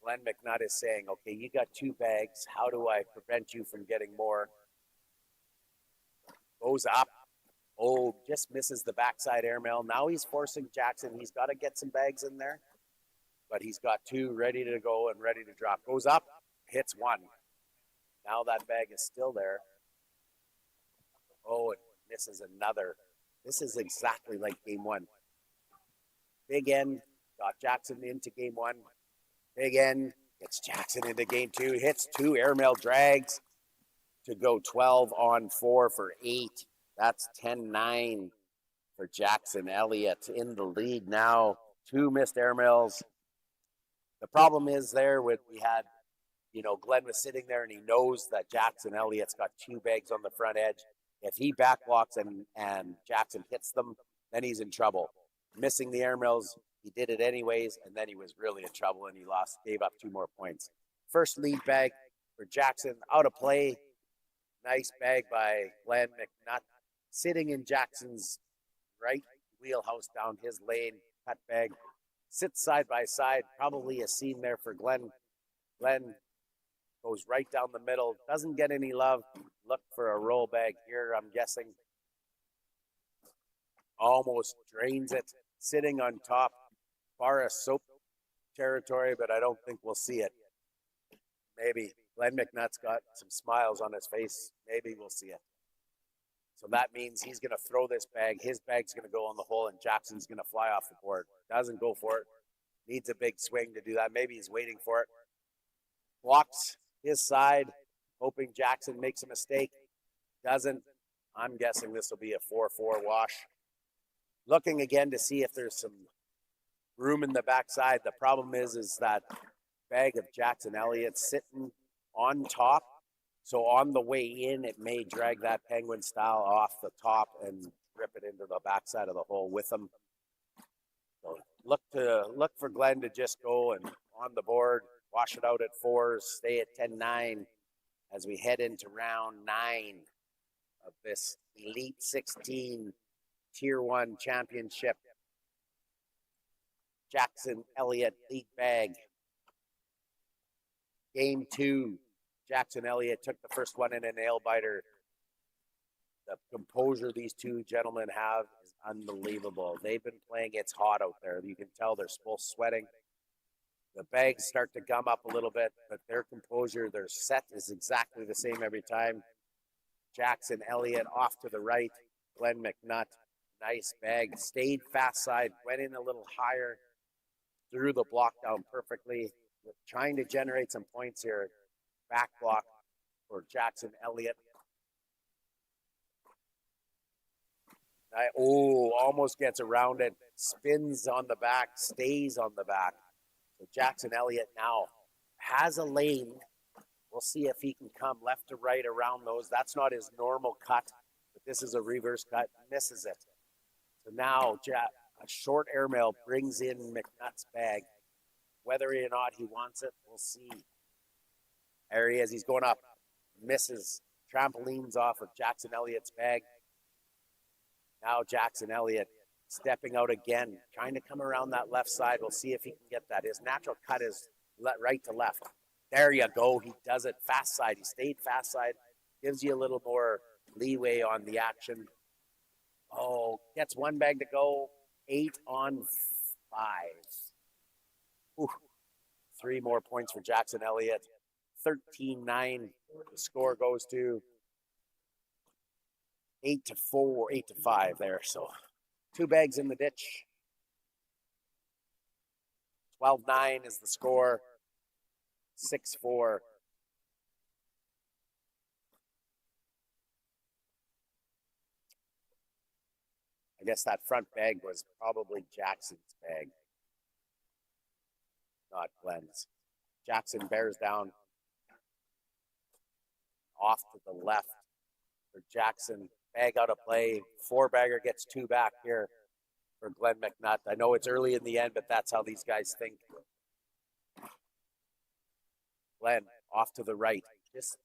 Glenn McNutt is saying, okay, you got 2 bags. How do I prevent you from getting more? Goes up. Oh, just misses the backside airmail. Now he's forcing Jackson. He's got to get some bags in there. But he's got 2 ready to go and ready to drop. Goes up. Hits 1. Now that bag is still there. Oh, and misses another. This is exactly like game 1. Big end. Got Jackson into game 1. Big end. Gets Jackson into game 2. Hits 2 airmail drags to go 12 on 4 for 8. That's 10-9 for Jackson Elliott in the lead now. 2 missed airmails. The problem is there with we had, Glenn was sitting there and he knows that Jackson Elliott's got 2 bags on the front edge. If he backblocks and Jackson hits them, then he's in trouble. Missing the airmails, he did it anyways, and then he was really in trouble and he gave up 2 more points. First lead bag for Jackson, out of play. Nice bag by Glenn McNutt. Sitting in Jackson's right wheelhouse down his lane. Cut bag. Sits side by side. Probably a scene there for Glenn. Glenn goes right down the middle. Doesn't get any love. Look for a roll bag here, I'm guessing. Almost drains it. Sitting on top. Bar of soap territory, but I don't think we'll see it. Maybe. Glenn McNutt's got some smiles on his face. Maybe we'll see it. So that means he's going to throw this bag. His bag's going to go on the hole, and Jackson's going to fly off the board. Doesn't go for it. Needs a big swing to do that. Maybe he's waiting for it. Blocks his side, hoping Jackson makes a mistake. Doesn't. I'm guessing this will be a 4-4 wash. Looking again to see if there's some room in the backside. The problem is that bag of Jackson Elliott sitting on top. So on the way in, it may drag that penguin style off the top and rip it into the backside of the hole with them. So look for Glenn to just go and on the board, wash it out at 4s, stay at 10-9 as we head into round 9 of this Elite 16 Tier 1 Championship. Jackson Elliott lead bag. Game 2. Jackson Elliott took the first one in a nail biter. The composure these 2 gentlemen have is unbelievable. They've been playing. It's hot out there. You can tell they're both sweating. The bags start to gum up a little bit, but their composure, their set is exactly the same every time. Jackson Elliott off to the right. Glenn McNutt Nice bag. Stayed fast side. Went in a little higher. Threw the block down perfectly. We're trying to generate some points here. Back block for Jackson Elliott. Almost gets around it. Spins on the back. Stays on the back. So Jackson Elliott now has a lane. We'll see if he can come left to right around those. That's not his normal cut, but this is a reverse cut. Misses it. So now a short airmail brings in McNutt's bag. Whether or not he wants it, we'll see. There he is. He's going up. Misses. Trampolines off of Jackson Elliott's bag. Now Jackson Elliott stepping out again, trying to come around that left side. We'll see if he can get that. His natural cut is right to left. There you go. He does it fast side. He stayed fast side. Gives you a little more leeway on the action. Gets one bag to go. 8 on 5. Ooh. 3 more points for Jackson Elliott. 13-9. The score goes to 8-4, 8-5 there. So 2 bags in the ditch. 12-9 is the score. 6-4. I guess that front bag was probably Jackson's bag, not Glenn's. Jackson bears down off to the left for Jackson. Bag out of play. 4-bagger gets 2 back here for Glenn McNutt. I know it's early in the end, but that's how these guys think. Glenn off to the right. Just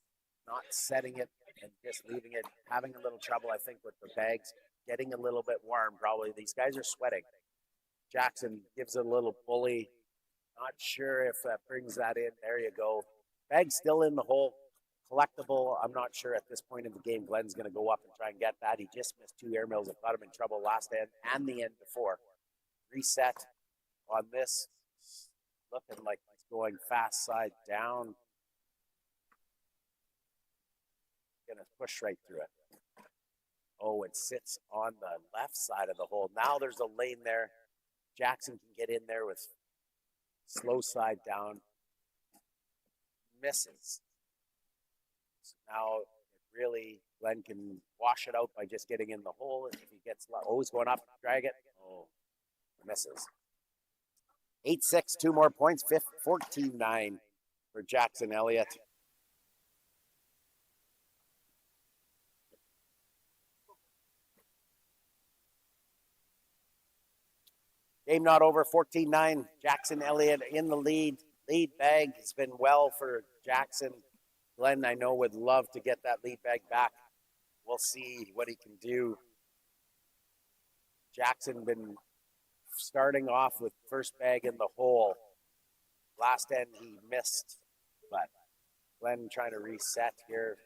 not setting it and just leaving it. Having a little trouble, I think, with the bags. Getting a little bit warm, probably. These guys are sweating. Jackson gives it a little bully. Not sure if that brings that in. There you go. Bag still in the hole. Collectible. I'm not sure at this point in the game Glenn's going to go up and try and get that. He just missed 2 airmails that got him in trouble last end and the end before. Reset on this. Looking like he's going fast side down. Going to push right through it. It sits on the left side of the hole. Now there's a lane there. Jackson can get in there with slow side down. Misses. So now really Glenn can wash it out by just getting in the hole. If he gets he's going up, drag it. Misses. 8-6, 2 more points. 14-9 for Jackson Elliott. Game not over, 14-9. Jackson Elliott in the lead. Lead bag has been well for Jackson. Glenn, I know, would love to get that lead bag back. We'll see what he can do. Jackson been starting off with first bag in the hole. Last end he missed, but Glenn trying to reset here.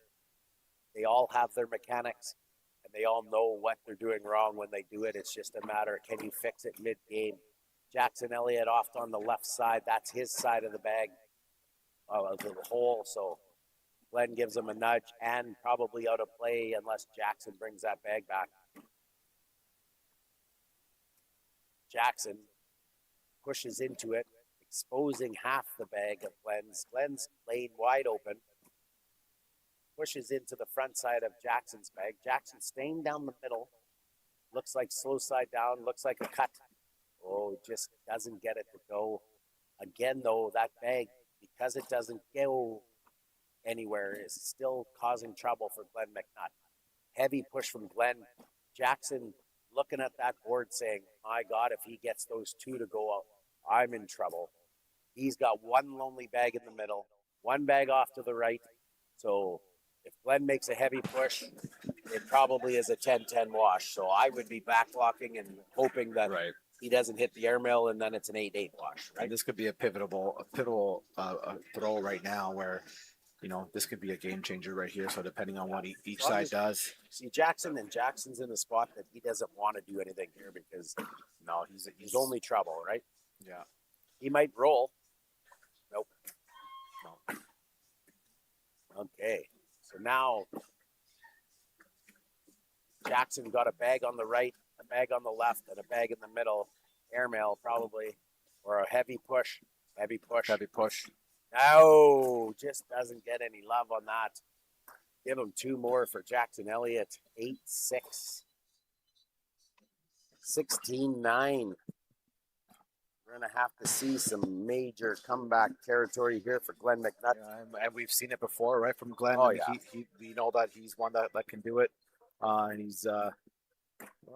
They all have their mechanics, and they all know what they're doing wrong when they do it. It's just a matter of can you fix it mid-game. Jackson Elliott off on the left side. That's his side of the bag, of the hole. So Glenn gives him a nudge and probably out of play unless Jackson brings that bag back. Jackson pushes into it, exposing half the bag of Glenn's. Glenn's lane wide open. Pushes into the front side of Jackson's bag. Jackson staying down the middle. Looks like slow side down. Looks like a cut. Just doesn't get it to go. Again, though, that bag, because it doesn't go anywhere, is still causing trouble for Glenn McNutt. Heavy push from Glenn. Jackson looking at that board saying, my God, if he gets those 2 to go out, I'm in trouble. He's got one lonely bag in the middle, one bag off to the right. So if Glenn makes a heavy push, it probably is a 10-10 wash. So I would be backlocking and hoping that he doesn't hit the airmail, and then it's an 8-8 wash. Right. And this could be a pivotal throw right now where, this could be a game changer right here. So depending on what each side does. See, Jackson's in a spot that he doesn't want to do anything here because, he's only trouble, right? Yeah. He might roll. Nope. No. Okay. So now Jackson got a bag on the right, a bag on the left and a bag in the middle. Airmail probably, or a heavy push. Heavy push. Heavy push. No, just doesn't get any love on that. Give him 2 more for Jackson Elliott. 8-6. 16-9. We're going to have to see some major comeback territory here for Glenn McNutt. Yeah, and we've seen it before, right, from Glenn. Oh, yeah. We know that he's one that can do it. And he's, I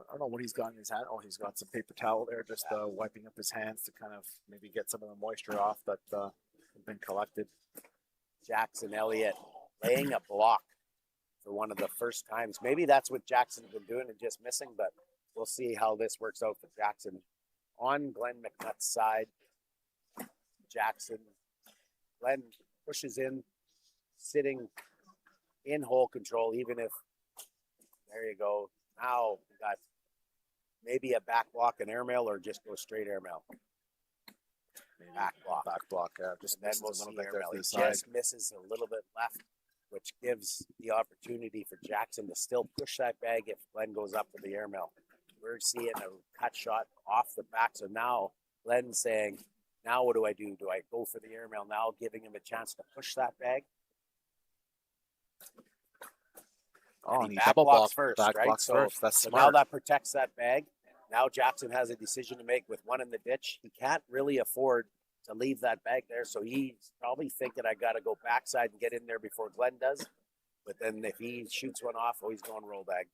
don't know what he's got in his hand. Oh, he's got some paper towel there, just wiping up his hands to kind of maybe get some of the moisture off that has been collected. Jackson Elliott laying a block for one of the first times. Maybe that's what Jackson's been doing and just missing, but we'll see how this works out for Jackson. On Glenn McNutt's side, Glenn pushes in, sitting in hole control, even if, there you go. Now we got maybe a back block and airmail or just go straight airmail. Back block. Just and then we'll see airmail. He just misses a little bit left, which gives the opportunity for Jackson to still push that bag if Glenn goes up with the airmail. We're seeing a cut shot off the back. So now Glenn's saying, now what do I do? Do I go for the airmail now, giving him a chance to push that bag? Oh, and he back blocks first, right? So that's so smart. now that protects that bag. Now Jackson has a decision to make with one in the ditch. He can't really afford to leave that bag there. So he's probably thinking, I got to go backside and get in there before Glenn does. But then if he shoots one off, he's going roll bag.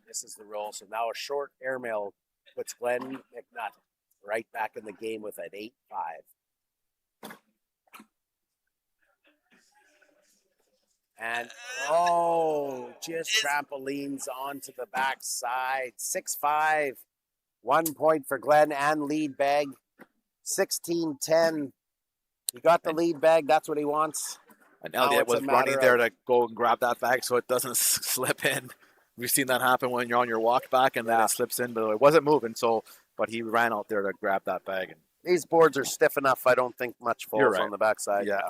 This is the roll. So now a short airmail puts Glenn McNutt right back in the game with an 8-5. And, just trampolines onto the backside. 6-5. 1 point for Glenn and lead bag. 16-10. He got the lead bag. That's what he wants. And Elliott was running there to go and grab that bag so it doesn't slip in. We've seen that happen when you're on your walk back and then it slips in, but it wasn't moving. But he ran out there to grab that bag. And these boards are stiff enough. I don't think much falls on the backside. Yeah.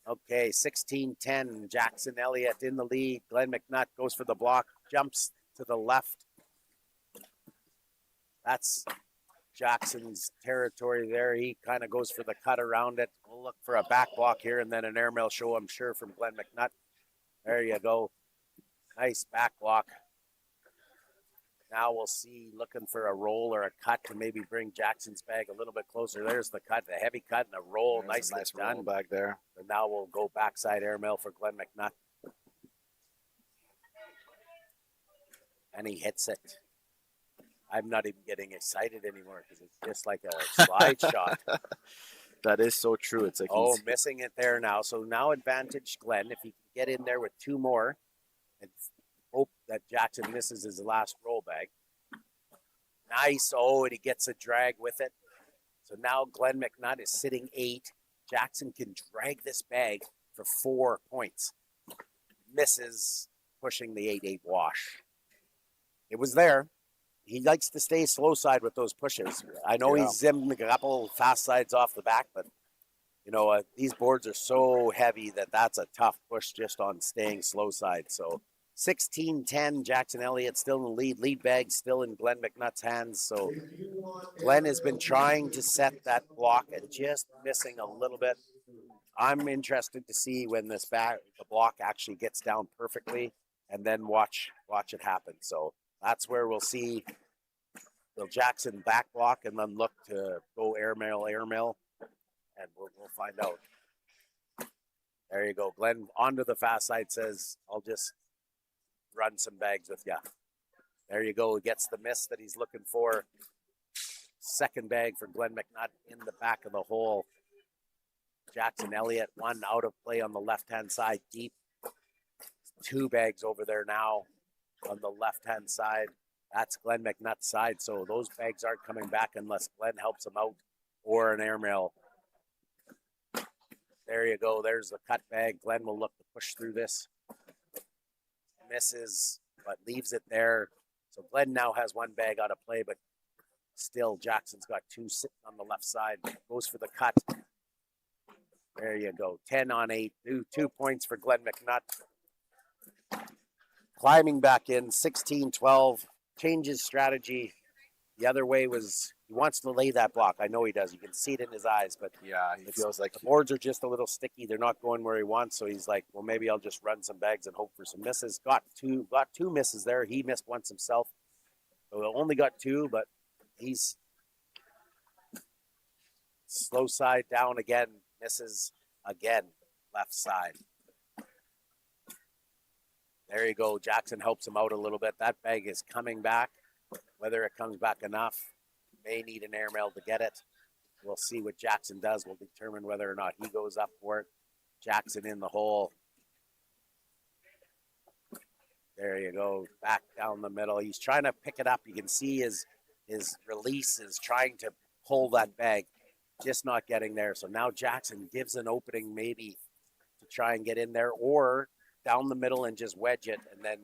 Okay, 16-10. Jackson Elliott in the lead. Glenn McNutt goes for the block, jumps to the left. That's Jackson's territory there. He kind of goes for the cut around it. We'll look for a back block here and then an airmail show, I'm sure, from Glenn McNutt. There you go. Nice back block. Now we'll see, looking for a roll or a cut to maybe bring Jackson's bag a little bit closer. There's the cut, the heavy cut and a roll. Nice done. Roll back there. And now we'll go backside airmail for Glenn McNutt. And he hits it. I'm not even getting excited anymore because it's just like a slide shot. That is so true. It's like missing it there now. So now advantage Glenn if he can get in there with 2 more and hope that Jackson misses his last roll bag. Nice. And he gets a drag with it. So now Glenn McNutt is sitting 8. Jackson can drag this bag for 4 points. Misses, pushing the 8-8 wash. It was there. He likes to stay slow side with those pushes. I know he's zimmed a couple fast sides off the back, but these boards are so heavy that's a tough push just on staying slow side. So 16-10, Jackson Elliott still in the lead. Lead bag still in Glenn McNutt's hands. So Glenn has been trying to set that block and just missing a little bit. I'm interested to see when the block actually gets down perfectly and then watch it happen. So that's where we'll see the Jackson back block and then look to go airmail, and we'll find out. There you go. Glenn onto the fast side says, I'll just run some bags with you. There you go. He gets the miss that he's looking for. Second bag for Glenn McNutt in the back of the hole. Jackson Elliott, 1 out of play on the left-hand side deep. 2 bags over there now on the left-hand side. That's Glenn McNutt's side, so those bags aren't coming back unless Glenn helps him out or an airmail. There you go. There's the cut bag. Glenn will look to push through this. Misses, but leaves it there. So Glenn now has 1 bag out of play, but still Jackson's got 2 sitting on the left side. Goes for the cut. There you go. 10-8. 2 points for Glenn McNutt. climbing back in, 16-12, changes strategy. The other way was he wants to lay that block. I know he does. You can see it in his eyes, but Yeah, he feels like the boards are just a little sticky. They're not going where he wants, so he's like, well, maybe I'll just run some bags and hope for some misses. Got two misses there. He missed once himself. So he only got two, but he's slow side down again, misses again, left side. There you go. Jackson helps him out a little bit. That bag is coming back. Whether it comes back enough, may need an airmail to get it. We'll see what Jackson does. We'll determine whether or not he goes up for it. Jackson in the hole. There you go. Back down the middle. He's trying to pick it up. You can see his release is trying to pull that bag. Just not getting there. So now Jackson gives an opening maybe to try and get in there, or down the middle and just wedge it and then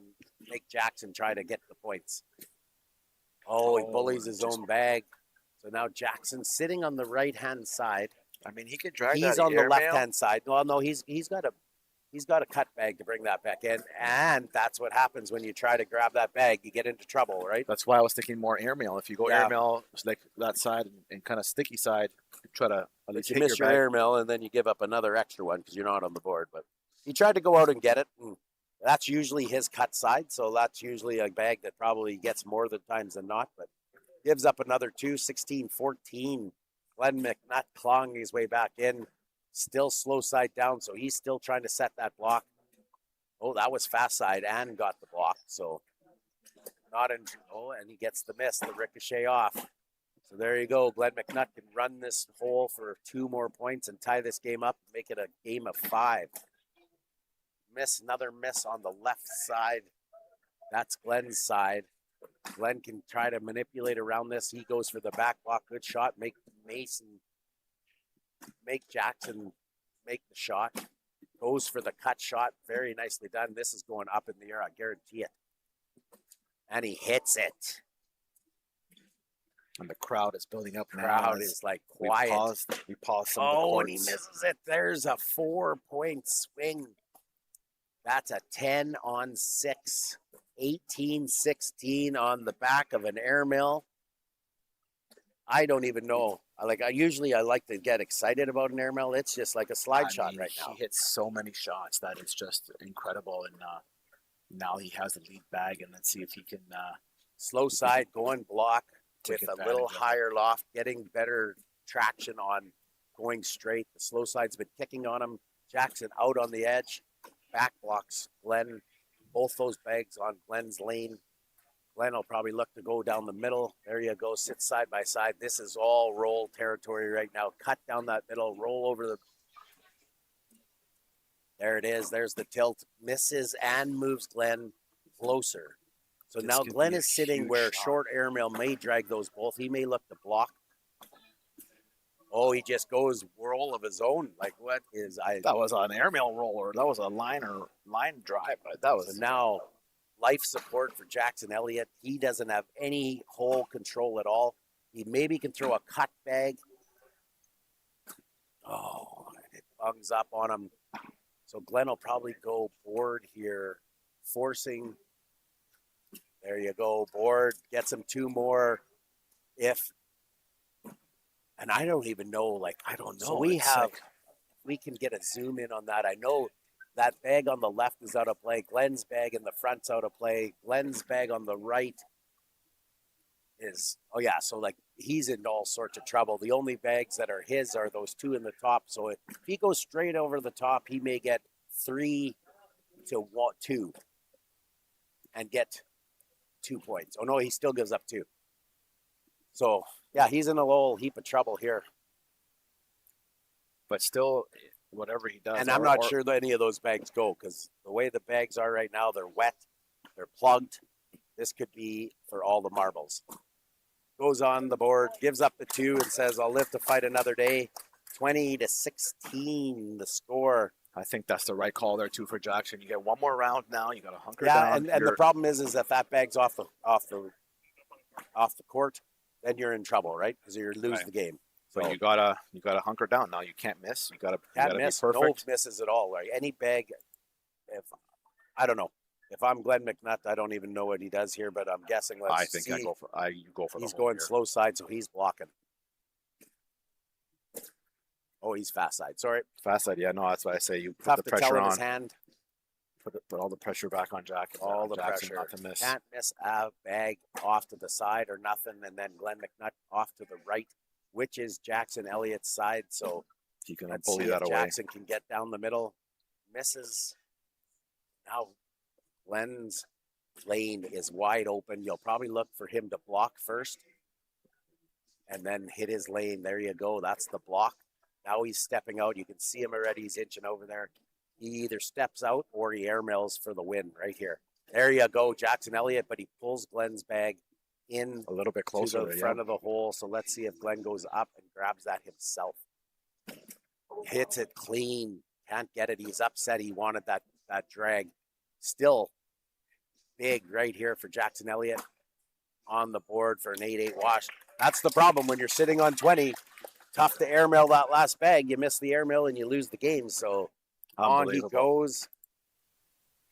make Jackson try to get the points. Oh, he bullies his own bag. So now Jackson's sitting on the right-hand side. I mean, he could drag He's on the left-hand side. Well, no, he's got a cut bag to bring that back in, and that's what happens when you try to grab that bag. You get into trouble, right? That's why I was thinking more airmail. If you go airmail, it's like that side and kind of sticky side, try to at least you hit miss your bag. airmail, and then you give up another extra one because you're not on the board. But he tried to go out and get it. And that's usually his cut side, so that's usually a bag that probably gets more than times than not, but gives up another two, 16-14. Glenn McNutt clawing his way back in, still slow side down, so he's still trying to set that block. Oh, that was fast side and got the block, so not in. Oh, and he gets the miss, the ricochet off. So there you go. Glenn McNutt can run this hole for 2 more points and tie this game up, make it a game of 5. Another miss on the left side. That's Glenn's side. Glenn can try to manipulate around this. He goes for the back block. Good shot. Make Jackson make the shot. Goes for the cut shot. Very nicely done. This is going up in the air. I guarantee it. And he hits it. And the crowd is building up now. Crowd is like quiet. We paused some and he misses it. There's a 4-point swing. That's a 10 on 6. 18-16 on the back of an airmail. I don't even know. I like to get excited about an airmail. It's just like a slide shot right now. He hits so many shots that it's just incredible. And now he has the lead bag, and let's see if he can slow side going block with a little higher loft, getting better traction on going straight. The slow side's been kicking on him. Jackson out on the edge. Back blocks Glenn. Both those bags on Glenn's lane. Glenn will probably look to go down the middle. There you go. Sit side by side. This is all roll territory right now. Cut down that middle. Roll over the. There it is. There's the tilt. Misses and moves Glenn closer. So now Glenn is sitting where short airmail may drag those both. He may look to block. Oh, he just goes roll of his own. Like, what is That was an airmail roller. That was a line drive. That was now life support for Jackson Elliott. He doesn't have any hole control at all. He maybe can throw a cut bag. Oh, it bungs up on him. So Glenn will probably go board here, forcing. There you go, board. Gets him 2 more. And I don't even know, I don't know. So we can get a zoom in on that. I know that bag on the left is out of play. Glenn's bag in the front's out of play. Glenn's bag on the right is, so he's in all sorts of trouble. The only bags that are his are those 2 in the top. So if he goes straight over the top, he may get 3 to 2 and get 2 points. Oh, no, he still gives up 2. So, yeah, he's in a little heap of trouble here. But still, whatever he does. And I'm not sure that any of those bags go, because the way the bags are right now, they're wet, they're plugged. This could be for all the marbles. Goes on the board, gives up the 2 and says, I'll live to fight another day. 20-16, the score. I think that's the right call there, too, for Jackson. You get 1 more round now. You got to hunker down. And the problem is if that bag's off the court, then you're in trouble, right? Because you lose the game. So you gotta hunker down. Now you can't miss. You gotta miss. Be perfect. No misses at all. Right? Any bag, I don't know. If I'm Glenn McNutt, I don't even know what he does here, but I'm guessing. I think you go for He's the hole going here. slow side, so he's blocking. Oh, he's fast side. Sorry. Fast side, yeah, no, that's why I say you put Tough the to tell pressure in on. his hand. Put all the pressure back on Jack. All the Jackson pressure. not to miss. Can't miss a bag off to the side or nothing. And then Glenn McNutt off to the right, which is Jackson Elliott's side. So He can let's bully see that if away. Jackson can get down the middle. Misses. Now Glenn's lane is wide open. You'll probably look for him to block first and then hit his lane. There you go. That's the block. Now he's stepping out. You can see him already. He's inching over there. He either steps out or he airmails for the win right here. There you go, Jackson Elliott, but he pulls Glenn's bag in A little bit closer to the front of the hole. So let's see if Glenn goes up and grabs that himself. Hits it clean. Can't get it. He's upset. He wanted that drag. Still big right here for Jackson Elliott on the board for an 8-8 wash. That's the problem when you're sitting on 20. Tough to airmail that last bag. You miss the airmail and you lose the game. So on he goes.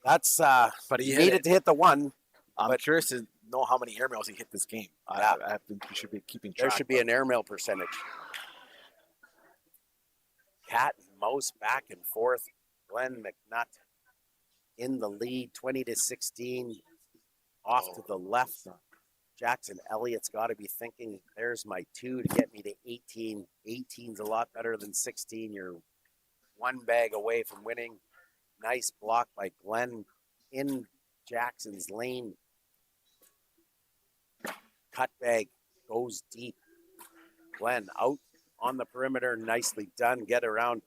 That's but he needed to hit the one. I'm curious to know how many airmails he hit this game. Yeah. I think you should be keeping track. There should be an airmail percentage. Cat and mouse back and forth. Glenn McNutt in the lead, 20-16. Off to the left. Jackson Elliott's got to be thinking, there's my 2 to get me to 18. 18's a lot better than 16. You're one bag away from winning. Nice block by Glenn in Jackson's lane. Cut bag goes deep. Glenn out on the perimeter. Nicely done. Get around.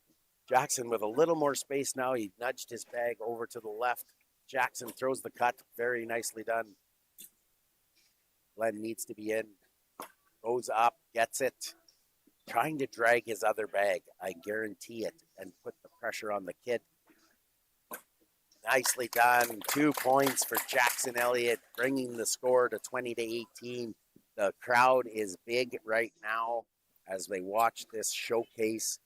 Jackson with a little more space now. He nudged his bag over to the left. Jackson throws the cut. Very nicely done. Glenn needs to be in. Goes up. Gets it. Trying to drag his other bag. I guarantee it. And put the pressure on the kid. Nicely done. 2 points for Jackson Elliott, bringing the score to 20-18. The crowd is big right now as they watch this showcase.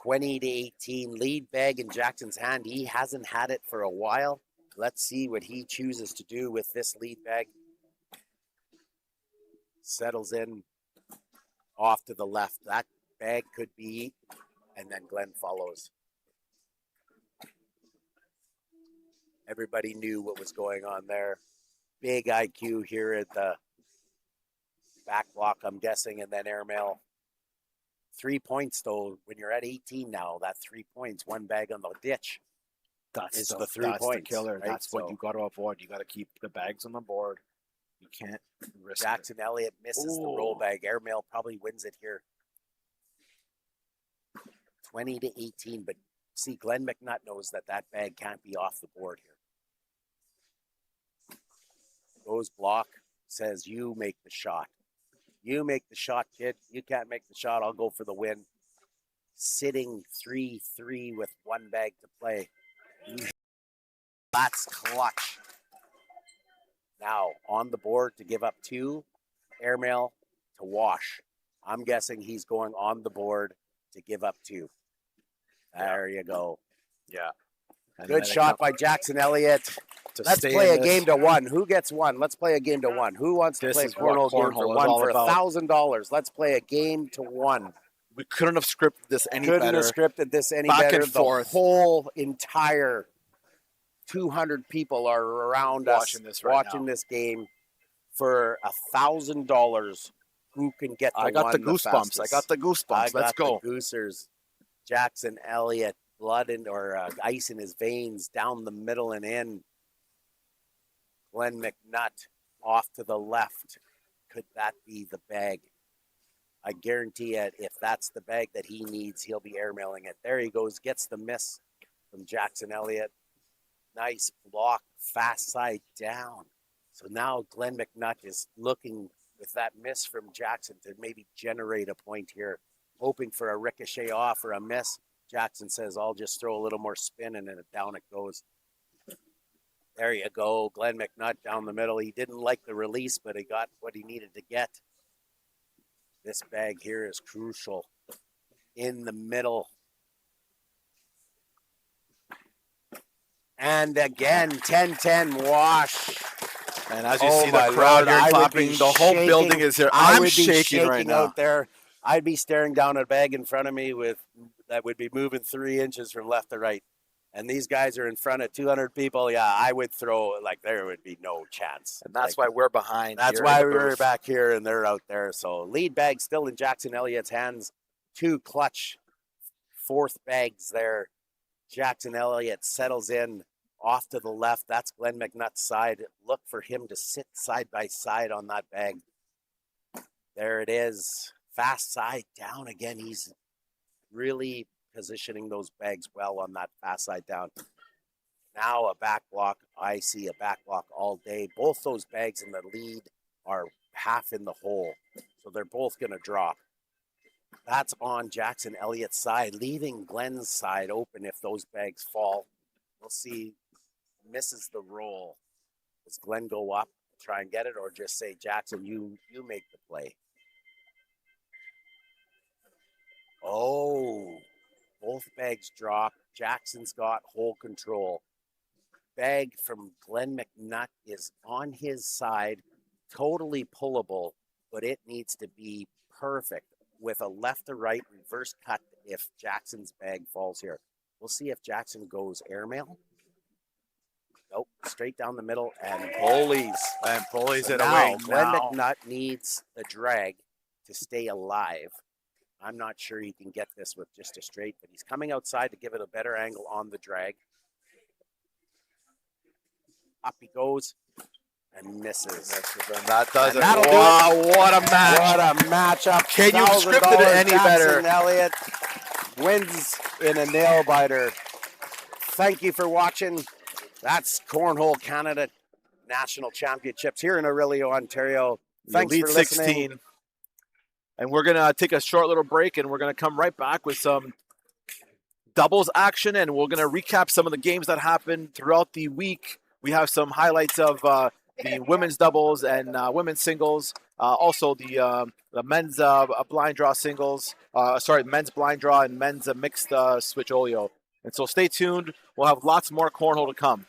$20-18 lead bag in Jackson's hand. He hasn't had it for a while. Let's see what he chooses to do with this lead bag. Settles in off to the left. That bag could be, and then Glenn follows. Everybody knew what was going on there. Big IQ here at the back block, I'm guessing, and then airmail. 3 points, though, when you're at 18 now, that 3 points, one bag on the ditch. That's the 3 that's points. The killer. Right? That's what you got to avoid. You got to keep the bags on the board. You can't risk Jackson Elliott misses the roll bag. Airmail probably wins it here. 20-18, but see, Glenn McNutt knows that bag can't be off the board here. Goes block, says, you make the shot. You make the shot, kid. You can't make the shot. I'll go for the win. Sitting 3-3 with one bag to play. That's clutch. Now, on the board to give up 2. Airmail to wash. I'm guessing he's going on the board to give up 2. There you go. Yeah. And good shot by Jackson Elliott. Let's play a game to 1. Who gets 1? Let's play a game to 1. Who wants to play Cornhole game for 1 for $1,000? Let's play a game to 1. We couldn't have scripted this any better. Couldn't have scripted this any Back better. and forth. The whole entire 200 people are around us watching this game for $1,000. Who can get the I got one the goosebumps. I got the goosebumps. Let's go. The Goosers. Jackson Elliott, blood or ice in his veins, down the middle and in. Glenn McNutt off to the left. Could that be the bag? I guarantee it, if that's the bag that he needs, he'll be airmailing it. There he goes, gets the miss from Jackson Elliott. Nice block, fast side down. So now Glenn McNutt is looking with that miss from Jackson to maybe generate a point here, hoping for a ricochet off or a miss. Jackson says, I'll just throw a little more spin and then down it goes. There you go. Glenn McNutt down the middle. He didn't like the release, but he got what he needed to get. This bag here is crucial. In the middle. And again, 10-10 wash. And as you Oh see the my crowd Lord, here I would clapping, be the whole building shaking. is here. I I'm would be shaking right shaking now. out there. I'd be staring down a bag in front of me that would be moving 3 inches from left to right. And these guys are in front of 200 people. Yeah, I would throw, like, there would be no chance. And that's Like, why we're behind. that's here why in we the were booth. back here and they're out there. So lead bag still in Jackson Elliott's hands. 2 clutch fourth bags there. Jackson Elliott settles in off to the left. That's Glenn McNutt's side. Look for him to sit side by side on that bag. There it is. Fast side down again. He's really positioning those bags well on that fast side down. Now a back block. I see a back block all day. Both those bags in the lead are half in the hole. So they're both going to drop. That's on Jackson Elliott's side, leaving Glenn's side open if those bags fall. We'll see. Misses the roll. Does Glenn go up, try and get it, or just say, Jackson, you make the play? Oh, both bags drop. Jackson's got hole control. Bag from Glenn McNutt is on his side, totally pullable, but it needs to be perfect with a left to right reverse cut if Jackson's bag falls here. We'll see if Jackson goes airmail. Nope, straight down the middle and pulleys. And pulleys So it now, away. Glenn Now. McNutt needs the drag to stay alive. I'm not sure he can get this with just a straight, but he's coming outside to give it a better angle on the drag. Up he goes and misses. And that does And it. that'll do Wow, what a match. What a matchup. Can you have scripted it any better? Jackson Elliott wins in a nail biter. Thank you for watching. That's Cornhole Canada National Championships here in Orillia, Ontario. Thanks Elite for listening. 16. And we're going to take a short little break, and we're going to come right back with some doubles action, and we're going to recap some of the games that happened throughout the week. We have some highlights of the women's doubles and women's singles. Also, the men's blind draw singles. Men's blind draw and men's mixed switch oleo. And so stay tuned. We'll have lots more cornhole to come.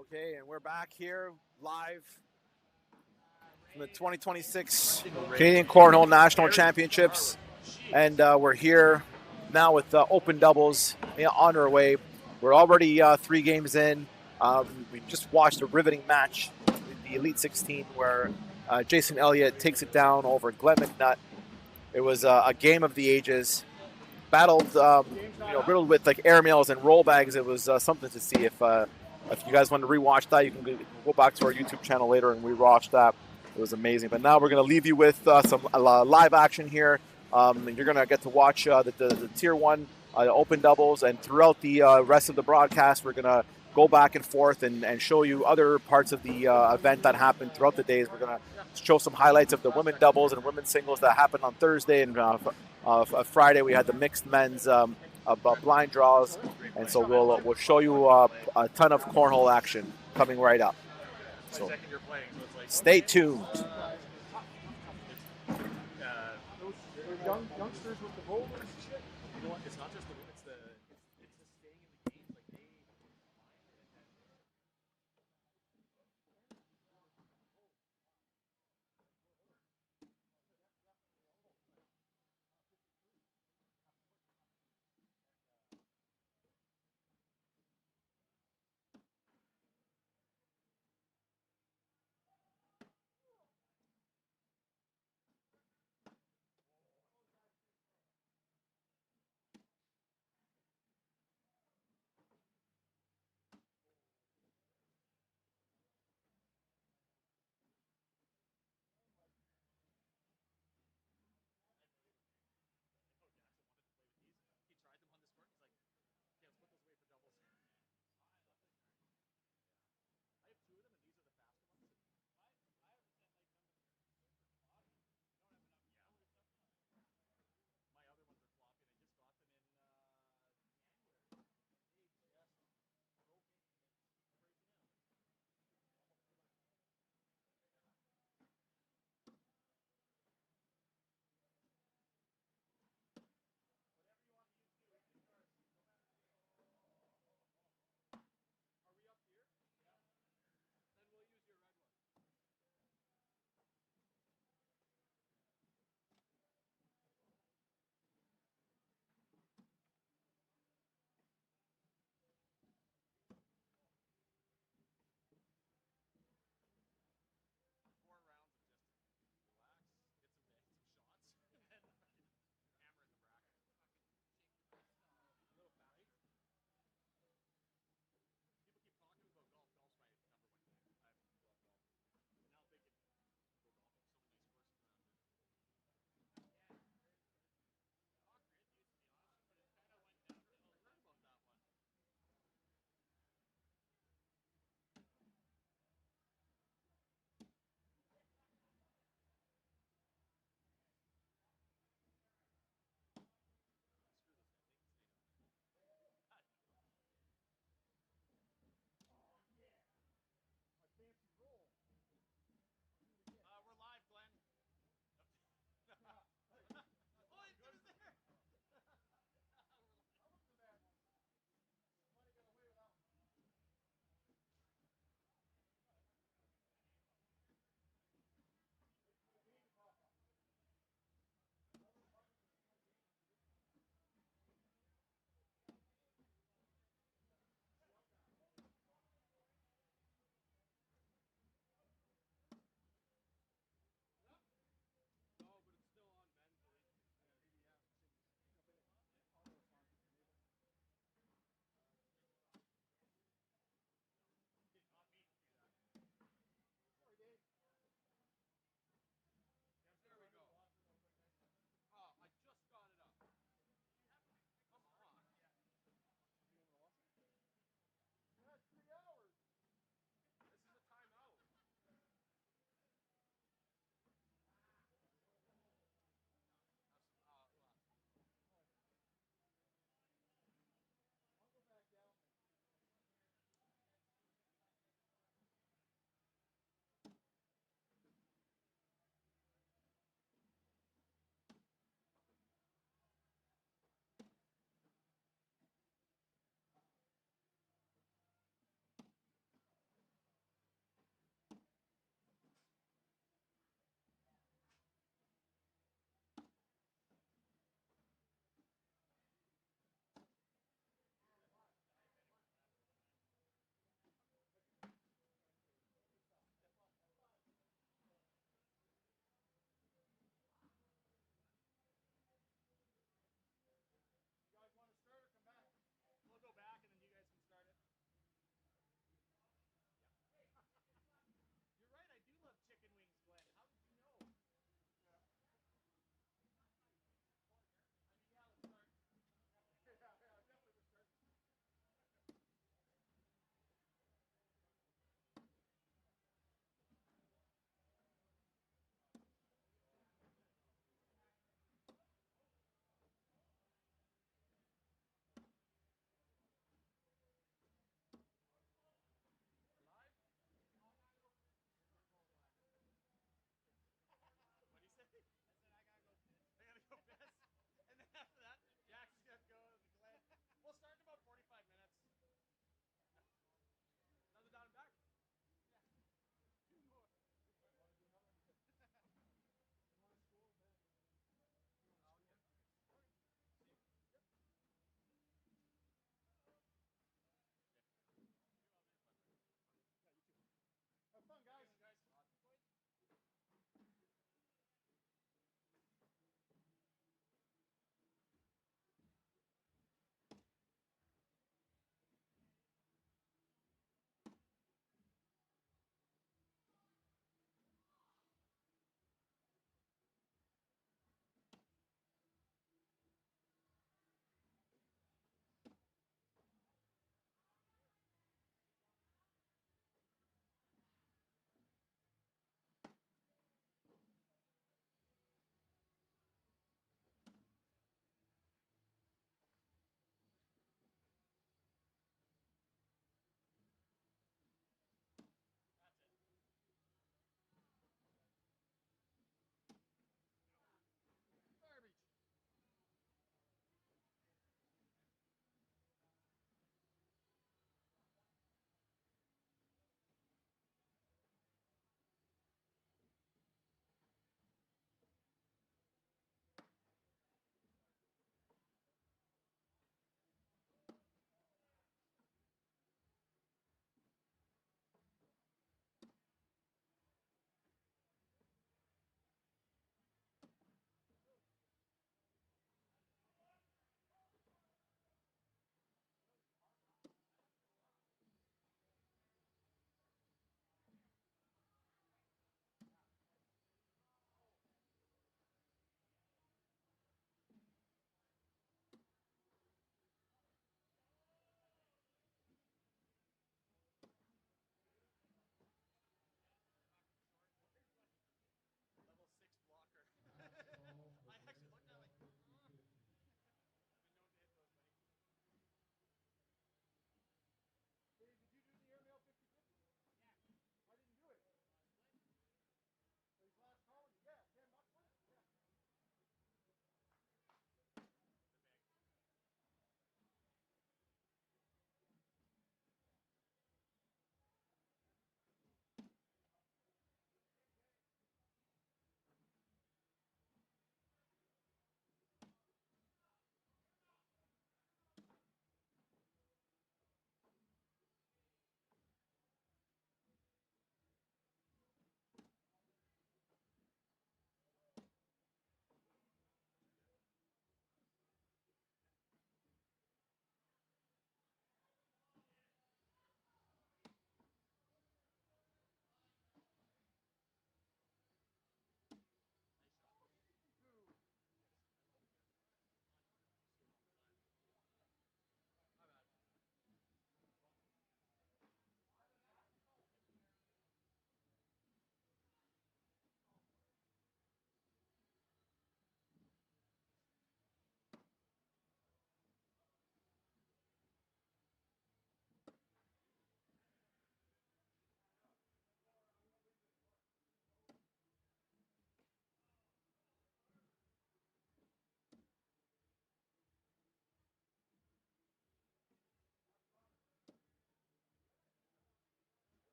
Okay, and we're back here live from the 2026 Canadian Cornhole National Championships, and we're here now with open doubles on our way. We're already 3 games in. We just watched a riveting match in the Elite 16 where Jason Elliott takes it down over Glenn McNutt. It was a game of the ages. Battled, riddled with like airmails and roll bags. It was something to see. If you guys want to rewatch that, you can go back to our YouTube channel later and rewatch that. It was amazing. But now we're going to leave you with some live action here. You're going to get to watch the Tier 1 open doubles, and throughout the rest of the broadcast, we're going to go back and forth and show you other parts of the event that happened throughout the days. We're going to show some highlights of the women doubles and women singles that happened on Thursday, and Friday we had the mixed men's blind draws, and so we'll show you a ton of cornhole action coming right up. So stay tuned. Youngsters with the rollers and shit. You know what? It's not just the it's the staying in the games. Like they.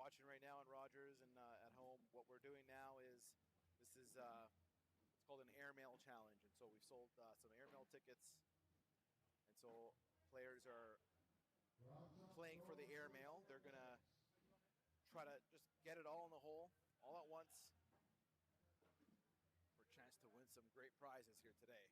watching right now in Rogers and at home, what we're doing now is this is it's called an airmail challenge, and so we've sold some airmail tickets, and so players are playing for the airmail. They're gonna try to just get it all in the hole all at once for a chance to win some great prizes here today.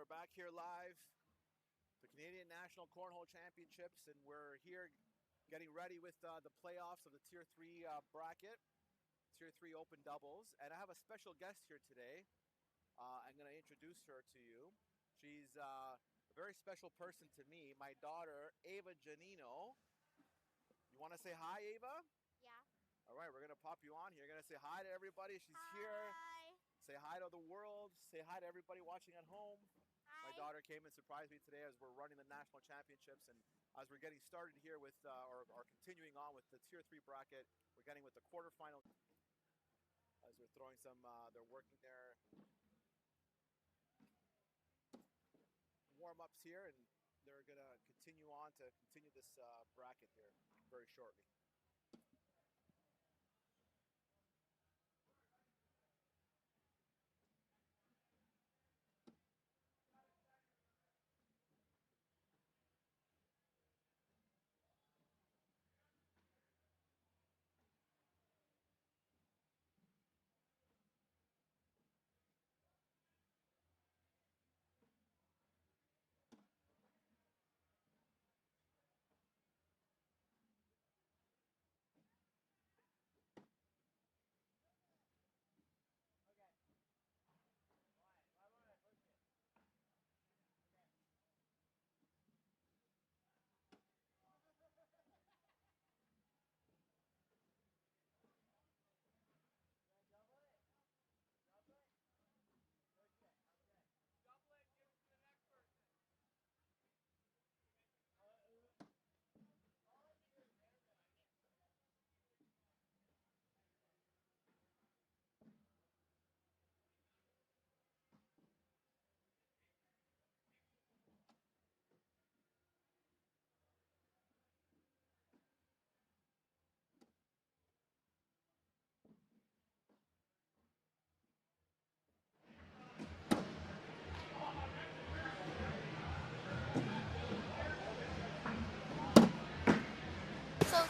we're back here live, the Canadian National Cornhole Championships, and we're here getting ready with the playoffs of the Tier 3 bracket, Tier 3 Open Doubles. And I have a special guest here today. I'm going to introduce her to you. She's a very special person to me, my daughter, Ava Janino. You want to say hi, Ava? Yeah. All right, we're going to pop you on here. You're going to say hi to everybody. She's here. Hi. Say hi to the world. Say hi to everybody watching at home. Hi. My daughter came and surprised me today as we're running the national championships, and as we're getting started here with, or continuing on with the Tier 3 bracket, we're getting with the quarterfinal. As they're throwing some, they're working their warm-ups here, and they're going to continue on to continue this bracket here very shortly.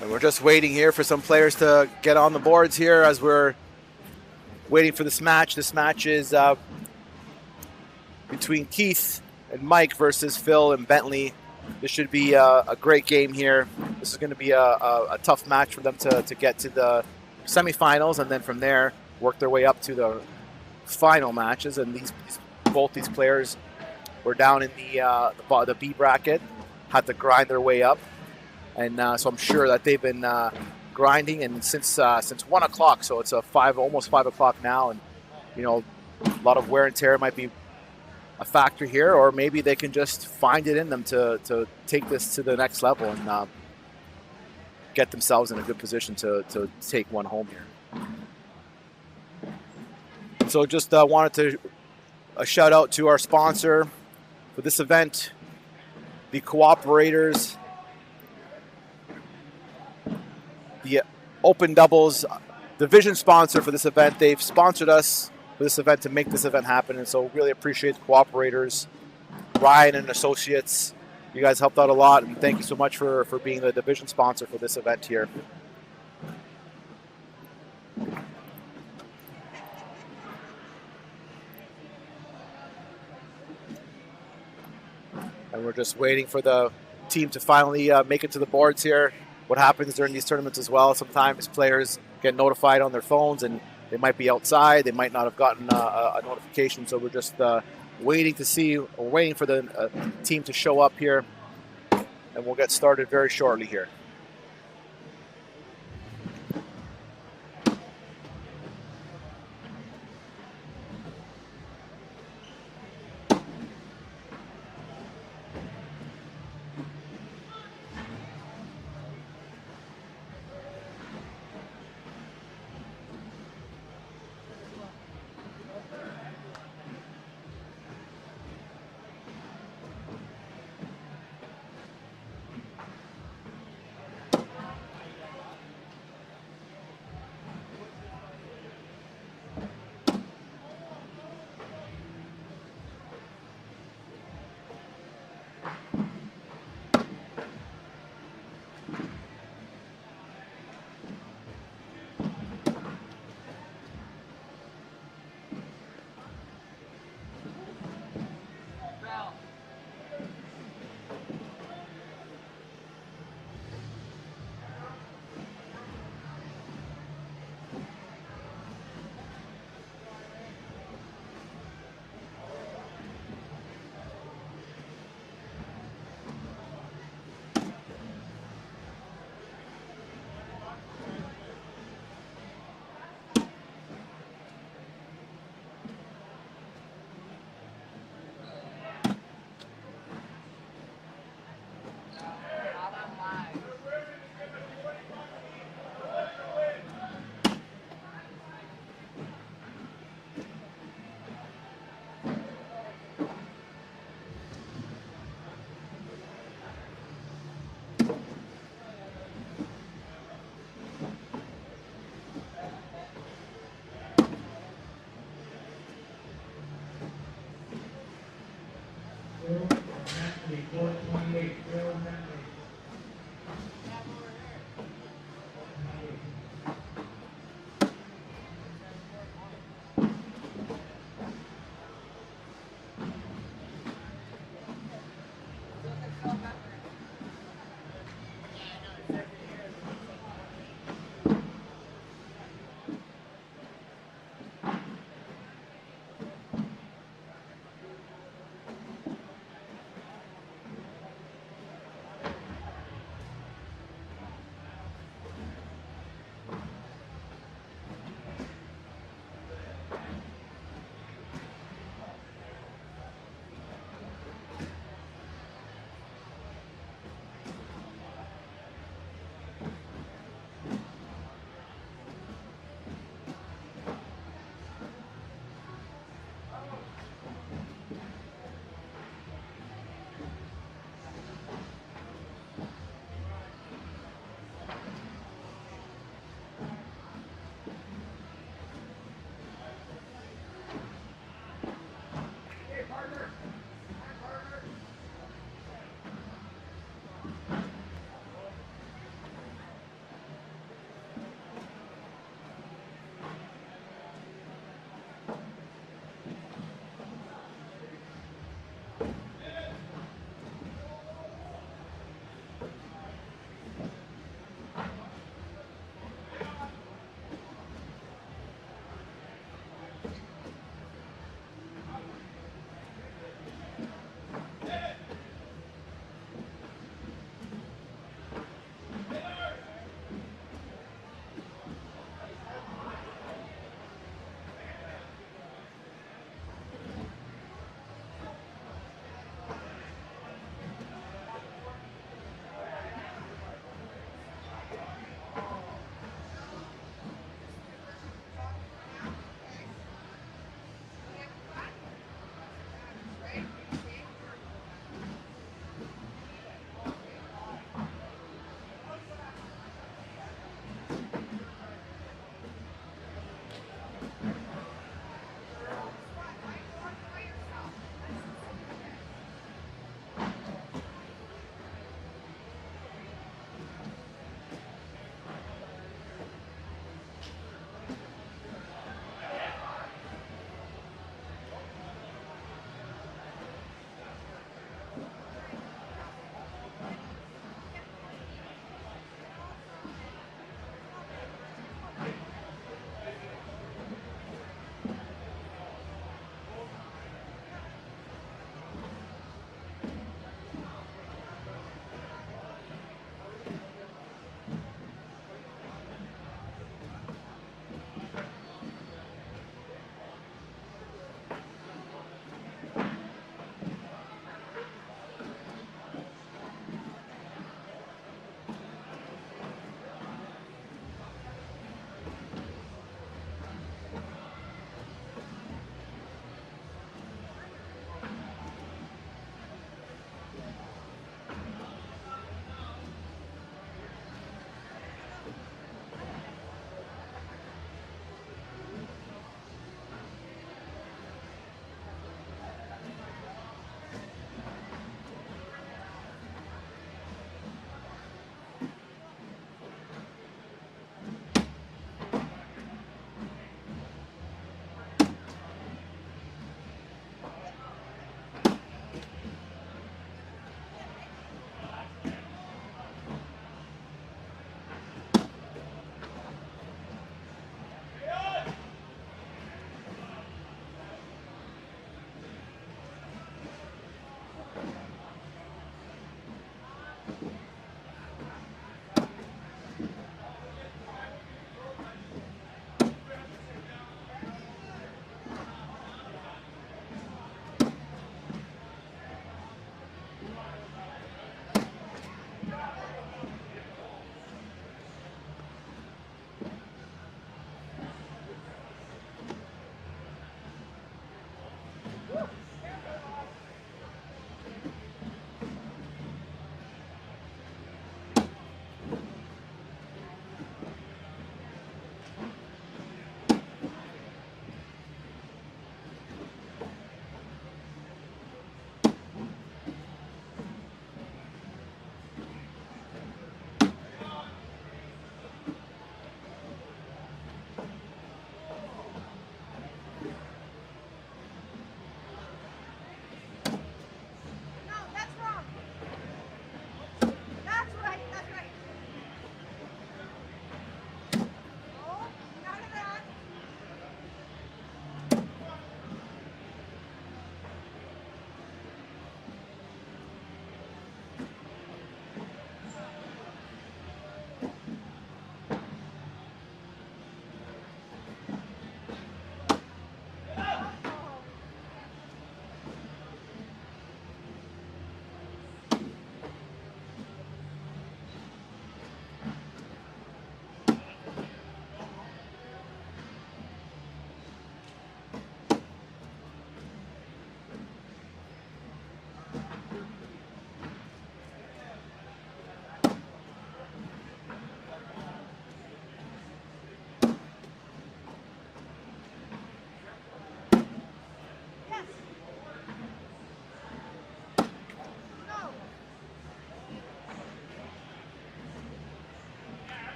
And we're just waiting here for some players to get on the boards here as we're waiting for this match. This match is between Keith and Mike versus Phil and Bentley. This should be a great game here. This is going to be a tough match for them to get to the semifinals, and then from there work their way up to the final matches. And both these players were down in the B bracket, had to grind their way up. And so I'm sure that they've been grinding, and since 1 o'clock, so it's almost 5 o'clock now, and a lot of wear and tear might be a factor here, or maybe they can just find it in them to take this to the next level and get themselves in a good position to take one home here. So just wanted to a shout out to our sponsor for this event, the Cooperators. The Open Doubles division sponsor for this event. They've sponsored us for this event to make this event happen, and so really appreciate the Cooperators, Ryan and Associates. You guys helped out a lot, and thank you so much for being the division sponsor for this event here. And we're just waiting for the team to finally make it to the boards here. What happens during these tournaments as well, sometimes players get notified on their phones and they might be outside, they might not have gotten a notification, so we're just waiting for the team to show up here, and we'll get started very shortly here.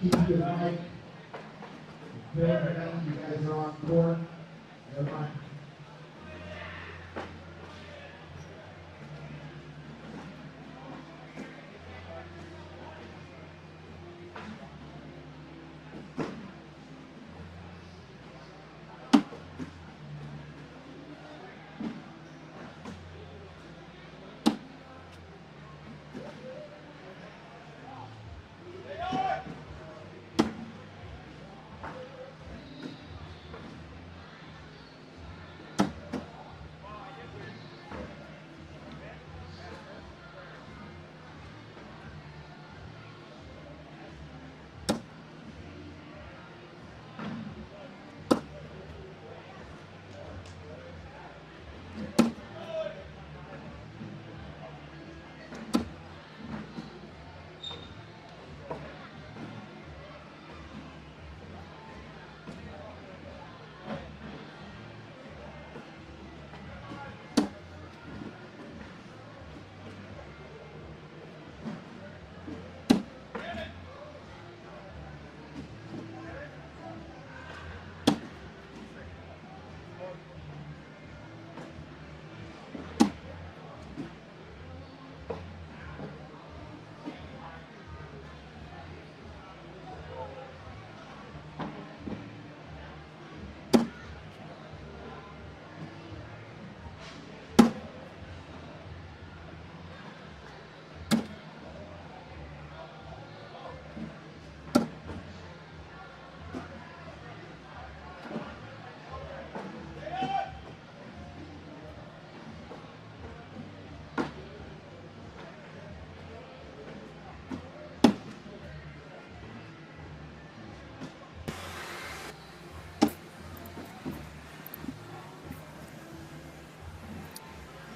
Keep your eye. You guys are on court. Never mind.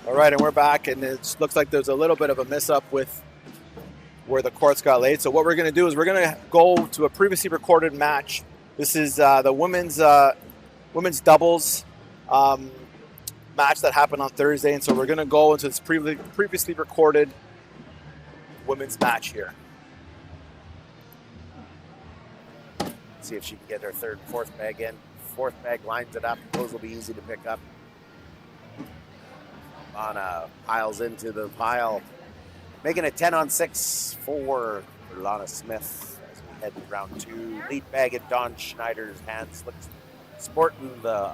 All right, and we're back, and it looks like there's a little bit of a miss up with where the courts got laid. So what we're going to do is we're going to go to a previously recorded match. This is the women's doubles match that happened on Thursday, and so we're going to go into this previously recorded women's match here. See if she can get her third and fourth bag in. Fourth bag lines it up. Those will be easy to pick up. Lana piles into the pile, making it 10-on-6 for Lana Smith as we head to round two. Lead bag in Don Schneider's hands. Looks sporting the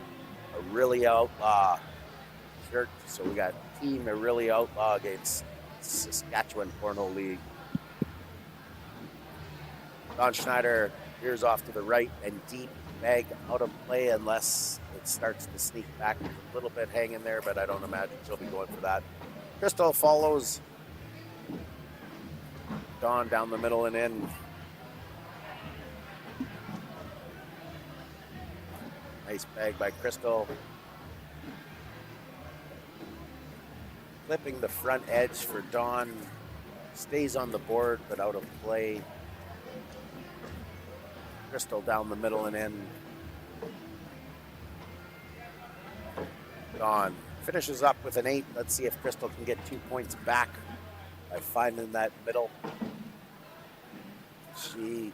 Orillia Outlaw shirt. So we got Team Orillia Outlaw against Saskatchewan Cornhole League. Don Schneider veers off to the right and deep, bag out of play unless it starts to sneak back. A little bit hanging there, but I don't imagine she'll be going for that. Crystal follows Dawn down the middle and in. Nice bag by Crystal. Clipping the front edge for Dawn. Stays on the board, but out of play. Crystal down the middle and in. Dawn finishes up with an 8. Let's see if Crystal can get 2 points back by finding that middle. She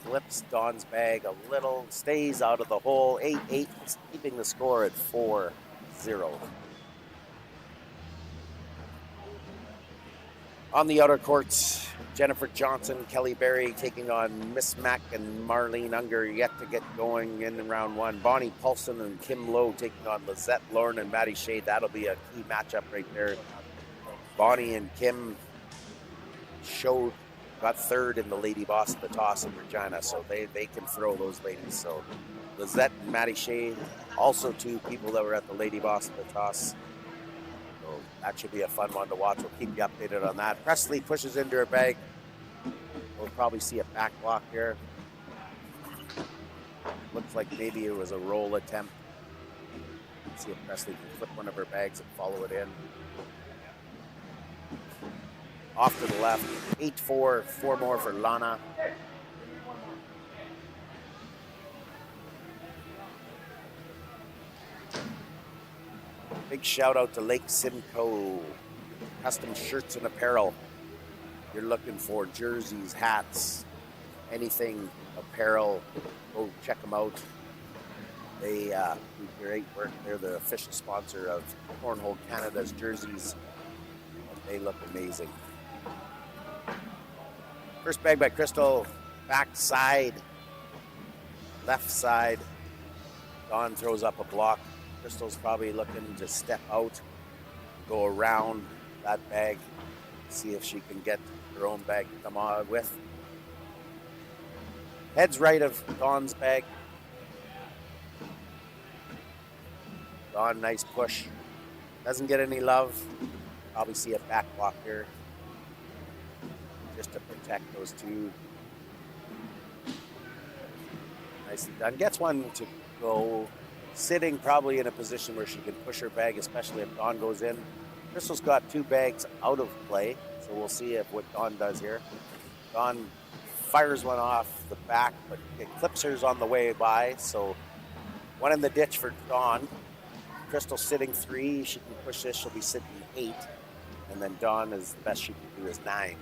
flips Dawn's bag a little, stays out of the hole. 8-8, keeping the score at 4-0. On the outer courts, Jennifer Johnson, Kelly Berry taking on Miss Mack and Marlene Unger yet to get going in round one. Bonnie Paulson and Kim Lowe taking on Lizette Lorne and Maddie Shade. That'll be a key matchup right there. Bonnie and Kim got third in the Lady Boss of the Toss in Regina, so they can throw those ladies. So Lizette and Maddie Shade, also two people that were at the Lady Boss of the Toss. So that should be a fun one to watch. We'll keep you updated on that. Presley pushes into her bag. We'll probably see a back block here. Looks like maybe it was a roll attempt. Let's see if Presley can flip one of her bags and follow it in. Off to the left. 8-4, 4 more for Lana. Big shout out to Lake Simcoe. Custom shirts and apparel. You're looking for jerseys, hats, anything apparel, go check them out. They do great work. They're the official sponsor of Cornhole Canada's jerseys. They look amazing. First bag by Crystal, back side, left side. Dawn throws up a block. Crystal's probably looking to step out, go around that bag, see if she can get her own bag to come on with. Heads right of Dawn's bag. Dawn, nice push. Doesn't get any love. Probably see a back block here just to protect those two. Nicely done. Gets one to go sitting probably in a position where she can push her bag, especially if Dawn goes in. Crystal's got two bags out of play, so we'll see if what Dawn does here. Dawn fires one off the back, but it clips hers on the way by, so one in the ditch for Dawn. Crystal sitting 3. She can push this. She'll be sitting 8. And then Dawn is the best she can do is 9.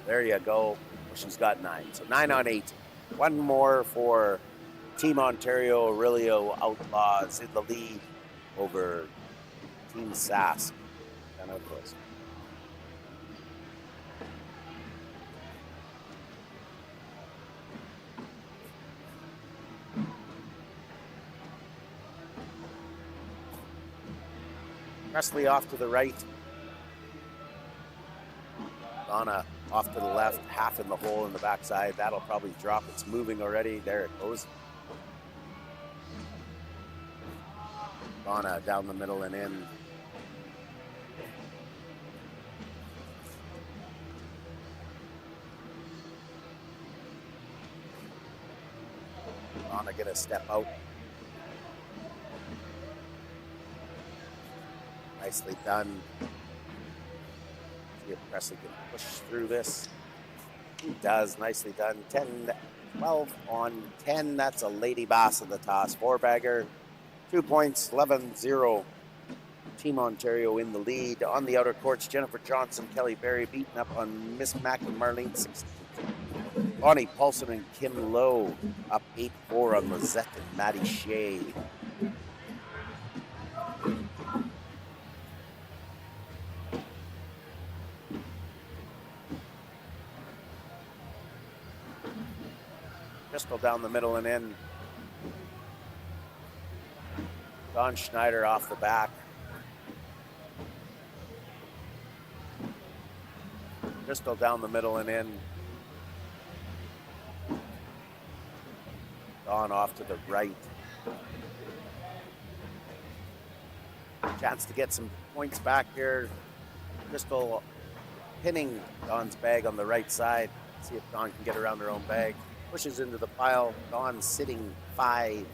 There you go. She's got 9. So 9 on 8. One more for Team Ontario. Orillia Outlaws in the lead over Team Sask. Kind of close. Presley off to the right. Donna off to the left, half in the hole in the backside. That'll probably drop. It's moving already. There it goes. Donna down the middle and in. Donna gonna step out. Nicely done. See if Presley can push through this. He does. Nicely done. 12 on 10. That's a lady boss of the toss. 4-bagger. 2 points. 11-0. Team Ontario in the lead. On the outer courts, Jennifer Johnson, Kelly Berry beating up on Miss Mack and Marlene Simpson. Bonnie Paulson and Kim Lowe up 8-4 on Lizette and Maddie Shea. Crystal down the middle and in. Don Schneider off the back. Crystal down the middle and in. Don off to the right. Chance to get some points back here. Crystal pinning Don's bag on the right side. See if Don can get around her own bag. Pushes into the pile. Dawn sitting 5.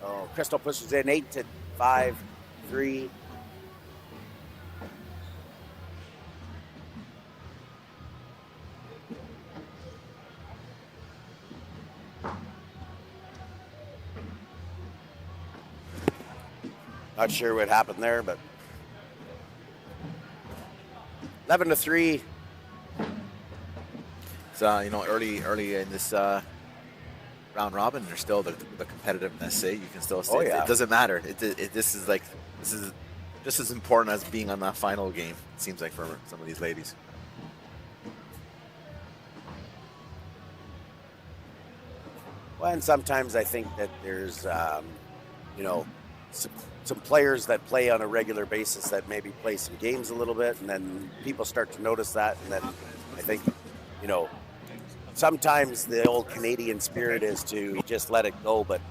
Oh, Crystal pushes in 8-5, 3. Not sure what happened there, but 11-3. It's early in this round robin, there's still the competitiveness. You can still say it doesn't matter. This is just as important as being on that final game. It seems like for some of these ladies. Well, and sometimes I think that there's, some players that play on a regular basis that maybe play some games a little bit, and then people start to notice that, and then I think, sometimes the old Canadian spirit is to just let it go, but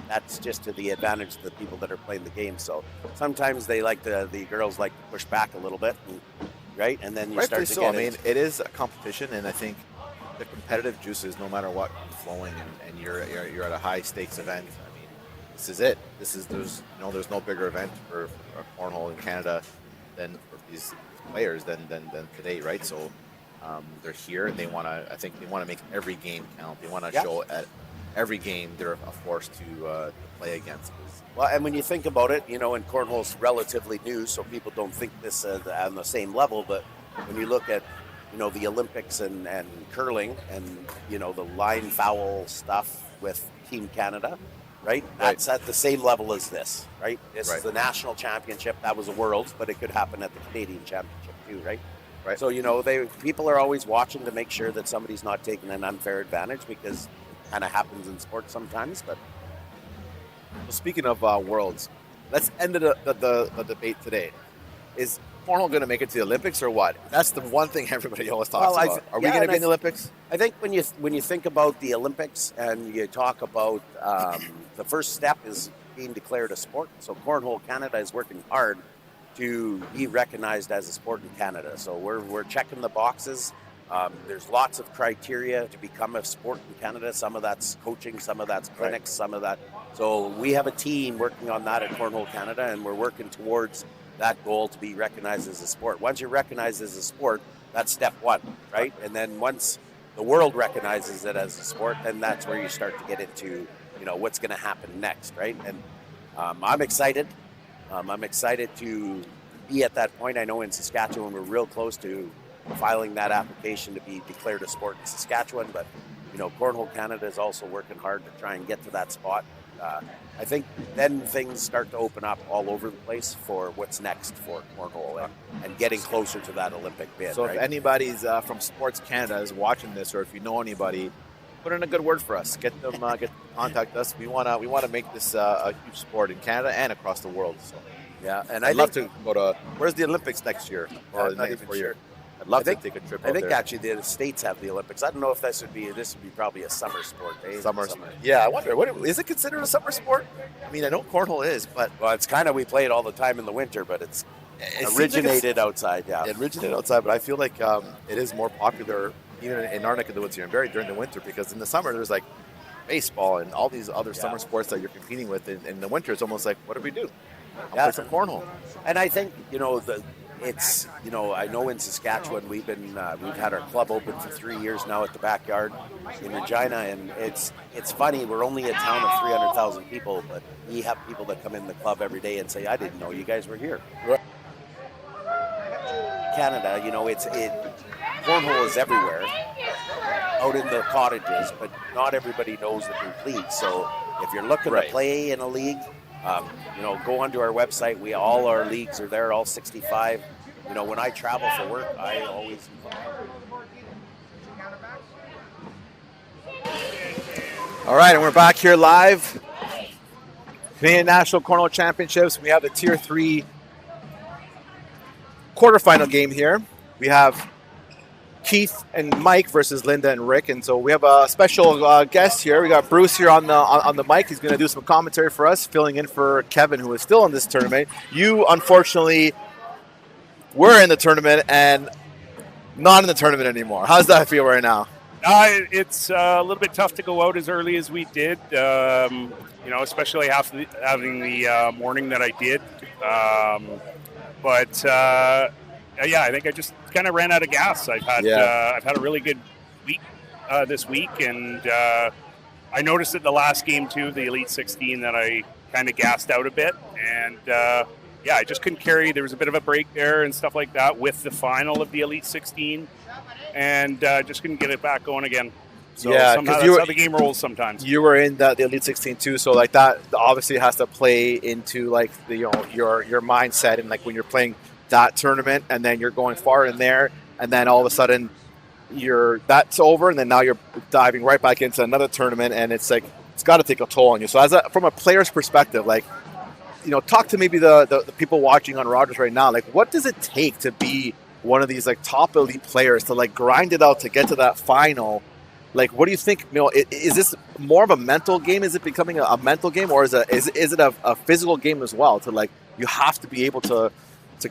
that's just to the advantage of the people that are playing the game. So sometimes they the girls like to push back a little bit, right? And then you start to get it. It is a competition, and I think the competitive juices, no matter what, flowing, and you're at a high stakes event. This is it. There's no bigger event for cornhole in Canada than for these players than today, right? So they're here, and I think they want to make every game count. They want to show every game they're a force to play against. Well, and when you think about it, and cornhole's relatively new, so people don't think this on the same level. But when you look at, the Olympics and curling and, the line foul stuff with Team Canada, right? That's at the same level as this, right? This is the national championship. That was a Worlds, but it could happen at the Canadian championship too, right? Right. So, people are always watching to make sure that somebody's not taking an unfair advantage, because it kind of happens in sports sometimes, but... Well, speaking of Worlds, let's end the debate today. Is cornhole going to make it to the Olympics or what? That's the one thing everybody always talks about. Are we going to be in the Olympics? I think when you think about the Olympics and you talk about the first step is being declared a sport. So Cornhole Canada is working hard to be recognized as a sport in Canada. So we're checking the boxes. There's lots of criteria to become a sport in Canada. Some of that's coaching, some of that's clinics, some of that. So we have a team working on that at Cornhole Canada, and we're working towards that goal to be recognized as a sport. Once you're recognized as a sport, that's step one, right? And then once the world recognizes it as a sport, then that's where you start to get into, what's going to happen next, right? And I'm excited. I'm excited to be at that point. I know in Saskatchewan we're real close to filing that application to be declared a sport in Saskatchewan, but Cornhole Canada is also working hard to try and get to that spot. I think then things start to open up all over the place for what's next for Cornhole and getting closer to that Olympic bid. So right? If anybody's from Sports Canada is watching this, or if you know anybody, put in a good word for us. Get them contact us. We want to make this a huge sport in Canada and across the world. So yeah, and I'd love to go to. Where's the Olympics next year? Or the next 4 years? I'd love to take a trip. I think actually the States have the Olympics. I don't know if this would be probably a summer sport. Summer. Yeah, I wonder. Is it considered a summer sport? I mean, I know cornhole is, but it's kind of, we play it all the time in the winter, but it originated outside. Yeah, it originated outside, but I feel like it is more popular even in our neck of the woods here in Barrie during the winter, because in the summer there's like baseball and all these other summer sports that you're competing with. In the winter, it's almost like, what do we do? Play some cornhole. And I think it's I know in Saskatchewan we've had our club open for 3 years now at the backyard in Regina, and it's funny, we're only a town of 300,000 people, but we have people that come in the club every day and say, I didn't know you guys were here. Right. Canada, cornhole is everywhere out in the cottages, but not everybody knows the complete. So if you're looking to play in a league, go onto our website. All our leagues are there, all 65. When I travel for work, I always... All right, and we're back here live. Canadian National Cornhole Championships. We have the Tier 3 quarterfinal game here. We have Keith and Mike versus Linda and Rick, and so we have a special guest here. We got Bruce here on the mic. He's going to do some commentary for us, filling in for Kevin, who is still in this tournament. You, unfortunately, were in the tournament and not in the tournament anymore. How's that feel right now? It's a little bit tough to go out as early as we did, especially having the morning that I did. I think I just kind of ran out of gas. I've had a really good week this week, and I noticed at the last game too, the Elite 16, that I kind of gassed out a bit, and I just couldn't carry. There was a bit of a break there and stuff like that with the final of the Elite 16, and just couldn't get it back going again. So somehow that's how the game rolls sometimes. You were in the Elite 16 too, so like that obviously has to play into like your mindset, and like when you're playing that tournament and then you're going far in there, and then all of a sudden that's over, and then now you're diving right back into another tournament, and it's like it's got to take a toll on you. So from a player's perspective, like, talk to maybe the people watching on Rogers right now. Like, what does it take to be one of these like top elite players, to like grind it out to get to that final? Like, what do you think? Is this more of a mental game? Is it becoming a mental game, or is it a physical game as well? To like, you have to be able to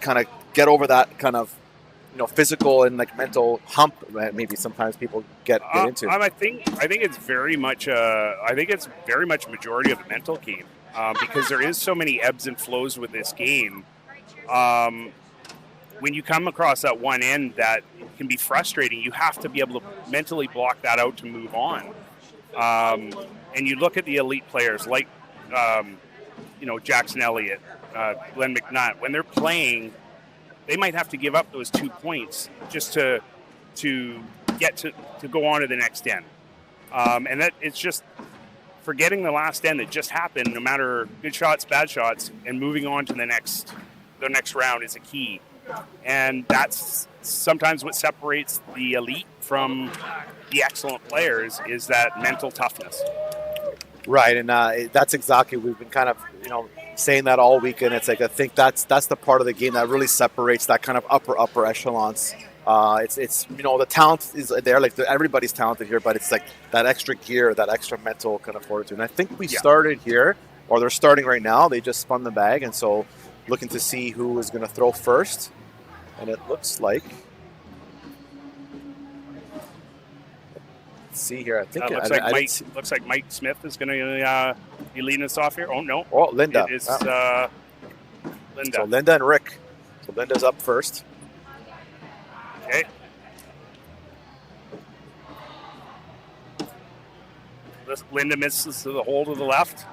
kind of get over that kind of physical and like mental hump that maybe sometimes people get into. I think it's very much majority of a mental game, because there is so many ebbs and flows with this game. When you come across that one end that can be frustrating, you have to be able to mentally block that out to move on. And you look at the elite players like, Jackson Elliott, Glenn McNutt. When they're playing, they might have to give up those 2 points just to get to go on to the next end. And that it's just forgetting the last end that just happened, no matter good shots, bad shots, and moving on to the next round is a key. And that's sometimes what separates the elite from the excellent players is that mental toughness. Right, and that's exactly, we've been kind of, saying that all weekend. It's like, I think that's the part of the game that really separates that kind of upper echelons. It's the talent is there, like everybody's talented here, but it's like that extra gear, that extra mental kind of fortitude. And I think we started here, or they're starting right now. They just spun the bag, and so looking to see who is going to throw first. And it looks like, let's see here. I think looks like Mike Smith is going to be leading us off here. Oh no! Oh, Linda. It is Linda. So Linda and Rick. So Linda's up first. Okay. Linda misses the hole to the left,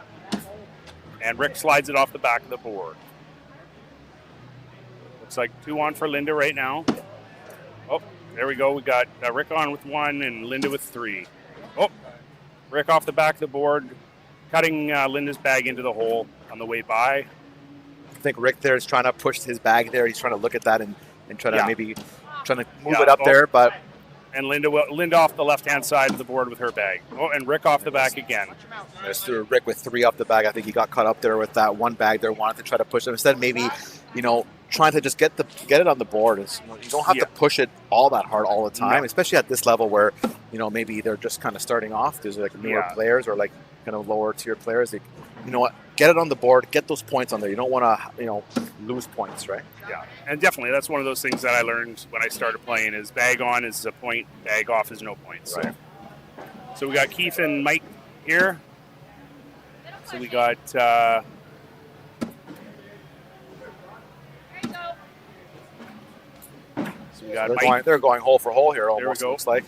and Rick slides it off the back of the board. Looks like 2 on for Linda right now. Oh, there we go. We got Rick on with 1 and Linda with 3. Oh, Rick off the back of the board, cutting Linda's bag into the hole on the way by. I think Rick there is trying to push his bag there. He's trying to look at that and try to maybe trying to move it up there, but and Linda off the left-hand side of the board with her bag. Oh, and Rick off the back again. There's Rick with 3 off the bag. I think he got caught up there with that one bag there. Wanted to try to push it instead. Maybe trying to just get it on the board. You don't have to push it all that hard all the time, especially at this level where maybe they're just kind of starting off. There's like newer players or like kind of lower tier players. Get it on the board, get those points on there. You don't want to lose points, right? Yeah, and definitely that's one of those things that I learned when I started playing is bag on is a point, bag off is no points. Right. So we got Keith and Mike here. So we got Mike. They're going hole for hole here almost, looks like.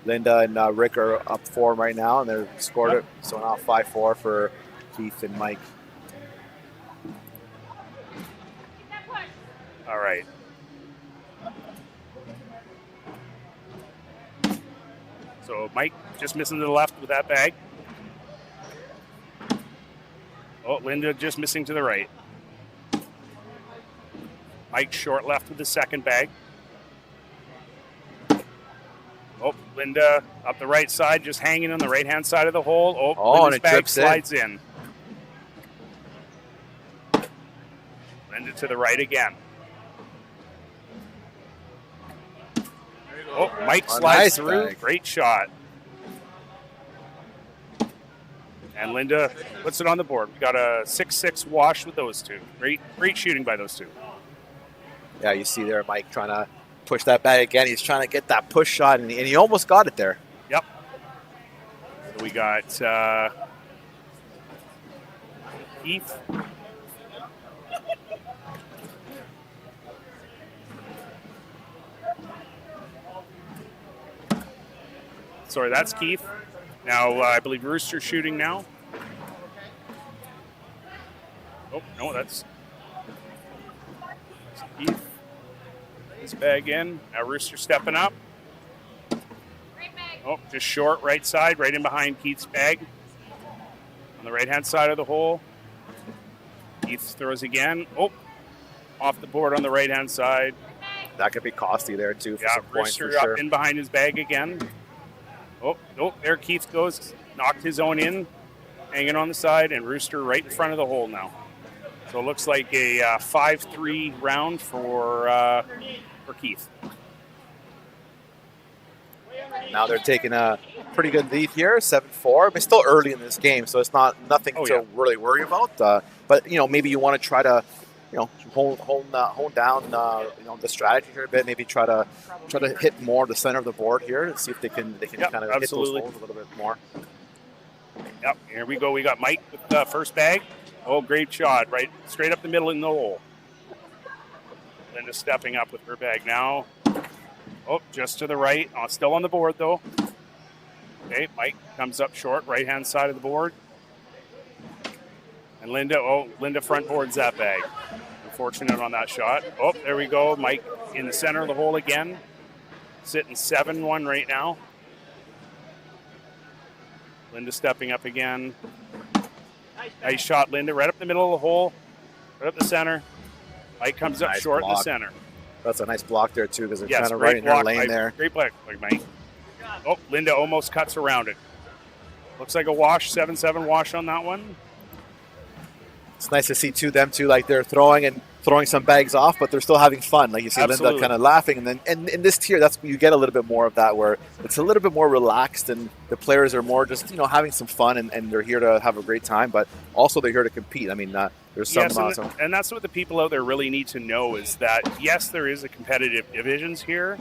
Linda and Rick are up 4 right now, and they've scored it. So now 5-4 for Keith and Mike. All right. So Mike just missing to the left with that bag. Oh, Linda just missing to the right. Mike short left with the second bag. Oh, Linda up the right side, just hanging on the right-hand side of the hole. Oh, Linda's and it bag slides in. Linda to the right again. Oh, Mike slides through. Bag. Great shot. And Linda puts it on the board. We got a 6-6 wash with those two. Great shooting by those two. Yeah, you see there Mike trying to push that bag again. He's trying to get that push shot, and he almost got it there. Yep. So we got Keith. Sorry, that's Keith. Now, I believe Rooster's shooting now. Oh, no, that's Keith. His bag in. Now Rooster stepping up. Oh, just short right side, right in behind Keith's bag. On the right-hand side of the hole. Keith throws again. Oh, off the board on the right-hand side. That could be costly there, too, for some points, Rooster for sure. up in behind his bag again. Oh, there Keith goes. Knocked his own in. Hanging on the side, and Rooster right in front of the hole now. So it looks like a 5-3 round for Keith. Now they're taking a pretty good lead here, 7-4. But still early in this game, so it's nothing to really worry about. But maybe you want to try to, hone down, the strategy here a bit. Maybe try to hit more the center of the board here and see if they can kind of hit those holes a little bit more. Yep, here we go. We got Mike with the first bag. Oh, great shot, right straight up the middle in the hole. Linda stepping up with her bag now. Oh, just to the right. Oh, still on the board, though. Okay, Mike comes up short, right-hand side of the board. And Linda front boards that bag. Unfortunate on that shot. Oh, there we go. Mike in the center of the hole again. Sitting 7-1 right now. Linda stepping up again. Nice shot, Linda. Right up the middle of the hole. Right up the center. Mike comes up Nice short in the block. center. That's a nice block there, too, because they're Yes, kind of great right in their block lane by- there. Great block, Mike. Oh, Linda almost cuts around it. Looks like a wash, 7-7 wash on that one. It's nice to see them two, like they're throwing some bags off, but they're still having fun. Like you see Absolutely. Linda kind of laughing, and then in this tier, that's you get a little bit more of that, where it's a little bit more relaxed, and the players are more just having some fun, and they're here to have a great time, but also they're here to compete. I mean, there's some, Yes, and that's what the people out there really need to know is that yes, there is a competitive divisions here,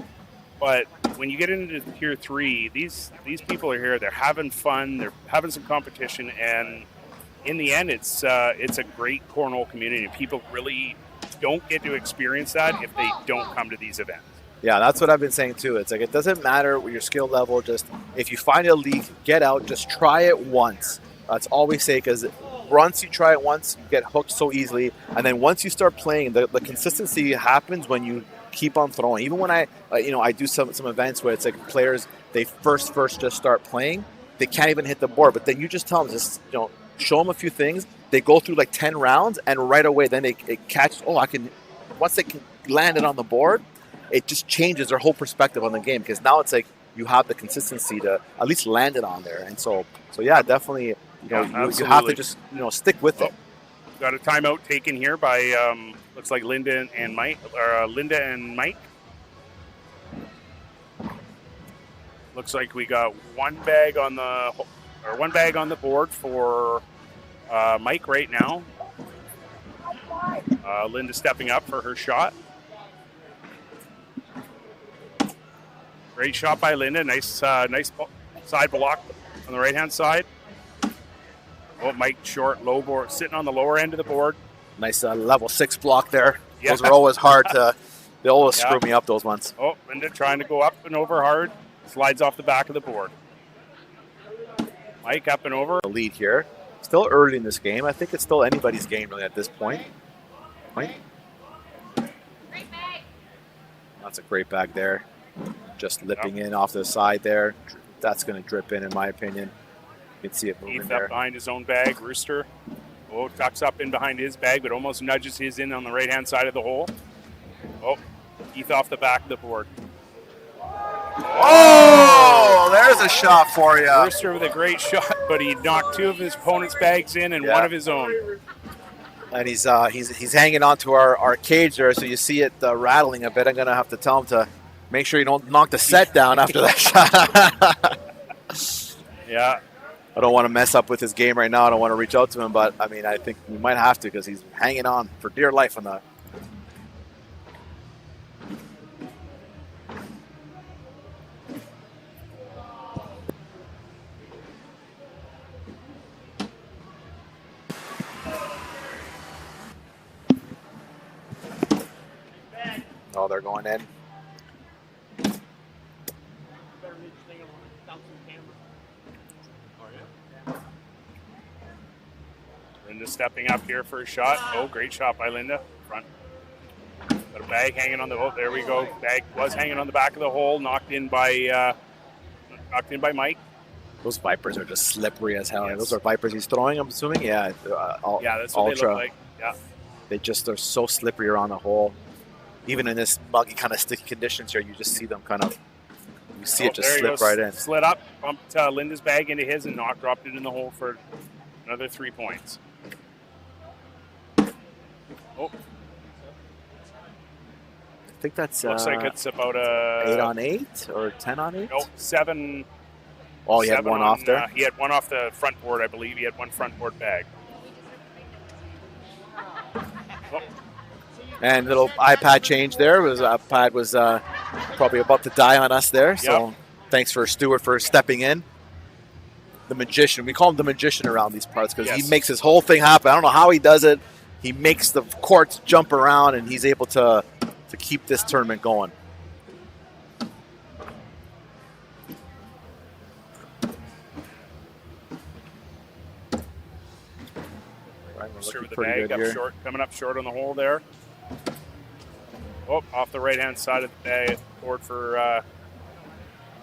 but when you get into tier 3, these people are here. They're having fun. They're having some competition, and in the end, it's a great cornhole community. People really don't get to experience that if they don't come to these events. Yeah, that's what I've been saying too. It's like it doesn't matter what your skill level. Just if you find a league, get out. Just try it once. That's all we say, because once you try it once, you get hooked so easily. And then once you start playing, the consistency happens when you keep on throwing. Even when I do some events where it's like players, they first just start playing, they can't even hit the board. But then you just tell them, just show them a few things. They go through like 10 rounds, and right away then it catches. Oh, I can. Once they can land it on the board, it just changes their whole perspective on the game, because now it's like you have the consistency to at least land it on there. And so yeah, definitely. You have to just stick with it. Got a timeout taken here by looks like Linda and Mike. Looks like we got one bag on the board for Mike right now. Linda stepping up for her shot. Great shot by Linda. Nice side block on the right-hand side. Oh, Mike short, low board, sitting on the lower end of the board. Nice level 6 block there. Yeah. Those are always hard to. They always screw me up, those ones. Oh, Linda trying to go up and over hard. Slides off the back of the board. Mike up and over. The lead here. Still early in this game. I think it's still anybody's game really at this point. Mike. That's a great bag there. Just lipping in off the side there. That's going to drip in my opinion. You can see it moving Heath there. up behind his own bag. Rooster. Oh, tucks up in behind his bag, but almost nudges his in on the right-hand side of the hole. Oh, Heath off the back of the board. Oh, there's a shot for you. Rooster with a great shot, but he knocked 2 of his opponent's bags in and one of his own. And he's hanging onto our cage there, so you see it rattling a bit. I'm going to have to tell him to make sure you don't knock the set down after that shot. Yeah. I don't want to mess up with his game right now. I don't want to reach out to him, but I mean, I think we might have to, because he's hanging on for dear life on that. Oh, they're going in. Linda stepping up here for a shot. Oh, great shot by Linda. Front. Got a bag hanging on the hole. There we go. Bag was hanging on the back of the hole. Knocked in by Mike. Those Vipers are just slippery as hell. Yes. Those are Vipers he's throwing, I'm assuming. Yeah. Yeah, that's what Ultra. they look like. Yeah. They just are so slippery around the hole. Even in this muggy kind of sticky conditions here, you just see them kind of. You see it just there he slip goes. right in. Slid up, bumped Linda's bag into his, and dropped it in the hole for another 3 points. Oh, I think that's looks like it's about 8 on 8 or 10 on 8. No, 7. Oh, he had 7 one off there. He had one off the front board, I believe. He had one front board bag. Oh, And little iPad change there. iPad was probably about to die on us there. So thanks for Stuart for stepping in. The magician. We call him the magician around these parts, because he makes his whole thing happen. I don't know how he does it. He makes the courts jump around, and he's able to keep this tournament going. pretty bag good here. short, coming up short on the hole there. Oh, off the right-hand side of the bag, board for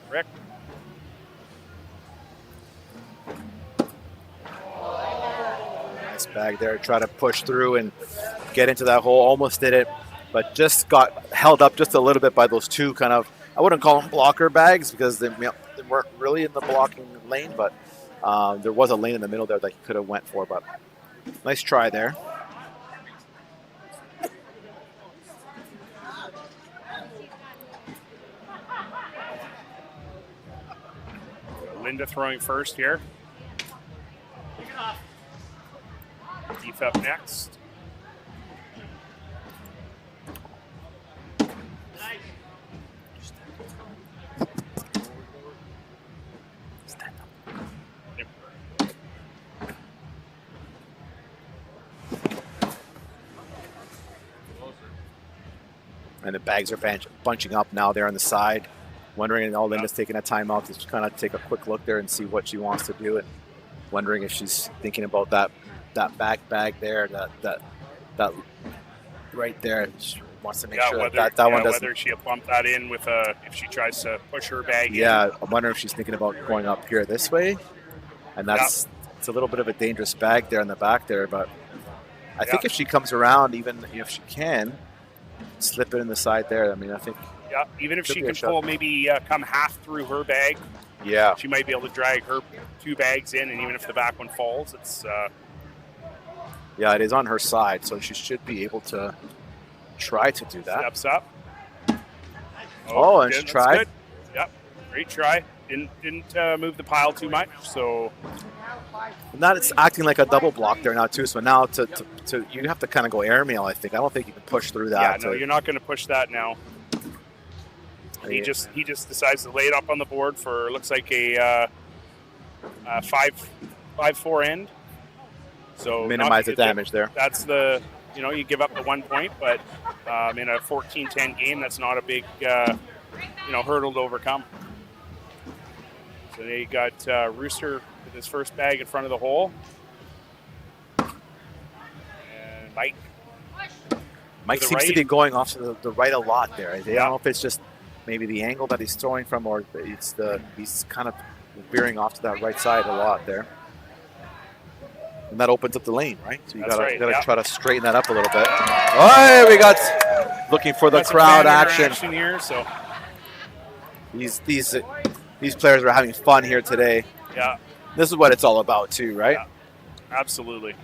Rick. Nice bag there. Try to push through and get into that hole. Almost did it, but just got held up just a little bit by those two kind of, I wouldn't call them blocker bags because they weren't really in the blocking lane, but there was a lane in the middle there that he could have went for, but nice try there. Linda throwing first here. Deep up next. And the bags are bunching up now there on the side. Wondering, and Linda's taking a timeout to kind of take a quick look there and see what she wants to do, and wondering if she's thinking about that back bag there, that right there. She wants to make sure whether, that one doesn't. Whether she'll bump that in with if she tries to push her bag in. Yeah, I'm wondering if she's thinking about going up here this way, and that's it's a little bit of a dangerous bag there in the back there. But I think if she comes around, even if she can slip it in the side there, I mean, I think. Yeah, even if she can pull maybe come half through her bag, yeah, she might be able to drag her two bags in, and even if the back one falls, it's yeah, it is on her side, so she should be able to try to do that. Steps up. Oh, and she tried. Good. Yep, great try. Didn't move the pile too much, so. Not it's acting like a double block there now too. So now to you have to kind of go airmail. I think. I don't think you can push through that. Yeah, no, you're not going to push that now. He just decides to lay it up on the board for looks like a 5-4 end. So minimize the damage there. That's the you give up the 1 point, but in a 14-10 game, that's not a big hurdle to overcome. So they got Rooster with his first bag in front of the hole, and Mike seems to be going off to the right a lot there. I don't know if it's just maybe the angle that he's throwing from, or he's kind of veering off to that right side a lot there. And that opens up the lane, right? So you gotta try to straighten that up a little bit. Oh, we got looking for the crowd action here. So these players are having fun here today. Yeah, this is what it's all about too, right? Yeah, absolutely.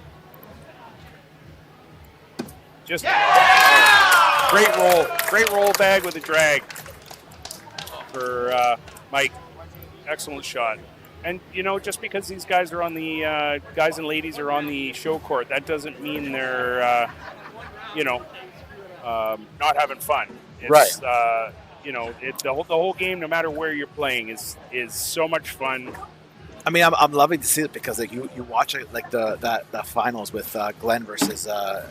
Just great roll bag with a drag for Mike. Excellent shot. And just because these guys are on the guys and ladies are on the show court, that doesn't mean they're not having fun. It's, right. The whole game, no matter where you're playing, is so much fun. I mean, I'm loving to see it because like you watch it like the finals with Glenn versus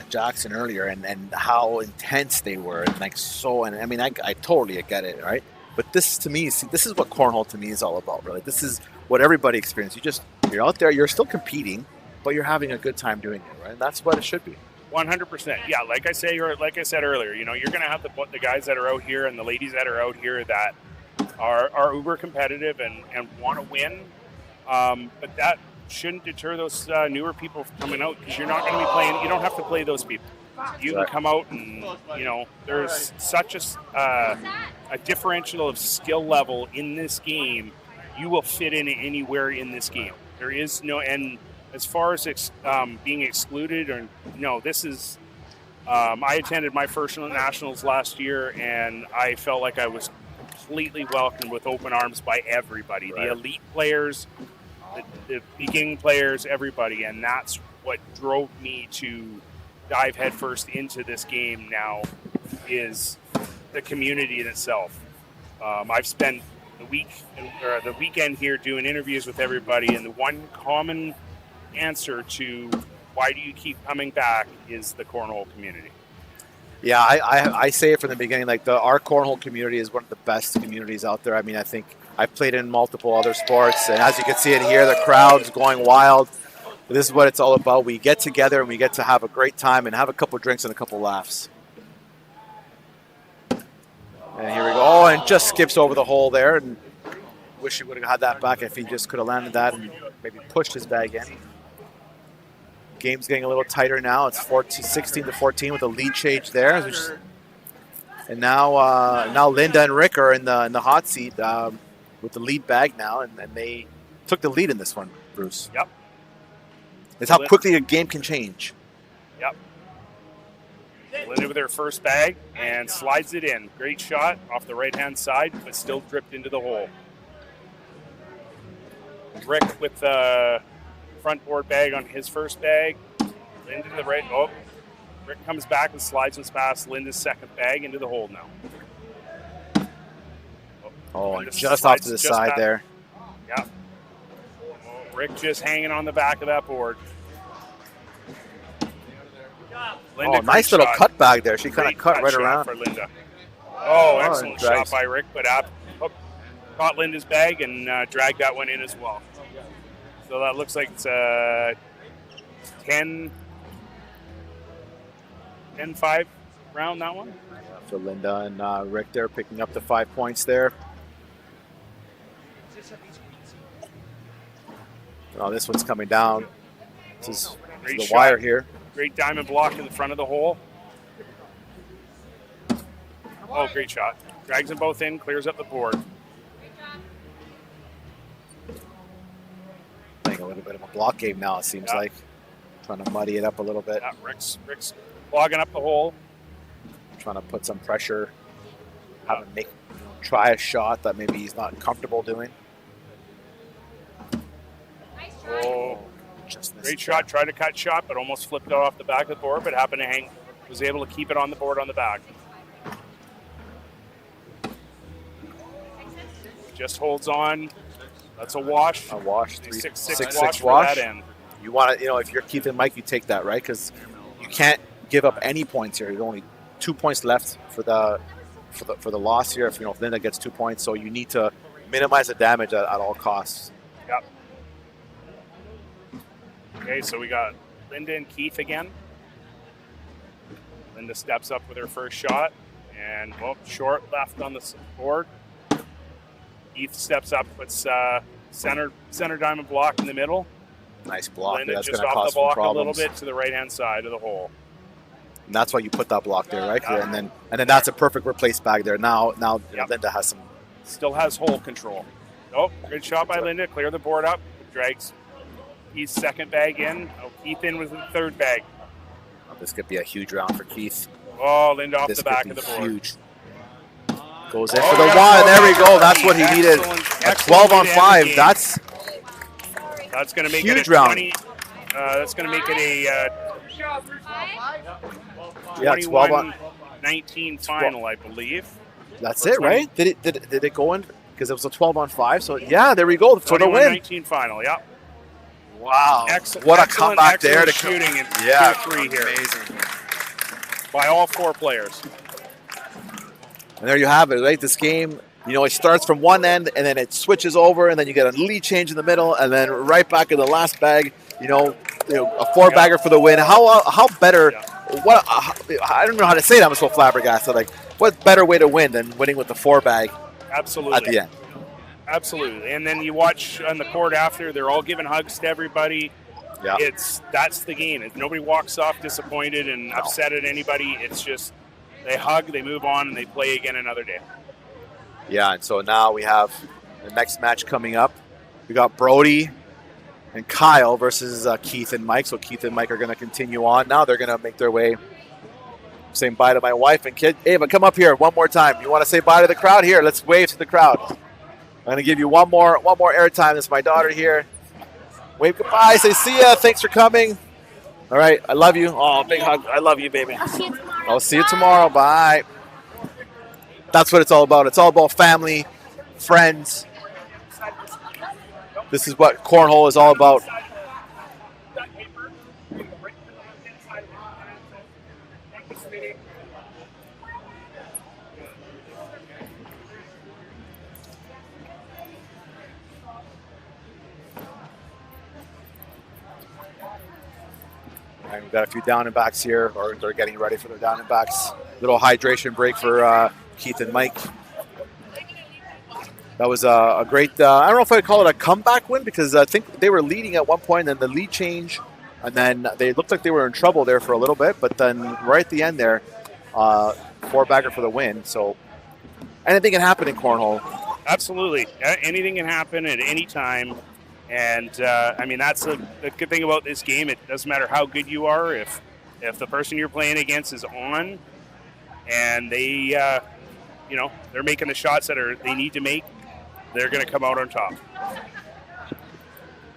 Jackson earlier, and how intense they were, and like so. And I mean, I totally get it, right? But this to me, this is what cornhole to me is all about, really. This is what everybody experiences. You're out there, you're still competing, but you're having a good time doing it, right? And that's what it should be. 100%. Yeah, like I said earlier, you're going to have the guys that are out here and the ladies that are out here that are uber competitive and want to win. But that shouldn't deter those newer people from coming out, because you're not going to be playing. You don't have to play those people. You can come out and there's such a differential of skill level in this game. You will fit in anywhere in this game. There is no, and as far as being excluded, or no, this is. I attended my first nationals last year, and I felt like I was completely welcomed with open arms by everybody. Right. The elite players, the beginning players, everybody, and that's what drove me to dive headfirst into this game. Now is the community in itself. I've spent the weekend here doing interviews with everybody, and the one common answer to why do you keep coming back is the cornhole community. Yeah, I say it from the beginning, like our cornhole community is one of the best communities out there. I mean, I think I've played in multiple other sports, and as you can see it here, the crowd's going wild. This is what it's all about. We get together and we get to have a great time and have a couple drinks and a couple laughs. And here we go. Oh, and just skips over the hole there. And wish he would have had that back if he just could have landed that and maybe pushed his bag in. Game's getting a little tighter now. It's 16 to 14 with a lead change there. And now Linda and Rick are in the hot seat with the lead bag now, and they took the lead in this one, Bruce. Yep. It's how quickly a game can change. Yep. Linda with her first bag and slides it in. Great shot off the right-hand side, but still dripped into the hole. Rick with the front board bag on his first bag. Linda to the right. Oh, Rick comes back and slides us past Linda's second bag into the hole now. Oh, and just off to the side there. Yeah. Rick just hanging on the back of that board. Linda, nice little cut bag there. She kind of cut right around. For Linda. Oh, excellent shot by Rick, but caught Linda's bag and dragged that one in as well. So that looks like it's a 10-5 round, that one. So Linda and Rick there picking up the 5 points there. Oh, this one's coming down. This is the wire here. Great diamond block in the front of the hole. Oh, great shot. Drags them both in, clears up the board. Playing a little bit of a block game now, it seems like. Trying to muddy it up a little bit. Yeah, Rick's clogging up the hole. Trying to put some pressure. Have him try a shot that maybe he's not comfortable doing. Oh, great shot. Tried to cut shot, but almost flipped it off the back of the board, but happened to hang. Was able to keep it on the board on the back. Just holds on. That's a wash. A wash. 6-6 wash. That end. You want to, if you're Keith and Mike, you take that, right? Because you can't give up any points here. There's only 2 points left for the loss here. If Linda gets 2 points, so you need to minimize the damage at all costs. Yep. Okay, so we got Linda and Keith again. Linda steps up with her first shot, and short left on the board. Keith steps up, puts center diamond block in the middle. Nice block. Linda that's just going to off cause the block problems. a little bit to the right-hand side of the hole. And that's why you put that block there, right? And then that's a perfect replace bag there. Now Linda has some. Still has hole control. Oh, good shot by Linda. Clear the board up. Drags Keith's second bag in. Oh, Keith in with the third bag. This could be a huge round for Keith. Oh, Linda off the back of the board. Huge. Goes in for the one. There we go. That's what he needed. A 12 on 5. That's going to make huge it a round. 20. That's going to make it a 12 on 19 final, I believe. That's it, right? Did it go in? Because it was a 12 on 5. So yeah, there we go for the win. 19 final. Yeah. Wow. What a comeback there to shooting in tier 3 here. Amazing. By all 4 players. And there you have it, right? This game, it starts from one end and then it switches over and then you get a lead change in the middle and then right back in the last bag, a 4-bagger for the win. How better? What? I don't know how to say that. I'm so flabbergasted. Like, what better way to win than winning with the 4-bag? Absolutely. At the end. Absolutely. And then you watch on the court after, they're all giving hugs to everybody. Yeah. That's the game. If nobody walks off disappointed and upset at anybody, it's just they hug, they move on, and they play again another day. Yeah, and so now we have the next match coming up. We got Brody and Kyle versus Keith and Mike. So Keith and Mike are going to continue on. Now they're going to make their way. Saying bye to my wife and kid. Ava, come up here one more time. You want to say bye to the crowd? Here, let's wave to the crowd. I'm going to give you one more airtime. This is my daughter here. Wave goodbye. Say see ya. Thanks for coming. All right. I love you. Oh, big hug. I love you, baby. I'll see you tomorrow. Bye. That's what it's all about. It's all about family, friends. This is what cornhole is all about. We've got a few down and backs here, or they're getting ready for their down and backs. Little hydration break for Keith and Mike. That was a great, I don't know if I'd call it a comeback win, because I think they were leading at one point, and then the lead change, and then they looked like they were in trouble there for a little bit, but then right at the end there, 4-bagger for the win. So anything can happen in cornhole. Absolutely. Anything can happen at any time. And, I mean, that's the good thing about this game. It doesn't matter how good you are. If the person you're playing against is on and they, they're making the shots that they need to make, they're going to come out on top.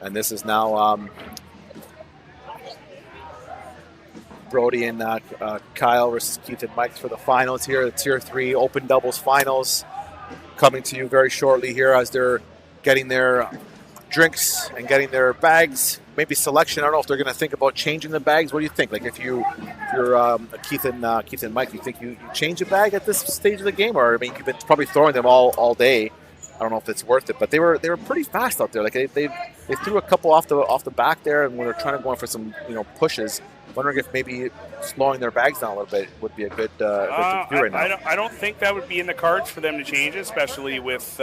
And this is now Brody and Kyle versus Keith and Mike for the finals here, the Tier 3 Open Doubles Finals, coming to you very shortly here as they're getting their drinks and getting their bags, maybe selection. I don't know if they're going to think about changing the bags. What do you think? Like if you're Keith and Mike, do you think you change a bag at this stage of the game, or I mean you've been probably throwing them all day. I don't know if it's worth it, but they were pretty fast out there. Like they threw a couple off the back there, and when they're trying to go in for some pushes, wondering if maybe slowing their bags down a little bit would be a good thing to do right now. I don't think that would be in the cards for them to change, especially with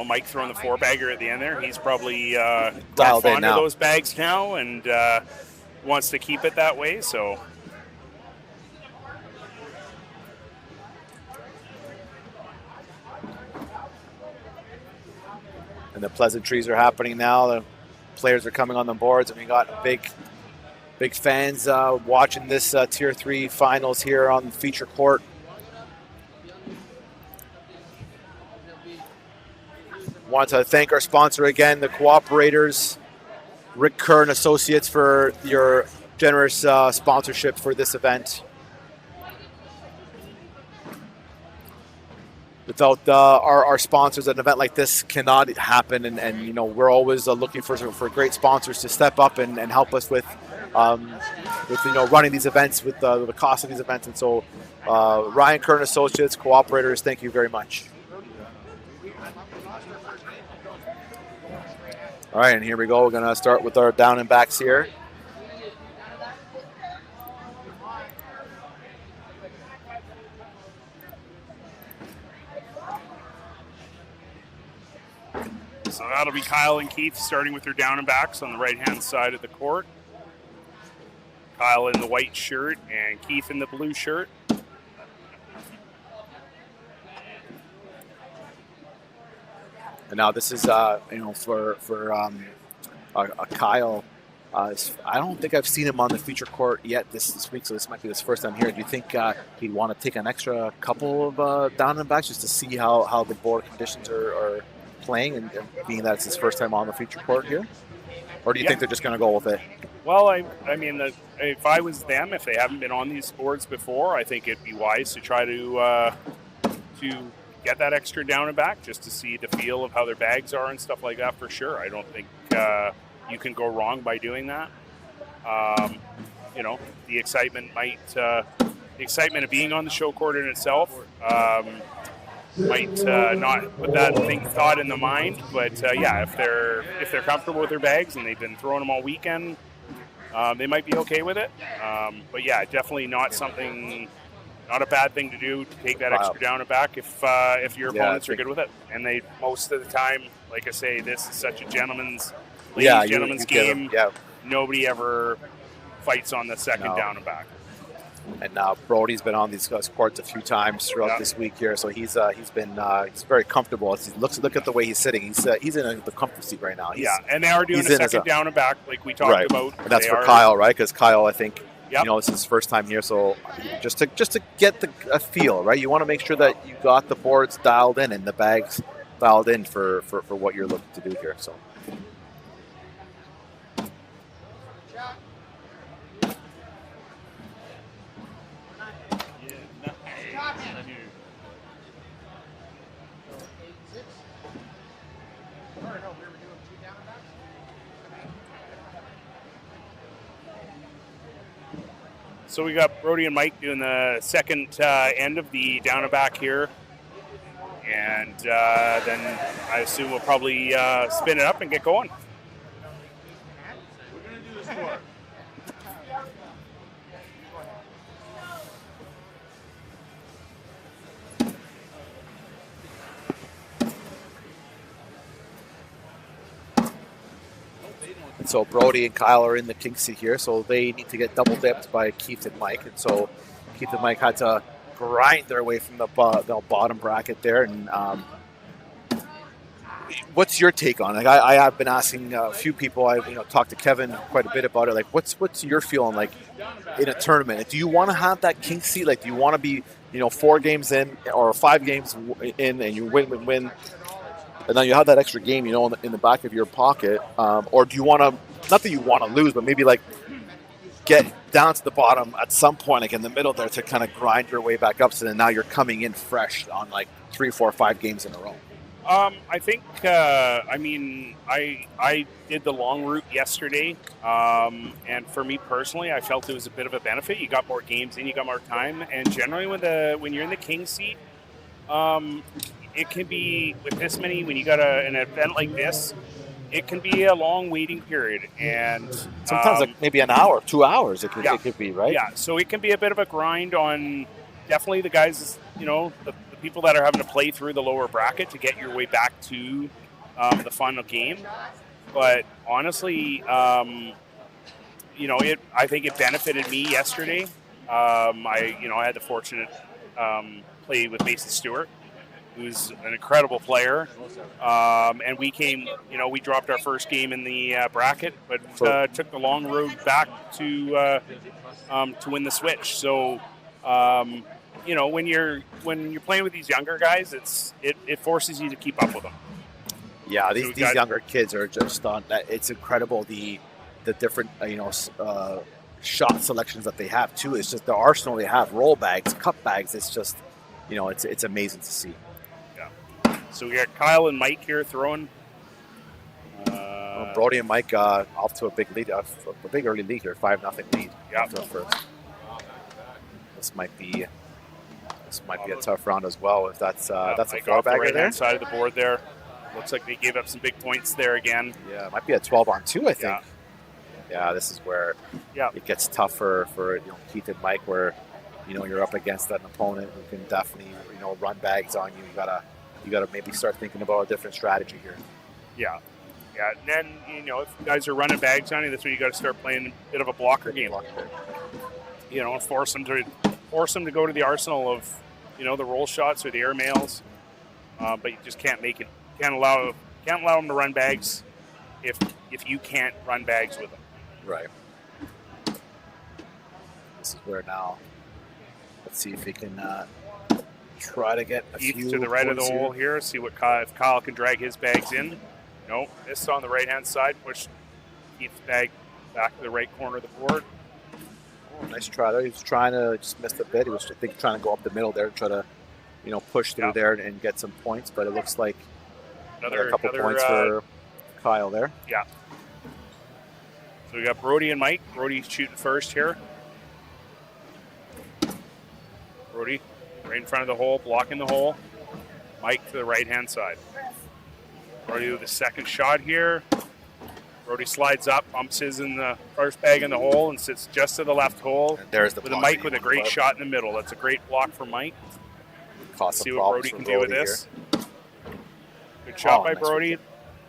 Mike throwing the 4-bagger at the end there. He's probably dialed in onto now. Those bags now and wants to keep it that way. So. And the pleasantries are happening now. The players are coming on the boards, and we got big fans watching this Tier 3 finals here on the feature court. Want to thank our sponsor again, the Cooperators, Rick Kerr and Associates, for your generous sponsorship for this event. Without our sponsors, an event like this cannot happen, and we're always looking for great sponsors to step up and help us with running these events, with the cost of these events. And so Ryan Kerr and Associates, Cooperators, thank you very much. All right, and here we go. We're going to start with our down and backs here. So that'll be Kyle and Keith starting with their down and backs on the right-hand side of the court. Kyle in the white shirt and Keith in the blue shirt. And now this is, for Kyle. I don't think I've seen him on the feature court yet this week, so this might be his first time here. Do you think he'd want to take an extra couple of down and backs just to see how the board conditions are playing, and being that it's his first time on the feature court here? Or do you think they're just going to go with it? Well, I mean, if I was them, if they haven't been on these boards before, I think it'd be wise to try to get that extra down and back just to see the feel of how their bags are and stuff like that for sure. I don't think you can go wrong by doing that. The excitement the excitement of being on the show court in itself might not put that thought in the mind, but if they're comfortable with their bags and they've been throwing them all weekend, they might be okay with it. But yeah, definitely not a bad thing to do, to take that extra down and back if your opponents are good with it. And they, most of the time, like I say, this is such a gentleman's game. Nobody ever fights on the second down and back. And Brody's been on these courts a few times throughout this week here, so he's very comfortable. Look at the way he's sitting. He's in the comfort seat right now. And they are doing a second down and back, like we talked about. And that's for Kyle, right? Because Kyle, I think, it's his first time here, so just to get a feel, right? You want to make sure that you got the boards dialed in and the bags dialed in for what you're looking to do here. So. So we got Brody and Mike doing the second end of the down and back here. And then I assume we'll probably spin it up and get going. And so Brody and Kyle are in the king seat here, so they need to get double dipped by Keith and Mike. And so Keith and Mike had to grind their way from the bottom bracket there. And what's your take on it? Like I have been asking a few people. I talked to Kevin quite a bit about it. Like, what's your feeling like in a tournament? Like, do you want to have that king seat? Like, do you want to be 4 games in or 5 games in, and you win, and then you have that extra game, in the back of your pocket, or do you want to? Not that you want to lose, but maybe like get down to the bottom at some point, like in the middle there, to kind of grind your way back up. So then now you're coming in fresh on like 3, 4, 5 games in a row. I think, I did the long route yesterday, and for me personally, I felt it was a bit of a benefit. You got more games in, you got more time, and generally when you're in the king seat, it can be, with this many, when you got an event like this, it can be a long waiting period, and sometimes like maybe an hour, 2 hours, it could be, right? Yeah, so it can be a bit of a grind on definitely the guys, the people that are having to play through the lower bracket to get your way back to the final game. But honestly, I think it benefited me yesterday. I had the fortunate play with Mason Stewart, who's an incredible player, and we dropped our first game in the bracket, but took the long road back to win the switch. So. When you're playing with these younger guys, it forces you to keep up with them. Yeah, these younger kids are just on. It's incredible the different shot selections that they have too. It's just the arsenal they have: roll bags, cup bags. It's just it's amazing to see. Yeah. So we got Kyle and Mike here throwing. Brody and Mike off to a big lead, a big early lead here, 5-0 lead. Yeah. First. This might be a tough round as well. If that's a four-bagger there. Right-hand side of the board there. Looks like they gave up some big points there again. Yeah, it might be a 12-on-2, I think. Yeah, this is where it gets tougher for Keith and Mike, where you're up against an opponent who can definitely run bags on you. You gotta maybe start thinking about a different strategy here. Yeah. Yeah, and then if you guys are running bags on you, that's when you got to start playing a bit of a blocker game. And force them to go to the arsenal of the roll shots or the air mails, but you just can't make it. Can't allow them to run bags if you can't run bags with them. Right. This is where now. Let's see if he can try to get a few to the right of the hole here. See if Kyle can drag his bags in. No, this on the right hand side. Push Keith's bag back to the right corner of the board. Oh, nice try there. He was trying to just missed a bit. He was, I think, trying to go up the middle there, try to, push through there and get some points. But it looks like a couple points for Kyle there. Yeah. So we got Brody and Mike. Brody's shooting first here. Brody right in front of the hole, blocking the hole. Mike to the right hand side. Brody with the second shot here. Brody slides up, bumps his in the first bag in the hole, and sits just to the left hole. And there's the with a Mike with a great shot in the middle. That's a great block for Mike. See what Brody can do with this. Good shot by Brody.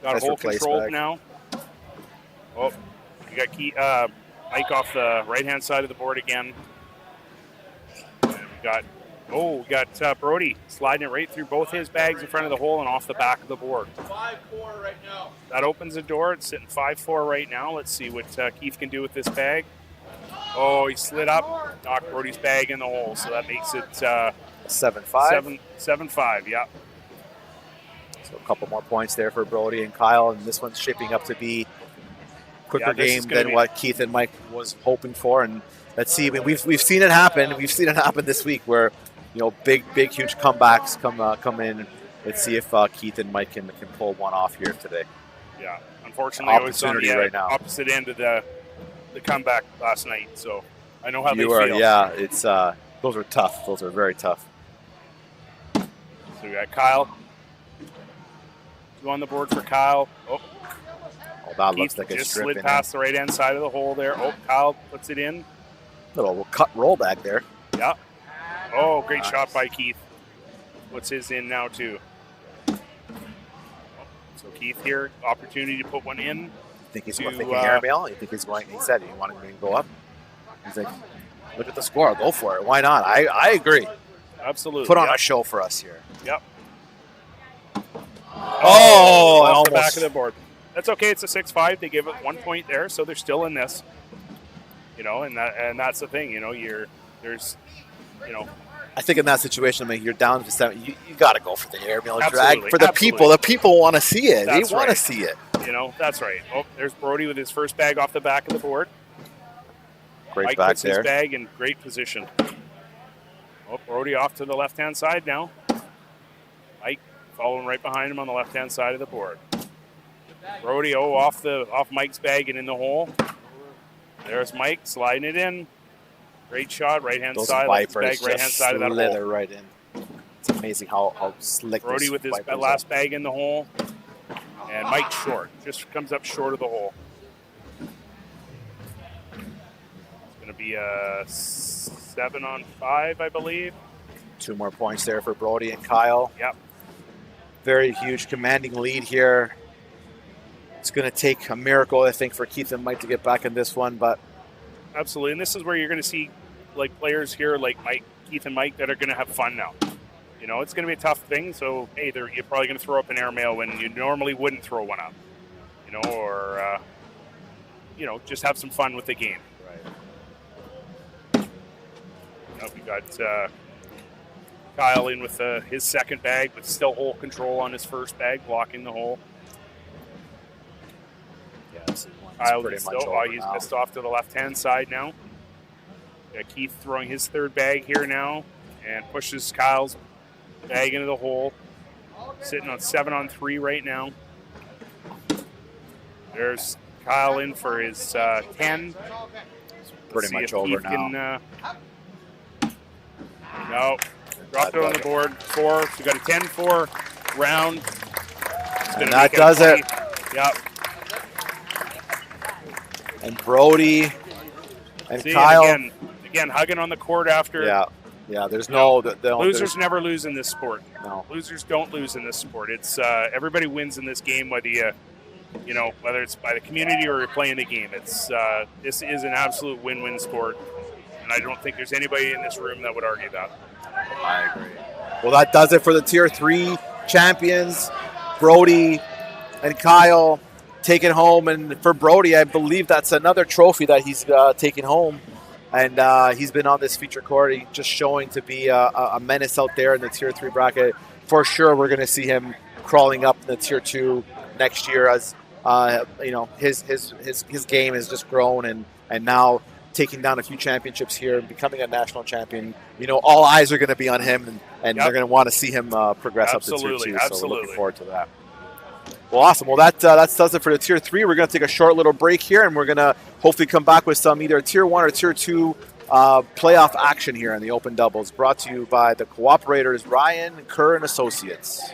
Got hole controlled now. Oh, you got Mike off the right-hand side of the board again. And we got Brody sliding it right through both his bags in front of the hole and off the back of the board. 5-4 right now. That opens the door. It's sitting 5-4 right now. Let's see what Keith can do with this bag. Oh, he slid up, knocked Brody's bag in the hole, so that makes it 7-5. 7-5, yeah. So a couple more points there for Brody and Kyle, and this one's shaping up to be a quicker game than what Keith and Mike was hoping for. And let's see. I mean, we've seen it happen. We've seen it happen this week where big huge comebacks come in. Let's see if Keith and Mike can pull one off here today. Yeah, unfortunately, I was on the right now. opposite end of the comeback last night, so I know how they feel. Yeah, it's those are tough. Those are very tough. So we got Kyle. 2 on the board for Kyle. Oh, that Keith looks like a just strip slid in past the right-hand side of the hole there. Oh, Kyle puts it in. Little cut roll back there. Yeah. Oh, great shot by Keith. Puts his in now, too. So Keith here, opportunity to put one in. think he's to, thinking airmail? You think he's going? He said he wanted me to go up. He's like, look at the score. Go for it. Why not? I agree. Absolutely. Put on a show for us here. Yep. Off the back of the board. That's okay. It's a 6-5. They give it 1 point there, so they're still in this. And that's the thing. I think in that situation, I mean, you're down to 7. You got to go for the airmail Absolutely, drag for the people. The people want to see it. That's they want to right. see it. That's right. Oh, there's Brody with his first bag off the back of the board. Great Mike back puts there. his bag in great position. Oh, Brody off to the left-hand side now. Mike following right behind him on the left-hand side of the board. Brody, off Mike's bag and in the hole. There's Mike sliding it in. Great shot, right-hand Those side. Vipers Bag, right-hand side of that hole. right in. It's amazing how slick Brody those with his Vipers last bag in the hole. And Mike short. Just comes up short of the hole. It's going to be a 7-on-5, I believe. 2 more points there for Brody and Kyle. Yep. Very huge commanding lead here. It's going to take a miracle, I think, for Keith and Mike to get back in this one, but Absolutely, and this is where you're going to see players here like Keith and Mike that are going to have fun now. It's going to be a tough thing. So hey, you're probably going to throw up an airmail when you normally wouldn't throw one up. Or just have some fun with the game. Right. We got Kyle in with his second bag, with still hole control on his first bag, blocking the hole. Yeah, this is one Kyle pretty is much still, over he's now. missed off to the left-hand side now. Keith throwing his third bag here now and pushes Kyle's bag into the hole. Sitting on 7-on-3 right now. There's Kyle in for his 10. Pretty much over now. No, dropped it on the board. 4. So we got a 10-4 round. And that does it. Yep. And Brody and See, Kyle. Again, hugging on the court after. Yeah. There's no losers never lose in this sport. No. Losers don't lose in this sport. It's everybody wins in this game, whether whether it's by the community or you're playing the game. It's this is an absolute win-win sport, and I don't think there's anybody in this room that would argue that. I agree. Well, that does it for the Tier 3 champions, Brody and Kyle taking home. And for Brody, I believe that's another trophy that he's taking home. And he's been on this feature court, just showing to be a menace out there in the Tier 3 bracket. For sure, we're going to see him crawling up in the Tier 2 next year as his game has just grown and now taking down a few championships here and becoming a national champion. All eyes are going to be on him, and they're going to want to see him progress up to Tier 2. So we're looking forward to that. Well, awesome. Well, that does it for the Tier 3. We're going to take a short little break here, and we're going to hopefully come back with some either Tier 1 or Tier 2 playoff action here in the Open Doubles, brought to you by the cooperators Ryan Kerr and Associates.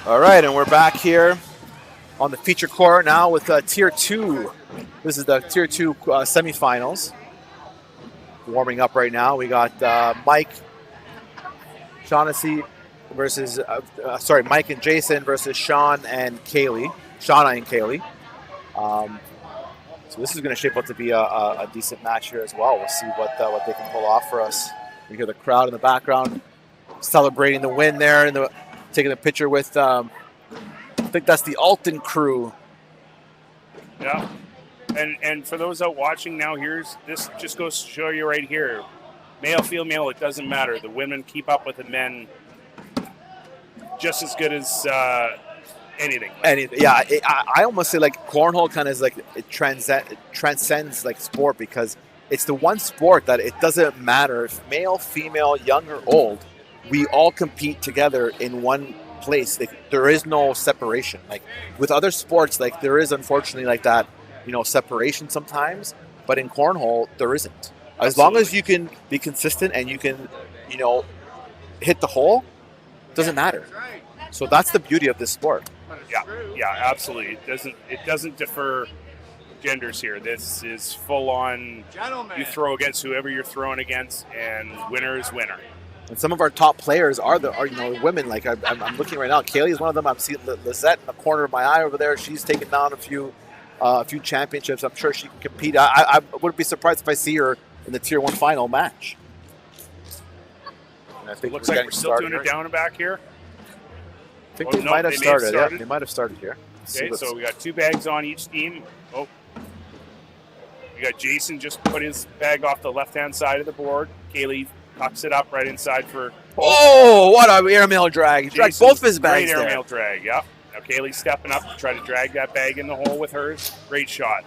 All right, and we're back here on the feature court now with Tier 2. This is the Tier 2 semifinals. Warming up right now. We got Mike Shaughnessy versus, Mike and Jason versus Shauna and Kaylee. So this is going to shape up to be a decent match here as well. We'll see what they can pull off for us. We hear the crowd in the background celebrating the win there, and taking a picture with, I think that's the Alton crew. Yeah. And for those out watching now, this just goes to show you right here. Male, female, it doesn't matter. The women keep up with the men just as good as anything. Yeah, I almost say like cornhole kind of is like it transcends like sport, because it's the one sport that it doesn't matter if male, female, young or old, we all compete together in one place. Like, there is no separation. Like with other sports, like there is unfortunately like that, separation sometimes, but in cornhole there isn't. As long as you can be consistent and you can, hit the hole, it doesn't matter. So that's the beauty of this sport. Yeah, absolutely. It doesn't differ genders here. This is full on. You throw against whoever you're throwing against, and winner is winner. And some of our top players are women. Like I'm looking right now. Kaylee is one of them. I'm seeing Lizette in the corner of my eye over there. She's taken down a few championships. I'm sure she can compete. I wouldn't be surprised if I see her in the Tier 1 final match. And I think looks like we're still doing it down and back here. I think they might have started. Yeah, they might have started here. Okay, so we got 2 bags on each team. Oh, we got Jason just put his bag off the left-hand side of the board. Kaylee tucks it up right inside for. Oh, what an airmail drag! He dragged both of his bags there. Great Airmail drag. Yeah. Now Kaylee's stepping up to try to drag that bag in the hole with hers. Great shot.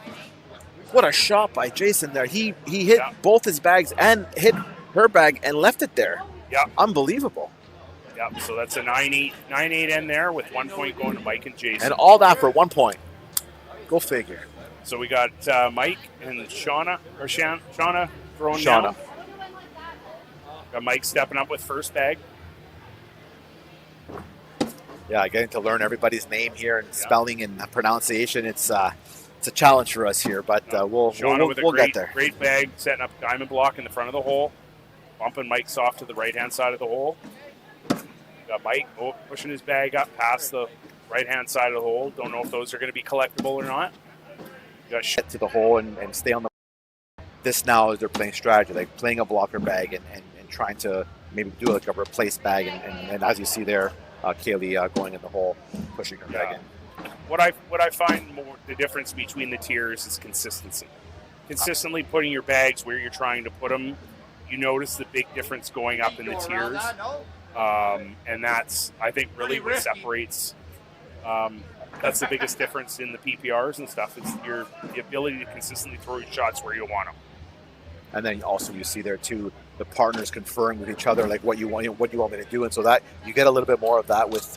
What a shot by Jason there. He hit both his bags and hit her bag and left it there. Yeah. Unbelievable. Yeah, so that's a 9-8 end there with 1 point going to Mike and Jason. And all that for 1 point. Go figure. So we got Mike and Shauna throwing down. Got Mike stepping up with first bag. Yeah, getting to learn everybody's name here and spelling and pronunciation. It's a challenge for us here, but we'll get there. Great bag, setting up a diamond block in the front of the hole. Bumping Mike's off to the right-hand side of the hole. Got Mike pushing his bag up past the right-hand side of the hole. Don't know if those are going to be collectible or not. Got get to the hole and stay on the. This now is they're playing strategy, like playing a blocker bag and trying to maybe do like a replace bag. And as you see there, Kaylee going in the hole, pushing her bag in. What I find more the difference between the tiers is consistency. Consistently putting your bags where you're trying to put them, you notice the big difference going up in the tiers. And that's, I think, really what separates. That's the biggest difference in the PPRs and stuff. It's the ability to consistently throw your shots where you want them. And then also you see there too the partners conferring with each other, like what you want me to do, and so that you get a little bit more of that with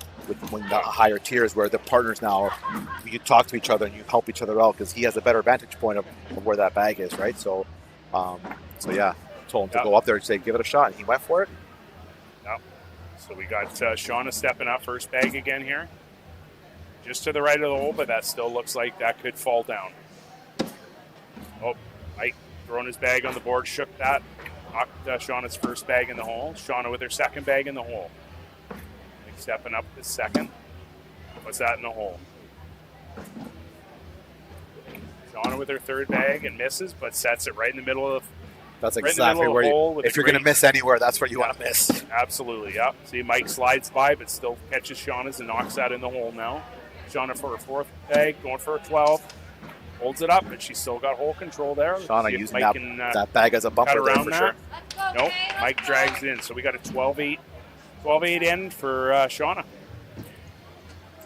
when the higher tiers, where the partners now you talk to each other and you help each other out because he has a better vantage point of where that bag is, right? So, yeah, told him to go up there and say give it a shot, and he went for it. Yep. So we got Shauna stepping up first bag again here, just to the right of the hole, but that still looks like that could fall down. Oh, Mike throwing his bag on the board, shook that, knocked Shauna's first bag in the hole. Shauna with her second bag in the hole. Mike stepping up the second. What's that in the hole? Shauna with her third bag and misses, but sets it right in the middle of. That's exactly where if you're going to miss anywhere, that's where you want to miss. Absolutely, yeah. See, Mike slides by, but still catches Shauna's and knocks that in the hole now. Shauna for her fourth bag, going for a 12. Holds it up, but she's still got hole control there. Shauna using that bag as a bumper there for sure. Nope, Mike drags it in. So we got a 12-8 end for Shauna.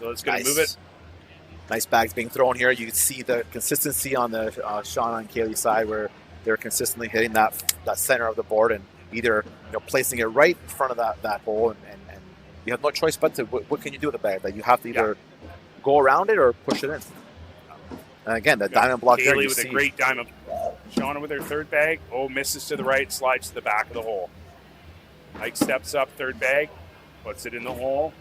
So it's going to move it. Nice bags being thrown here. You can see the consistency on the Shauna and Kaylee side where they're consistently hitting that center of the board and either placing it right in front of that hole, and you have no choice but to what can you do with the bag? That you have to either go around it or push it in. And again, the diamond block Kaylee there. With a great diamond. Shauna with her third bag. Oh, misses to the right, slides to the back of the hole. Mike steps up, third bag, puts it in the hole.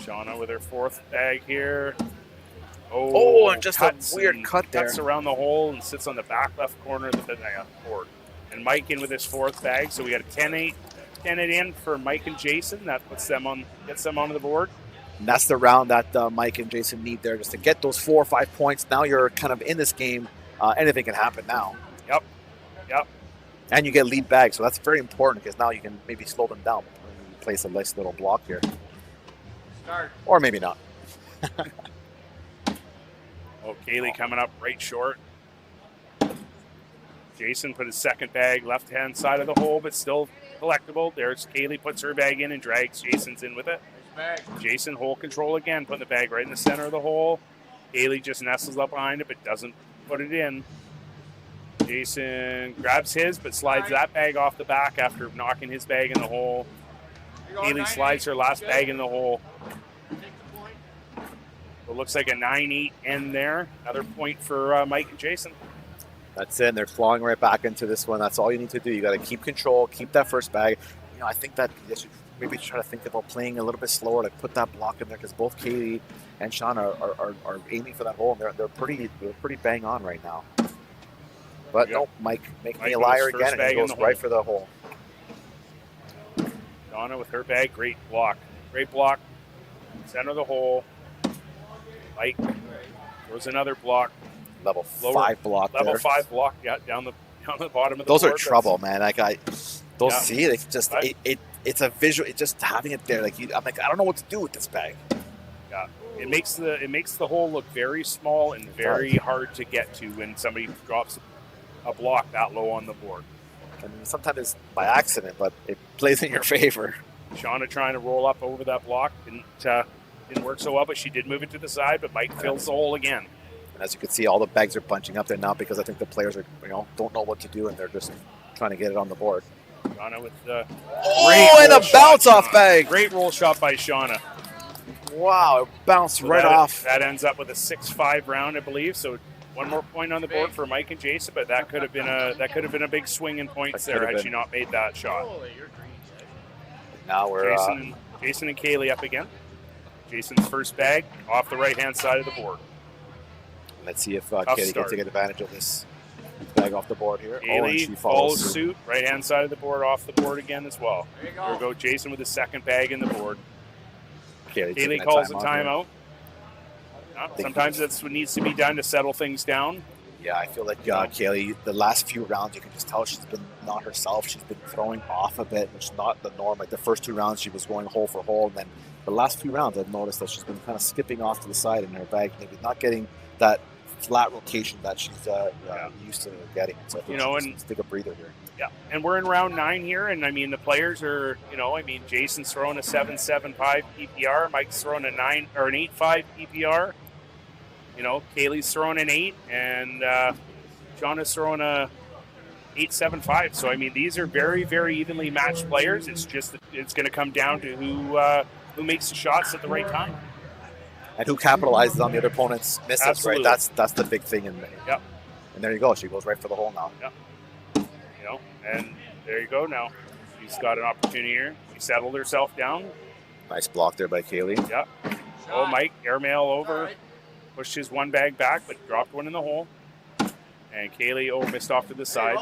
Shauna with her fourth bag here. Oh, and just a cuts weird and cut there. Cuts around the hole and sits on the back left corner of the board. And Mike in with his fourth bag. So we got a 10-8 in for Mike and Jason. That gets them onto the board. And that's the round that Mike and Jason need there just to get those 4 or 5 points. Now you're kind of in this game. Anything can happen now. Yep. And you get lead bag, so that's very important because now you can maybe slow them down and place a nice little block here. Start. Or maybe not. Oh, Kaylee coming up right short. Jason put his second bag left-hand side of the hole, but still collectible. There's Kaylee puts her bag in and drags Jason's in with it. Jason, hole control again, putting the bag right in the center of the hole. Kaylee just nestles up behind it, but doesn't put it in. Jason grabs his, but slides that bag off the back after knocking his bag in the hole. Kaylee slides her last bag in the hole. It looks like a 9-8 end there. Another point for Mike and Jason. That's it. And they're clawing right back into this one. That's all you need to do. You got to keep control, keep that first bag. I think that they should maybe try to think about playing a little bit slower, like put that block in there because both Katie and Shauna are aiming for that hole, and they're pretty bang on right now. But no, Mike making me a liar again, and he goes right for the hole. Shauna with her bag, great block, center of the hole. Mike throws another block. Level 5 block. Level 5 block, yeah, down the bottom of the those board. Those are trouble, man. Like see, like just it's a visual. It's just having it there. Like I'm like, I don't know what to do with this bag. Yeah, it makes the hole look very small and very hard to get to when somebody drops a block that low on the board. I mean, sometimes it's by accident, but it plays in your favor. Shauna trying to roll up over that block didn't work so well, but she did move it to the side. But Mike fills the hole again. And as you can see, all the bags are bunching up there now because I think the players are don't know what to do and they're just trying to get it on the board. Shauna with the and a bounce off bag. Great roll shot by Shauna. Wow, it bounced right off. That ends up with a 6-5 round, I believe. So one more point on the board for Mike and Jason, but that could have been a big swing in points there had she not made that shot. Now we're Jason and Kaylee up again. Jason's first bag off the right-hand side of the board. Let's see if Kaylee can take advantage of this bag off the board here. Kaylee she follows suit, right-hand side of the board, off the board again as well. There we go. Jason with his second bag in the board. Kaylee calls a timeout. Sometimes that's what needs to be done to settle things down. Yeah, I feel like Kaylee, the last few rounds, you can just tell she's been not herself. She's been throwing off a bit, which is not the norm. Like the first 2 rounds, she was going hole for hole. And then the last few rounds, I've noticed that she's been kind of skipping off to the side in her bag, maybe not getting that flat rotation that she's used to getting. So I think let's take a breather here. Yeah, and we're in round 9 here, and I mean the players are, Jason's throwing a 7.75 PPR, Mike's throwing a 9 or an 8.5 PPR. Kaylee's throwing an 8, and Shauna's throwing a 8.75. So I mean these are very, very evenly matched players. It's just it's going to come down to who makes the shots at the right time. And who capitalizes on the other opponent's misses, Absolutely. right? That's the big thing. And there you go. She goes right for the hole now. Yep. And there you go now. She's got an opportunity here. She settled herself down. Nice block there by Kaylee. Yep. Oh, Mike, airmail over. Pushed his one bag back, but dropped one in the hole. And Kaylee, missed off to the side.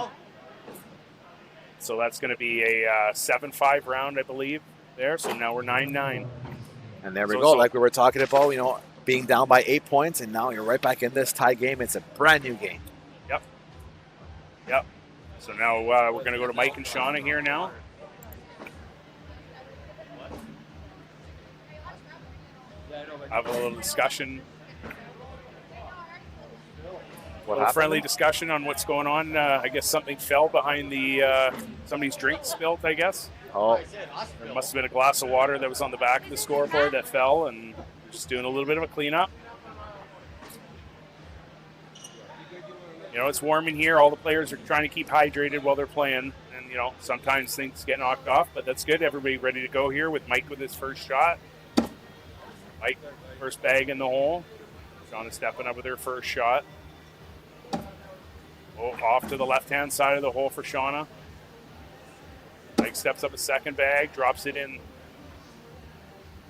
So that's going to be a 7-5 round, I believe, there. So now we're 9-9. And there we go. Like we were talking about, being down by 8 points, and now you're right back in this tie game. It's a brand new game. Yep. So now we're going to go to Mike and Shauna here now. Have a little discussion. Friendly discussion on what's going on. I guess something fell behind somebody's drink spilt, I guess. Oh. There must have been a glass of water that was on the back of the scoreboard that fell, and just doing a little bit of a cleanup. It's warm in here. All the players are trying to keep hydrated while they're playing. And, sometimes things get knocked off, but that's good. Everybody ready to go here with Mike with his first shot. Mike, first bag in the hole. Shauna stepping up with her first shot. Off to the left-hand side of the hole for Shauna. Mike steps up a second bag, drops it in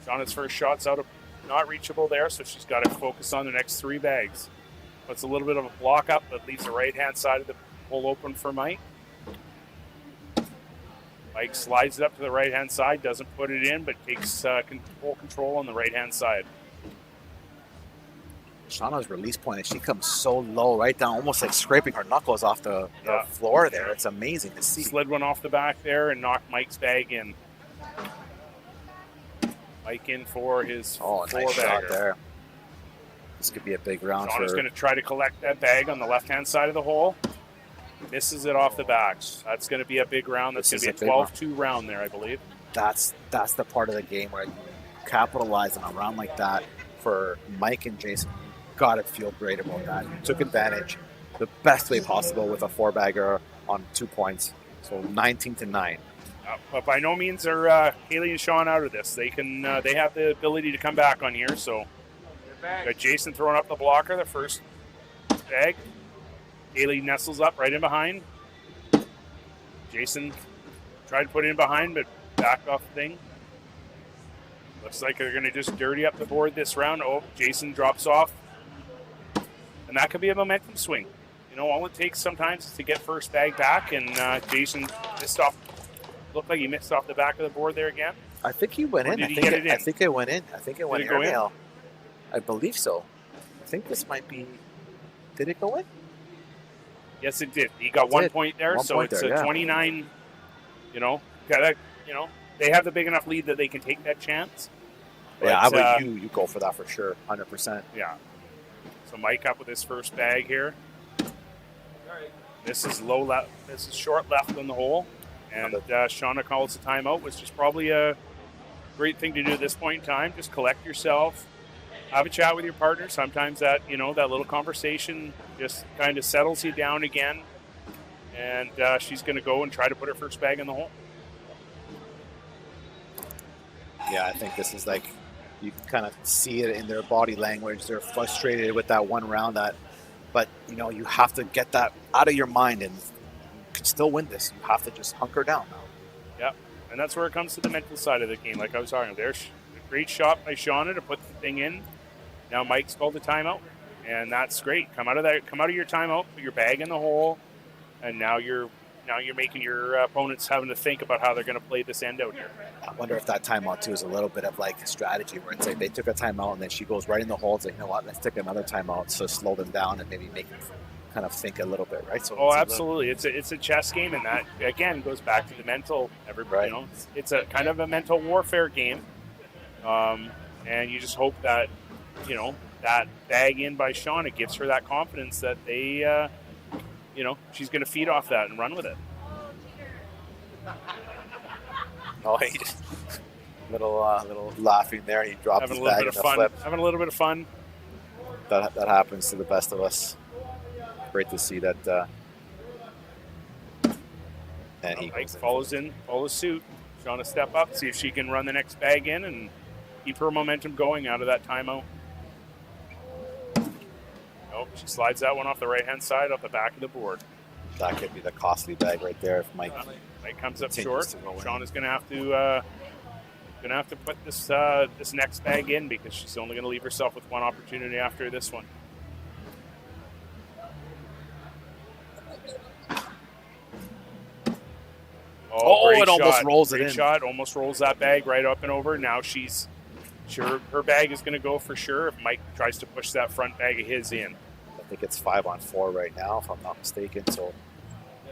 Shauna's first shot's out of not reachable there, so she's got to focus on the next 3 bags. Puts a little bit of a block up that leaves the right-hand side of the hole open for Mike. Mike slides it up to the right-hand side, doesn't put it in, but takes full control on the right-hand side. Shauna's release point, and she comes so low, right down, almost like scraping her knuckles off the floor there. It's amazing to see. Slid one off the back there and knocked Mike's bag in. Mike in for his nice shot there. This could be a big round. Shauna's going to try to collect that bag on the left-hand side of the hole. Misses it off the back. That's going to be a big round. That's going to be a 12-2 round there, I believe. That's the part of the game where you capitalize on a round like that for Mike and Jason. Got to feel great about that. You took advantage the best way possible with a 4-bagger on 2 points. So 19-9. But by no means are Haley and Sean out of this. They can. They have the ability to come back on here. So got Jason throwing up the blocker, the first bag. Haley nestles up right in behind. Jason tried to put it in behind, but backed off the thing. Looks like they're going to just dirty up the board this round. Oh, Jason drops off. And that could be a momentum swing. You know, all it takes sometimes is to get first bag back, and Jason missed off. Looked like he missed off the back of the board there again. I think he went in. I think it went in. I think it went in. I believe so. I think this might be. Did it go in? Yes, it did. He got 1 point there, so it's a 29. You know, they have the big enough lead that they can take that chance. Yeah, you go for that for sure, 100%. Yeah. So Mike up with his first bag here. This is low left. This is short left on the hole, and Shauna calls the timeout, which is probably a great thing to do at this point in time. Just collect yourself, have a chat with your partner. Sometimes that that little conversation just kind of settles you down again, and she's going to go and try to put her first bag in the hole. Yeah, I think this is like. You can kind of see it in their body language. They're frustrated with that one round. But you have to get that out of your mind, and you can still win this. You have to just hunker down now. Yeah, and that's where it comes to the mental side of the game. Like I was talking, there's a great shot by Shauna to put the thing in. Now Mike's called the timeout, and that's great. Come out of your timeout, put your bag in the hole, and now you're making your opponents having to think about how they're going to play this end out here. I wonder if that timeout, too, is a little bit of like a strategy where it's like they took a timeout and then she goes right in the hole and like, you know what, let's take another timeout, so slow them down and maybe make them kind of think a little bit, right? So absolutely. It's a chess game, and that, again, goes back to the mental. Everybody, it's a kind of a mental warfare game. And you just hope that, that bag in by Shauna gives her that confidence that they, she's going to feed off that and run with it. Oh, he just little laughing there. He dropped his bag in the flip. Having a little bit of fun. That happens to the best of us. Great to see that. And he Mike follows suit. Shauna step up, see if she can run the next bag in and keep her momentum going out of that timeout. Nope, she slides that one off the right-hand side, off the back of the board. That could be the costly bag right there if Mike comes up short. Shauna's going to have to put this this next bag in because she's only going to leave herself with one opportunity after this one. It almost rolls it in. Great shot, almost rolls that bag right up and over. Now she's sure her bag is going to go for sure if Mike tries to push that front bag of his in. I think it's 5-on-4 right now, if I'm not mistaken. So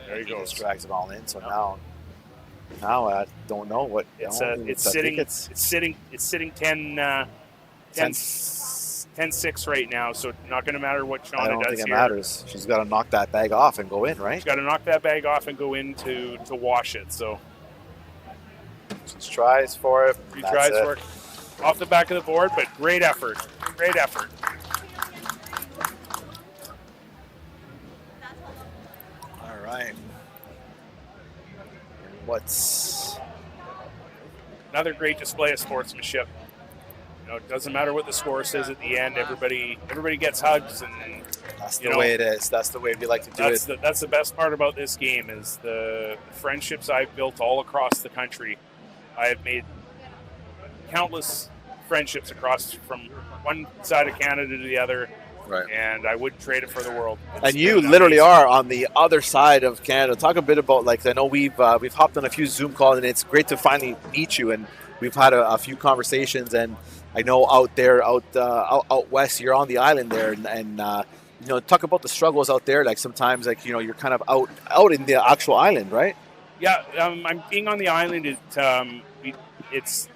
there he goes. Just drags it all in. So now I don't know what it's sitting 10-6 right now. So not going to matter what Shauna does. I don't think it here. matters. She's got to knock that bag off and go in, right? She's got to knock that bag off and go in to wash it. So she tries for it. She tries for it. Off the back of the board, but great effort. Great effort. All right. What's another great display of sportsmanship? It doesn't matter what the score says at the end. Everybody gets hugs, and that's the way it is. That's the way we like to do it. That's the best part about this game is the friendships I've built all across the country. I have made countless friendships across from one side of Canada to the other. Right. And I wouldn't trade it for the world. And you literally are on the other side of Canada. Talk a bit about, like, I know we've hopped on a few Zoom calls, and it's great to finally meet you. And we've had a few conversations. And I know out there, out west, you're on the island there, and you know, talk about the struggles out there. Like sometimes, like, you know, you're kind of out in the actual island, right? Yeah, I'm being on the island. It's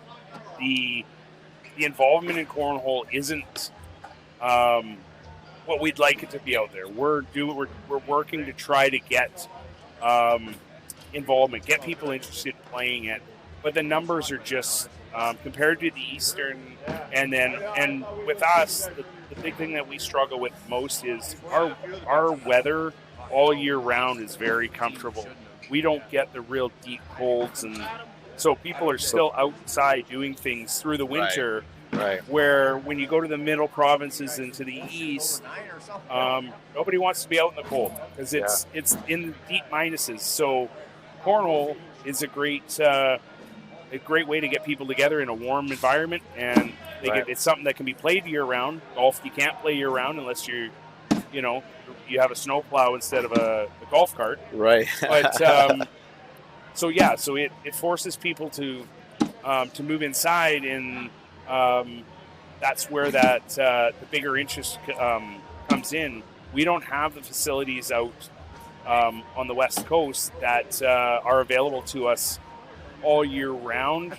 the involvement in cornhole isn't what we'd like it to be out there. We're working to try to get involvement, get people interested in playing it, but the numbers are just compared to the Eastern, and with us, the big thing that we struggle with most is our weather all year round is very comfortable. We don't get the real deep colds, and so people are still outside doing things through the winter. Right. Where when you go to the middle provinces and to the east, nobody wants to be out in the cold because it's in the deep minuses. So cornhole is a great way to get people together in a warm environment, and it's something that can be played year round. Golf you can't play year round unless you have a snowplow instead of a golf cart. Right. But so it forces people to move inside, and that's where the bigger interest comes in. We don't have the facilities out on the West Coast that are available to us all year round.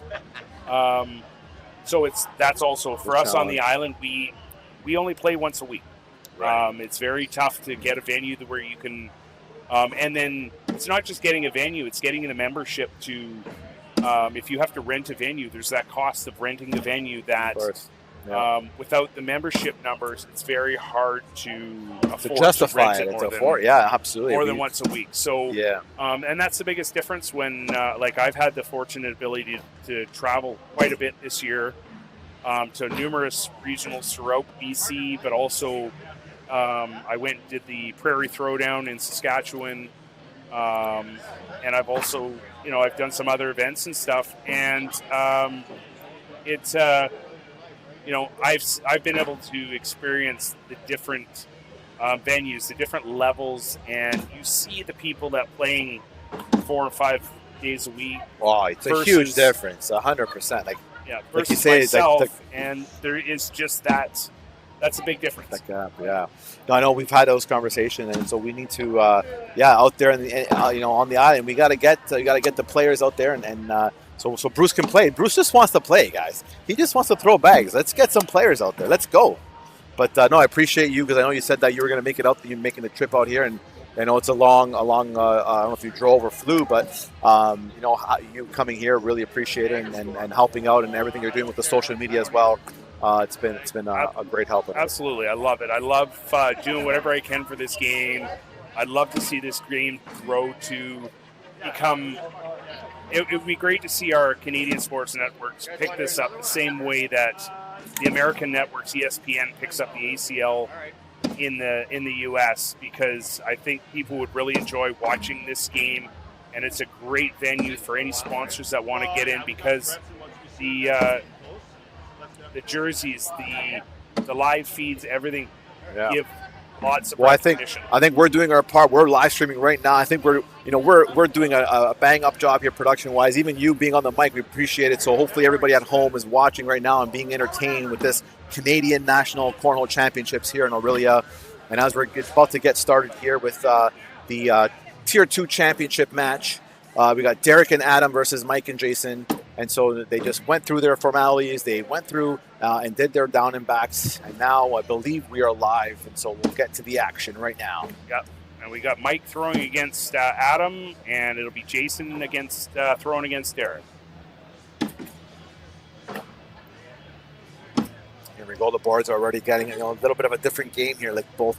So that's also for us on the island. We only play once a week. Right. It's very tough to get a venue where you can, and then it's not just getting a venue; it's getting the membership to. If you have to rent a venue, there's that cost of renting the venue that without the membership numbers, it's very hard to afford justify to rent it. Absolutely. More than once a week. So, and that's the biggest difference when, like, I've had the fortunate ability to travel quite a bit this year to numerous regionals throughout BC, but also I went and did the Prairie Throwdown in Saskatchewan. And I've also, I've done some other events and stuff, and it's, I've been able to experience the different venues, the different levels, and you see the people that playing 4 or 5 days a week. Oh, it's a huge difference, 100%. Versus like you say, myself, and there is just that. That's a big difference. No, I know we've had those conversations, and so we need to, out there, on the island, we got to get the players out there, and so Bruce can play. Bruce just wants to play, guys. He just wants to throw bags. Let's get some players out there. Let's go. But no, I appreciate you because I know you said that you were going to make it out. You're making the trip out here, and I know it's a long. I don't know if you drove or flew, but you coming here, really appreciate it, and helping out and everything you're doing with the social media as well. It's been a great help. Absolutely. I love it. I love doing whatever I can for this game. I'd love to see this game grow to become... It would be great to see our Canadian sports networks pick this up the same way that the American networks, ESPN, picks up the ACL in the U.S., because I think people would really enjoy watching this game, and it's a great venue for any sponsors that want to get in, because the jerseys, the live feeds, everything give lots of recognition. I think we're doing our part. We're live streaming right now. I think we're doing a bang up job here production wise. Even you being on the mic, we appreciate it. So hopefully everybody at home is watching right now and being entertained with this Canadian National Cornhole Championships here in Orillia. And as we're about to get started here with the Tier 2 Championship match, we got Derek and Adam versus Mike and Jason. And so they just went through their formalities. They went through and did their down and backs. And now I believe we are live. And so we'll get to the action right now. Yep. And we got Mike throwing against Adam, and it'll be Jason throwing against Derek. Here we go. The boards are already getting a little bit of a different game here. Like both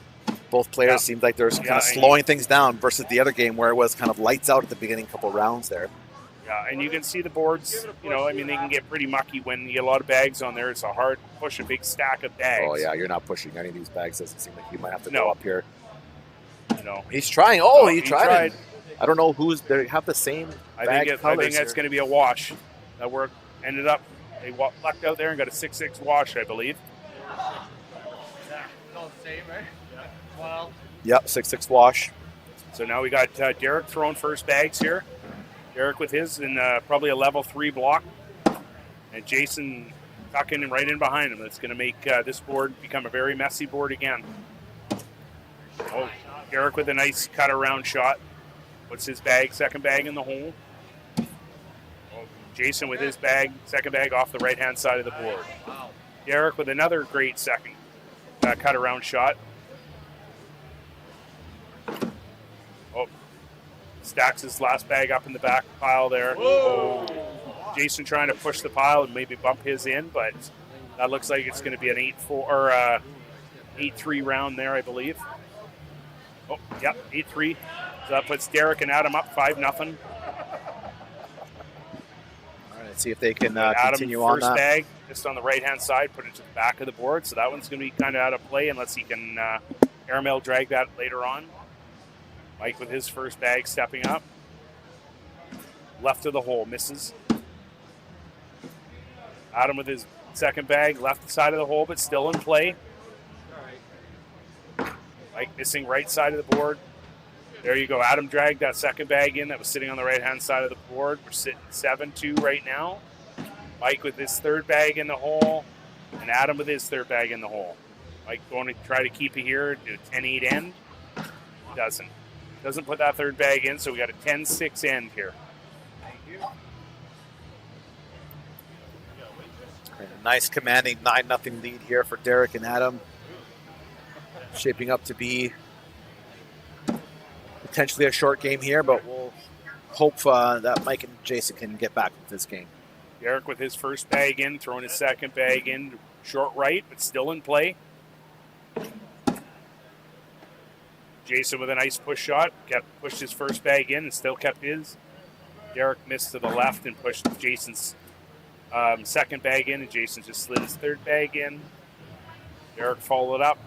players seemed like they're kind of slowing things down versus the other game where it was kind of lights out at the beginning couple rounds there. Yeah, and you can see the boards, they can get pretty mucky when you get a lot of bags on there. It's a hard push, a big stack of bags. Oh, yeah, you're not pushing any of these bags. Doesn't seem like you might have to go up here. He's trying. He tried. I don't know they have the same bag colors. I think that's going to be a wash. That ended up They lucked out there and got a 6-6 wash, I believe. Yep, 6-6 wash. So now we got Derek throwing first bags here. Derek with his in probably a level 3 block. And Jason tucking him right in behind him. That's going to make this board become a very messy board again. Oh, Derek with a nice cut around shot. Puts his bag, second bag in the hole. Oh, Jason with his bag, second bag off the right-hand side of the board. Derek with another great second cut around shot. Oh, stacks his last bag up in the back pile there. Oh, Jason trying to push the pile and maybe bump his in, but that looks like it's going to be an 8-4 or 8-3 round there, I believe. Oh, yep, 8-3. So that puts Derek and Adam up 5-0. All right, let's see if they can Adam continue on first that. bag just on the right-hand side, put it to the back of the board. So that one's going to be kind of out of play unless he can airmail drag that later on. Mike with his first bag stepping up. Left of the hole, misses. Adam with his second bag, left side of the hole, but still in play. Mike missing right side of the board. There you go. Adam dragged that second bag in that was sitting on the right-hand side of the board. We're sitting 7-2 right now. Mike with his third bag in the hole, and Adam with his third bag in the hole. Mike going to try to keep it here, do a 10-8 end. Doesn't put that third bag in, so we got a 10-6 end here. A nice commanding 9-0 lead here for Derek and Adam. Shaping up to be potentially a short game here, but we'll hope that Mike and Jason can get back with this game. Derek with his first bag in, throwing his second bag in, short right, but still in play. Jason with a nice push shot, pushed his first bag in and still kept his. Derek missed to the left and pushed Jason's second bag in, and Jason just slid his third bag in. Derek followed up.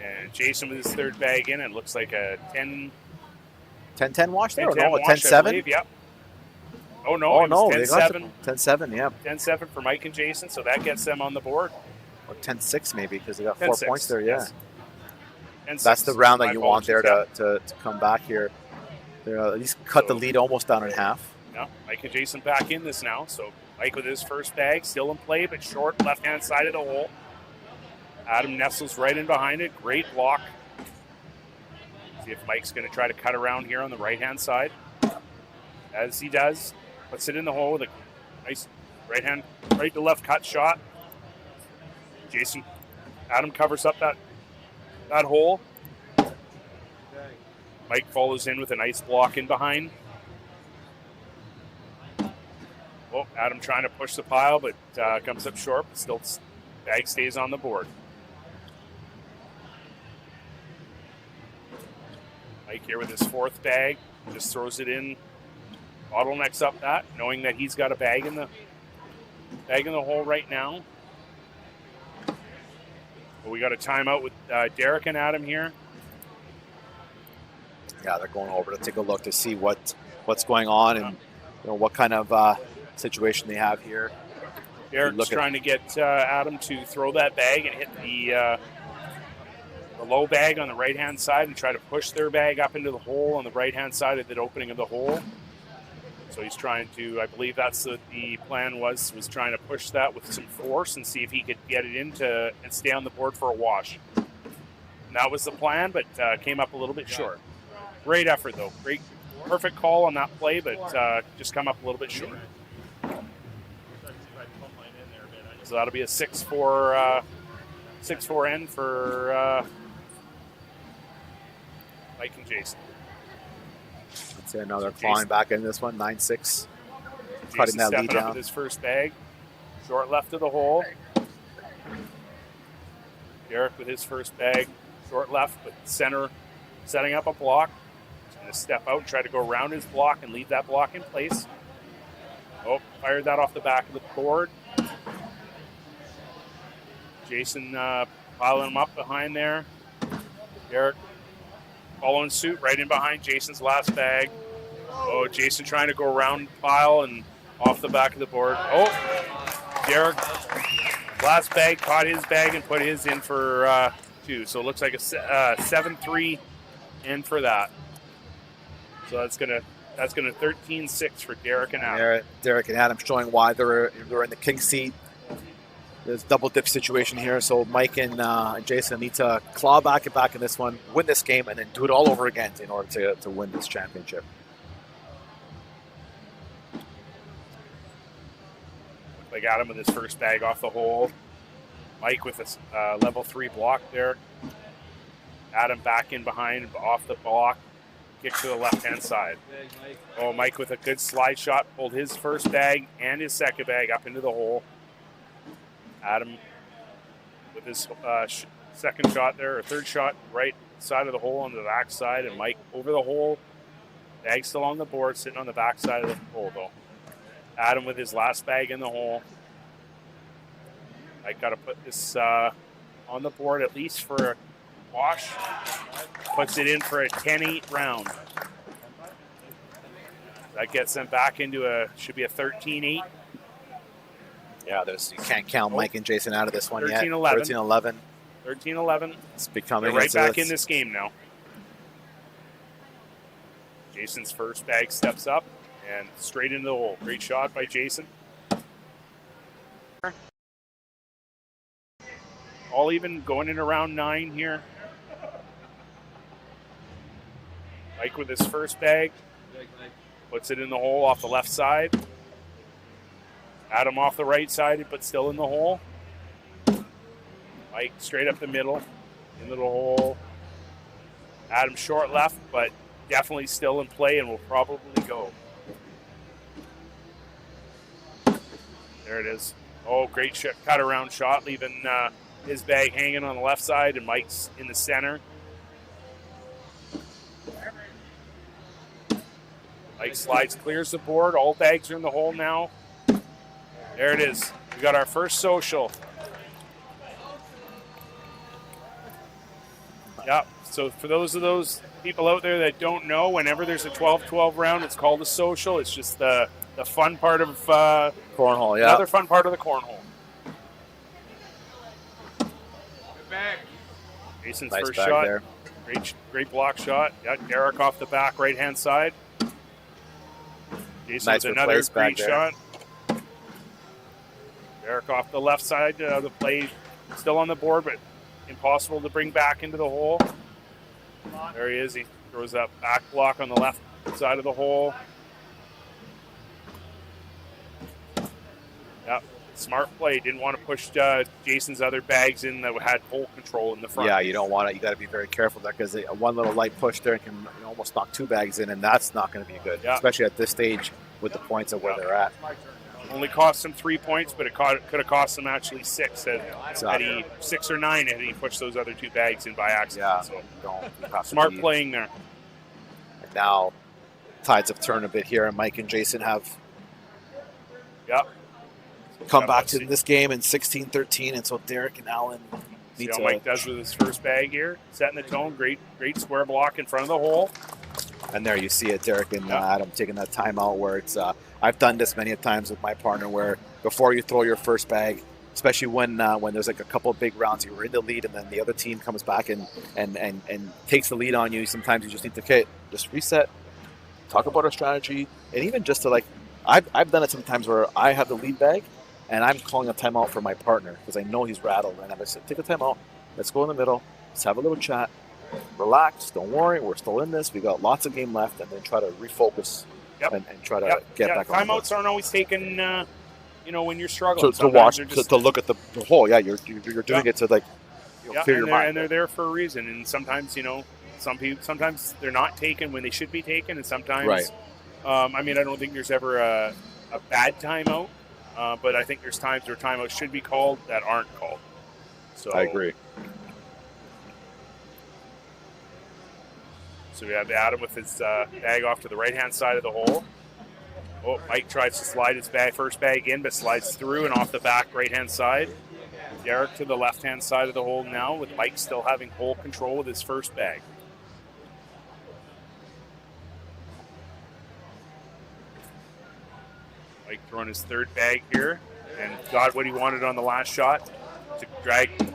And Jason with his third bag in, and it looks like a 10-10 wash there? 10-10 No, a wash, 10-7? Yep. Oh, no, it was 10-7. 10-7, yeah. 10-7 for Mike and Jason, so that gets them on the board. Or 10-6 maybe, because they got 4 10-6, points there, yeah. Yes. That's the round that you want there yeah. to come back here. At least cut the lead almost down in half. Yeah, Mike and Jason back in this now. So Mike with his first bag, still in play, but short left-hand side of the hole. Adam nestles right in behind it. Great block. See if Mike's going to try to cut around here on the right-hand side. As he does, puts it in the hole with a nice right to left cut shot. Adam covers up that hole. Mike follows in with a nice block in behind. Oh, Adam trying to push the pile, but comes up short, but still bag stays on the board. Mike here with his fourth bag, just throws it in, bottlenecks up that, knowing that he's got a bag in the hole right now. But we got a timeout with Derek and Adam here. Yeah, they're going over to take a look to see what's going on and what kind of situation they have here. Derek's trying to get Adam to throw that bag and hit the low bag on the right-hand side and try to push their bag up into the hole on the right-hand side of the opening of the hole. So he's trying to, I believe that's what the plan was trying to push that with some force and see if he could get it and stay on the board for a wash. And that was the plan, but came up a little bit short. Great effort, though. Great, perfect call on that play, but just come up a little bit short. So that'll be a 6-4 end for Mike and Jason. Let's say now they're clawing back in this one, 9-6. Cutting that lead down. With his first bag. Short left of the hole. Derek with his first bag. Short left, but center setting up a block. He's going to step out and try to go around his block and leave that block in place. Oh, fired that off the back of the board. Jason piling him up behind there. Derek following suit right in behind Jason's last bag. Oh, Jason trying to go around the pile and off the back of the board. Oh, Derek, last bag, caught his bag and put his in for 2. So it looks like a 7-3 in for that. So that's gonna 13-6 for Derek and Adam. Derek and Adam showing why they're in the king seat. There's a double dip situation here, so Mike and Jason need to claw back in this one, win this game, and then do it all over again in order to win this championship. Like Adam with his first bag off the hole. Mike with a level 3 block there. Adam back in behind, off the block, kick to the left-hand side. Oh, Mike with a good slide shot, pulled his first bag and his second bag up into the hole. Adam with his second shot there, or third shot, right side of the hole on the back side, and Mike over the hole. Bag still on the board, sitting on the back side of the hole, though. Adam with his last bag in the hole. I got to put this on the board at least for a wash. Puts it in for a 10-8 round. That gets them back into should be a 13-8. Yeah, you can't count Mike and Jason out of this one 13-11. yet. 13-11. 13-11. It's becoming right back in this game now. Jason's first bag steps up and straight into the hole. Great shot by Jason. All even going in around 9 here. Mike with his first bag. Puts it in the hole off the left side. Adam off the right side, but still in the hole. Mike straight up the middle, into the hole. Adam short left, but definitely still in play and will probably go. There it is. Oh, great cut around shot, leaving his bag hanging on the left side, and Mike's in the center. Mike slides, clears the board. All bags are in the hole now. There it is. We got our first social. Yep. So for those people out there that don't know, whenever there's a 12-12 round, it's called a social. It's just the fun part of cornhole. Yeah. Another fun part of the cornhole. Jason's nice first bag shot. there. Great block shot. Yeah, Derek off the back right hand side. Jason Nice with another great there. shot. Derek off the left side. The play still on the board, but impossible to bring back into the hole. There he is. He throws that back block on the left side of the hole. Yep. Smart play. Didn't want to push Jason's other bags in that had hole control in the front. Yeah, you don't want it. You got to be very careful there because one little light push there can almost knock 2 bags in, and that's not going to be good, especially at this stage with the points of where they're at. Only cost him 3 points, but it could have cost him actually 6 had he 6 or 9 had he pushed those other 2 bags in by accident. Yeah, so smart playing there. And now tides have turned a bit here, and Mike and Jason have come back to this game in 16-13, and so Derek and Alan need See to. how Mike does with his first bag here, setting the tone. Great square block in front of the hole. And there you see it, Derek and Adam taking that timeout where it's. I've done this many times with my partner where before you throw your first bag, especially when there's like a couple of big rounds, you were in the lead and then the other team comes back and takes the lead on you. Sometimes you just need to just reset, talk about our strategy, and even just to I've done it sometimes where I have the lead bag and I'm calling a timeout for my partner because I know he's rattled, and I said, take a timeout, let's go in the middle, let's have a little chat, relax, don't worry, we're still in this, we got lots of game left, and then try to refocus. And try to get back on. Timeouts aren't always taken, when you're struggling. To watch, to look at the hole. Yeah, you're doing it to clear your mind. And they're there for a reason. And sometimes, sometimes they're not taken when they should be taken, and sometimes, right. I don't think there's ever a bad timeout, but I think there's times where timeouts should be called that aren't called. So I agree. So we have Adam with his bag off to the right-hand side of the hole. Oh, Mike tries to slide his first bag in, but slides through and off the back right-hand side. Derek to the left-hand side of the hole now, with Mike still having hole control with his first bag. Mike throwing his third bag here, and got what he wanted on the last shot to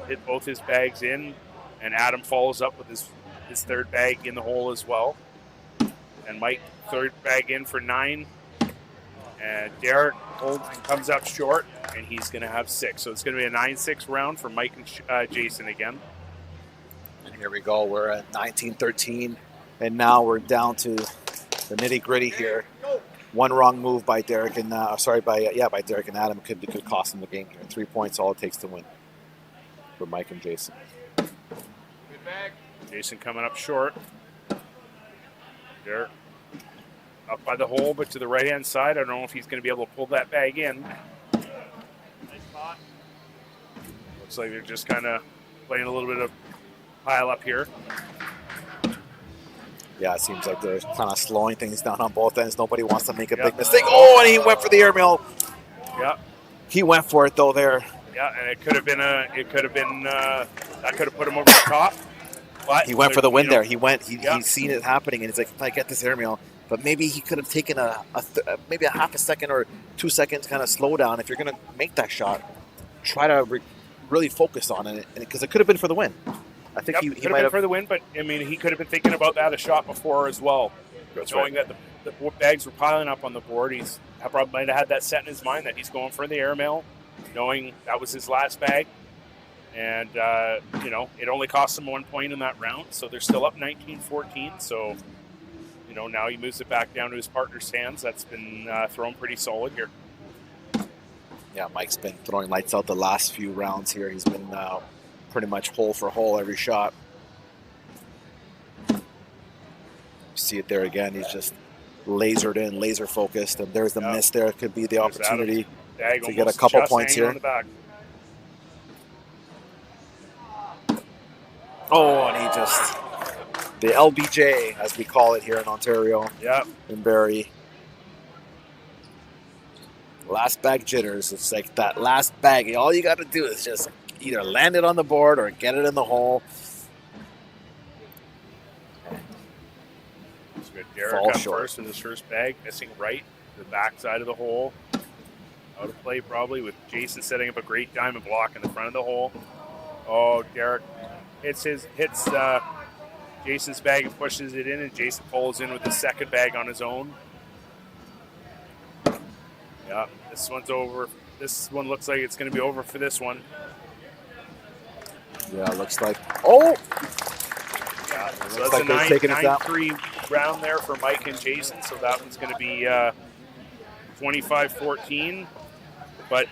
hit both his bags in, and Adam follows up with his third bag in the hole as well. And Mike, third bag in for 9. And Derek comes up short, and he's going to have 6. So it's going to be a 9-6 round for Mike and Jason again. And here we go. We're at 19-13, and now we're down to the nitty-gritty here. One wrong move by Derek and by Derek and Adam could cost them the game here. 3 points, all it takes to win for Mike and Jason. Good bag. Jason coming up short. Derek up by the hole, but to the right-hand side. I don't know if he's going to be able to pull that bag in. Nice spot. Looks like they're just kind of playing a little bit of pile up here. Yeah, it seems like they're kind of slowing things down on both ends. Nobody wants to make a big mistake. Oh, and he went for the airmail. Yeah. He went for it though there. Yeah, and it could have been that could have put him over the top. But he went for the win there. He's seen it happening, and he's like, if I get this airmail, but maybe he could have taken maybe a half a second or 2 seconds kind of slow down. If you're going to make that shot, try to really focus on it, because it could have been for the win. I think he could might have been have for the win, but I mean, he could have been thinking about that a shot before as well. Knowing that the bags were piling up on the board, he probably might have had that set in his mind that he's going for the airmail, knowing that was his last bag. And, it only cost him 1 point in that round, so they're still up 19-14. So, now he moves it back down to his partner's hands. That's been thrown pretty solid here. Yeah, Mike's been throwing lights out the last few rounds here. He's been pretty much hole for hole every shot. You see it there again. He's just lasered in, laser focused, and there's the miss there. It could be the opportunity to get a couple points here. Oh, and he just, the LBJ, as we call it here in Ontario, in Barrie. Last bag jitters. It's like that last bag. All you got to do is just either land it on the board or get it in the hole. It's good. Derek up first with his first bag, missing right, the back side of the hole. Out of play probably, with Jason setting up a great diamond block in the front of the hole. Oh, Derek hits Jason's bag and pushes it in, and Jason pulls in with the second bag on his own. Yeah, this one's over. This one looks like it's going to be over for this one. Yeah, it looks like. Oh! Yeah, so that's a 9-3 round there for Mike and Jason. So that one's going to be 25-14. But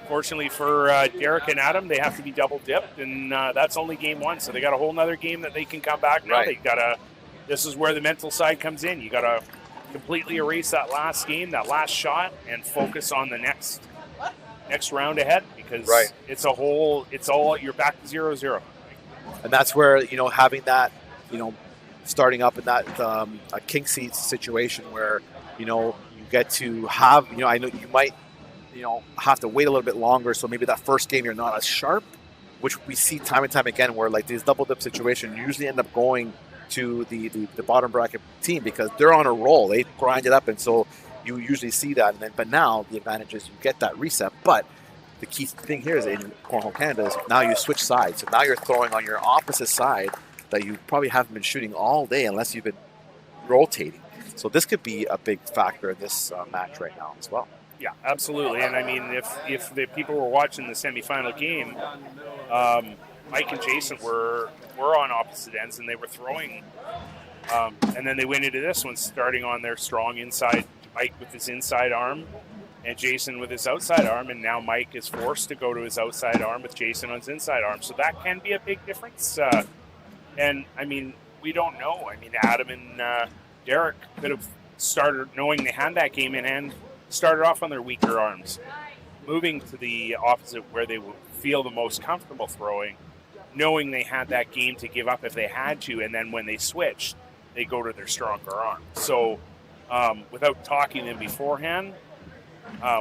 fortunately for Derek and Adam, they have to be double dipped, and that's only game 1. So they got a whole nother game that they can come back now. Right. This is where the mental side comes in. You got to completely erase that last game, that last shot, and focus on the next round ahead, because it's all you're back to 0-0. And that's where, having that, starting up in that a king seat situation where, you get to have, I know you might, have to wait a little bit longer. So maybe that first game you're not as sharp, which we see time and time again, where like these double dip situations usually end up going to the bottom bracket team because they're on a roll. They grind it up, and so you usually see that. But now the advantage is you get that reset. But the key thing here is in Cornhole Canada is now you switch sides. So now you're throwing on your opposite side that you probably haven't been shooting all day unless you've been rotating. So this could be a big factor in this match right now as well. Yeah, absolutely. And I mean, if the people were watching the semifinal game, Mike and Jason were on opposite ends, and they were throwing. And then they went into this one starting on their strong inside, Mike with his inside arm and Jason with his outside arm. And now Mike is forced to go to his outside arm with Jason on his inside arm. So that can be a big difference. And, I mean, we don't know. I mean, Adam and Derek could have started knowing they had that game in hand, started off on their weaker arms, moving to the opposite where they would feel the most comfortable throwing, knowing they had that game to give up if they had to, and then when they switched, they go to their stronger arm. So without talking to them beforehand,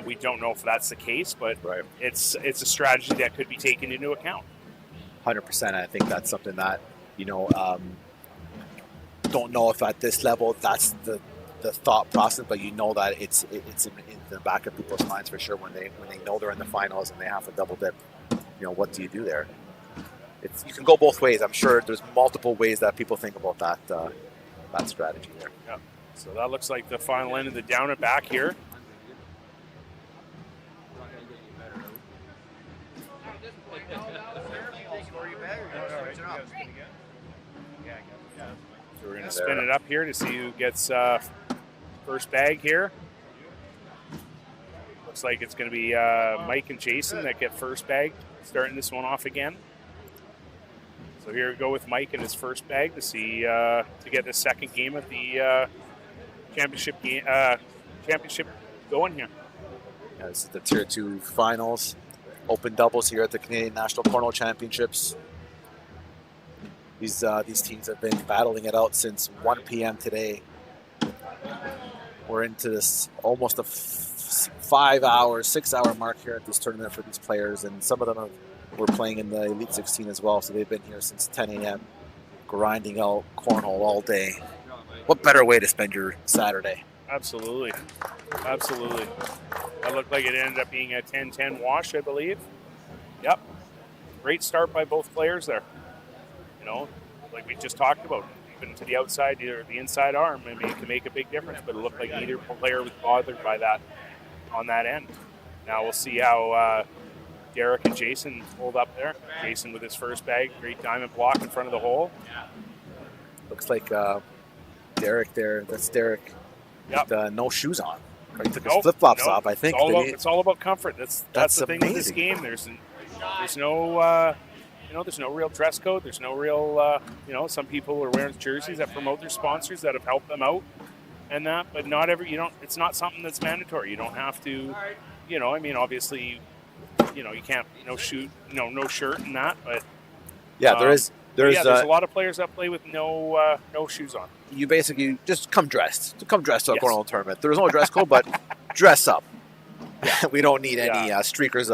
we don't know if that's the case, but it's a strategy that could be taken into account. 100%. I think that's something that, don't know if at this level that's the the thought process, but you know that it's in the back of people's minds for sure when they know they're in the finals and they have to double dip. What do you do there? You can go both ways. I'm sure there's multiple ways that people think about that strategy there. Yeah. So that looks like the final end of the down and back here. So we're going to spin it up here to see who gets first bag here. Looks like it's going to be Mike and Jason that get first bag, starting this one off again. So here we go with Mike and his first bag to see to get the second game of the championship going here. Yeah, this is the Tier 2 finals, open doubles here at the Canadian National Cornhole Championships. These teams have been battling it out since 1 p.m. today. We're into this almost a 5 hour, 6 hour mark here at this tournament for these players, and some of them were playing in the Elite 16 as well, so they've been here since 10 a.m. grinding out cornhole all day. What better way to spend your Saturday? Absolutely. Absolutely. That looked like it ended up being a 10-10 wash, I believe. Yep. Great start by both players there. Like we just talked about, even to the outside or the inside arm, it can make a big difference, but it looked like neither player was bothered by that on that end. Now we'll see how Derek and Jason hold up there. Jason with his first bag, great diamond block in front of the hole. Looks like Derek there. That's Derek. Yep. With no shoes on. He took his flip-flops off, I think. It's all about comfort. That's the thing with this game. There's no there's no real dress code. There's no real some people are wearing jerseys that promote their sponsors that have helped them out and that, but not it's not something that's mandatory. You don't have to, obviously, you can't no shirt and that, but yeah, there's a lot of players that play with no shoes on. You basically just come dressed to a cornhole tournament. There's no dress code, but dress up. Yeah. We don't need any streakers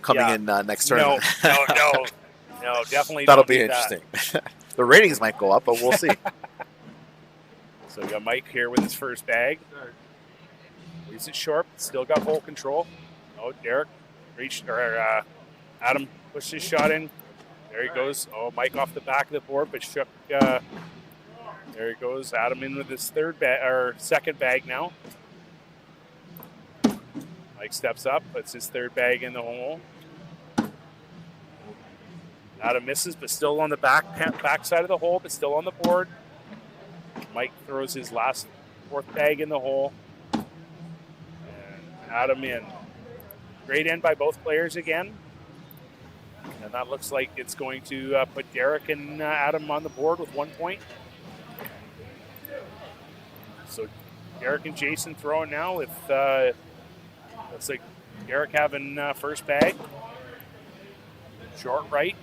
coming in next tournament. No, definitely. That'll be interesting. The ratings might go up, but we'll see. So we got Mike here with his first bag. Leaves it short, still got hole control. Oh, Derek Adam pushed his shot in. There he goes. Oh, Mike off the back of the board, but shook. There he goes. Adam in with his second bag now. Mike steps up, puts his third bag in the hole. Adam misses, but still on the back side of the hole, but still on the board. Mike throws his last fourth bag in the hole. And Adam in. Great end by both players again. And that looks like it's going to put Derek and Adam on the board with 1 point. So Derek and Jason throwing now with, looks like Derek having first bag. Short right.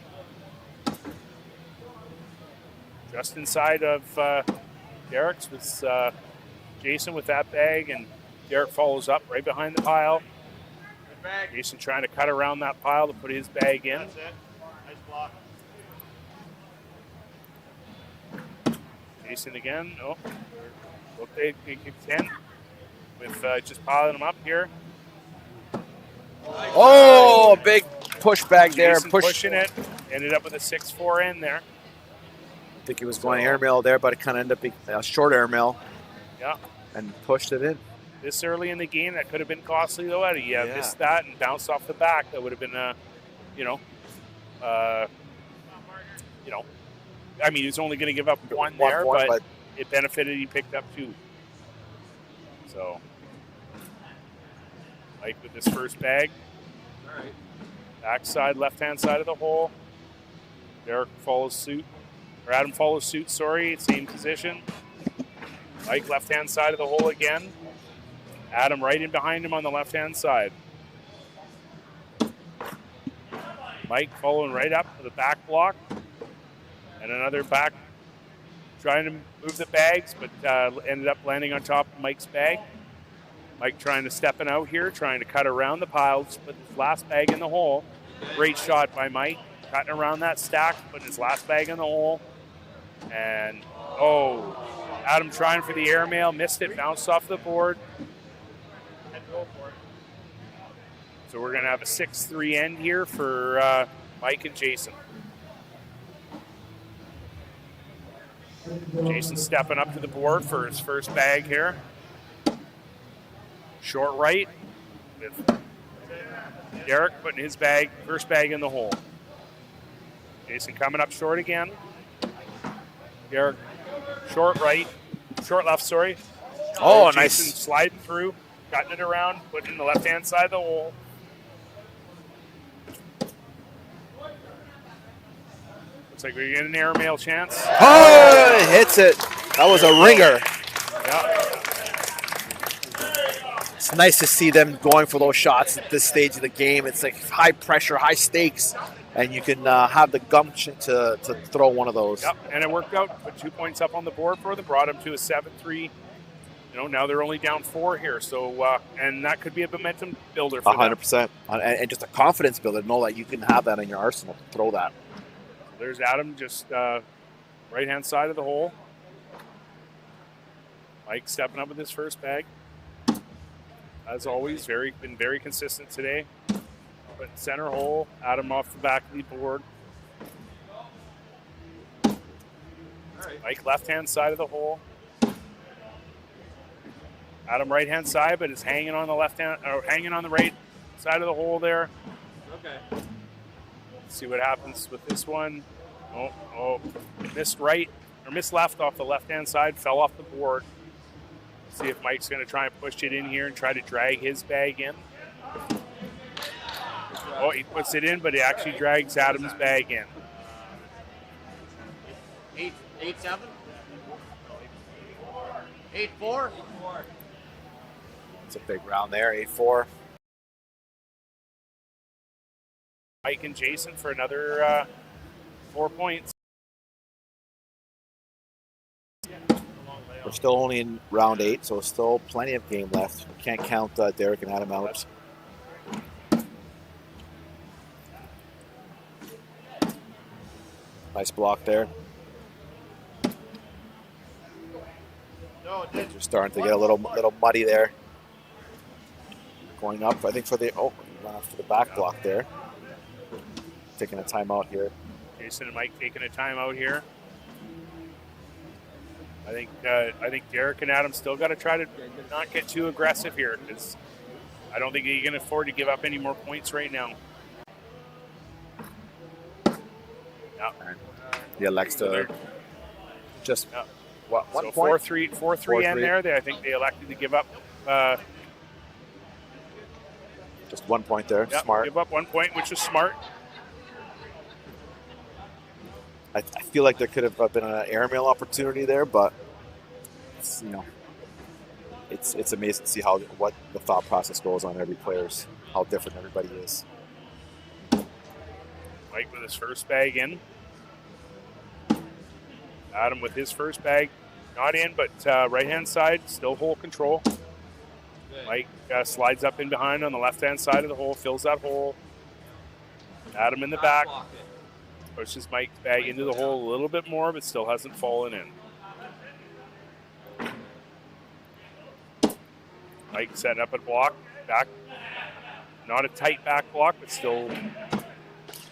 Just inside of Derek's was Jason with that bag, and Derek follows up right behind the pile. Jason trying to cut around that pile to put his bag in. That's it. Nice block. Jason again. Oh, look, they get 10 with just piling them up here. Oh, big push bag there. Jason pushing it. Ended up with a 6-4 end there. I think he was going airmail there, but it kind of ended up being a short airmail. Yeah. And pushed it in. This early in the game, that could have been costly, though. Missed that and bounced off the back. That would have been, he was only going to give up one there, but it benefited. He picked up 2. So, Mike with his first bag. All right. Backside, left-hand side of the hole. Derek follows suit. Or Adam follows suit, same position. Mike left-hand side of the hole again. Adam right in behind him on the left-hand side. Mike following right up to the back block. And another back, trying to move the bags, but ended up landing on top of Mike's bag. Mike trying to step in out here, trying to cut around the piles, put his last bag in the hole. Great shot by Mike, cutting around that stack, putting his last bag in the hole. And, Adam trying for the airmail, missed it, bounced off the board. So we're going to have a 6-3 end here for Mike and Jason. Jason stepping up to the board for his first bag here. Short right with Derek putting his bag, first bag in the hole. Jason coming up short again. Derek short left, sorry. Oh, Jason nice. Sliding through, cutting it around, putting it in the left-hand side of the hole. Looks like we're getting an airmail chance. Oh, it hits it. That was a ringer. Yeah. It's nice to see them going for those shots at this stage of the game. It's like high pressure, high stakes, and you can have the gumption to throw one of those. Yep, and it worked out. Put 2 points up on the board for them, brought them to a 7-3. Now they're only down 4 here, so and that could be a momentum builder for 100%, and just a confidence builder. Know that you can have that in your arsenal to throw that. There's Adam, just right-hand side of the hole. Mike stepping up with his first bag. As always, been very consistent today. But center hole, Adam off the back of the board. Mike left-hand side of the hole. Adam right-hand side, but is hanging on the hanging on the right side of the hole there. Okay. Let's see what happens with this one. Missed left off the left-hand side, fell off the board. See if Mike's going to try and push it in here and try to drag his bag in. Oh, he puts it in, but he actually drags Adam's bag in. 8-7? 8-4? It's a big round there, 8-4. Mike and Jason for another 4 points. We're still only in round 8, so still plenty of game left. We can't count Derek and Adam out. Nice block there. They're starting to get a little muddy there. Going up, I think for the back block there. Taking a timeout here. Jason and Mike taking a timeout here. I think Derek and Adam still got to try to not get too aggressive here, because I don't think he can afford to give up any more points right now. Yeah. He elects to just one so point? 4-3 end there. I think they elected to give up. Just 1 point there. Yeah, Smart. Give up 1 point, which is smart. I feel like there could have been an airmail opportunity there, but it's amazing to see what the thought process goes on every player's, how different everybody is. Mike with his first bag in. Adam with his first bag not in, but right-hand side, still hole control. Mike slides up in behind on the left-hand side of the hole, fills that hole. Adam in the back. Pushes Mike's bag into the hole a little bit more, but still hasn't fallen in. Mike setting up a block, back. Not a tight back block, but still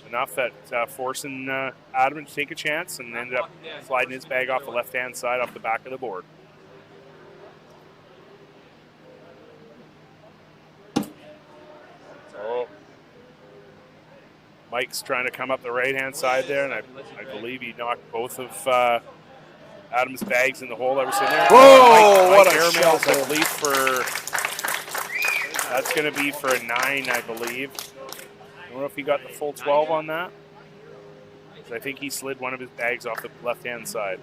enough that forcing Adam to take a chance, and ended up sliding his bag off the left-hand side off the back of the board. Oh. Mike's trying to come up the right-hand side there, and I believe he knocked both of Adam's bags in the hole that was in there. Whoa, what a airmails, shot. I believe, that's going to be for a 9, I believe. I don't know if he got the full 12 on that. I think he slid one of his bags off the left-hand side.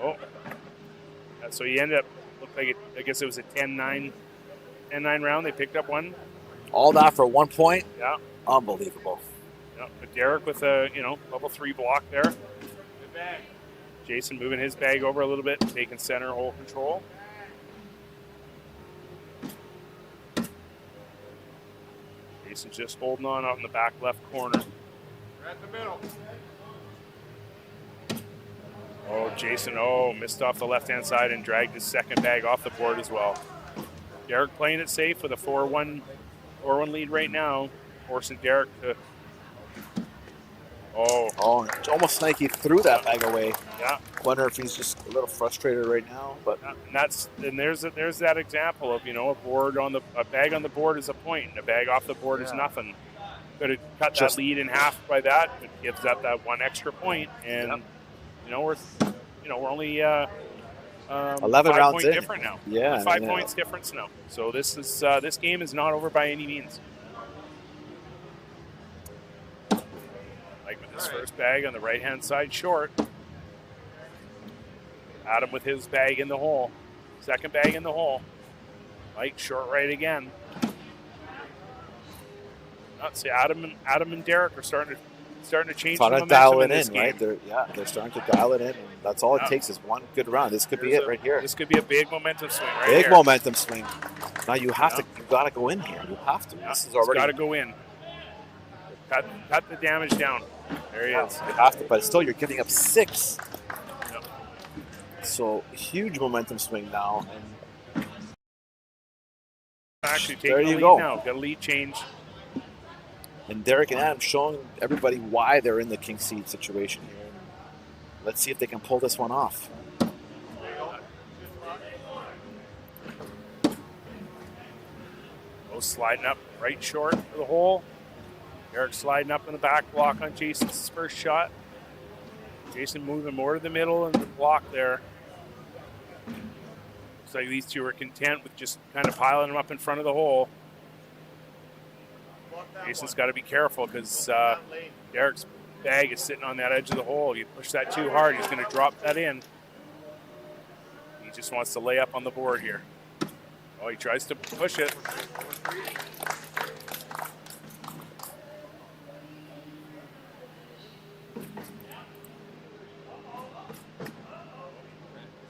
Oh. So he ended up, looked like I guess it was a 10-9 round. They picked up one. All that for 1 point? Yeah. Unbelievable. Yeah, but Derek with a level 3 block there. Good bag. Jason moving his bag over a little bit, taking center hole control. Jason's just holding on out in the back left corner. We're at the middle. Jason, missed off the left-hand side and dragged his second bag off the board as well. Derek playing it safe with a 4-1 lead right now, forcing Derek to. It's almost like he threw that bag away. Yeah. Wonder if he's just a little frustrated right now, but there's that example of a bag on the board is a point, and a bag off the board is nothing. Could have cut that lead in half by that, but gives up that one extra point, and we're only 11 rounds point in. Different now. Yeah, 5 points difference now. So this game is not over by any means. Like with his first bag on the right-hand side short. Adam with his bag in the hole. Second bag in the hole. Mike short right again. Let's see, Adam and Derek are starting to change the momentum dial it this in, game. right? They're starting to dial it in. And that's all it takes is one good round. This could be it right here. This could be a big momentum swing right here. Big momentum swing. Now you got to go in here. You have to. Yeah, this is already got to go in. Cut the damage down. There he is. You have to, but still you're giving up 6. Yep. So huge momentum swing now. And actually taking there the you lead go. now. Got a lead change. And Derek and Adam showing everybody why they're in the king seed situation here. Let's see if they can pull this one off. Sliding up right short for the hole. Derek sliding up in the back block on Jason's first shot. Jason moving more to the middle and the block there. Looks like these two are content with just kind of piling them up in front of the hole. Jason's got to be careful because Derek's bag is sitting on that edge of the hole. You push that too hard, he's going to drop that in. He just wants to lay up on the board here. He tries to push it.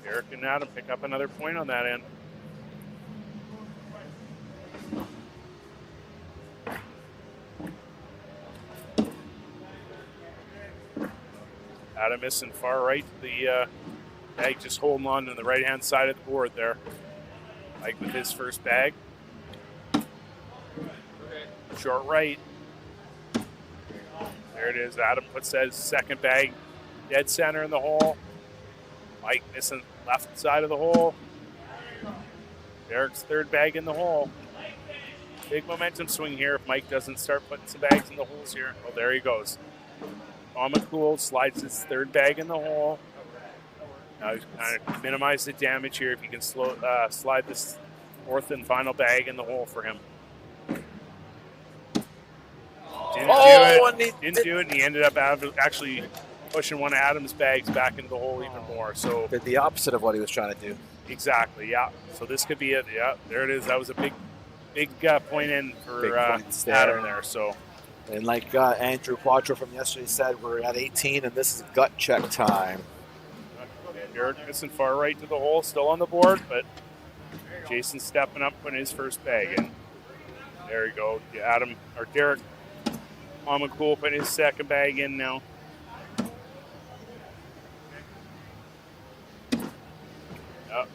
Derek and Adam pick up another point on that end. Adam missing far right. The bag just holding on to the right-hand side of the board there. Mike with his first bag. Short right. There it is. Adam puts that second bag dead center in the hole. Mike missing left side of the hole. Derek's third bag in the hole. Big momentum swing here if Mike doesn't start putting some bags in the holes here. Oh, there he goes. Cool slides his third bag in the hole. Now he's kind of minimize the damage here if you can slide this fourth and final bag in the hole for him. Didn't do it, and he ended up actually pushing one of Adam's bags back into the hole even more. So did the opposite of what he was trying to do. Exactly, yeah. So this could be it. Yeah, there it is. That was a big point in for Adam there. So. And like Andrew Quattro from yesterday said, we're at 18, and this is gut check time. Derek missing far right to the hole, still on the board, but Jason stepping up, putting his first bag in. There you go. Derek Cool putting his second bag in now. Yep.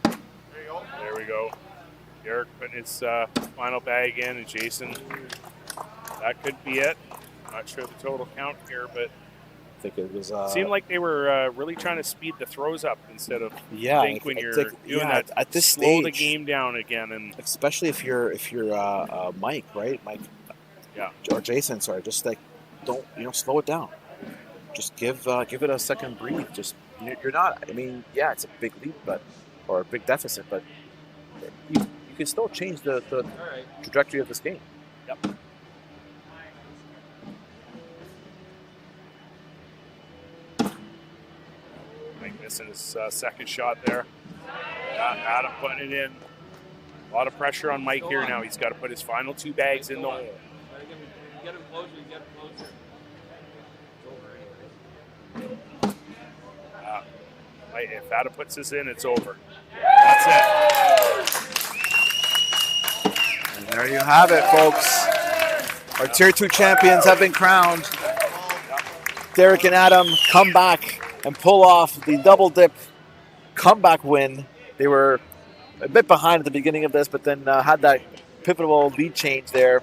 There we go. Derek putting his final bag in, and Jason, that could be it. Not sure the total count here, but I think it was. Seemed like they were really trying to speed the throws up instead of when you're doing that. At this slow stage, the game down again, and especially if you're Mike, right? Mike, or Jason, sorry. Just like don't slow it down. Just give it a second breathe. Just you're not. I mean, it's a big lead, or a big deficit, but you can still change the trajectory of this game. Yep. Mike missing his second shot there. Adam putting it in. A lot of pressure on Mike here now. He's got to put his final two bags in the hole. Get him closer, If Adam puts this in, it's over. That's it. And there you have it, folks. Our Tier 2 champions have been crowned. Derek and Adam come back and pull off the double dip comeback win. They were a bit behind at the beginning of this, but then had that pivotal lead change there,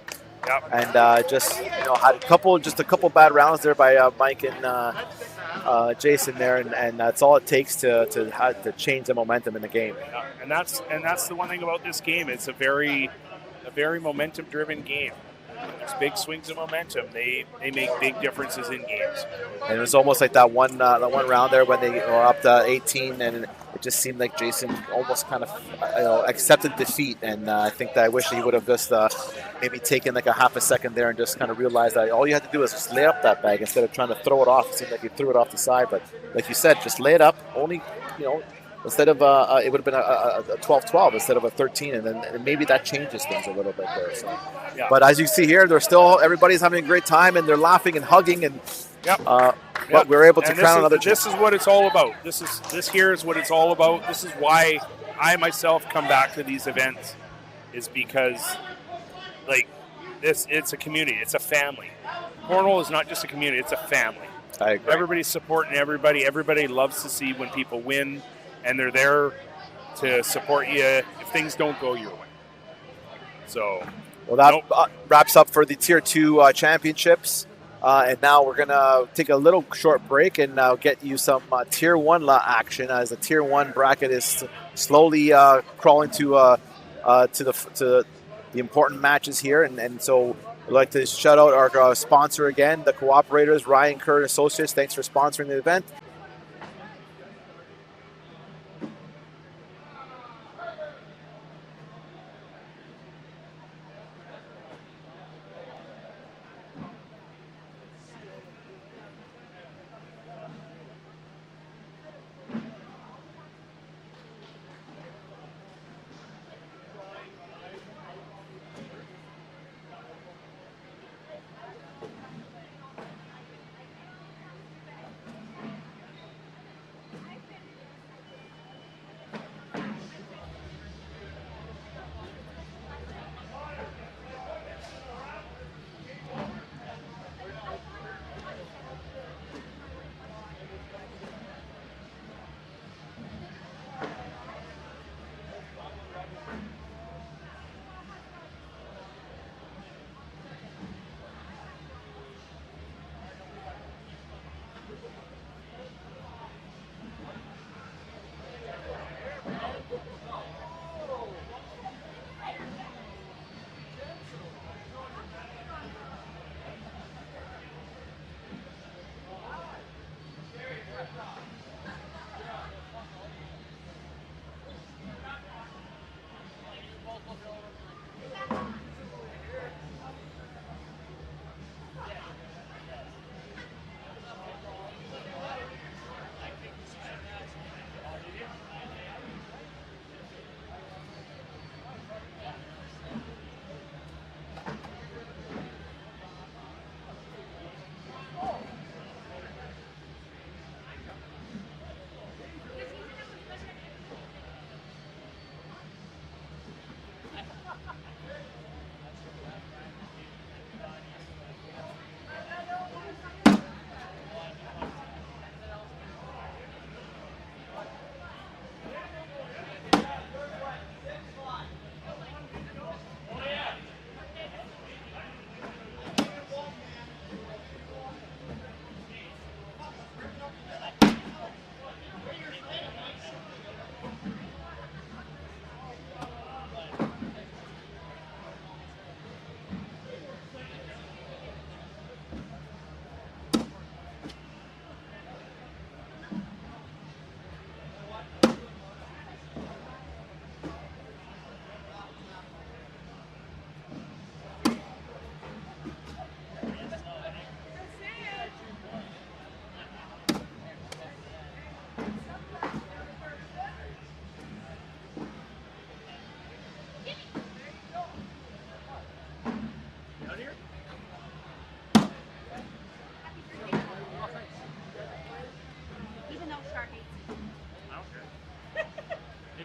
and just had a couple bad rounds there by Mike and Jason there, and that's all it takes to change the momentum in the game. And that's the one thing about this game. It's a very momentum-driven game. There's big swings of momentum. They make big differences in games. And it was almost like that one round there when they were up to 18, and it just seemed like Jason almost kind of accepted defeat. And I think that I wish he would have just maybe taken like a half a second there and just kind of realized that all you had to do is just lay up that bag instead of trying to throw it off. It seemed like he threw it off the side, but like you said, just lay it up. Only instead of it would have been a 12-12 instead of a 13, and then maybe that changes things a little bit there. So. Yeah. But as you see here, everybody's having a great time, and they're laughing and hugging, and but we're able to crown another. This is what it's all about. This here is what it's all about. This is why I myself come back to these events, is because it's a community, it's a family. Cornhole is not just a community; it's a family. I agree. Everybody's supporting everybody. Everybody loves to see when people win, and they're there to support you if things don't go your way. So. Well, that wraps up for the Tier 2 championships. And now we're going to take a little short break and get you some Tier 1 action, as the Tier 1 bracket is slowly crawling to the important matches here. And so we'd like to shout out our sponsor again, the Cooperators, Ryan Kerr Associates. Thanks for sponsoring the event.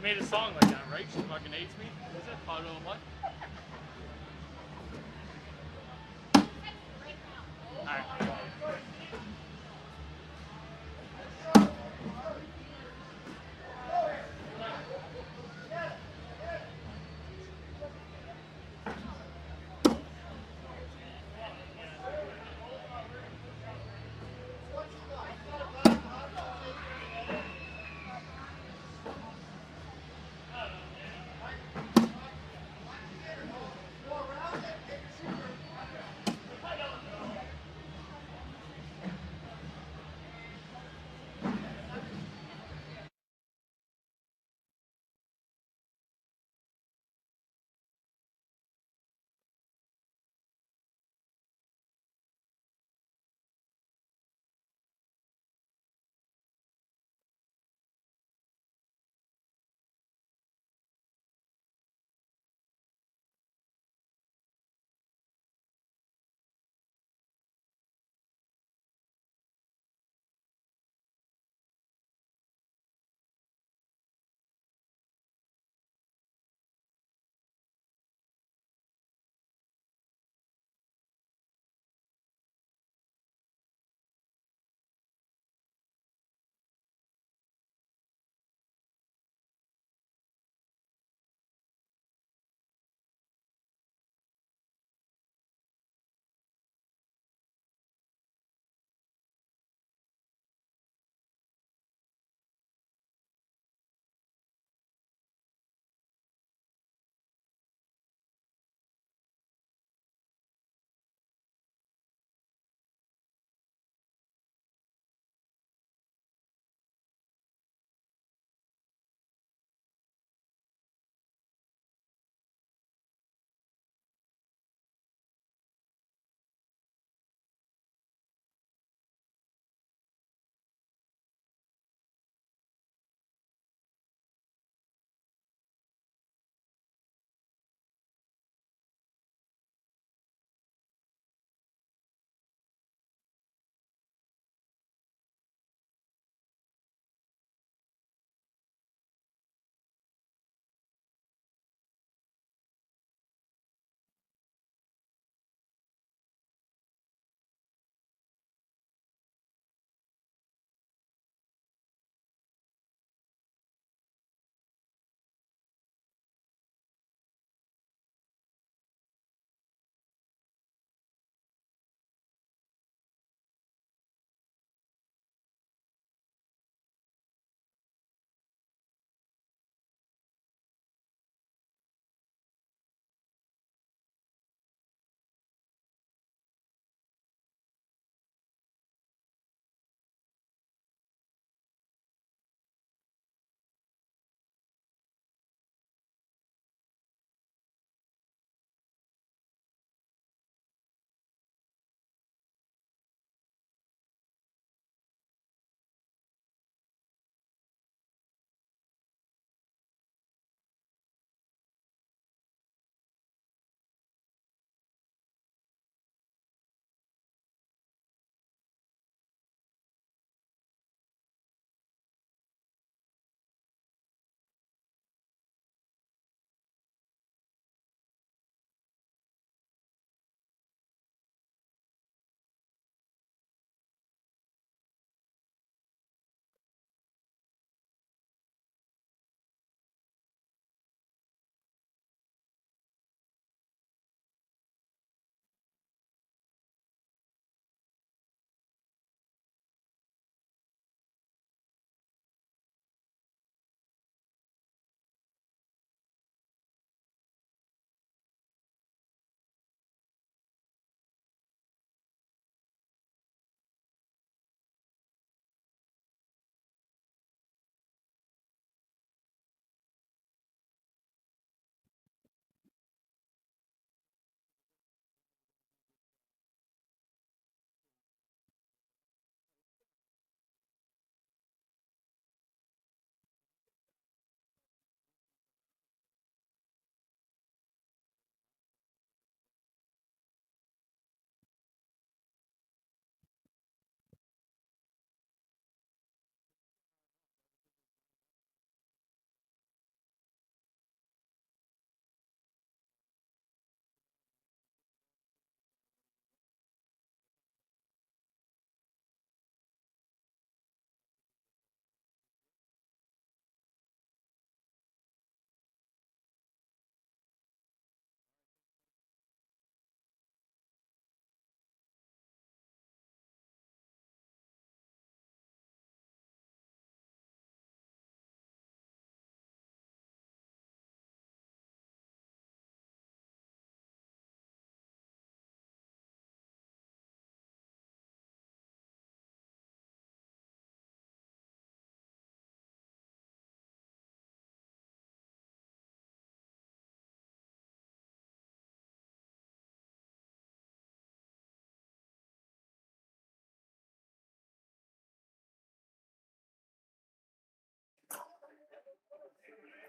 Made a song like that, right? She fucking hates me. Is it? Hot on what? Alright.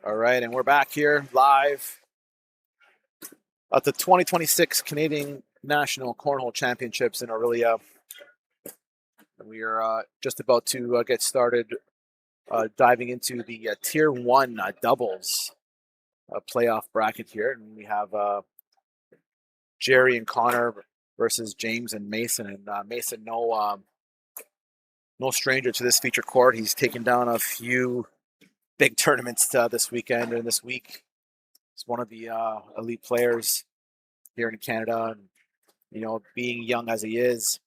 All right, and we're back here live at the 2026 Canadian National Cornhole Championships in Orillia. We are just about to get started diving into the Tier 1 doubles playoff bracket here. And we have Jerry and Connor versus James and Mason. And Mason, no stranger to this feature court. He's taken down a few big tournaments this weekend and this week. He's one of the elite players here in Canada. And, you know, being young as he is,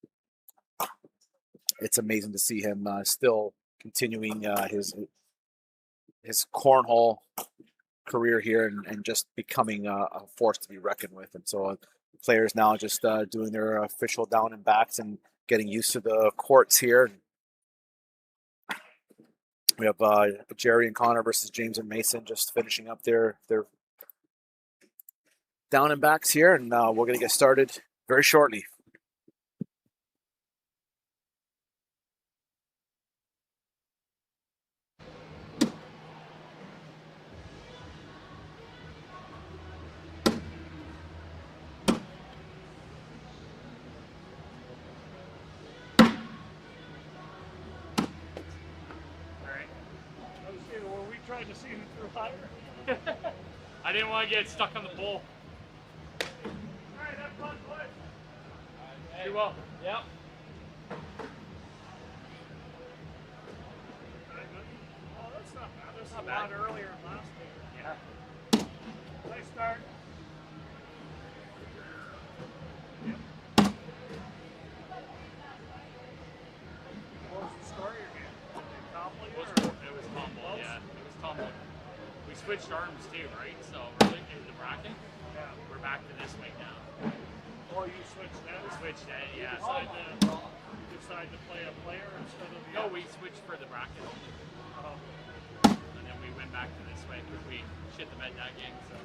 it's amazing to see him still continuing his cornhole career here and just becoming a force to be reckoned with. And so players now just doing their official down and backs and getting used to the courts here. We have Jerry and Connor versus James and Mason just finishing up their down and backs here, and we're going to get started very shortly. Trying to see who threw higher. I didn't want to get stuck on the pole. Alright, have fun, boys. You will. Yep. Oh, that's not bad. That's a lot earlier than last week. Yeah. Nice start. What was the score you're getting? It was combo, yeah. We switched arms too, right? So really in the bracket, we're back to this way now. Oh, you switched that? We switched that, yeah. You decided to play a player instead of the other? No, we switched for the bracket only. And then we went back to this way because we shit the bed that game. So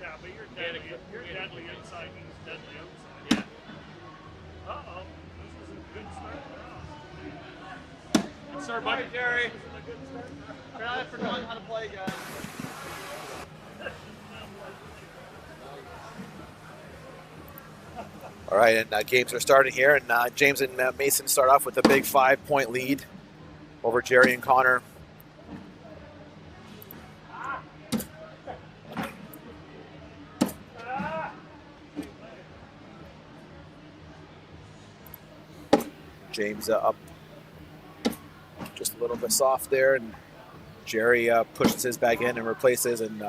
yeah, but you're deadly. You're deadly inside. He's deadly outside. Yeah. Uh-oh. This is a good start for us. Good start, buddy. Hi, Jerry. This is a good start. I forgot how to play, guys. All right, and games are starting here, and James and Mason start off with a big 5-point lead over Jerry and Connor. James up just a little bit soft there, and Jerry pushes his bag in and replaces, and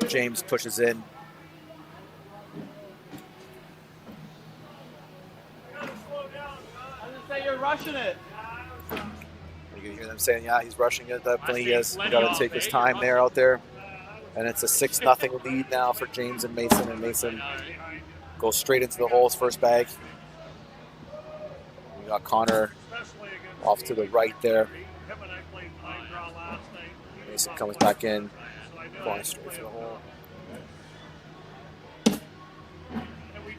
James pushes in. I was gonna say you're rushing it. You can hear them saying, "Yeah, he's rushing it." Definitely, he has got to take his time there out there, and it's a 6-0 lead now for James and Mason. And Mason goes straight into the hole's first bag. We got Connor off to the right there. Mason comes back in, going straight for the hole.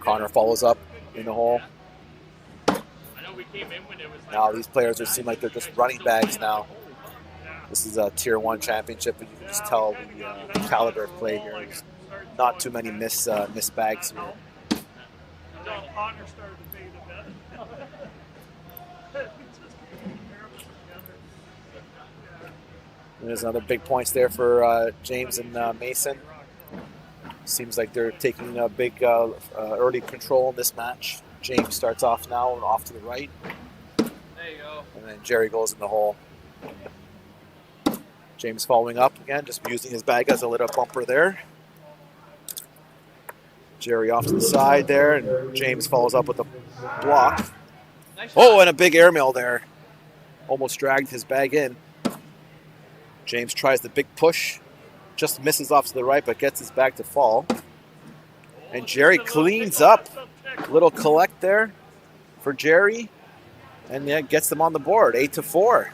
Connor follows up in the hole. Now these players seem like they're just running bags now. This is a Tier 1 championship, and you can just tell the caliber of play here. There's not too many miss bags here. There's another big points there for James and Mason. Seems like they're taking a big early control in this match. James starts off now and off to the right. There you go. And then Jerry goes in the hole. James following up again, just using his bag as a little bumper there. Jerry off to the side there, and James follows up with a block. Nice Oh, and a big airmail there. Almost dragged his bag in. James tries the big push, just misses off to the right, but gets his bag to fall. And Jerry cleans up. Little collect there for Jerry, and yeah, gets them on the board, 8-4.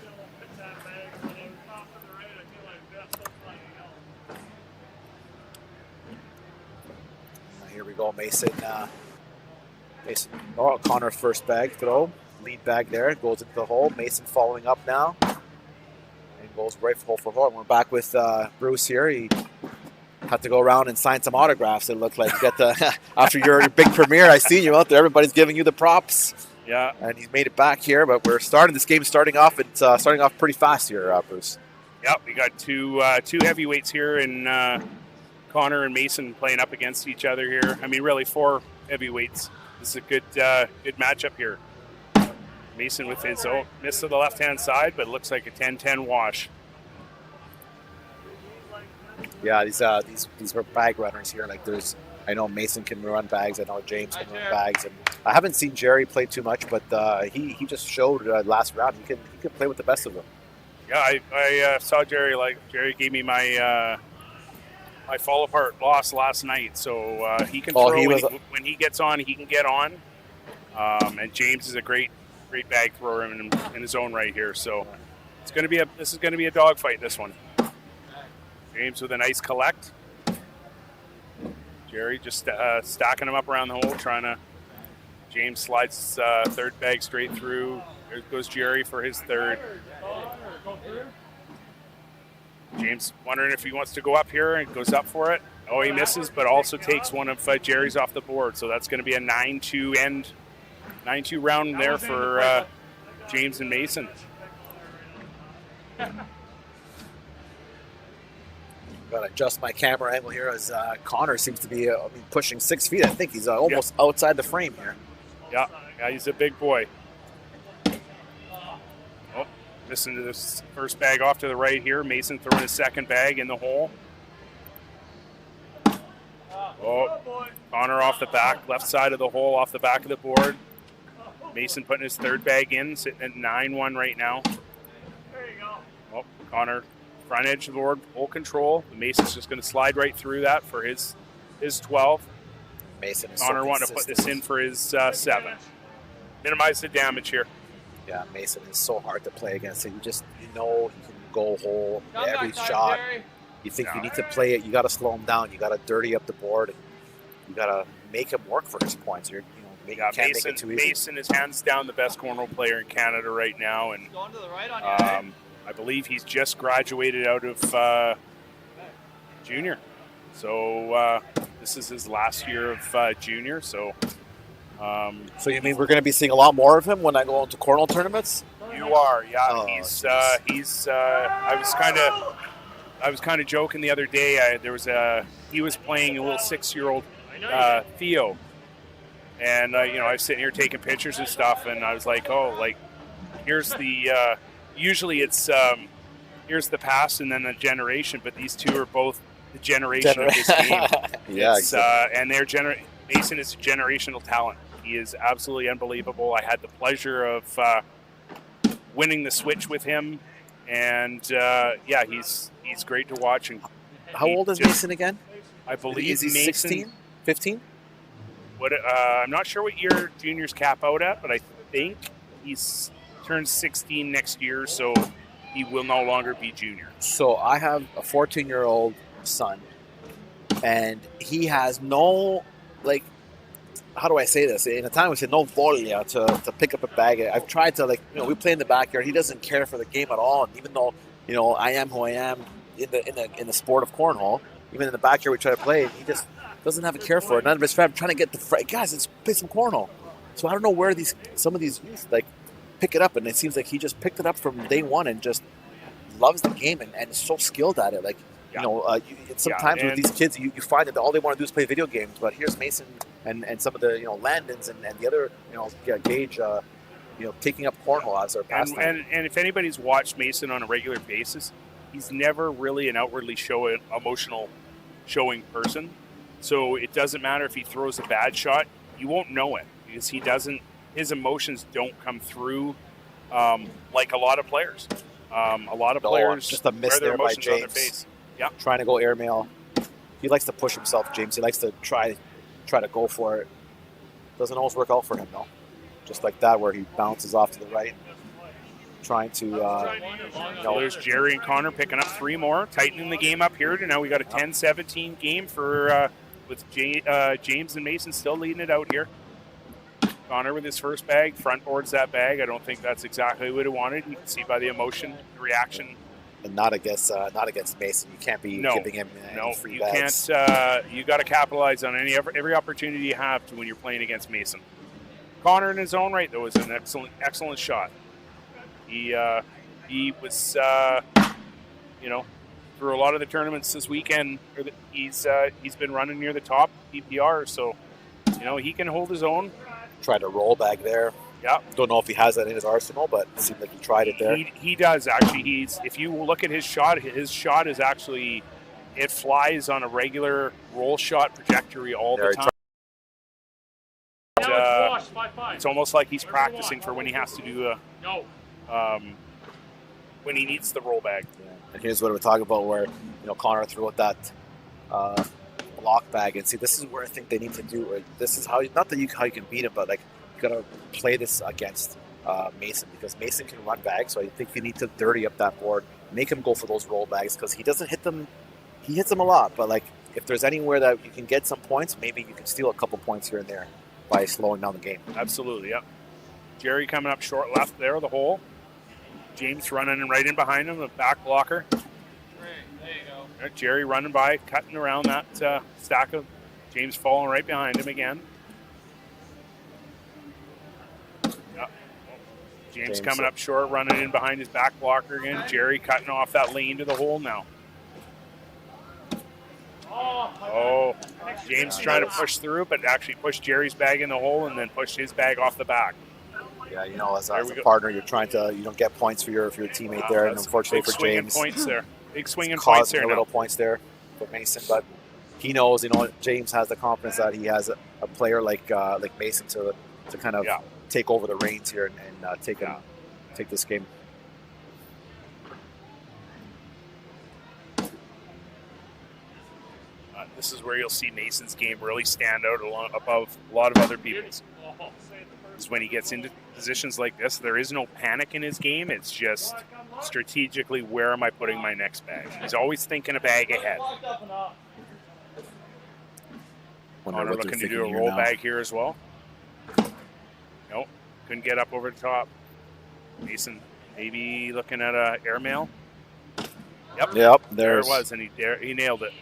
Here we go, Mason. Connor's first bag throw, lead bag there, goes into the hole. Mason following up now. and goes right for hole. We're back with Bruce here. He had to go around and sign some autographs. It looked like you got the after your big premiere. I seen you out there. Everybody's giving you the props. Yeah, and he's made it back here. But we're starting this game. Starting off pretty fast here, Bruce. Yep, we got two heavyweights here in Connor and Mason playing up against each other here. I mean, really 4 heavyweights. This is a good matchup here. Mason with his miss to the left-hand side, but it looks like a 10-10 wash. Yeah, these were bag runners here. Like I know Mason can run bags. I know James can run bags, and I haven't seen Jerry play too much, but he just showed last round he can play with the best of them. Yeah, I saw Jerry. Jerry gave me my my fall apart loss last night, so he can throw when he gets on. He can get on, and James is a great bag thrower in his own right here. So this is going to be a dogfight. This one. James with a nice collect. Jerry just stacking them up around the hole, James slides third bag straight through. There goes Jerry for his third. James wondering if he wants to go up here and goes up for it. Oh, he misses, but also takes one of Jerry's off the board. So that's going to be a 9-2 round there for James and Mason. Got to adjust my camera angle here as Connor seems to be pushing 6 feet. I think he's almost outside the frame here. Yeah, he's a big boy. Oh, missing to this first bag off to the right here. Mason throwing his second bag in the hole. Oh, Connor off the back, left side of the hole, off the back of the board. Mason putting his third bag in, sitting at 9-1 right now. There you go. Oh, Connor front edge of the board, full control. Mason's just going to slide right through that for his 12. Mason is Connor wanting to put this in for his 7. Minimize the damage here. Yeah, Mason is so hard to play against. So you know he can go hole every shot. You think you need to play it, you got to slow him down. You got to dirty up the board, and you got to make him work for his points. You can't make it too easy. Mason is hands down the best cornhole player in Canada right now, and Going to the right on you, I believe he's just graduated out of junior. So this is his last year of junior. So you mean we're going to be seeing a lot more of him when I go into cornhole tournaments? You are, yeah. Oh, he's. I was kind of joking the other day. He was playing a little 6-year-old Theo, and I was sitting here taking pictures and stuff, and I was like, here's the. Usually it's here's the past and then the generation, but these two are both the generation of this game. Yeah, exactly. And Mason is a generational talent. He is absolutely unbelievable. I had the pleasure of winning the switch with him, and he's great to watch. And how old is Mason again? I believe is he Mason, 16, 15? I'm not sure what year juniors cap out at, but I think he's turns 16 next year, so he will no longer be junior. So I have a 14-year-old son, and he has no, how do I say this? In a time we said no Orillia to pick up a bag. I've tried to, we play in the backyard. He doesn't care for the game at all, and even though, I am who I am in the sport of cornhole, even in the backyard we try to play, he just doesn't have a care for it. None of his friends trying to get guys, let's play some cornhole. So I don't know where some of these youth, pick it up, and it seems like he just picked it up from day one and just loves the game and is so skilled at it. Sometimes with these kids, you find that all they want to do is play video games. But here's Mason and some of the Landons and the other Gage taking up cornhole as their pastime. And if anybody's watched Mason on a regular basis, he's never really an outwardly emotional showing person. So it doesn't matter if he throws a bad shot, you won't know it because he doesn't. His emotions don't come through like a lot of players. A lot of players just a miss there by James. On their face. Yeah, trying to go airmail. He likes to push himself, James. He likes to try to go for it. Doesn't always work out for him though. Just like that, where he bounces off to the right, trying to. There's Jerry and Connor picking up 3 more, tightening the game up here. Now we got a 10-17 game for with James and Mason still leading it out here. Connor with his first bag, front boards that bag. I don't think that's exactly what he wanted. You can see by the emotion, the reaction and not against Mason. You can't be giving him any free you bags. can't. You got to capitalize on every opportunity you have to when you're playing against Mason. Connor, in his own right, though, is an excellent shot. He was, through a lot of the tournaments this weekend, he's been running near the top PPR, so he can hold his own. Tried to roll back there. Yeah. Don't know if he has that in his arsenal, but it seemed like he tried it there. He does, actually. If you look at his shot is actually, it flies on a regular roll shot trajectory all the time. It's almost like he's practicing for when he has to do when he needs the roll bag. Yeah. And here's what we're talking about, where Connor threw out that block bag, and see, this is where I think they need to do. This is how you can beat him, but like you gotta play this against Mason, because Mason can run bags. So I think you need to dirty up that board, make him go for those roll bags, because he doesn't hit them. He hits them a lot, but like if there's anywhere that you can get some points, maybe you can steal a couple points here and there by slowing down the game. Absolutely, yep. Jerry coming up short left there, the hole. James running right in behind him, the back blocker. There you go. Right, Jerry running by, cutting around that stack of James falling right behind him again. Yep. James coming up short, running in behind his back blocker again. Jerry cutting off that lane to the hole now. Oh, James trying to push through, but actually pushed Jerry's bag in the hole and then pushed his bag off the back. Yeah, as a partner, you're trying to get points for your teammate there, and unfortunately for James, points there. Big swinging points there. Little points there for Mason, but he knows, James has the confidence that he has a player like Mason to kind of take over the reins here and take this game. This is where you'll see Mason's game really stand out above a lot of other people's. Is when he gets into positions like this, there is no panic in his game. It's just strategically, where am I putting my next bag? He's always thinking a bag ahead. Connor looking to do a roll bag here as well. Nope, couldn't get up over the top. Mason maybe looking at a airmail. Yep. There it was, and he nailed it.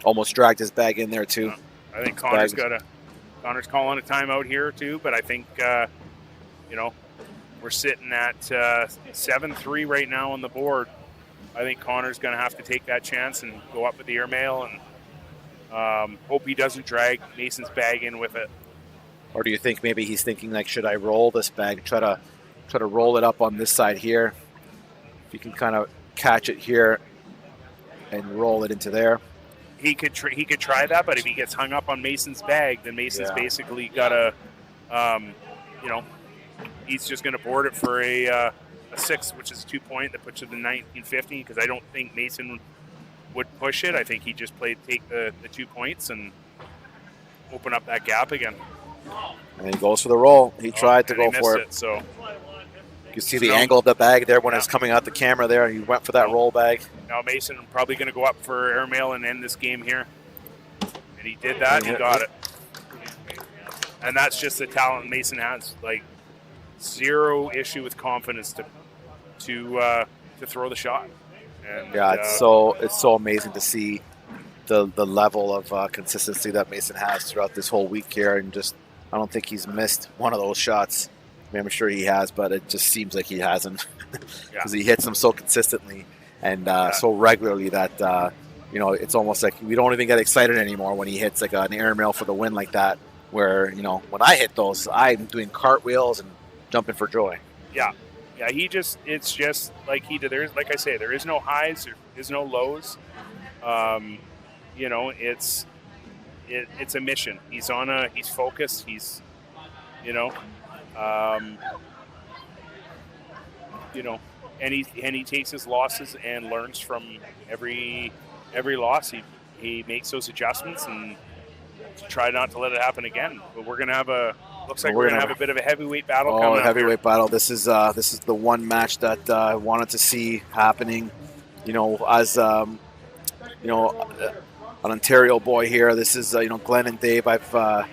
Almost dragged his bag in there too. I think Connor's calling a timeout here too, but I think we're sitting at 7-3 right now on the board. I think Connor's going to have to take that chance and go up with the airmail, and hope he doesn't drag Mason's bag in with it. Or do you think maybe he's thinking like, should I roll this bag, try to roll it up on this side here? If you can kind of catch it here and roll it into there. He could try that, but if he gets hung up on Mason's bag, then Mason's basically got to, he's just going to board it for a 6, which is a 2-point that puts you to 1950. Because I don't think Mason would push it. I think he just take the 2 points and open up that gap again. And he goes for the roll. He tried to go for it. So you see the angle of the bag there when it's coming out the camera there. He went for that roll bag. Now Mason probably going to go up for airmail and end this game here. And he did that. He got it. And that's just the talent Mason has. Like, zero issue with confidence to throw the shot. And, it's so amazing to see the level of consistency that Mason has throughout this whole week here, and just I don't think he's missed one of those shots. I mean, I'm sure he has, but it just seems like he hasn't, because he hits them so consistently and so regularly that it's almost like we don't even get excited anymore when he hits like an airmail for the win like that. Where when I hit those, I'm doing cartwheels and jumping for joy. Yeah. It's just like he did. There's, like I say, there is no highs, there is no lows. It's a mission. He's focused. He's, and he takes his losses and learns from every loss. He makes those adjustments and try not to let it happen again. But we're gonna have a bit of a heavyweight battle coming up. Heavyweight battle. This is the one match that I wanted to see happening. As an Ontario boy here. This is Glenn and Dave. I've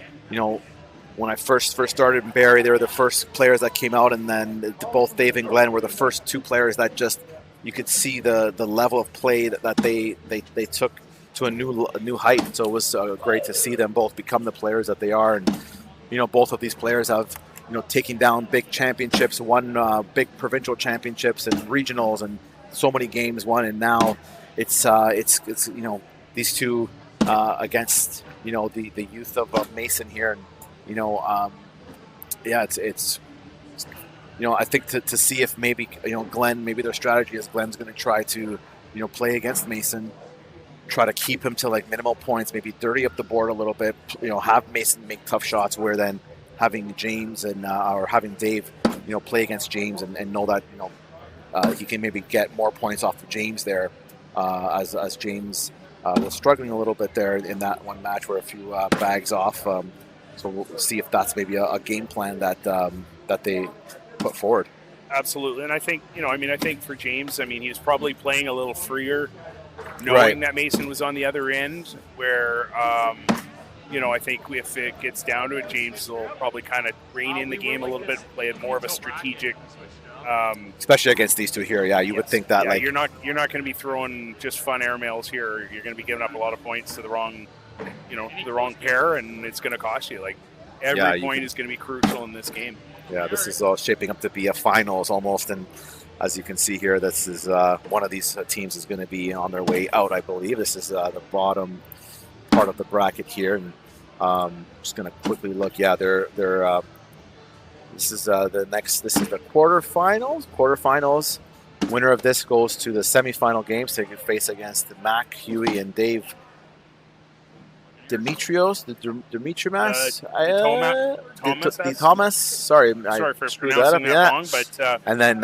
when I first started in Barrie, they were the first players that came out, and then both Dave and Glenn were the first two players that just you could see the level of play that they took to a new height. So it was great to see them both become the players that they are. And both of these players have taken down big championships, won big provincial championships and regionals, and so many games won. And now it's these two against the youth of Mason here, and it's I think to see if maybe Glenn, maybe their strategy is Glenn's going to try to play against Mason, try to keep him to like minimal points, maybe dirty up the board a little bit, have Mason make tough shots, where then having James and or having Dave play against James and know that he can maybe get more points off of James there, as James was struggling a little bit there in that one match where a few bags off. So we'll see if that's maybe a game plan that they put forward. Absolutely, and I think I think for James, he was probably playing a little freer, knowing that Mason was on the other end. Where I think if it gets down to it, James will probably kind of rein in the game a little bit, play it more of a strategic. Especially against these two here, you would think that you're not going to be throwing just fun airmails here. You're going to be giving up a lot of points to the wrong pair, and it's going to cost you. Like every point is going to be crucial in this game. Yeah, this is all shaping up to be a finals almost, and as you can see here, this is one of these teams is going to be on their way out, I believe. This is the bottom part of the bracket here, and just going to quickly look. Yeah, they're this is the next. This is the quarterfinals. Quarterfinals. Winner of this goes to the semifinal games, taking face against Mac, Huey, and Dave Demetrios, Thomas. Sorry for screwed that up. Wrong, but and then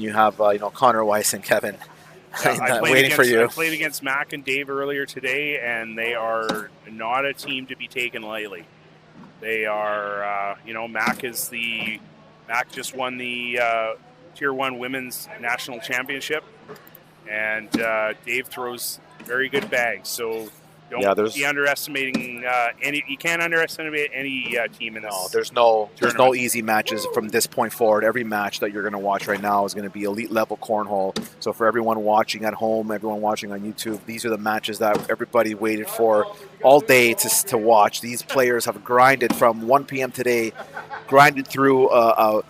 you have Connor Weiss and Kevin waiting for you. I played against Mac and Dave earlier today, and they are not a team to be taken lightly. They are, Mac just won the Tier 1 Women's National Championship, and Dave throws very good bags. So don't be underestimating any. You can't underestimate any team in this. No, there's no easy matches from this point forward. Every match that you're going to watch right now is going to be elite level cornhole. So for everyone watching at home, everyone watching on YouTube, these are the matches that everybody waited for all day to watch. These players have grinded from 1 p.m. today, grinded through a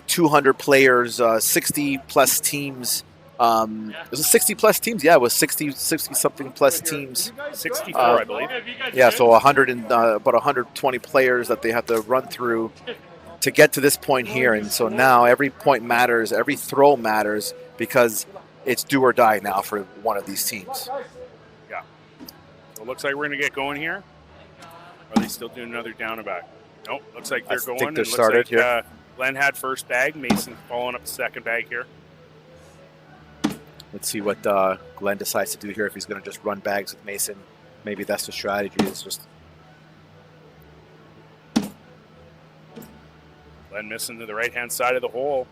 200 players, 60 plus teams. Was it 60 plus teams? Yeah, it was 60 something plus teams. 64, I believe. Yeah, so 100 and about 120 players that they have to run through to get to this point here. And so now every point matters, every throw matters, because it's do or die now for one of these teams. Yeah. So it looks like we're going to get going here. Or are they still doing another down and back? Nope, looks like they're going. I think they're started here. Glenn had first bag. Mason following up the second bag here. Let's see what Glenn decides to do here. If he's going to just run bags with Mason, maybe that's the strategy. Is just Glenn missing to the right-hand side of the hole.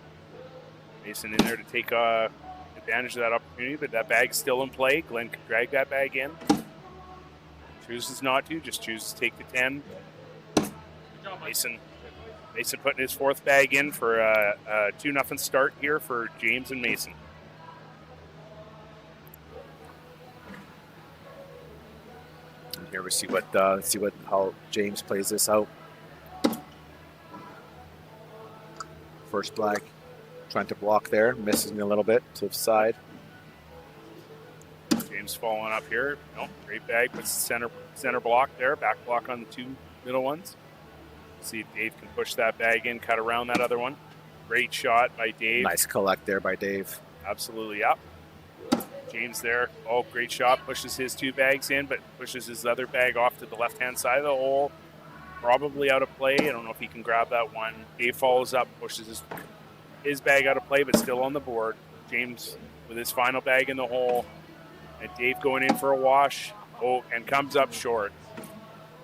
Mason in there to take advantage of that opportunity, but that bag's still in play. Glenn can drag that bag in. Chooses not to, just chooses to take the 10. Mason putting his fourth bag in for a 2-0 start here for James and Mason. Here we see how James plays this out. First black, trying to block there, misses me a little bit to the side. James following up here. Nope, great bag, puts the center block there, back block on the two middle ones. See if Dave can push that bag in, cut around that other one. Great shot by Dave. Nice collect there by Dave. Absolutely, yep. James there. Oh, great shot. Pushes his two bags in, but pushes his other bag off to the left-hand side of the hole. Probably out of play. I don't know if he can grab that one. Dave follows up, pushes his bag out of play, but still on the board. James with his final bag in the hole. And Dave going in for a wash. Oh, and comes up short.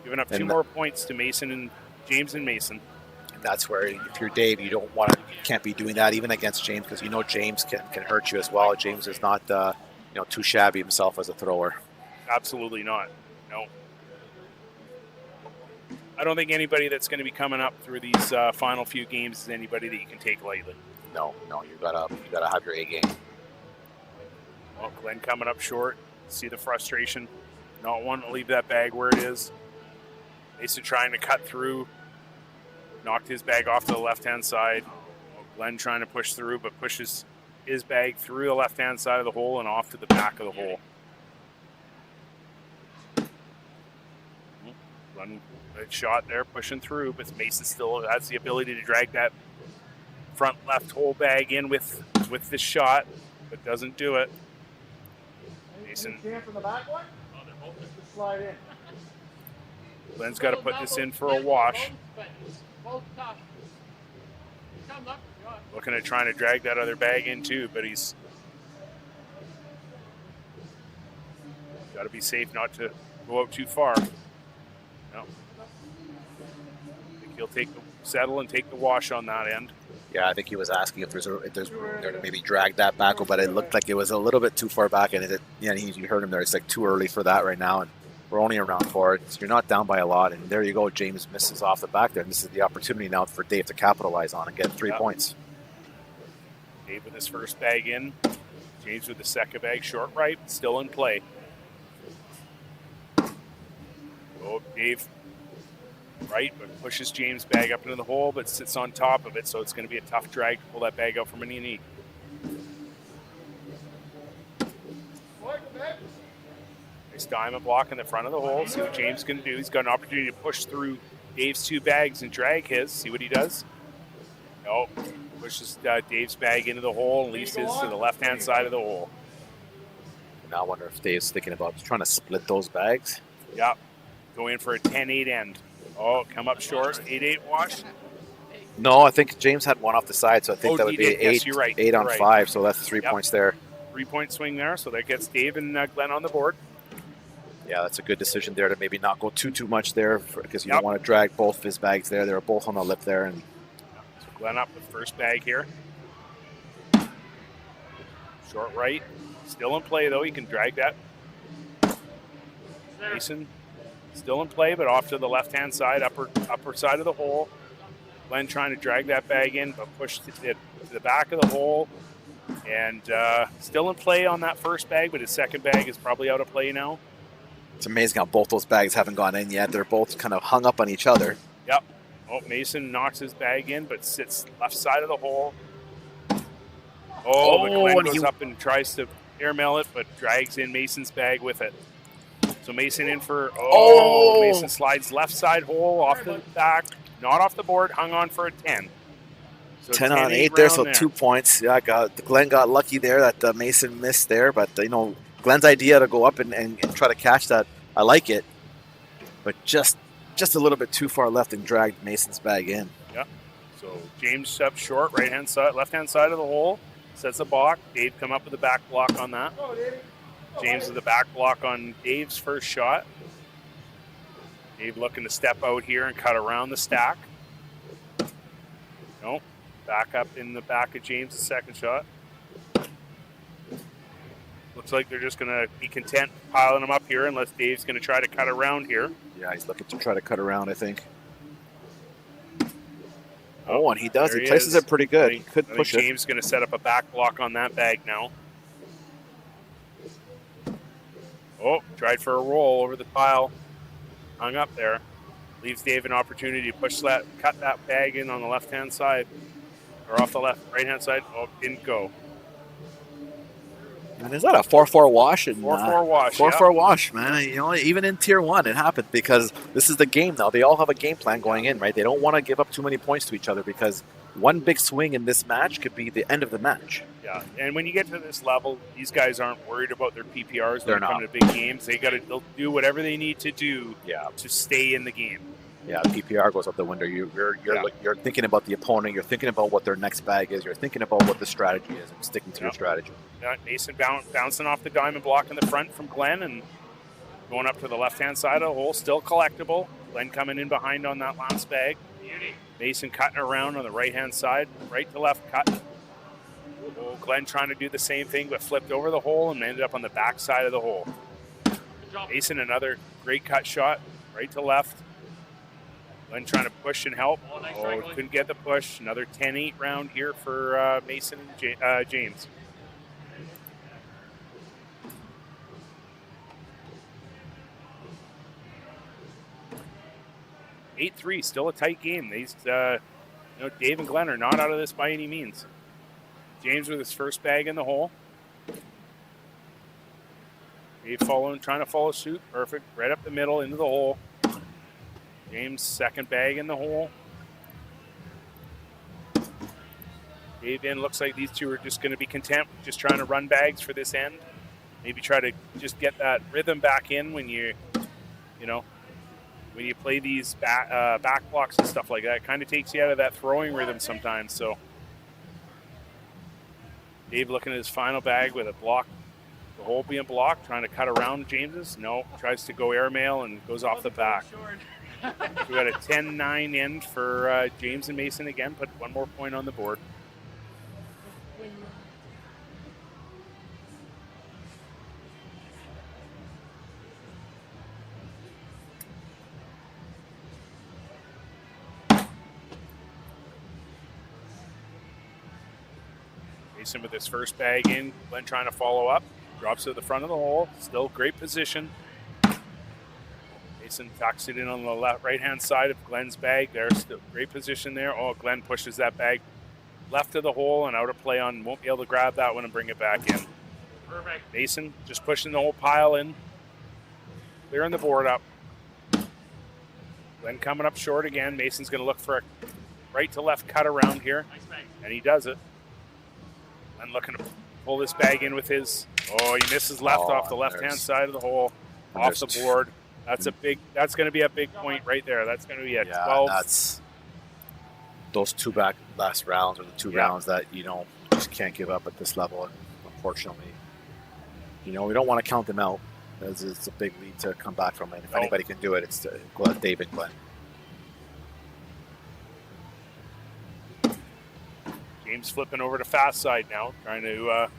Giving up two more points to Mason and James and Mason. And that's where, if you're Dave, you can't be doing that even against James, because James can hurt you as well. James is not too shabby himself as a thrower. Absolutely not. No. I don't think anybody that's going to be coming up through these final few games is anybody that you can take lightly. No, you gotta have your A game. Well, Glenn coming up short. See the frustration. Not wanting to leave that bag where it is. Mason trying to cut through. Knocked his bag off to the left-hand side. Well, Glenn trying to push through, but pushes his bag through the left-hand side of the hole and off to the back of the hole. Glenn, good shot there, pushing through, but Mason still has the ability to drag that front left hole bag in with this shot, but doesn't do it. Mason. From the back one? Just slide in. Glenn's got to put this in for a wash. Looking at trying to drag that other bag in too, but he's got to be safe not to go out too far. No. I think he'll take the settle and take the wash on that end. Yeah, I think he was asking if there's room there to maybe drag that back, but it looked like it was a little bit too far back, and you heard him there. It's like too early for that right now, and we're only around 4. You're not down by a lot, and there you go. James misses off the back there, and this is the opportunity now for Dave to capitalize on and get 3 points. Dave with his first bag in. James with the second bag, short right, still in play. Oh, Dave right, but pushes James' bag up into the hole, but sits on top of it, so it's going to be a tough drag to pull that bag out from underneath. Nice diamond block in the front of the hole. See what James can do. He's got an opportunity to push through Dave's 2 bags and drag his. See what he does. No, pushes Dave's bag into the hole and leaves his to the left-hand side of the hole. Now I wonder if Dave's thinking about trying to split those bags. Yep. Go in for a 10-8 end. Oh, come up short. 8-8 wash. No, I think James had one off the side, so I think that would be yes, 8, you're right. 8 on You're 5, right. so that's 3 points there. 3-point swing there, so that gets Dave and Glenn on the board. Yeah, that's a good decision there to maybe not go too much there because you don't want to drag both of his bags there. They were both on the lip there. And so Glenn up the first bag here. Short right. Still in play, though. He can drag that. Mason still in play, but off to the left-hand side, upper side of the hole. Glenn trying to drag that bag in, but push it to the back of the hole. And still in play on that first bag, but his second bag is probably out of play now. it's amazing how both those bags haven't gone in yet. They're both kind of hung up on each other. Yep. Oh, Mason knocks his bag in, but sits left side of the hole. Oh, but Glenn goes up and tries to airmail it, but drags in Mason's bag with it. So Mason in for, Mason slides left side hole off the back, not off the board, hung on for a 10. So 10 on 8 there, so 2 points. Yeah, Glenn got lucky there that Mason missed there, but Glenn's idea to go up and try to catch that, I like it, but just a little bit too far left and dragged Mason's bag in. Yeah. So James up short, right-hand side, left-hand side of the hole, sets a block. Dave come up with a back block on that. James with the back block on Dave's first shot. Dave looking to step out here and cut around the stack. Nope. Back up in the back of James' second shot. Looks like they're just going to be content piling them up here unless Dave's going to try to cut around here. Yeah, he's looking to try to cut around, I think. Oh, and he does. He places it pretty good. He could push it. James is going to set up a back block on that bag now. Oh, tried for a roll over the pile. Hung up there. Leaves Dave an opportunity to cut that bag in on the left-hand side. Or off the right-hand side. Oh, didn't go. And is that a 4-4 wash? 4-4 wash. 4-4 wash, man. Even in Tier 1, it happened because this is the game now. They all have a game plan going in, right? They don't want to give up too many points to each other because one big swing in this match could be the end of the match. Yeah, and when you get to this level, these guys aren't worried about their PPRs when they come to big games. They'll do whatever they need to do to stay in the game. Yeah, PPR goes out the window. You're thinking about the opponent. You're thinking about what their next bag is. You're thinking about what the strategy is and sticking to your strategy. Mason bouncing off the diamond block in the front from Glenn and going up to the left-hand side of the hole. Still collectible. Glenn coming in behind on that last bag. Mason cutting around on the right-hand side. Right to left cut. Oh, Glenn trying to do the same thing but flipped over the hole and ended up on the back side of the hole. Mason another great cut shot. Right to left. Glenn trying to push and help. Couldn't get the push. Another 10-8 round here for Mason and James. 8-3, still a tight game. These, Dave and Glenn are not out of this by any means. James with his first bag in the hole. Dave trying to follow suit. Perfect. Right up the middle into the hole. James second bag in the hole. Dave in. Looks like these two are just going to be content with just trying to run bags for this end. Maybe try to just get that rhythm back in when you play these back blocks and stuff like that. It kind of takes you out of that throwing rhythm sometimes. So Dave looking at his final bag with a block, the hole being blocked, trying to cut around James's. No, tries to go airmail and goes off the back. So we got a 10-9 end for James and Mason again. Put one more point on the board. Mason with his first bag in. Glenn trying to follow up. Drops to the front of the hole. Still great position. Mason tucks it in on the right-hand side of Glenn's bag. There's still great position there. Oh, Glenn pushes that bag left of the hole and out of play on. Won't be able to grab that one and bring it back in. Perfect. Mason just pushing the whole pile in. Clearing the board up. Glenn coming up short again. Mason's going to look for a right to left cut around here. Nice bag. And he does it. And looking to pull this bag in with his. Oh, he misses left off the left-hand side of the hole, off the board. That's That's going to be a big point right there. That's going to be a 12. That's those two last rounds are the two rounds that just can't give up at this level. And unfortunately, we don't want to count them out, as it's a big lead to come back from. And if anybody can do it, it's Dave and Glenn. James flipping over to fast side now, trying to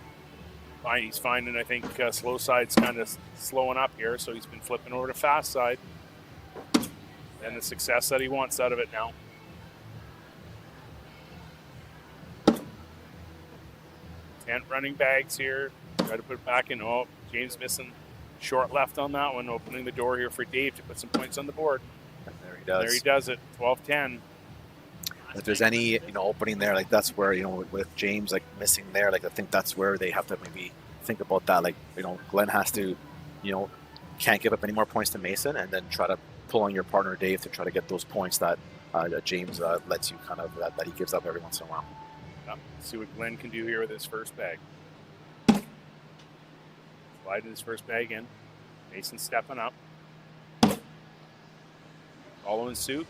he's finding, I think, slow side's kind of slowing up here, so he's been flipping over to fast side. And the success that he wants out of it now. Tent running bags here. Try to put it back in. Oh, James missing short left on that one, opening the door here for Dave to put some points on the board. And there he does. There he does it, 12-10. If there's any opening there, like that's where with James missing there, I think that's where they have to maybe think about that. Glenn has to, can't give up any more points to Mason, and then try to pull on your partner Dave to try to get those points that James lets you that he gives up every once in a while. Let's see what Glenn can do here with his first bag. Sliding his first bag in. Mason stepping up. Following suit.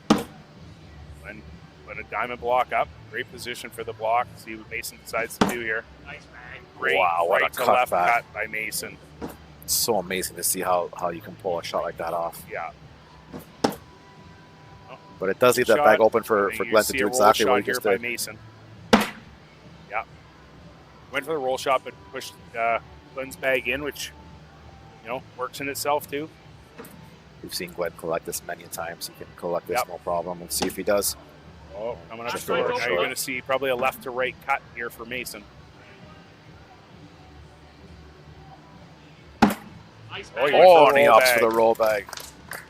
Glenn put a diamond block up. Great position for the block. See what Mason decides to do here. Nice bag. Great wow, what right a to left cutback. cut by Mason. It's so amazing to see how you can pull a shot like that off. Yeah. But it does leave that bag open for Glenn to do exactly what he just did. By Mason. Yeah. Went for the roll shot, but pushed Glenn's bag in, which, works in itself too. We've seen Glenn collect this many times. He can collect this no problem. Let's see if he does. Oh, coming up Just short. over Now short. you're going to see probably a left to right cut here for Mason. Nice Oh, bag. he went for the And he roll opts bag. for the roll bag.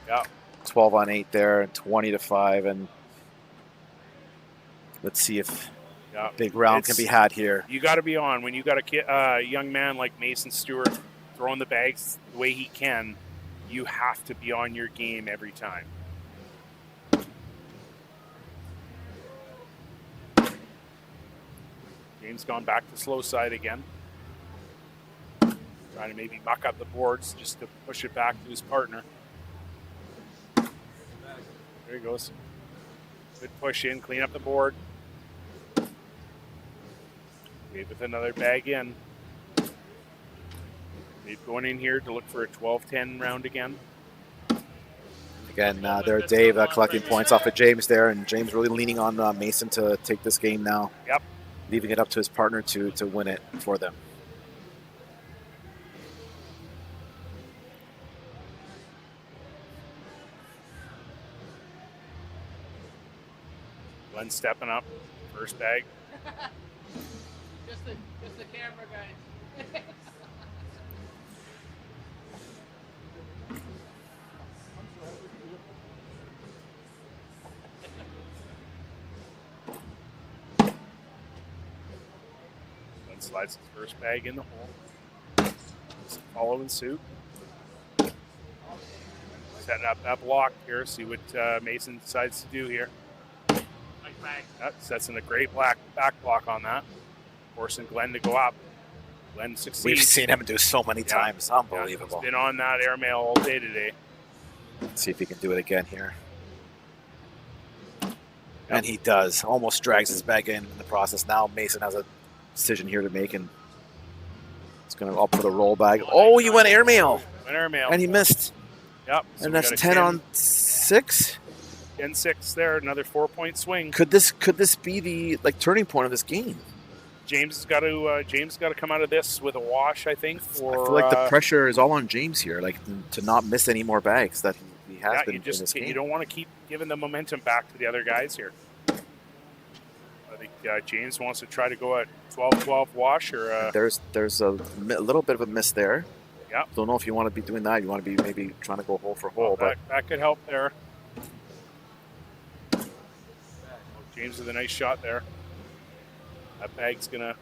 Yeah. 12 on 8 there, and 20-5. And let's see if Yeah. big round can be had here. You got to be on when you got a young man like Mason Stewart throwing the bags the way he can. You have to be on your game every time. James gone back to slow side again. Trying to maybe muck up the boards just to push it back to his partner. There he goes. Good push in, clean up the board. Dave with another bag in. Dave going in here to look for a 12-10 round again. Again, there Dave collecting points off of James there, and James really leaning on Mason to take this game now. Yep. Leaving it up to his partner to win it for them. Glenn stepping up. First bag. Just the camera, guys. Glenn slides his first bag in the hole. Following suit. Setting up that block here. See what Mason decides to do here. Sets in a great back block on that. Forcing Glenn to go up. Glenn succeeds. We've seen him do so many times. Unbelievable. He's been on that airmail all day today. Let's see if he can do it again here. And he does. Almost drags his bag in the process. Now Mason has a decision here to make, and it's going to up for the roll bag. Oh, he went airmail. And he missed. Yep. So and that's 10 on 6. 10-6 there. Another 4-point swing. Could this be the turning point of this game? James has got to come out of this with a wash, I think. I feel like the pressure is all on James here, to not miss any more bags that he has been in this game. You don't want to keep giving the momentum back to the other guys here. I think James wants to try to go at 12-12 wash or. There's a little bit of a miss there. Yeah. Don't know if you want to be doing that. You want to be maybe trying to go hole for hole, but that could help there. James with a nice shot there. That bag's gonna,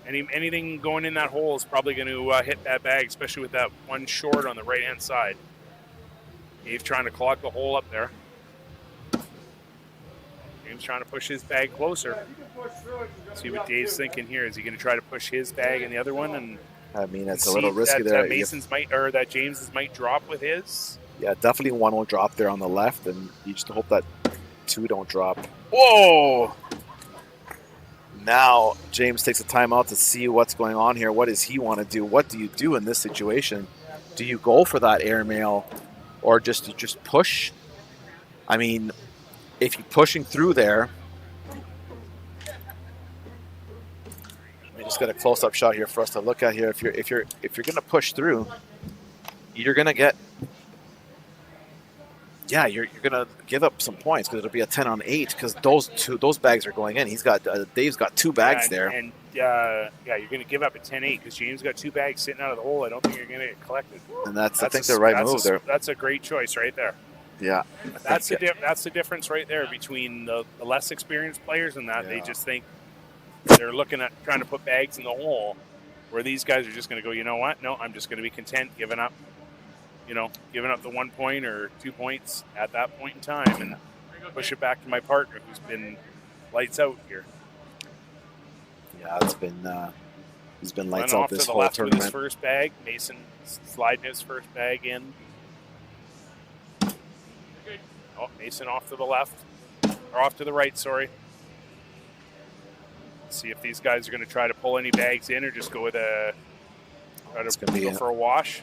anything going in that hole is probably going to hit that bag, especially with that one short on the right hand side. Dave's trying to clog the hole up there. James trying to push his bag closer. See what Dave's thinking here. Is he going to try to push his bag in the other one? And I mean, it's a little risky there. That James's might drop with his. Yeah, definitely one will drop there on the left, and you just hope that two don't drop. Whoa! Now James takes a timeout to see what's going on here. What does he want to do? What do you do in this situation? Do you go for that airmail, or just push? I mean, if you're pushing through there, let me just get a close-up shot here for us to look at here. If you're going to push through, you're going to get. Yeah, you're gonna give up some points because it'll be a 10 on 8 because those bags are going in. Dave's got 2 bags there, and you're gonna give up a 10-8 because James got 2 bags sitting out of the hole. I don't think you're gonna get collected. And I think the right move there. That's a great choice right there. Yeah, that's the difference right there between the less experienced players and that. Yeah. They just think they're looking at trying to put bags in the hole, where these guys are just gonna go, you know what? No, I'm just gonna be content giving up. Giving up the 1 point or 2 points at that point in time and push it back to my partner who's been lights out here. Yeah, he's been lights out this whole tournament. With his first bag. Mason sliding his first bag in. Oh, Mason off to the left. Or off to the right, sorry. Let's see if these guys are going to try to pull any bags in or just go with go for a wash.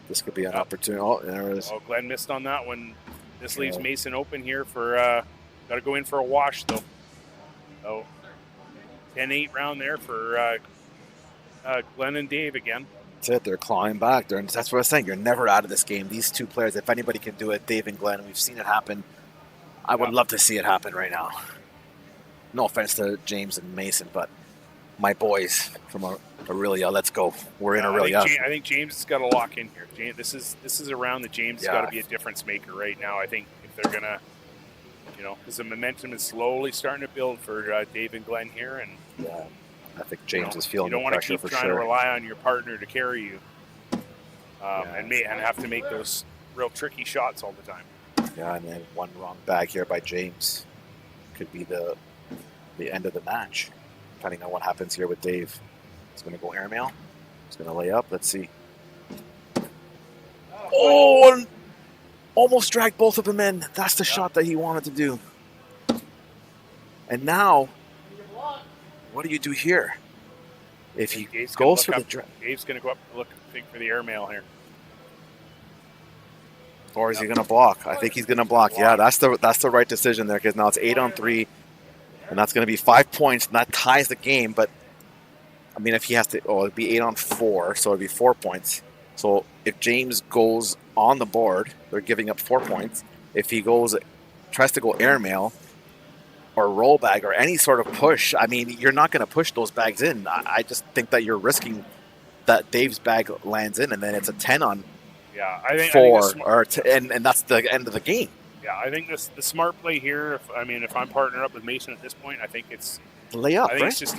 This could be an opportunity. Oh, there it is. Oh, Glenn missed on that one. This leaves Mason open here for, got to go in for a wash, though. Oh, 10-8 round there for Glenn and Dave again. That's it. They're clawing back. That's what I was saying. You're never out of this game. These two players, if anybody can do it, Dave and Glenn, we've seen it happen. I would love to see it happen right now. No offense to James and Mason, but my boys from Orillia, let's go. We're in Orillia. I think James has got to lock in here. This is a round that James has got to be a difference maker right now. I think if they're going to, because the momentum is slowly starting to build for Dave and Glenn here. And I think James is feeling the pressure for sure. You don't want to keep trying to rely on your partner to carry you and have to make those real tricky shots all the time. Yeah, and then one wrong bag here by James could be the end of the match. Depending on what happens here with Dave. He's going to go airmail. He's going to lay up. Let's see. Oh, and almost dragged both of them in. That's the shot that he wanted to do. And now, what do you do here? If he goes for the drag. Dave's going to go up and think for the airmail here. Or is he going to block? I think he's going to block. Yeah, that's the right decision there because now it's 8 on 3. And that's going to be 5 points, and that ties the game. But, I mean, if he has to, it'd be 8 on 4, so it'd be 4 points. So if James goes on the board, they're giving up 4 points. If he tries to go airmail or roll bag or any sort of push, I mean, you're not going to push those bags in. I just think that you're risking that Dave's bag lands in, and then it's a 10 on 4, and that's the end of the game. Yeah, I think the smart play here. If I'm partnered up with Mason at this point, I think it's lay up. I think it's just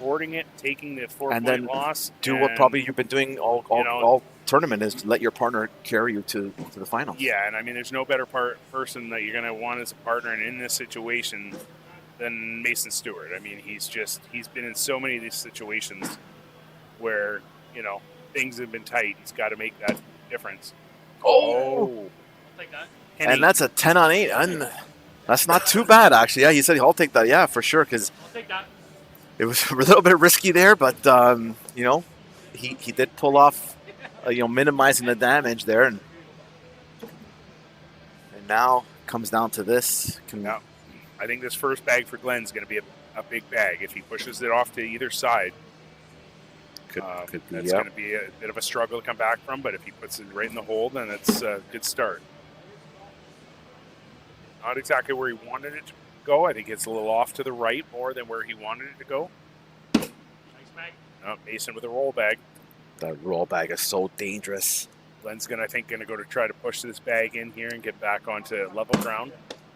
boarding it, taking the 4-point then loss. Do what probably you've been doing all tournament is let your partner carry you to the finals. Yeah, and I mean, there's no better person that you're going to want as a partner and in this situation than Mason Stewart. I mean, he's been in so many of these situations where, things have been tight. He's got to make that difference. Oh. I'll take that. And that's a 10 on 8. And that's not too bad, actually. Yeah, he said I'll take that. Yeah, for sure, because I'll take that. it was a little bit risky there, but, he did pull off, minimizing the damage there. And now comes down to this. I think this first bag for Glenn's going to be a big bag. If he pushes it off to either side, that's going to be a bit of a struggle to come back from. But if he puts it right in the hole, then it's a good start. Not exactly where he wanted it to go. I think it's a little off to the right more than where he wanted it to go. Nice bag. Mason with a roll bag. That roll bag is so dangerous. Glenn's going to go to try to push this bag in here and get back onto level ground.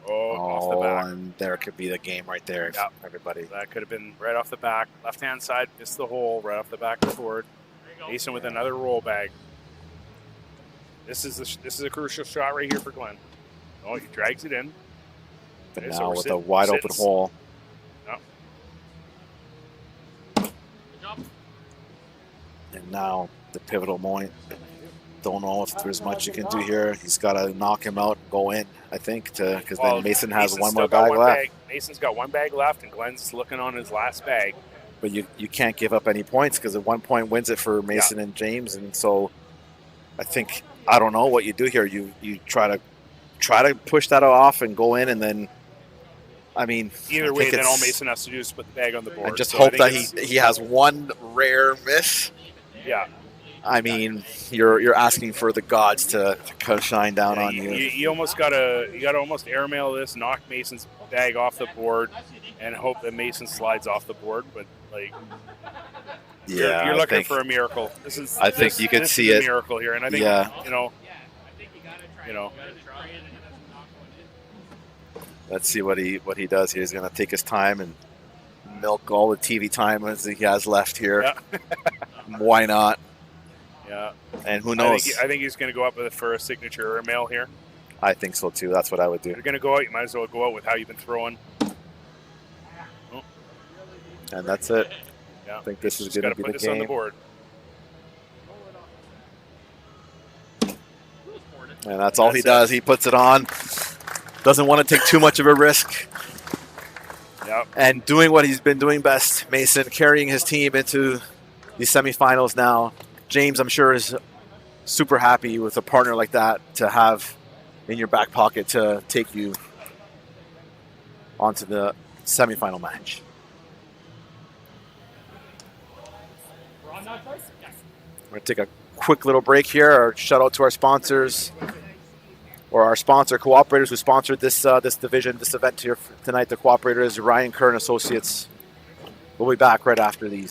Off the back. And there could be the game right there, everybody. That could have been right off the back. Left-hand side, missed the hole right off the back of the board. Mason with another roll bag. This is a crucial shot right here for Glenn. Oh, he drags it in. But now with a wide open hole. Yep. Good job. And now the pivotal moment. Don't know if there's much you can do here. He's got to knock him out and go in, I think, because then Mason has one more bag left. Mason's got one bag left, and Glenn's looking on his last bag. But you can't give up any points because at 1 point wins it for Mason and James. And so I think, I don't know what you do here. You try to push that off and go in, and then, I mean, either way, then all Mason has to do is put the bag on the board. And just hope that he has one rare miss. Yeah. I mean, you're asking for the gods to shine down on you. You almost gotta almost airmail this, knock Mason's bag off the board, and hope that Mason slides off the board. But you're looking for a miracle. I think you can see it. A miracle here, and I think Let's see what he does here. He's going to take his time and milk all the TV time as he has left here. Yeah. Why not? Yeah. And who knows? I think he's going to go up for a signature airmail here. I think so too. That's what I would do. If you're going to go out, you might as well go out with how you've been throwing. Oh. And that's it. Yeah. I think this is going to be the game. On the board. And that's all he does. He puts it on. Doesn't want to take too much of a risk. Yep. And doing what he's been doing best, Mason, carrying his team into the semifinals now. James, I'm sure, is super happy with a partner like that to have in your back pocket to take you onto the semifinal match. We're on that, yes. We're going to take a quick little break here. Our shout out to our sponsors, or our sponsor cooperators who sponsored this division, this event here tonight. The cooperators, Ryan Kerr and Associates. We'll be back right after these.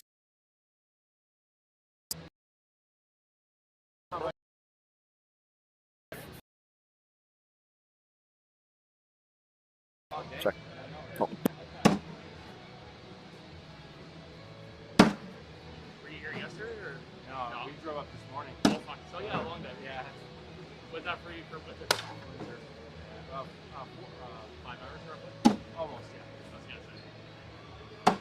Check. Oh. Were you here yesterday or? No, we drove up this morning. Oh, fuck. So yeah, a long day. Yeah. What's that for you for with it? 5 hours roughly? Almost, yeah. I was gonna say.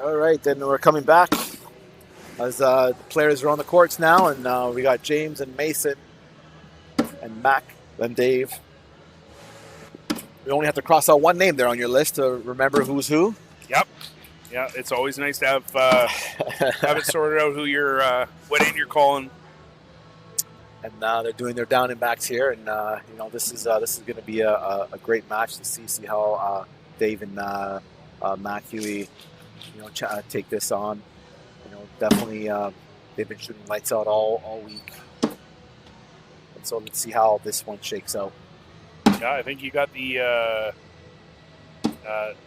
All right, then we're coming back as the players are on the courts now, and we got James and Mason and Mac and Dave. We only have to cross out one name there on your list to remember who's who. Yep. Yeah, it's always nice to have have it sorted out who you're what end you're calling. And they're doing their down and backs here, and this is going to be a great match to see how Dave and Mac Huey take this on. Definitely they've been shooting lights out all week, and so let's see how this one shakes out. Yeah, I think you got the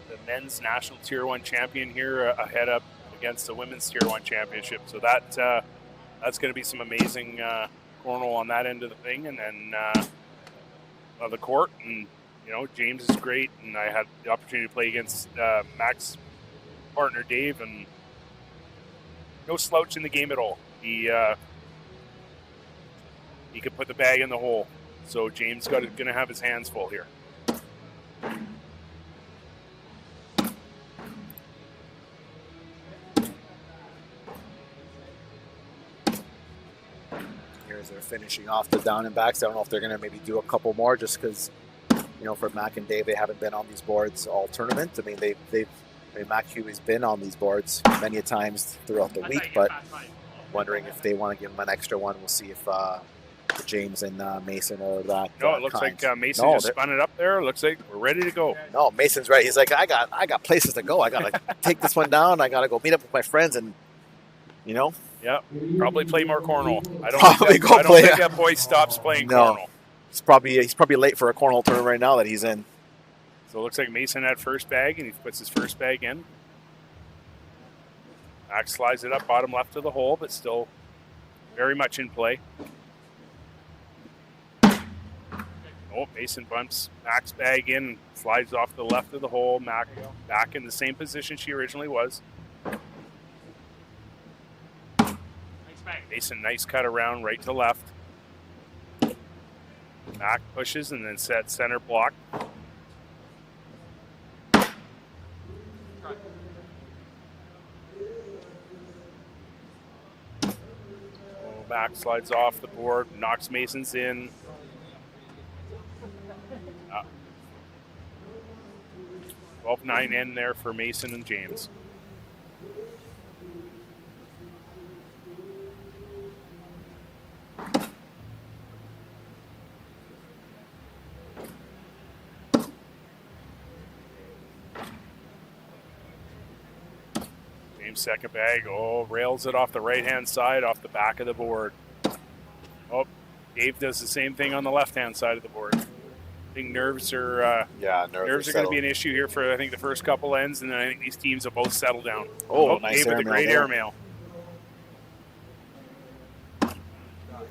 the men's national Tier 1 champion here ahead up against the women's Tier 1 championship. So that's going to be some amazing cornhole on that end of the thing. And then of the court, and James is great, and I had the opportunity to play against Mac's partner Dave, and no slouch in the game at all. He could put the bag in the hole. So James going to have his hands full here. Here's they're finishing off the down and backs. I don't know if they're going to maybe do a couple more, just because for Mac and Dave, they haven't been on these boards all tournament. I mean, Mac Huey's been on these boards many a times throughout the week, but wondering if they want to give him an extra one. We'll see if James and Mason or that. No, it looks like Mason just spun it up there. It looks like we're ready to go. No, Mason's ready. He's like, I got places to go. I gotta take this one down. I gotta go meet up with my friends, and Yeah, probably play more cornhole. I don't think that boy stops playing cornhole. He's probably late for a cornhole tournament right now that he's in. So it looks like Mason had first bag, and he puts his first bag in. Max slides it up bottom left of the hole, but still very much in play. Oh, Mason bumps Mac's bag in, slides off the left of the hole. Mac back in the same position she originally was. Mason, nice cut around right to left. Mac pushes and then sets center block. Mac slides off the board, knocks Mason's in. 12-9 in there for Mason and James. James second bag. Oh, rails it off the right-hand side, off the back of the board. Oh, Dave does the same thing on the left-hand side of the board. I think nerves are nerves are going to be an issue here for I think the first couple ends, and then I think these teams will both settle down. Oh, nice Dave with a great airmail.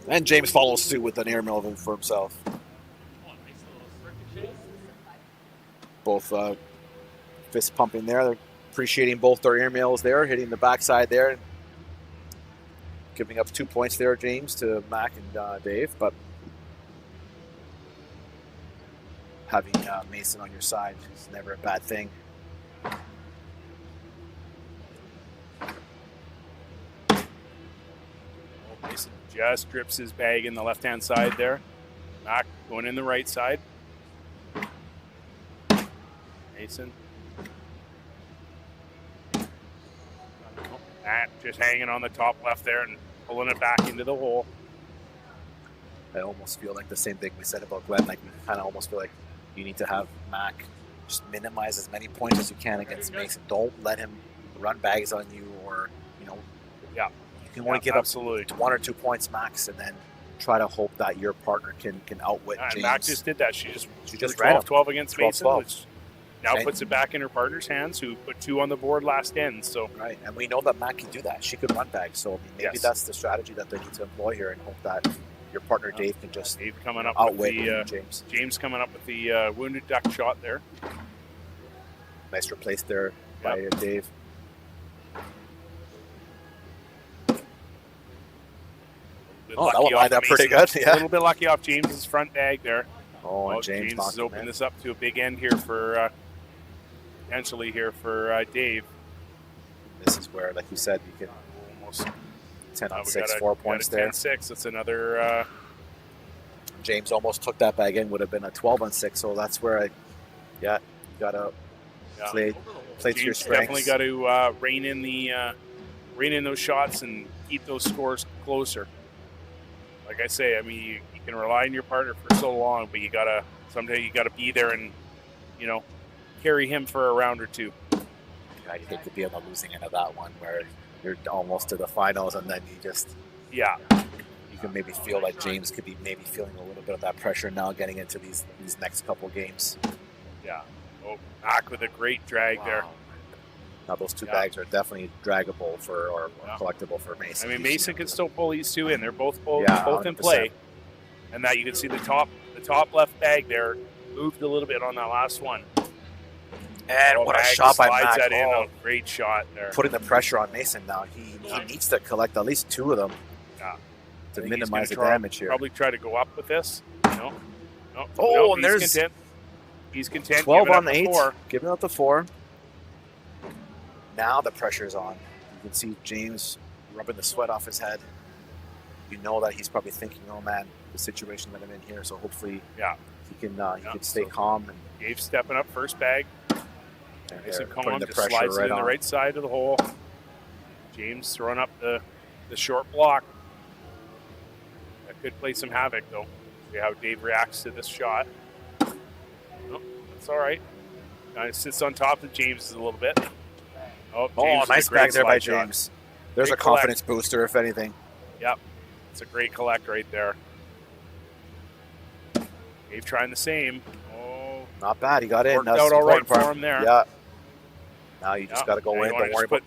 And James follows suit with an airmail for himself. Both fist pumping there. They're appreciating both their airmails there, hitting the backside there, giving up 2 points there, James, to Mac and Dave, but having Mason on your side is never a bad thing. Mason just drips his bag in the left-hand side there. Mac going in the right side. Mason. Matt just hanging on the top left there and pulling it back into the hole. I almost feel like the same thing we said about Glenn. Like, we kind of almost feel like you need to have Mac just minimize as many points as you can against Mason. Don't let him run bags on you, or Yeah. You can only give absolutely up 1 or 2 points max, and then try to hope that your partner can outwit James. Mac just did that. She just ran 12 against 12, Mason, 12. which now puts it back in her partner's hands, who put 2 on the board last end. So right, and we know that Mac can do that. She could run bags, so maybe that's the strategy that they need to employ here, and hope that your partner Dave can just coming up outwit with the, James. James coming up with the wounded duck shot there. Nice replace there by Dave. Oh, that one lined up pretty good. Yeah. A little bit lucky off James's front bag there. Oh, and James has opened this up to a big end here for potentially here for Dave. This is where, like you said, you can almost 10 on 6, 4 points there. 10-6. That's another. James almost took that bag in. Would have been a 12 on 6. So that's where you gotta play to your strengths. Definitely got to rein in those shots and keep those scores closer. Like I say, I mean, you can rely on your partner for so long, but someday you gotta be there and carry him for a round or two. Yeah, you hate to be on the losing end of that one where you're almost to the finals, and then you can maybe feel like James could be maybe feeling a little bit of that pressure now getting into these next couple games. Yeah. Oh, Mac with a great drag there. Now those two bags are definitely draggable or collectible for Mason. I mean, Mason can still pull these two in. They're both in 100%. play. And that you can see the top left bag there moved a little bit on that last one. And what a shot by Mac. That in, a great shot there. Putting the pressure on Mason now. He needs to collect at least two of them to minimize the damage here. Probably try to go up with this. No. Oh, and he's content. He's content. 12 on 8. Giving up the 4. Now the pressure's on. You can see James rubbing the sweat off his head. You know that he's probably thinking, oh man, the situation that I'm in here. So hopefully he can stay calm. And Gabe stepping up first bag. Nice and calm, the just pressure slides it in the right side of the hole. James throwing up the short block. That could play some havoc though. See how Dave reacts to this shot. Oh, that's all right. Kind of sits on top of James a little bit. Oh, nice bag there by shot. James. There's Great a confidence booster, if anything. Yep. It's a great collect right there. Dave trying the same. Oh, not bad. He got in. Worked out all right for him there. Yeah. Now you just got to go in.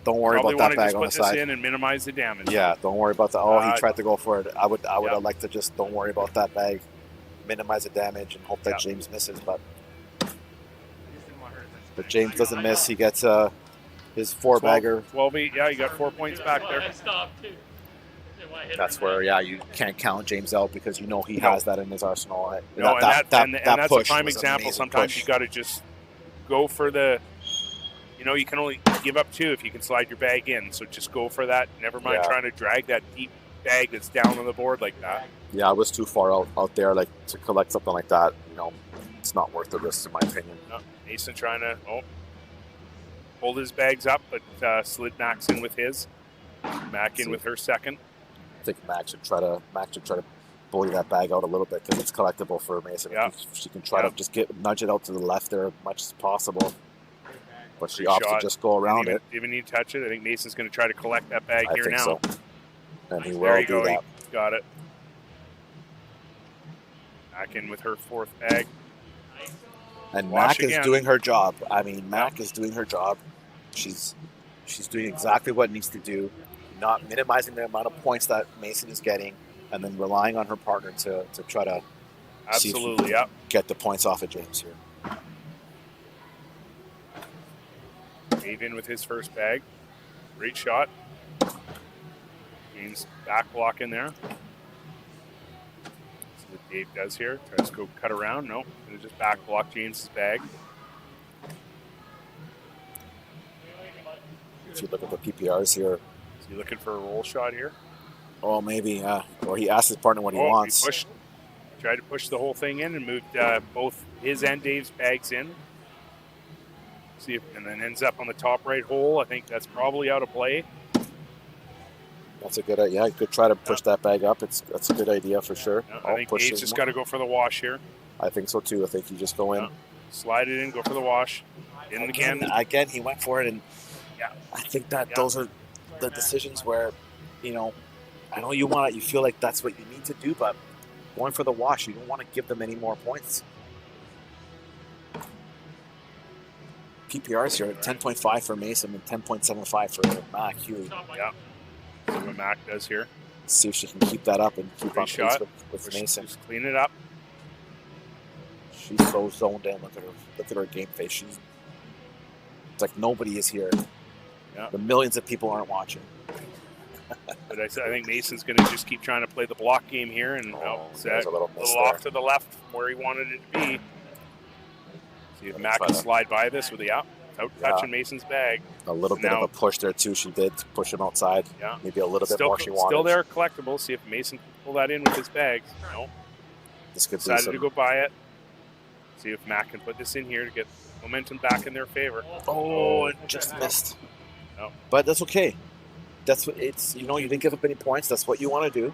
Don't worry about that bag on the side. Put this in and minimize the damage. Yeah, don't worry about that. Oh, he tried to go for it. I would have liked to just don't worry about that bag, minimize the damage, and hope that James misses. But James doesn't miss. He gets his 4-bagger. 12-8. Yeah, you got 4 points back there. That's where you can't count James out because you know he has that in his arsenal. That's a prime example. Sometimes you got to just go for the. You can only give up 2 if you can slide your bag in. So just go for that. Never mind trying to drag that deep bag that's down on the board like that. Yeah, I was too far out there to collect something like that. It's not worth the risk in my opinion. No, Mason trying to hold his bags up, but slid Max in with his. Mac in with her second. I think Max should try to bully that bag out a little bit because it's collectible for Mason. Yeah. She can try to just nudge it out to the left there as much as possible. But she opts to just go around it. Didn't even need to touch it. I think Mason's going to try to collect that bag here now. So. And he will do that. He got it. Back in with her 4th bag. And Mac is doing her job. I mean, Mac is doing her job. She's doing exactly what needs to do, not minimizing the amount of points that Mason is getting, and then relying on her partner to try to get the points off of James here. Dave in with his first bag. Great shot. James back block in there. See what Dave does here. Tries to go cut around. No. Going to just back block James's bag. If you look at the PPRs here. Is he looking for a roll shot here? Oh, maybe. Or he asked his partner what he wants. He tried to push the whole thing in and moved both his and Dave's bags in. See if, and then ends up on the top right hole. I think that's probably out of play. That's a good idea. You could try to push that bag up. That's a good idea for sure. I think Dave's just got to go for the wash here. I think so too. I think you just go in. Slide it in, go for the wash. In again. Again, he went for it, and I think that those are the decisions where, I know you want it. You feel like that's what you need to do, but going for the wash, you don't want to give them any more points. PPRs here at 10.5 for Mason and 10.75 for Mac. Huge. Yeah. See what Mac does here. See if she can keep that up and keep on pace with Mason. Just clean it up. She's so zoned in. Look at her game face. It's like nobody is here. Yeah. The millions of people aren't watching. But I think Mason's going to just keep trying to play the block game here, and there's a little off to the left where he wanted it to be. See if Mac can slide by this without touching Mason's bag. A little bit of a push there too. She did push him outside. Yeah. Maybe a little bit more she wanted. Still there, collectible. See if Mason can pull that in with his bag. No. This could Decided to go by it. See if Mac can put this in here to get momentum back in their favor. Oh, it just missed. No. But that's okay. That's what it's. You didn't give up any points. That's what you want to do.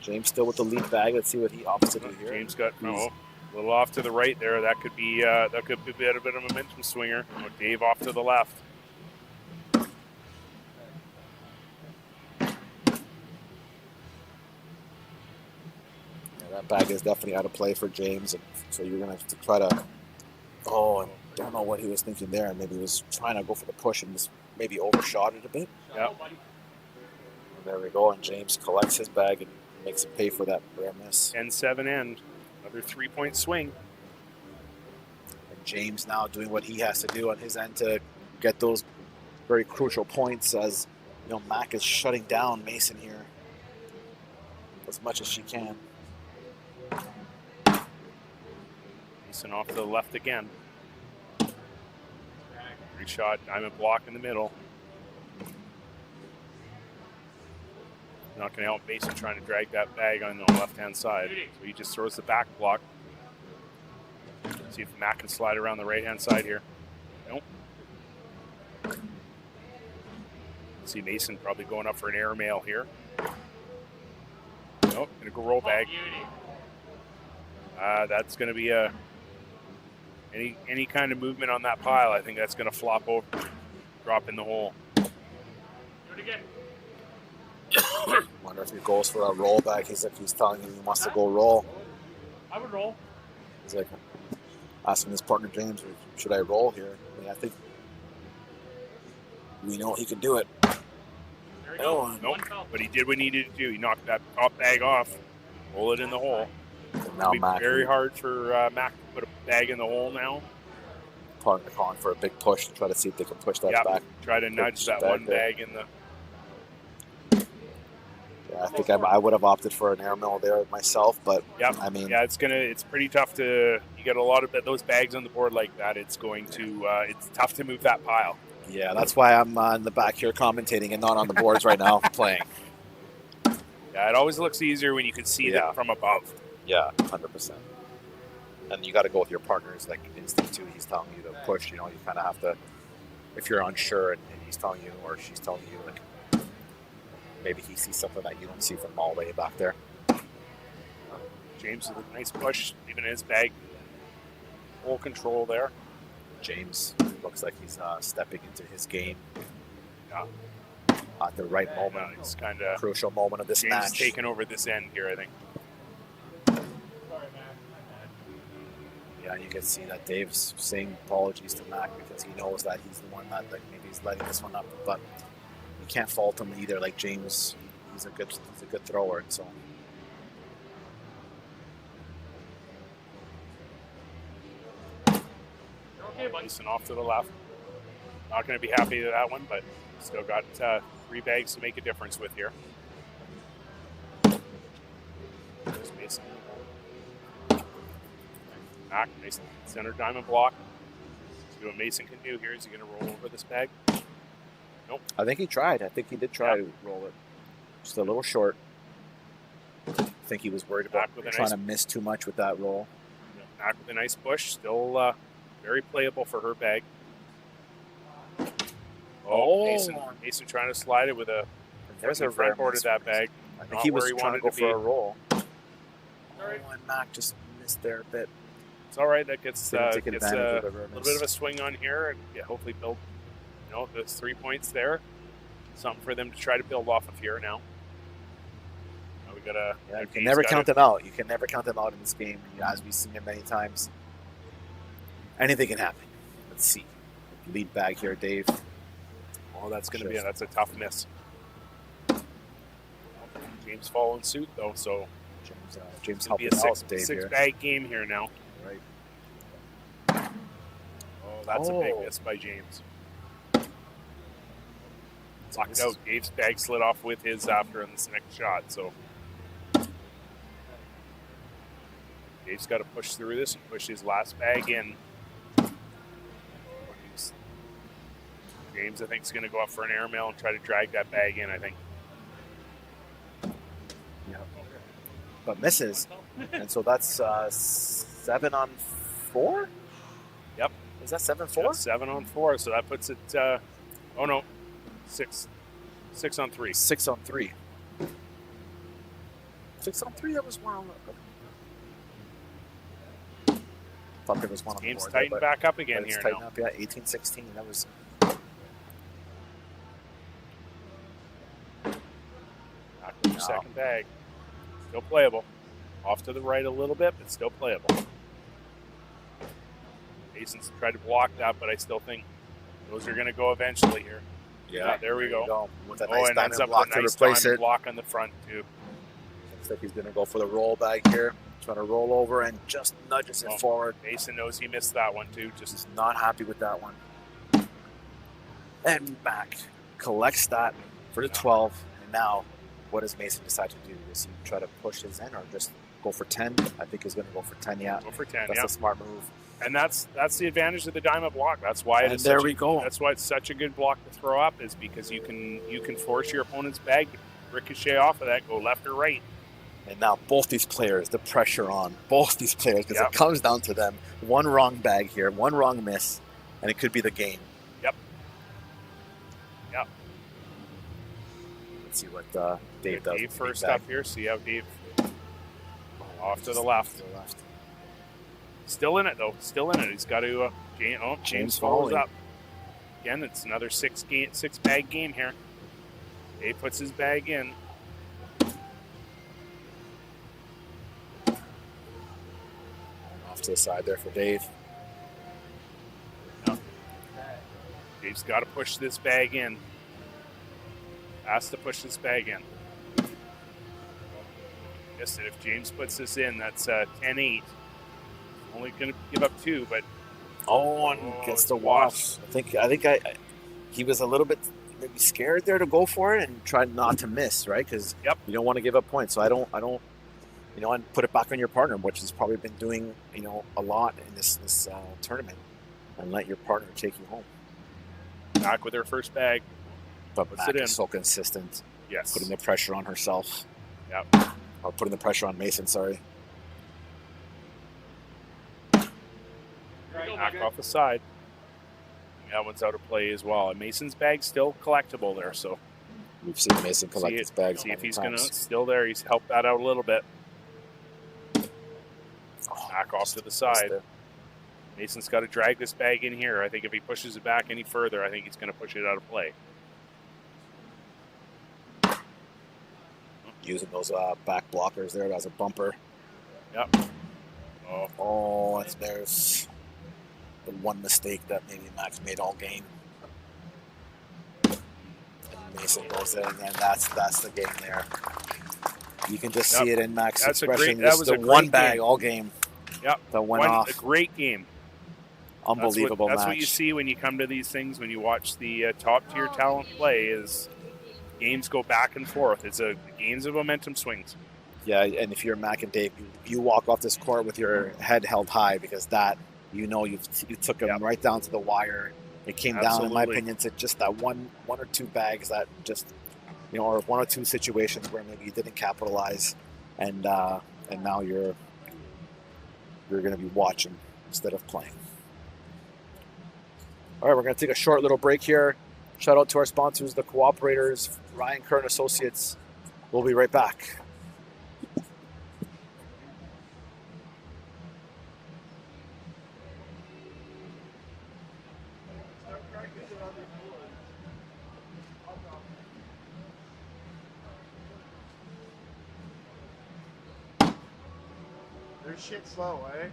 James still with the lead bag. Let's see what he opts to do here. James got a little off to the right there. That could be a bit of a momentum swinger. Dave off to the left. That bag is definitely out of play for James, and so you're going to have to try to. Oh, I don't know what he was thinking there. Maybe he was trying to go for the push and just maybe overshot it a bit. Yep. And there we go, and James collects his bag and makes him pay for that rare miss. 10-7 end. Another 3-point swing. And James now doing what he has to do on his end to get those very crucial points, as you know, Mac is shutting down Mason here as much as she can. Mason off to the left again. Great shot, diamond block in the middle. Not going to help Mason trying to drag that bag on the left-hand side. So he just throws the back block. See if Mac can slide around the right-hand side here. Nope. See Mason probably going up for an airmail here. Nope, gonna go roll bag. That's gonna be a any kind of movement on that pile. I think that's gonna flop over, drop in the hole. Do it again. Wonder if he goes for a roll back. He's telling him he wants to go roll. I would roll. He's like asking his partner James, should I roll here? I mean, I think we know he can do it. There we go. Nope. But he did what he needed to do. He knocked that top bag off, roll it in the hole. And now It'll be Mac very hard for Mac to put a bag in the hole now. calling for a big push to try to see if they can push that back. Try to nudge that one bag in the. Yeah, I think I would have opted for an airmail there myself, but I mean, yeah, it's pretty tough to. You get a lot of those bags on the board like that. It's going to. It's tough to move that pile. Yeah, that's why I'm in the back here commentating and not on the boards right now playing. Yeah, it always looks easier when you can see them from above. Yeah, 100%. And you got to go with your partner's like instinct too. He's telling you to push. You know, you kind of have to. If you're unsure and he's telling you or she's telling you, like maybe he sees something that you don't see from all the way back there. James with a nice push, even his bag. Full control there. James looks like he's stepping into his game. Yeah. At the right moment. It's kind of crucial moment of this James match. Taking over this end here, I think. Yeah, you can see that Dave's saying apologies to Mac because he knows that he's the one that like maybe he's letting this one up, but you can't fault him either. Like James, he's a good thrower, so. Okay, buddy. Mason off to the left. Not going to be happy with that one, but still got 3 bags to make a difference with here. There's Mason. Mac, Mason, center diamond block. See what Mason can do here. Is he going to roll over this bag? Nope. I think he tried. I think he did try to roll it. Just a little short. I think he was worried about trying to miss too much with that roll. Mac with a nice push. Still very playable for her bag. Oh, Mason trying to slide it with a. There's a front board of that bag. I think he was trying to go for a roll. Oh, and Mac just missed there a bit. It's all right. That gets a little bit of a swing on here, and hopefully build. There's 3 points there. Something for them to try to build off of here now. Now we gotta. You can never count them out. You can never count them out in this game, as we've seen it many times. Anything can happen. Let's see. Lead bag here, Dave. Oh, that's going to be that's a tough miss. James following suit though, so James helping out Dave here. 6-bag game here now. Right. Oh, that's a big miss by James. Locked out. Dave's bag slid off with his after in this next shot, so Dave's got to push through this and push his last bag in. James, I think, is going to go up for an airmail and try to drag that bag in, I think. Yeah. But misses. And so that's 7 on 4? Yep. Is that 7-4? Yeah, 7 on 4, so that puts it, 6 on 3. 6 on 3. 6 on 3, that was one on the... Thought there was one on the board. Game's tightened back up again here now. Up, yeah, 18-16. That was... Second bag. Still playable. Off to the right a little bit, but still playable. Mason's tried to block that, but I still think those are going to go eventually here. Yeah, there we go. With a nice and ends diamond up block with a to nice replace diamond it. block on the front, too. Looks like he's going to go for the roll back here. Trying to roll over and just nudges it forward. Mason knows he missed that one, too. Just not happy with that one. And back. Collects that for the 12. And now, what does Mason decide to do? Does he try to push his in or just go for 10? I think he's going to go for 10, yeah. Go for 10, That's a smart move. And that's the advantage of the diamond block. That's why And there we go. That's why it's such a good block to throw up, is because you can force your opponent's bag to ricochet off of that, go left or right. And now both these players, the pressure on both these players, because it comes down to them. One wrong bag here, one wrong miss, and it could be the game. Yep. Let's see what Dave does. Dave first up here. See how Dave off to the left. Still in it, though. Still in it. He's got to... James follows up. Again, it's another six-bag game here. Dave puts his bag in. Off to the side there for Dave. Dave's got to push this bag in. Has to push this bag in. Guess that if James puts this in, that's 10-8. Only going to give up 2, but gets the wash. I think he was a little bit maybe scared there to go for it and try not to miss, right? Because you don't want to give up points. So I don't, and put it back on your partner, which has probably been doing, a lot in this tournament, and let your partner take you home. Back with her first bag. But Mac is so consistent. Yes. Putting the pressure on herself. Yep. Or putting the pressure on Mason, sorry. Back off the side. That one's out of play as well. And Mason's bag's still collectible there, so. We've seen Mason collect his bags. See if he's going to still there. He's helped that out a little bit. Back off to the side. Mason's got to drag this bag in here. I think if he pushes it back any further, I think he's going to push it out of play. Using those back blockers there as a bumper. Yep. There's the one mistake that maybe Max made all game. And Mason goes in, and that's the game there. You can just see it in Max's expression. That was the one bag all game. Yep. That went off. A great game. Unbelievable match. That's what you see when you come to these things, when you watch the top-tier talent play, is games go back and forth. It's games of momentum swings. Yeah, and if you're Mac and Dave, you walk off this court with your head held high, because you took them right down to the wire. It came down, in my opinion, to just that one or two bags that just, or one or two situations where maybe you didn't capitalize, and now you're going to be watching instead of playing. All right, we're going to take a short little break here. Shout out to our sponsors, the Cooperators, Ryan Kern Associates. We'll be right back. Their shit slow, eh?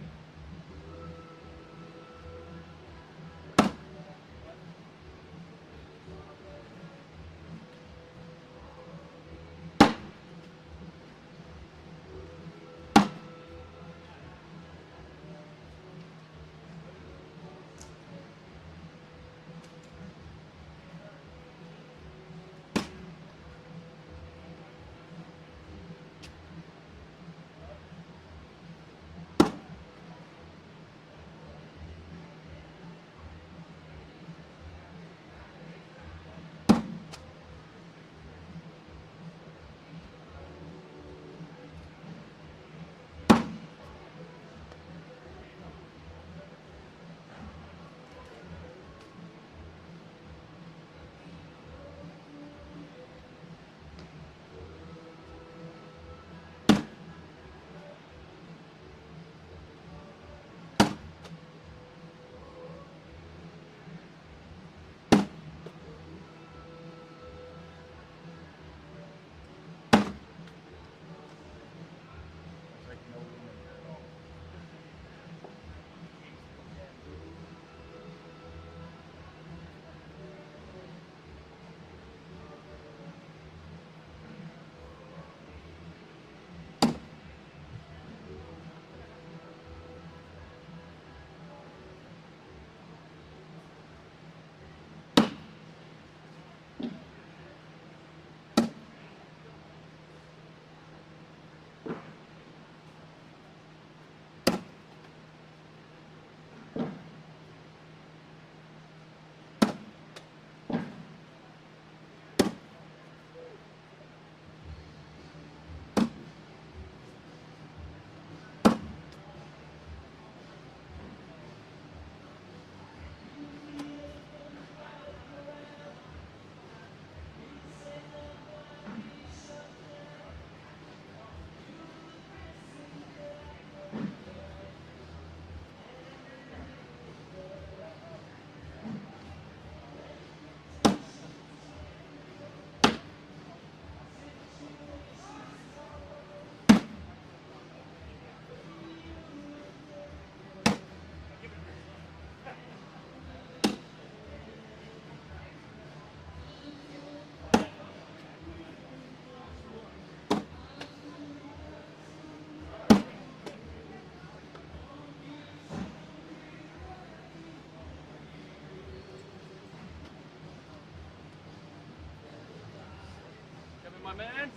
my man.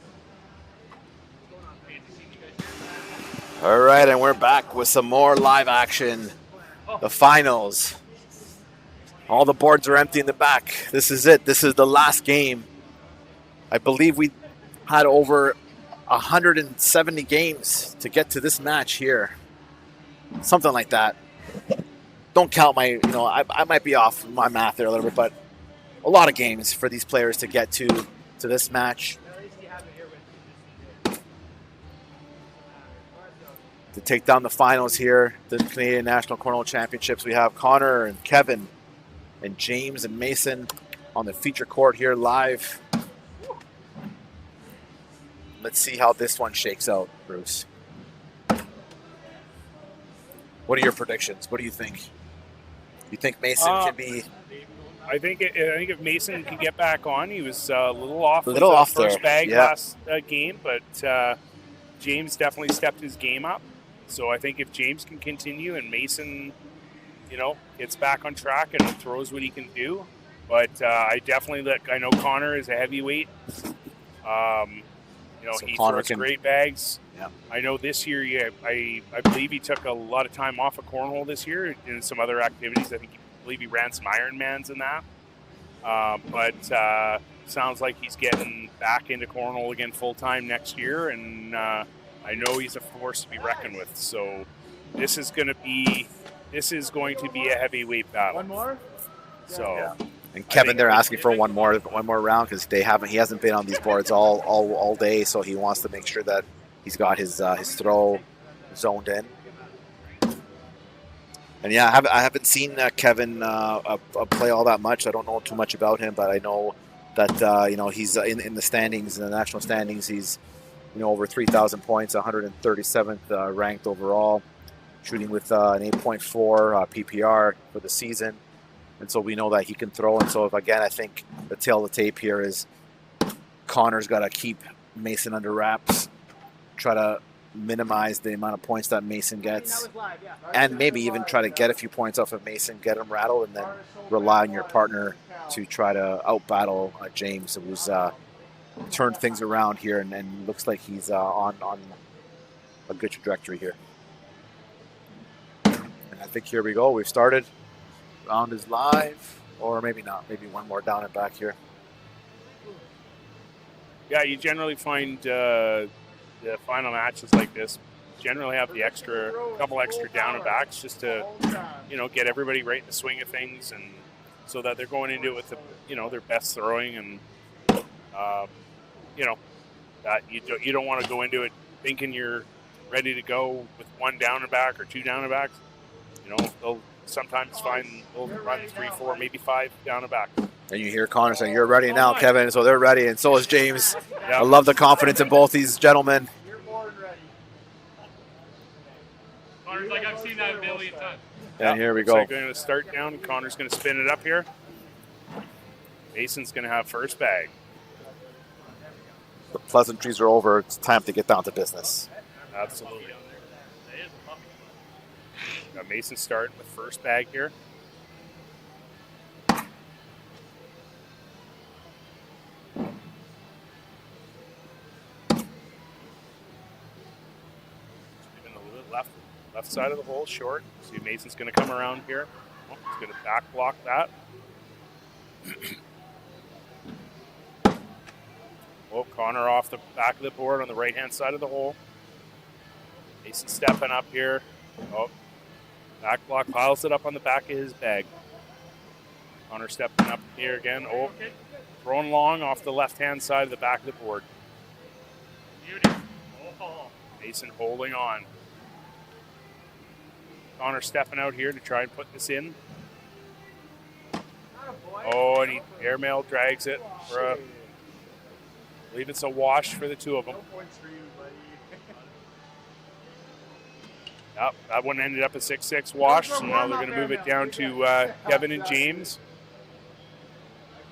All right, and we're back with some more live action. The finals. All the boards are empty in the back. This is it. This is the last game. I believe we had over 170 games to get to this match here. Something like that. Don't count my, I might be off my math there a little bit, but a lot of games for these players to get to this match. To take down the finals here, the Canadian National Cornhole Championships, we have Connor and Kevin and James and Mason on the feature court here live. Let's see how this one shakes out, Bruce. What are your predictions? What do you think? You think Mason can be? I think if Mason can get back on, he was a little off. A little off first there. bag Yeah. last game, but James definitely stepped his game up. So I think if James can continue and Mason, gets back on track and throws what he can do, but I know Connor is a heavyweight. So He Connor throws great bags. Yeah. I know this year, I believe he took a lot of time off of cornhole this year and some other activities. I believe he ran some Ironmans in that. But sounds like he's getting back into cornhole again full time next year, and I know he's a force to be reckoned with. So this is going to be a heavyweight battle. One more? So. Yeah. And Kevin, they're asking for one more round because he hasn't been on these boards all day, so he wants to make sure that he's got his throw zoned in. And yeah, I haven't seen Kevin play all that much. I don't know too much about him, but I know that he's in the standings, in the national standings. He's over 3,000 points, 137th ranked overall, shooting with an 8.4 PPR for the season. And so we know that he can throw. And so, I think the tail of the tape here is Connor's got to keep Mason under wraps, try to minimize the amount of points that Mason gets, and maybe even try to get a few points off of Mason, get him rattled, and then rely on your partner to try to out-battle James, who's turned things around here and looks like he's on a good trajectory here. And I think here we go. We've started. Round is live, or maybe not. Maybe one more down and back here. Yeah, you generally find the final matches like this generally have the couple extra down and backs just to, get everybody right in the swing of things, and so that they're going into it with their best throwing, and that you don't want to go into it thinking you're ready to go with one down and back or two down and backs. They'll sometimes they'll run 3, 4, maybe 5 down and back. And you hear Connor saying, "You're ready now, Kevin." So they're ready, and so is James. Yeah. I love the confidence in both these gentlemen. You're more than ready. Connor's like, I've seen that a million times. And here we So go. they're going to start down. Connor's going to spin it up here. Mason's going to have first bag. The pleasantries are over. It's time to get down to business. Absolutely. Got Mason starting with first bag here. Leaving a little bit left side of the hole short. See, Mason's going to come around here. Oh, he's going to back block that. Oh, Connor off the back of the board on the right-hand side of the hole. Mason stepping up here. Oh, back block piles it up on the back of his bag. Connor stepping up here again. Oh, throwing long off the left-hand side of the back of the board. Mason holding on. Connor stepping out here to try and put this in. Oh, and he airmail drags it for a... I believe it's a wash for the two of them. Yep, that one ended up a 6-6 wash, so now they're going to move it down to Kevin and James.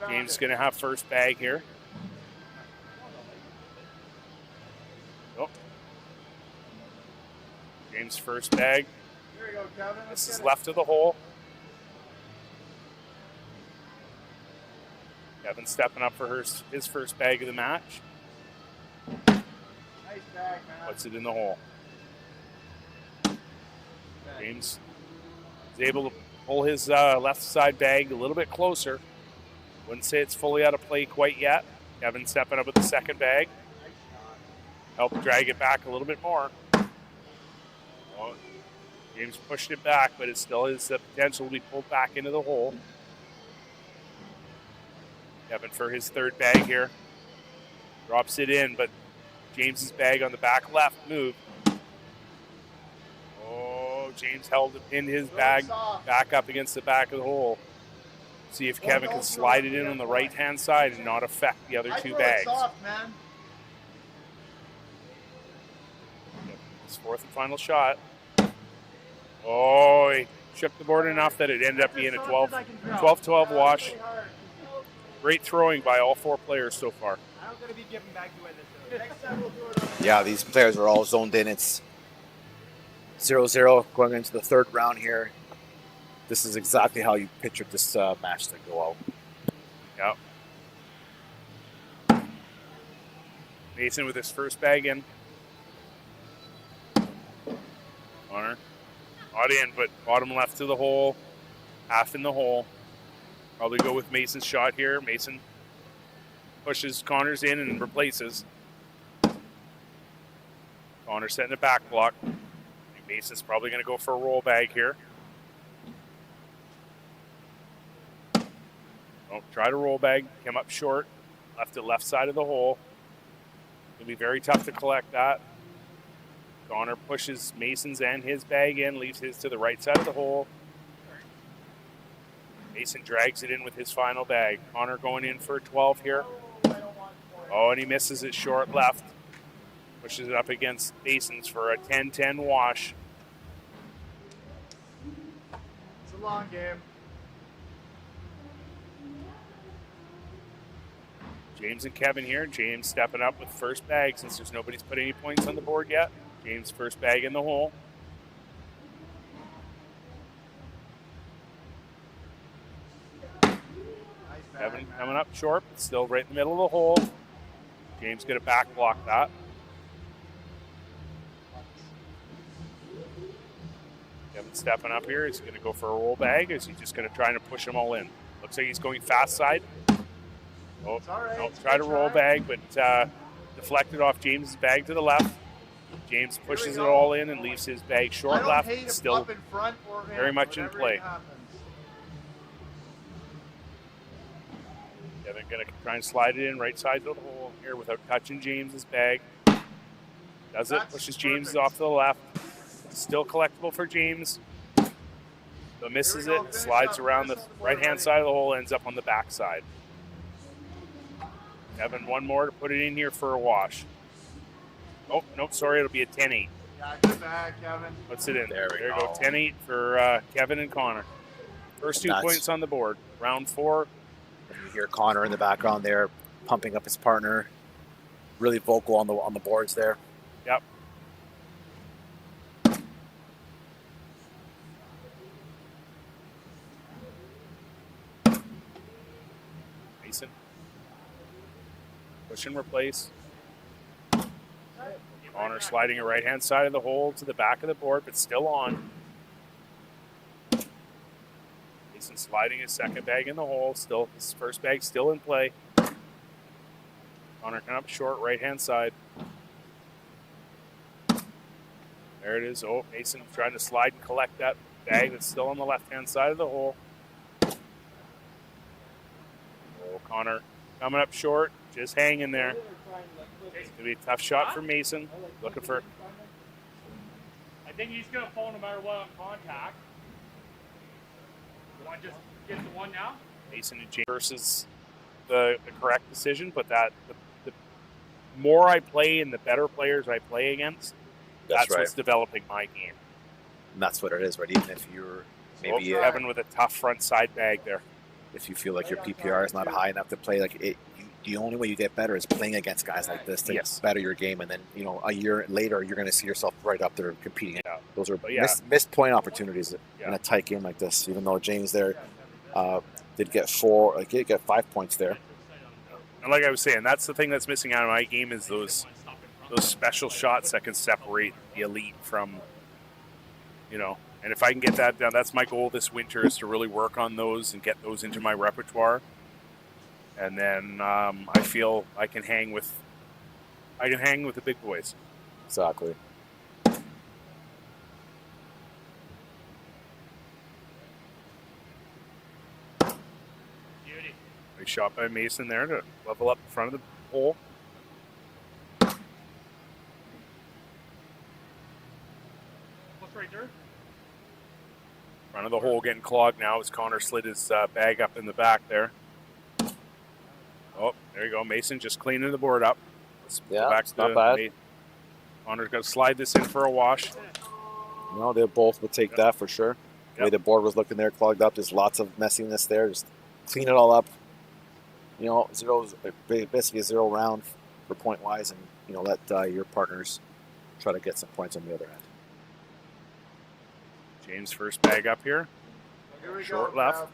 James is going to have first bag here. Oh. James first bag. This is left of the hole. Kevin stepping up for his first bag of the match. Puts it in the hole. James is able to pull his left side bag a little bit closer. Wouldn't say it's fully out of play quite yet. Kevin stepping up with the second bag. Help drag it back a little bit more. Well, James pushed it back, but it still has the potential to be pulled back into the hole. Kevin for his third bag here. Drops it in, but James's bag on the back left moved. Oh, James held it in his bag back up against the back of the hole. See if Kevin can slide it in on the right-hand side and not affect the other two bags. His fourth and final shot. Oh, he shook the board enough that it ended up being a 12-12 wash. Great throwing by all four players so far. Yeah, these players are all zoned in. It's 0-0 going into the third round here. This is exactly how you pictured this match to go out. Yep. Mason with his first bag in. Connor. Not in, but bottom left to the hole. Half in the hole. Probably go with Mason's shot here. Mason pushes Connor's in and replaces. Connor setting a back block. I think Mason's probably going to go for a roll bag here. Oh, try to roll bag. Came up short. Left to left side of the hole. It'll be very tough to collect that. Connor pushes Mason's and his bag in. Leaves his to the right side of the hole. Mason drags it in with his final bag. Connor going in for a 12 here. Oh, and he misses it short left. Pushes it up against Mason's for a 10-10 wash. It's a long game. James and Kevin here. James stepping up with first bag since there's nobody's put any points on the board yet. James first bag in the hole. Kevin coming up short, but still right in the middle of the hole. James going to back block that. Kevin stepping up here. He's going to go for a roll bag. Is he just going to try to push them all in? Looks like he's going fast side. Oh, no, try to roll bag, but deflected off James's bag to the left. James pushes it all in and leaves his bag short left. Still very much in play. Kevin going to try and slide it in right side of the hole here without touching James's bag. Does it, pushes James off to the left. Still collectible for James. But misses it, slides around the right-hand side of the hole, ends up on the back side. Kevin, one more to put it in here for a wash. Oh, nope, sorry, it'll be a 10-8. Yeah, good bag, Kevin. Puts it in. There we go. 10-8 for Kevin and Connor. First 2 points on the board. Round 4. You hear Connor in the background there, pumping up his partner. Really vocal on the boards there. Yep. Mason. Push and replace. Connor sliding a right-hand side of the hole to the back of the board, but still on. Mason sliding his second bag in the hole. Still, his first bag still in play. Connor coming up short, right-hand side. There it is. Oh, Mason trying to slide and collect that bag that's still on the left-hand side of the hole. Oh, Connor coming up short, just hanging there. It's going to be a tough shot for Mason. Looking for... I think he's going to fall no matter what on contact. You want to just get the one now? Mason and James versus the correct decision, but the more I play and the better players I play against, that's right. What's developing my game. And that's what it is, right? Even if you're maybe Kevin with a tough front side bag there. if you feel like your PPR is not high enough to play, like it, the only way you get better is playing against guys like this to better your game, and then a year later you're going to see yourself right up there competing. Yeah. Those are missed point opportunities in a tight game like this. Even though James there did get 5 points there. And like I was saying, that's the thing that's missing out of my game is those those special shots that can separate the elite from, and if I can get that down, that's my goal this winter, is to really work on those and get those into my repertoire. And then I feel I can hang with the big boys. Exactly. Beauty. Nice shot by Mason there to level up in front of the hole. What's right there? Front of the hole getting clogged now as Connor slid his bag up in the back there. Oh, there you go. Mason just cleaning the board up. Let's go back to not bad. Connor's got to slide this in for a wash. No, they both would take that for sure. The way Yep. the board was looking there, clogged up. There's lots of messiness there. Just clean it all up. Zero's basically a 0 round for point wise, and let your partners try to get some points on the other end. James first bag up here. Here we Short go, left. Kev.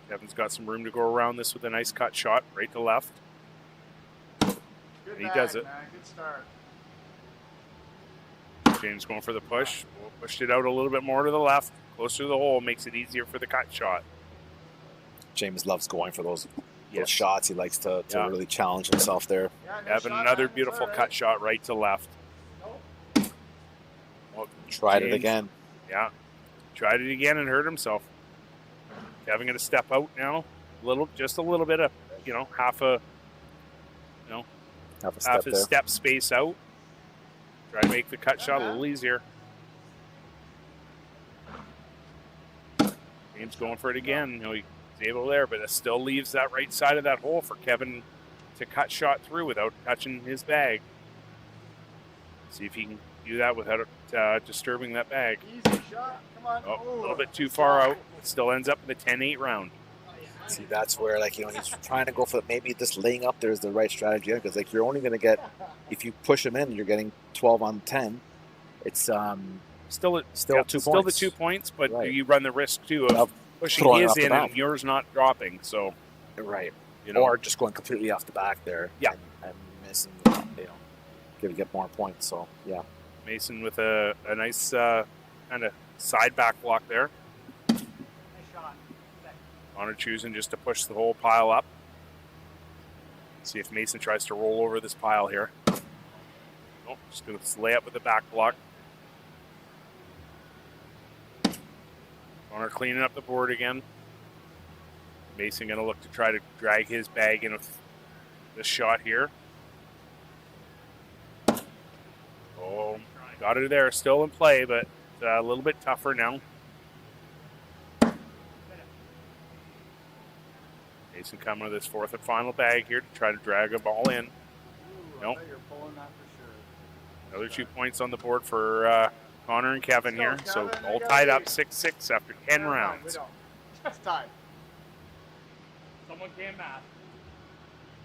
Kevin's got some room to go around this with a nice cut shot right to left. Good He bag, does it. Man. Good start. James going for the push. Pushed it out a little bit more to the left, closer to the hole, makes it easier for the cut shot. James loves going for those Yes. shots. He likes to Yeah. really challenge himself there. Yeah, nice Having shot, another man. It's beautiful all right. cut shot right to left. Oh, Tried it James. again. Yeah. Tried it again and hurt himself. Kevin going to step out now. Just a little bit of, half a Half a step there. step space out. Try to make the cut shot a little easier. James going for it again. He's able there, but it still leaves that right side of that hole for Kevin to cut shot through without touching his bag. See if he can do that without disturbing that bag. Easy shot. Come on. Oh, a Ooh. little bit too far out. It still ends up in the 10-8 round. See, that's where he's trying to go for maybe just laying up there is the right strategy, because you're only going to get, if you push him in, you're getting 12 on 10. It's Still 2 points. Still the 2 points, but Right. you run the risk too of pushing throwing his off the in bat. and yours not dropping. So right, you know, or just going completely off the back there. Yeah. and missing. Get more points. So yeah, Mason with a nice kind of side back block there. Nice shot. Connor choosing just to push the whole pile up. See if Mason tries to roll over this pile here. Nope, just going to lay up with the back block. Connor cleaning up the board again. Mason going to look to try to drag his bag in with this shot here. Oh, got it there. Still in play, but a little bit tougher now. Mason coming with his fourth and final bag here to try to drag a ball in. Ooh, Nope. I bet you're pulling that for sure. Another 2 points on the board for Connor and Kevin here. Let's go, So Kevin. all We got tied up it. 6-6 after 10 Never mind, rounds. We don't. Just tied. Someone came back.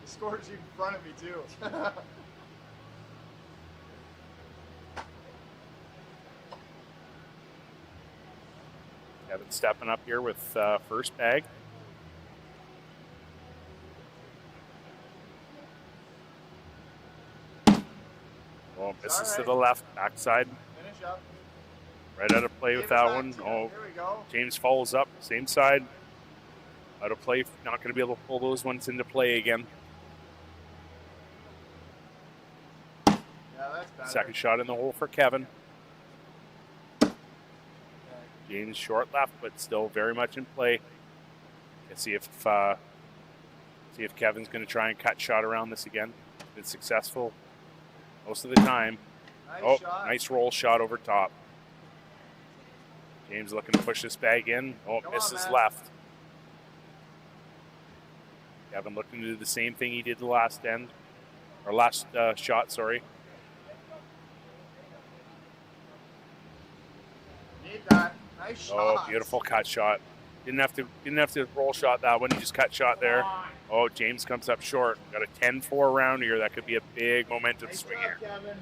The score's in front of me too. Kevin stepping up here with first bag. Oh, misses to the left, backside. Finish up. Right out of play with Give it that back one. to you. Oh, Here we go. James follows up, same side. Out of play, not going to be able to pull those ones into play again. Yeah, that's better. Second shot in the hole for Kevin. James short left, but still very much in play. Let's see if Kevin's going to try and cut shot around this again. Been successful most of the time. Nice shot. Nice roll shot over top. James looking to push this bag in. Oh, Come on, misses man. left. Kevin looking to do the same thing he did the last end, or last shot. Sorry. Need that. Nice shot. Oh, beautiful cut shot. Didn't have to roll shot that one. He just cut shot there. Oh, James comes up short. Got a 10-4 round here. That could be a big momentum Nice swing job, here. Kevin.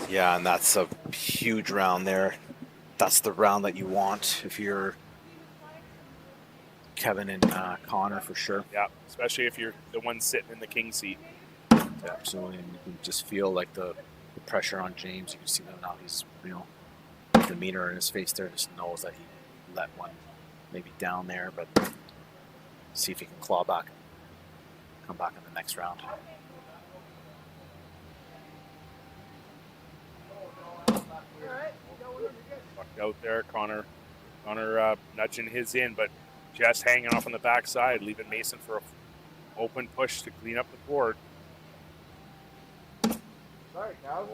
yeah, and that's a huge round there. That's the round that you want if you're Kevin and Connor for sure. Yeah, especially if you're the one sitting in the king seat. Absolutely, and you can just feel like the pressure on James. You can see that now he's, demeanor in his face there just knows that he let one maybe down there, but see if he can claw back, come back in the next round. Fucked out there, Connor nudging his in, but just hanging off on the backside, leaving Mason for an open push to clean up the board. Sorry, Cal.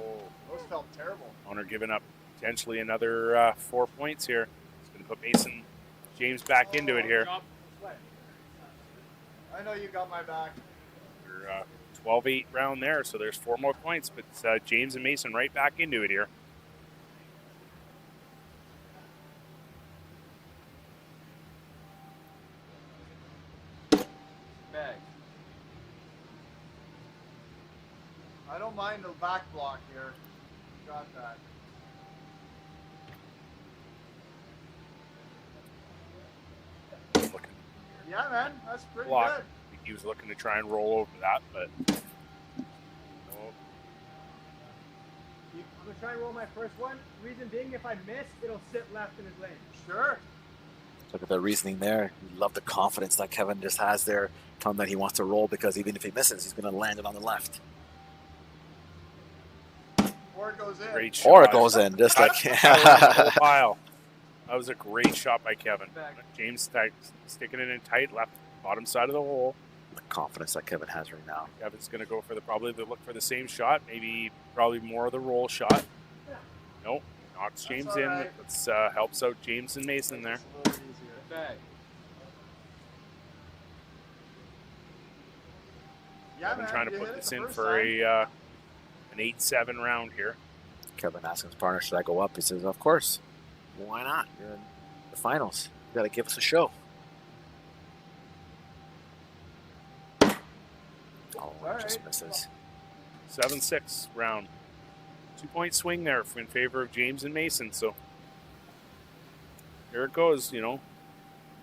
Those felt terrible. Connor giving up potentially another 4 points here. It's going to put James back into it here. I know you got my back. We're 12-8 round there, so there's 4 more points, but James and Mason right back into it here. Bag. I don't mind the back block here. Got that. Looking Yeah, man. That's pretty block. good. I think he was looking to try and roll over that, but no. I'm going to try and roll my first one. Reason being, if I miss, it'll sit left in his lane. Sure. Look at the reasoning there. You love the confidence that Kevin just has there, telling him that he wants to roll because even if he misses, he's going to land it on the left. Or it goes in. Great shot. Or it goes in, just like pile. That was a great shot by Kevin. James sticking it in tight, left bottom side of the hole. the confidence that Kevin has right now. Kevin's going to go for probably look for the same shot, probably more of the roll shot. Nope, knocks James in. Right. That's helps out James and Mason there. It's a little easier. Bag. Yeah, Kevin man, trying to you put hit it this the in first for time. an 8-7 round here. Kevin asking his partner, should I go up? He says, of course. Why not? You're in the finals. You got to give us a show. Oh, All just right. misses. 7-6 round. 2-point swing there in favor of James and Mason. So here it goes,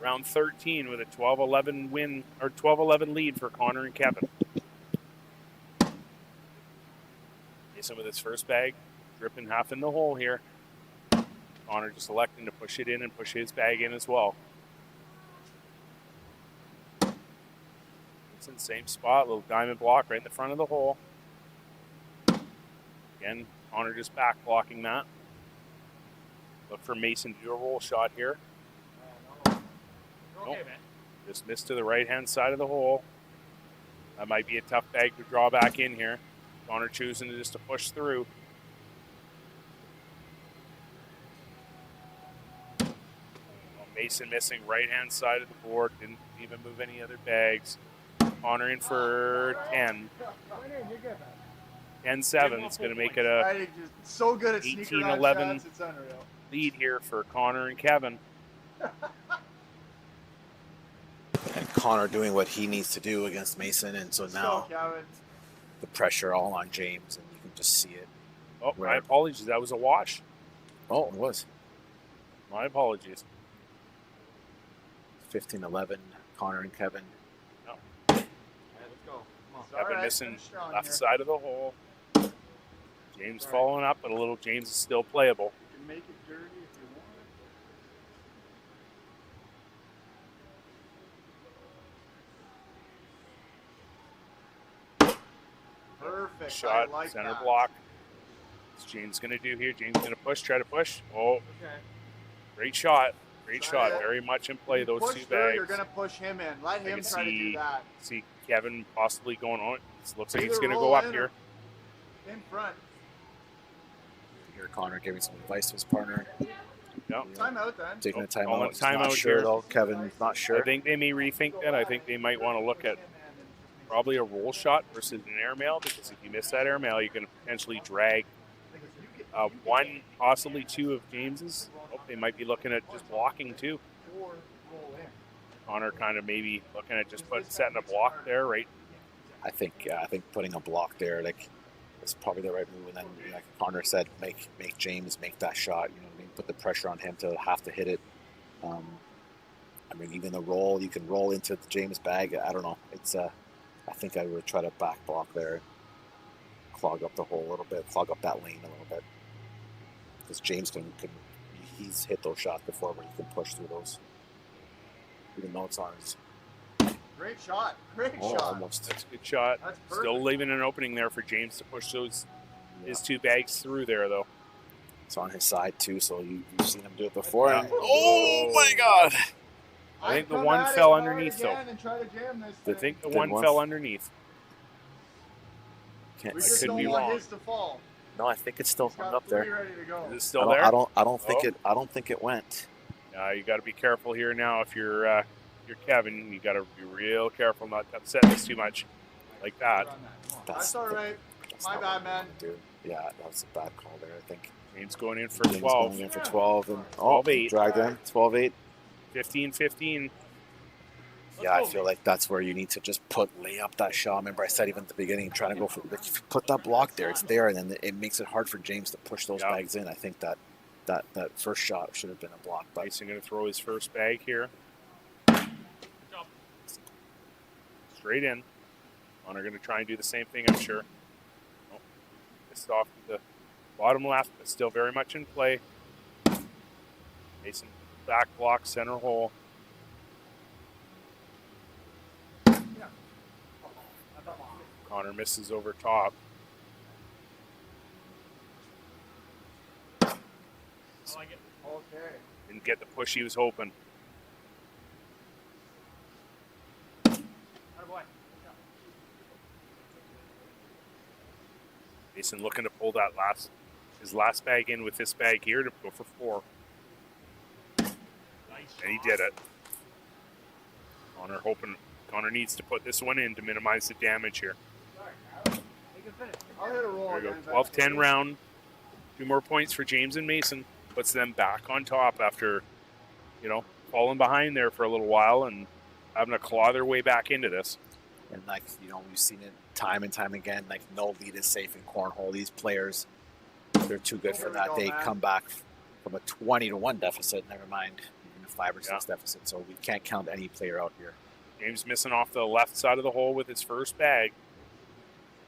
round 13 with a 12-11 win or 12-11 lead for Connor and Kevin. Mason with his first bag, dripping half in the hole here. Connor just electing to push it in and push his bag in as well. It's in the same spot, little diamond block right in the front of the hole. Again, Connor just back blocking that. Look for Mason to do a roll shot here. You're Nope. okay, man. Just missed to the right-hand side of the hole. That might be a tough bag to draw back in here. Connor choosing just to push through. Mason missing right-hand side of the board. Didn't even move any other bags. Connor in for 10. You're good, man. 10-7. It's going to make it a I just so good at sneaker 18-11 shots, it's unreal. lead here for Connor and Kevin. And Connor doing what he needs to do against Mason. And so now So, Kevin, the pressure all on James. And you can just see it. Oh, my Right. apologies. That was a wash. Oh, it was. My apologies. 15-11, Connor and Kevin. All right, let's go. Come on. it's all Kevin right, missing finish strong left here. side of the hole. James following up, but a little James is still playable. You can make it dirty if you want. Perfect. Shot, I like center that. block. What's James going to do here? James going to push, try to push. Oh, Okay. great shot. Great Try shot. it. Very much in play, You those push two through, bags. You're going to push him in. Let him can try to do that. See Kevin possibly going on. It looks like he's Either going to roll go up in here. or In front. Here, Connor giving some advice to his partner. No. Timeout then. Taking a Calling timeout. a He's not timeout sure, here. though. Kevin's not sure. I think they may rethink that. I think they might want to look at probably a roll shot versus an airmail, because if you miss that airmail, you can potentially drag one, possibly two of James's. Oh, they might be looking at just blocking too. Or roll in. Connor kind of maybe looking at just setting a block there, right? I think putting a block there, is probably the right move. And then, like Connor said, make James make that shot. Put the pressure on him to have to hit it. I mean, even the roll, you can roll into the James bag. I don't know. It's I think I would try to back block there, clog up the hole a little bit, clog up that lane a little bit, because James can he's hit those shots before where he can push through those, even though it's on his. Great shot. Great Oh, shot. almost. That's a good shot. That's perfect. Still leaving an opening there for James to push those his 2 bags through there, though. It's on his side too, so you've seen him do it before. Yeah. And, oh my God! I think the I'd come one at it fell hard underneath, though. again and try to jam this I thing. think the Did one one? fell underneath. Can't We I just could don't be want wrong. his to fall. No, I think it's still He's hung got up 3 there. ready to go. Is it still there? I don't think Oh. it. I don't think it went. You got to be careful here now. If you're Kevin, you got to be real careful not to upset this too much, like that. That's all right. That's My not bad, what man. Dude, yeah, that was a bad call there. I think. James going in for James 12, going in for 12 and 12-8. dragged in 12-8. 15-15. Yeah, I feel like that's where you need to just lay up that shot. Remember, I said even at the beginning, trying to go for put that block there. It's there, and then it makes it hard for James to push those Yeah. bags in. I think that first shot should have been a block. But Mason going to throw his first bag here. Straight in. Connor going to try and do the same thing, I'm sure. Oh, missed off to the bottom left, but still very much in play. Mason back block, center hole. Connor misses over top. Okay. Didn't get the push he was hoping. Mason looking to pull that his last bag in with this bag here to go for 4. And he did it. Connor needs to put this one in to minimize the damage here. I'll hit a roll. There we go. again, 12-10 round. 2 more points for James and Mason. Puts them back on top after, falling behind there for a little while and having to claw their way back into this. And we've seen it time and time again. Like, no lead is safe in cornhole. These players, they're too good for that. They come back from a 20-1 deficit. Never mind even a 5 or 6 deficit. So we can't count any player out here. James missing off the left side of the hole with his first bag.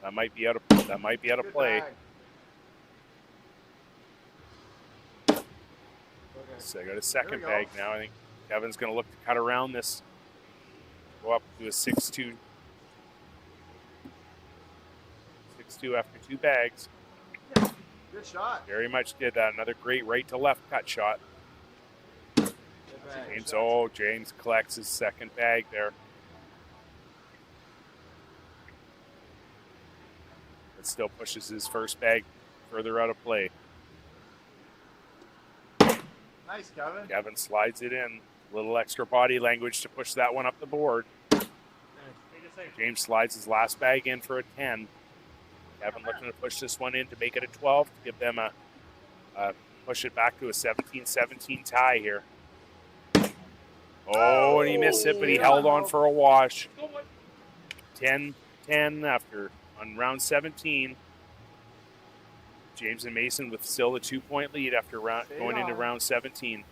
That might be out of Good play. bag. Okay. So I got a second go. bag now. I think Kevin's going to look to cut around this. Go up to a 6-2. 6-2 after 2 bags. Good shot. Very much did that. Another great right to left cut shot. Good bag. James collects his second bag there. But still pushes his first bag further out of play. Nice, Kevin. Kevin slides it in. A little extra body language to push that one up the board. James slides his last bag in for a 10. Kevin looking to push this one in to make it a 12, to give them push it back to a 17-17 tie here. Oh, and he missed it, but he held on for a wash. 10-10 on round 17. James and Mason with still a 2-point lead after going into round 17.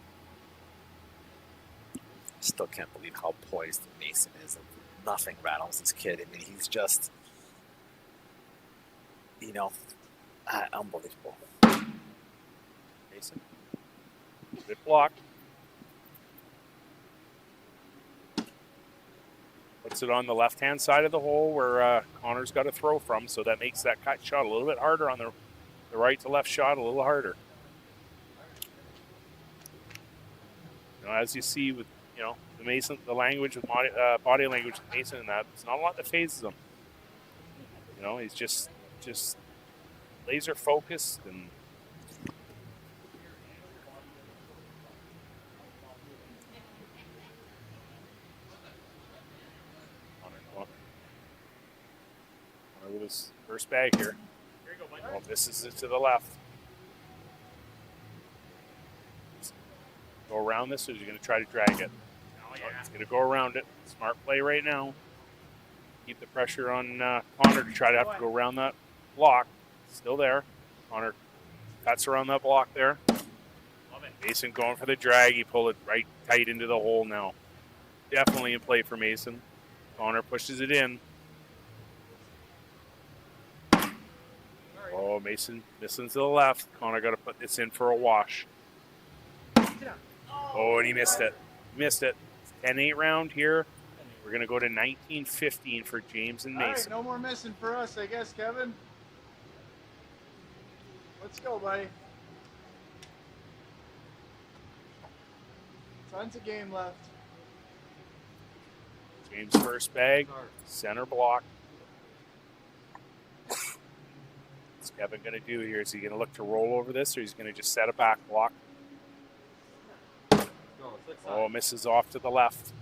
Still can't believe how poised Mason is. Nothing rattles this kid. I mean, he's just, unbelievable. Mason. Good block. Puts it on the left-hand side of the hole where Connor's got to throw from, so that makes that cut shot a little bit harder on the right to left shot, a little harder. As you see with the Mason, the language with body language with Mason, and that it's not a lot that phases him. He's just laser focused and. With his first bag here. Well, this is it to the left. Go around this, or is he going to try to drag it? He's going to go around it. Smart play right now. Keep the pressure on Connor to try to have to go around that block. Still there. Connor cuts around that block there. Mason going for the drag. He pulled it right tight into the hole now. definitely in play for Mason. Connor pushes it in. Oh, Mason missing to the left. Connor got to put this in for a wash. Oh, and he missed it. Missed it. 10-8 round here. We're going to go to 19-15 for James and All right, Mason. no more missing for us, I guess, Kevin. Let's go, buddy. Tons of game left. James first bag, center block. What's Kevin going to do here? Is he going to look to roll over this, or he's going to just set a back block? Oh, misses off to the left.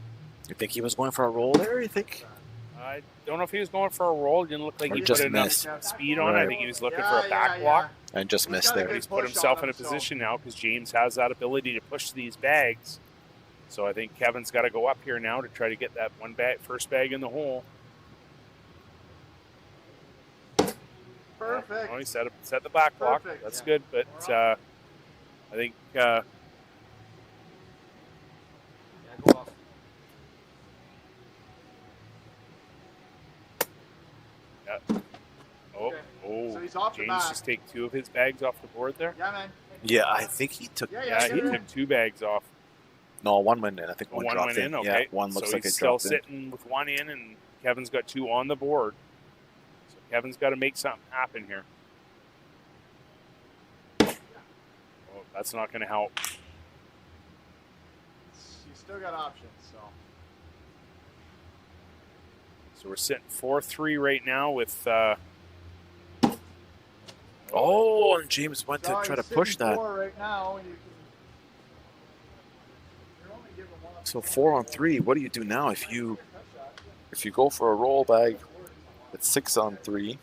You think he was going for a roll there? You think? I don't know if he was going for a roll. It didn't look like Or he just put enough missed. speed on. Right. I think he was looking for a back block. And just missed there. He's put himself in a position now because James has that ability to push these bags. So I think Kevin's got to go up here now to try to get that first bag in the hole. Perfect. Oh, he set the back block. Perfect, That's yeah. good, but I think So he's off the James back. just take 2 of his bags off the board there. Yeah, man. Yeah, I think he took. Yeah, he took 2 bags off. No, one went in. I think one One dropped went in. Okay, Yeah, one looks so like he's it still dropped in. sitting with 1 in, and Kevin's got 2 on the board. So Kevin's got to make something happen here. Oh, that's not going to help. You still got options, so. So we're sitting 4-3 right now with. Oh, and James went to So try to he's push sitting that. 4 right now. You're only giving one up. So 4 on 3. What do you do now if you go for a roll bag? It's 6 on 3.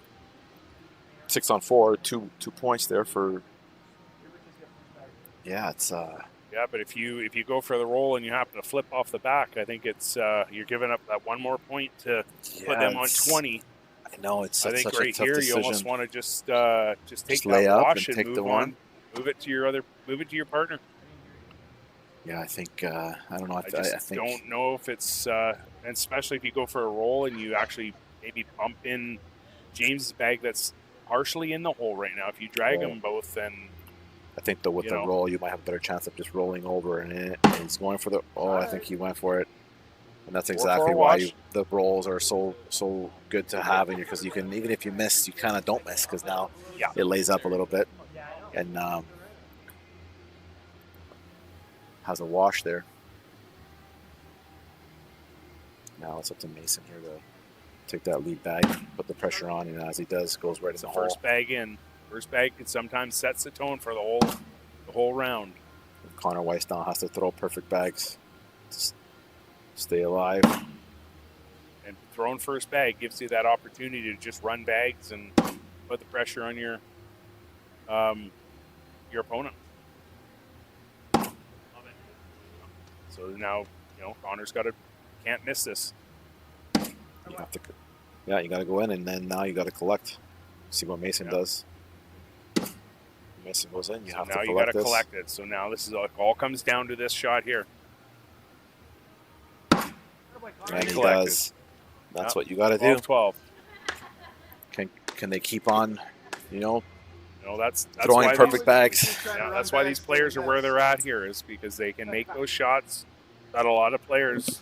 6 on 4. 2 points there for. Yeah, it's. Yeah, but if you go for the roll and you happen to flip off the back, I think it's you're giving up that 1 more point to put them on 20. I know it's I think such right a tough here decision. you almost want to just take Just lay that up wash and and take move the on. one. Move it to your partner. Yeah, I think I don't know. I just think don't know if it's and especially if you go for a roll and you actually maybe bump in James's bag that's partially in the hole right now. If you drag them both, then I think though with the roll you might have a better chance of just rolling over and he's going for the. Oh, I think he went for it, and that's exactly why the rolls are so good to have in here, because you can, even if you miss, you kind of don't miss because now it lays up a little bit and has a wash there. Now it's up to Mason here to take that lead bag, put the pressure on, and as he does, goes right in the hole. First bag in. First bag can sometimes sets the tone for the whole round. And Connor Weiss now has to throw perfect bags to stay alive. And throwing first bag gives you that opportunity to just run bags and put the pressure on your opponent. So now, Connor's can't miss this. You have to, you got to go in, and then now you got to collect. See what Mason does. Mason goes in. You have to collect this. Now you got to collect it. So now this is all comes down to this shot here. And he does. That's what you got to do. 12. Can they keep on, that's throwing why perfect bags? Yeah, that's why these players are where they're at here, is because they can make those shots that a lot of players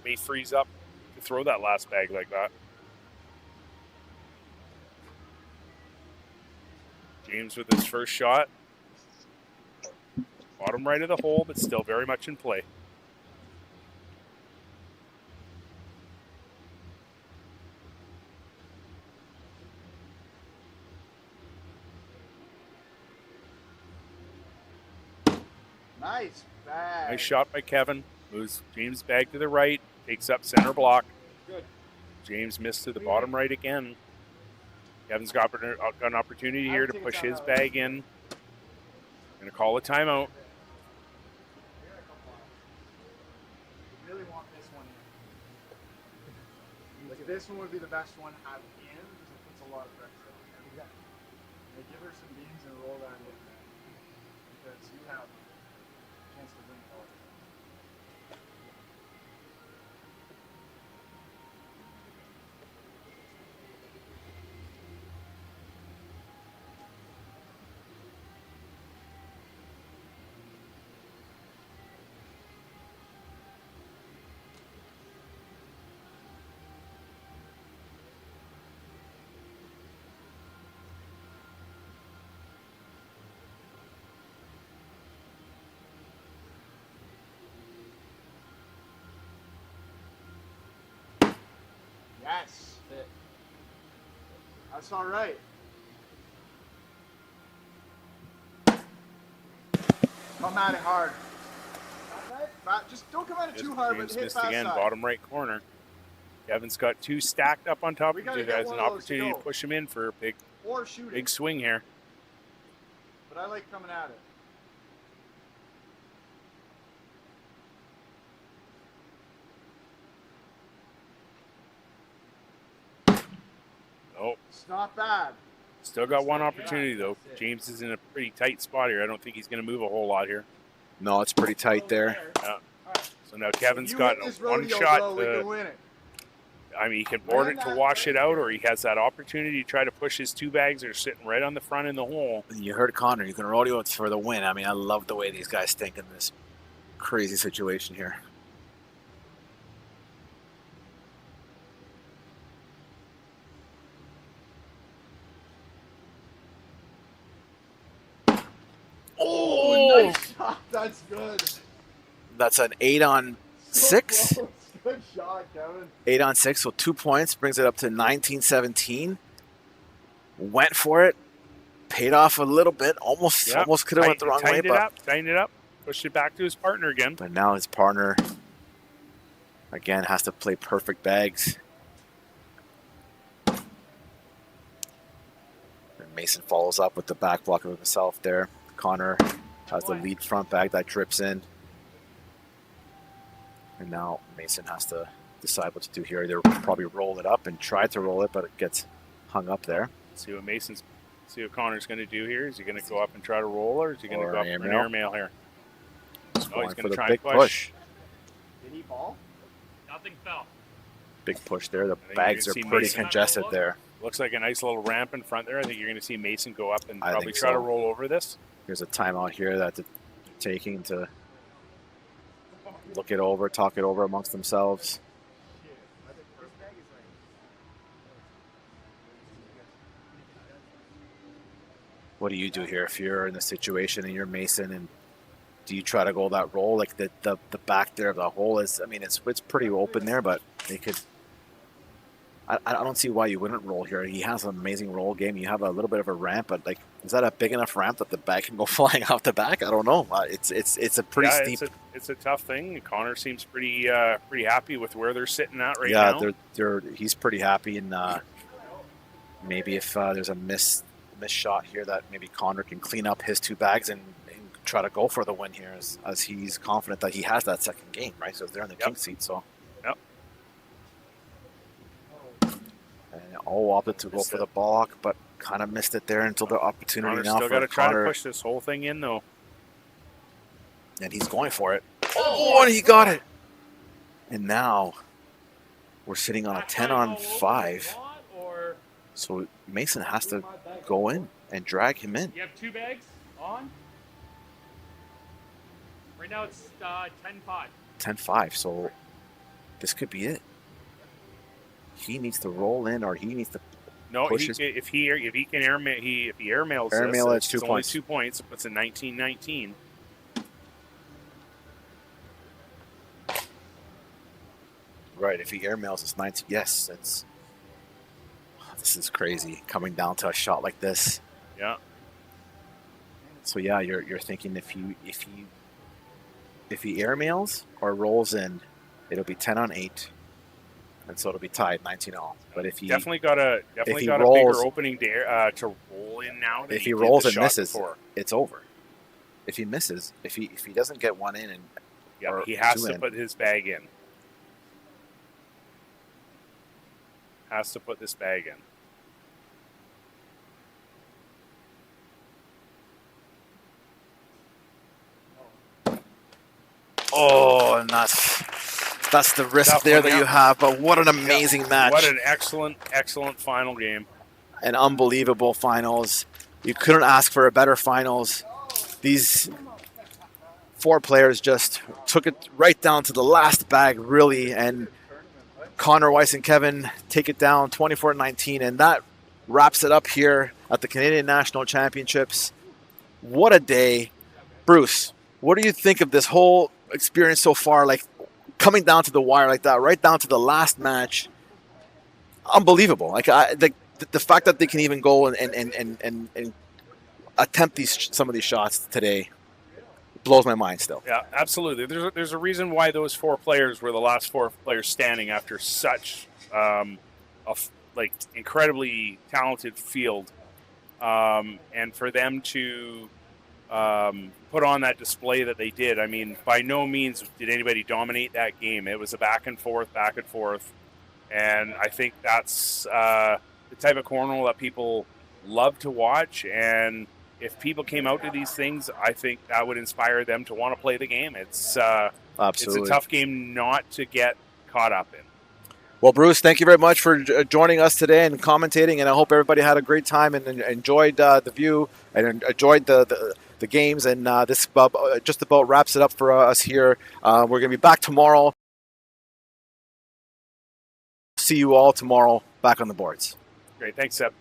may freeze up to throw that last bag like that. James with his first shot. Bottom right of the hole, but still very much in play. Nice bag. Nice shot by Kevin. Moves James' bag to the right. Takes up center block. Good. James missed to the bottom right again. Kevin's got an opportunity here to push his bag in. Going to call a timeout. Really want this one in. Like this one would be the best one to have in because it puts a lot of pressure on her. Exactly. Like give her some beans and roll that in there. Because you have a chance to win it all. Yes. That's all right. Come at it hard. Just don't come at it too hard, but James hit missed fast again, side. bottom right corner. Kevin's got 2 stacked up on top We of gotta you get guys. one An of those to opportunity go. to push him in for a Or shooting. big swing here. But I like coming at it. Oh, It's not bad. still got one opportunity though. James is in a pretty tight spot here. I don't think he's going to move a whole lot here. No, it's pretty tight there. So now Kevin's You got hit this one rodeo, shot. bro, we can win it. I mean, he can board it to wash it out, or he has that opportunity to try to push his 2 bags that are sitting right on the front in the hole. You heard Connor. You can rodeo it for the win. I mean, I love the way these guys think in this crazy situation here. Oh, nice shot. That's good. That's an 8 on 6. Close. Good shot, Kevin. 8 on 6, so 2 points, brings it up to 19-17. Went for it, paid off a little bit. Almost could have went the wrong way, but tightened it up, pushed it back to his partner again. But now his partner again has to play perfect bags. And Mason follows up with the back block of himself there. Connor has the lead front bag that drips in. And now Mason has to decide what to do here. Either probably roll it up and try to roll it, but it gets hung up there. See what Connor's going to do here. Is he going to go up and try to roll, or is he going to go up for an airmail here? He's going to for the try big and push. Did he ball? Nothing fell. Big push there. The think bags you're are gonna see pretty Mason congested there. Looks like a nice little ramp in front there. I think you're going to see Mason go up and I probably think try to so. roll over this. Here's a timeout here that they're taking to look it over, talk it over amongst themselves. What do you do here if you're in the situation and you're Mason, and do you try to go that roll? Like the back there of the hole is, I mean, it's pretty open there, but they could. I don't see why you wouldn't roll here. He has an amazing roll game. You have a little bit of a ramp, but like, is that a big enough ramp that the bag can go flying off the back? I don't know. It's a pretty steep. It's a tough thing. Connor seems pretty happy with where they're sitting at right now. Yeah, he's pretty happy, and maybe if there's a miss shot here, that maybe Connor can clean up his 2 bags and try to go for the win here, as he's confident that he has that second game, right? So they're in the king seat, so. Yep. And opted to go for the block, but kind of missed it there until the opportunity Connor's now still for got to try Connor. to push this whole thing in, though. And he's going for it. Oh, and he got it. And now we're sitting on a 10 on 5. So Mason has to go in and drag him in. You have 2 bags on? Right now it's 10-5. 10-5, so this could be it. He needs to roll in, or he needs to No, push if he can airmail, if he airmails Airmail, this, it's 2 it's only points. 2 points. It puts it 19-19. Right, if he airmails, it's 19. Yes, this is crazy coming down to a shot like this. Yeah. So yeah, you're thinking if he airmails or rolls in, it'll be 10 on 8, and so it'll be tied 19-all. But if he definitely got a rolls, bigger opening to roll in now. If he rolls and misses, it's over. If he misses, if he doesn't get one in, and he has to put his bag in. Has to put this bag in. Oh, and that's the risk Tough there one, that you have. But what an amazing match! What an excellent final game. An unbelievable finals. You couldn't ask for a better finals. These 4 players just took it right down to the last bag, really, and Connor, Weiss, and Kevin take it down 24-19, and that wraps it up here at the Canadian National Championships. What a day. Bruce, what do you think of this whole experience so far, like coming down to the wire like that, right down to the last match? unbelievable. Like the fact that they can even go and attempt some of these shots today blows my mind still. Yeah, absolutely. There's a reason why those 4 players were the last 4 players standing after such incredibly talented field, and for them to put on that display that they did. I mean, by no means did anybody dominate that game. It was a back and forth, and I think that's the type of cornhole that people love to watch. And if people came out to these things, I think that would inspire them to want to play the game. It's Absolutely. It's a tough game not to get caught up in. Well, Bruce, thank you very much for joining us today and commentating, and I hope everybody had a great time and enjoyed the view and enjoyed the games. And this just about wraps it up for us here. We're going to be back tomorrow. See you all tomorrow back on the boards. Great. Thanks, Seb.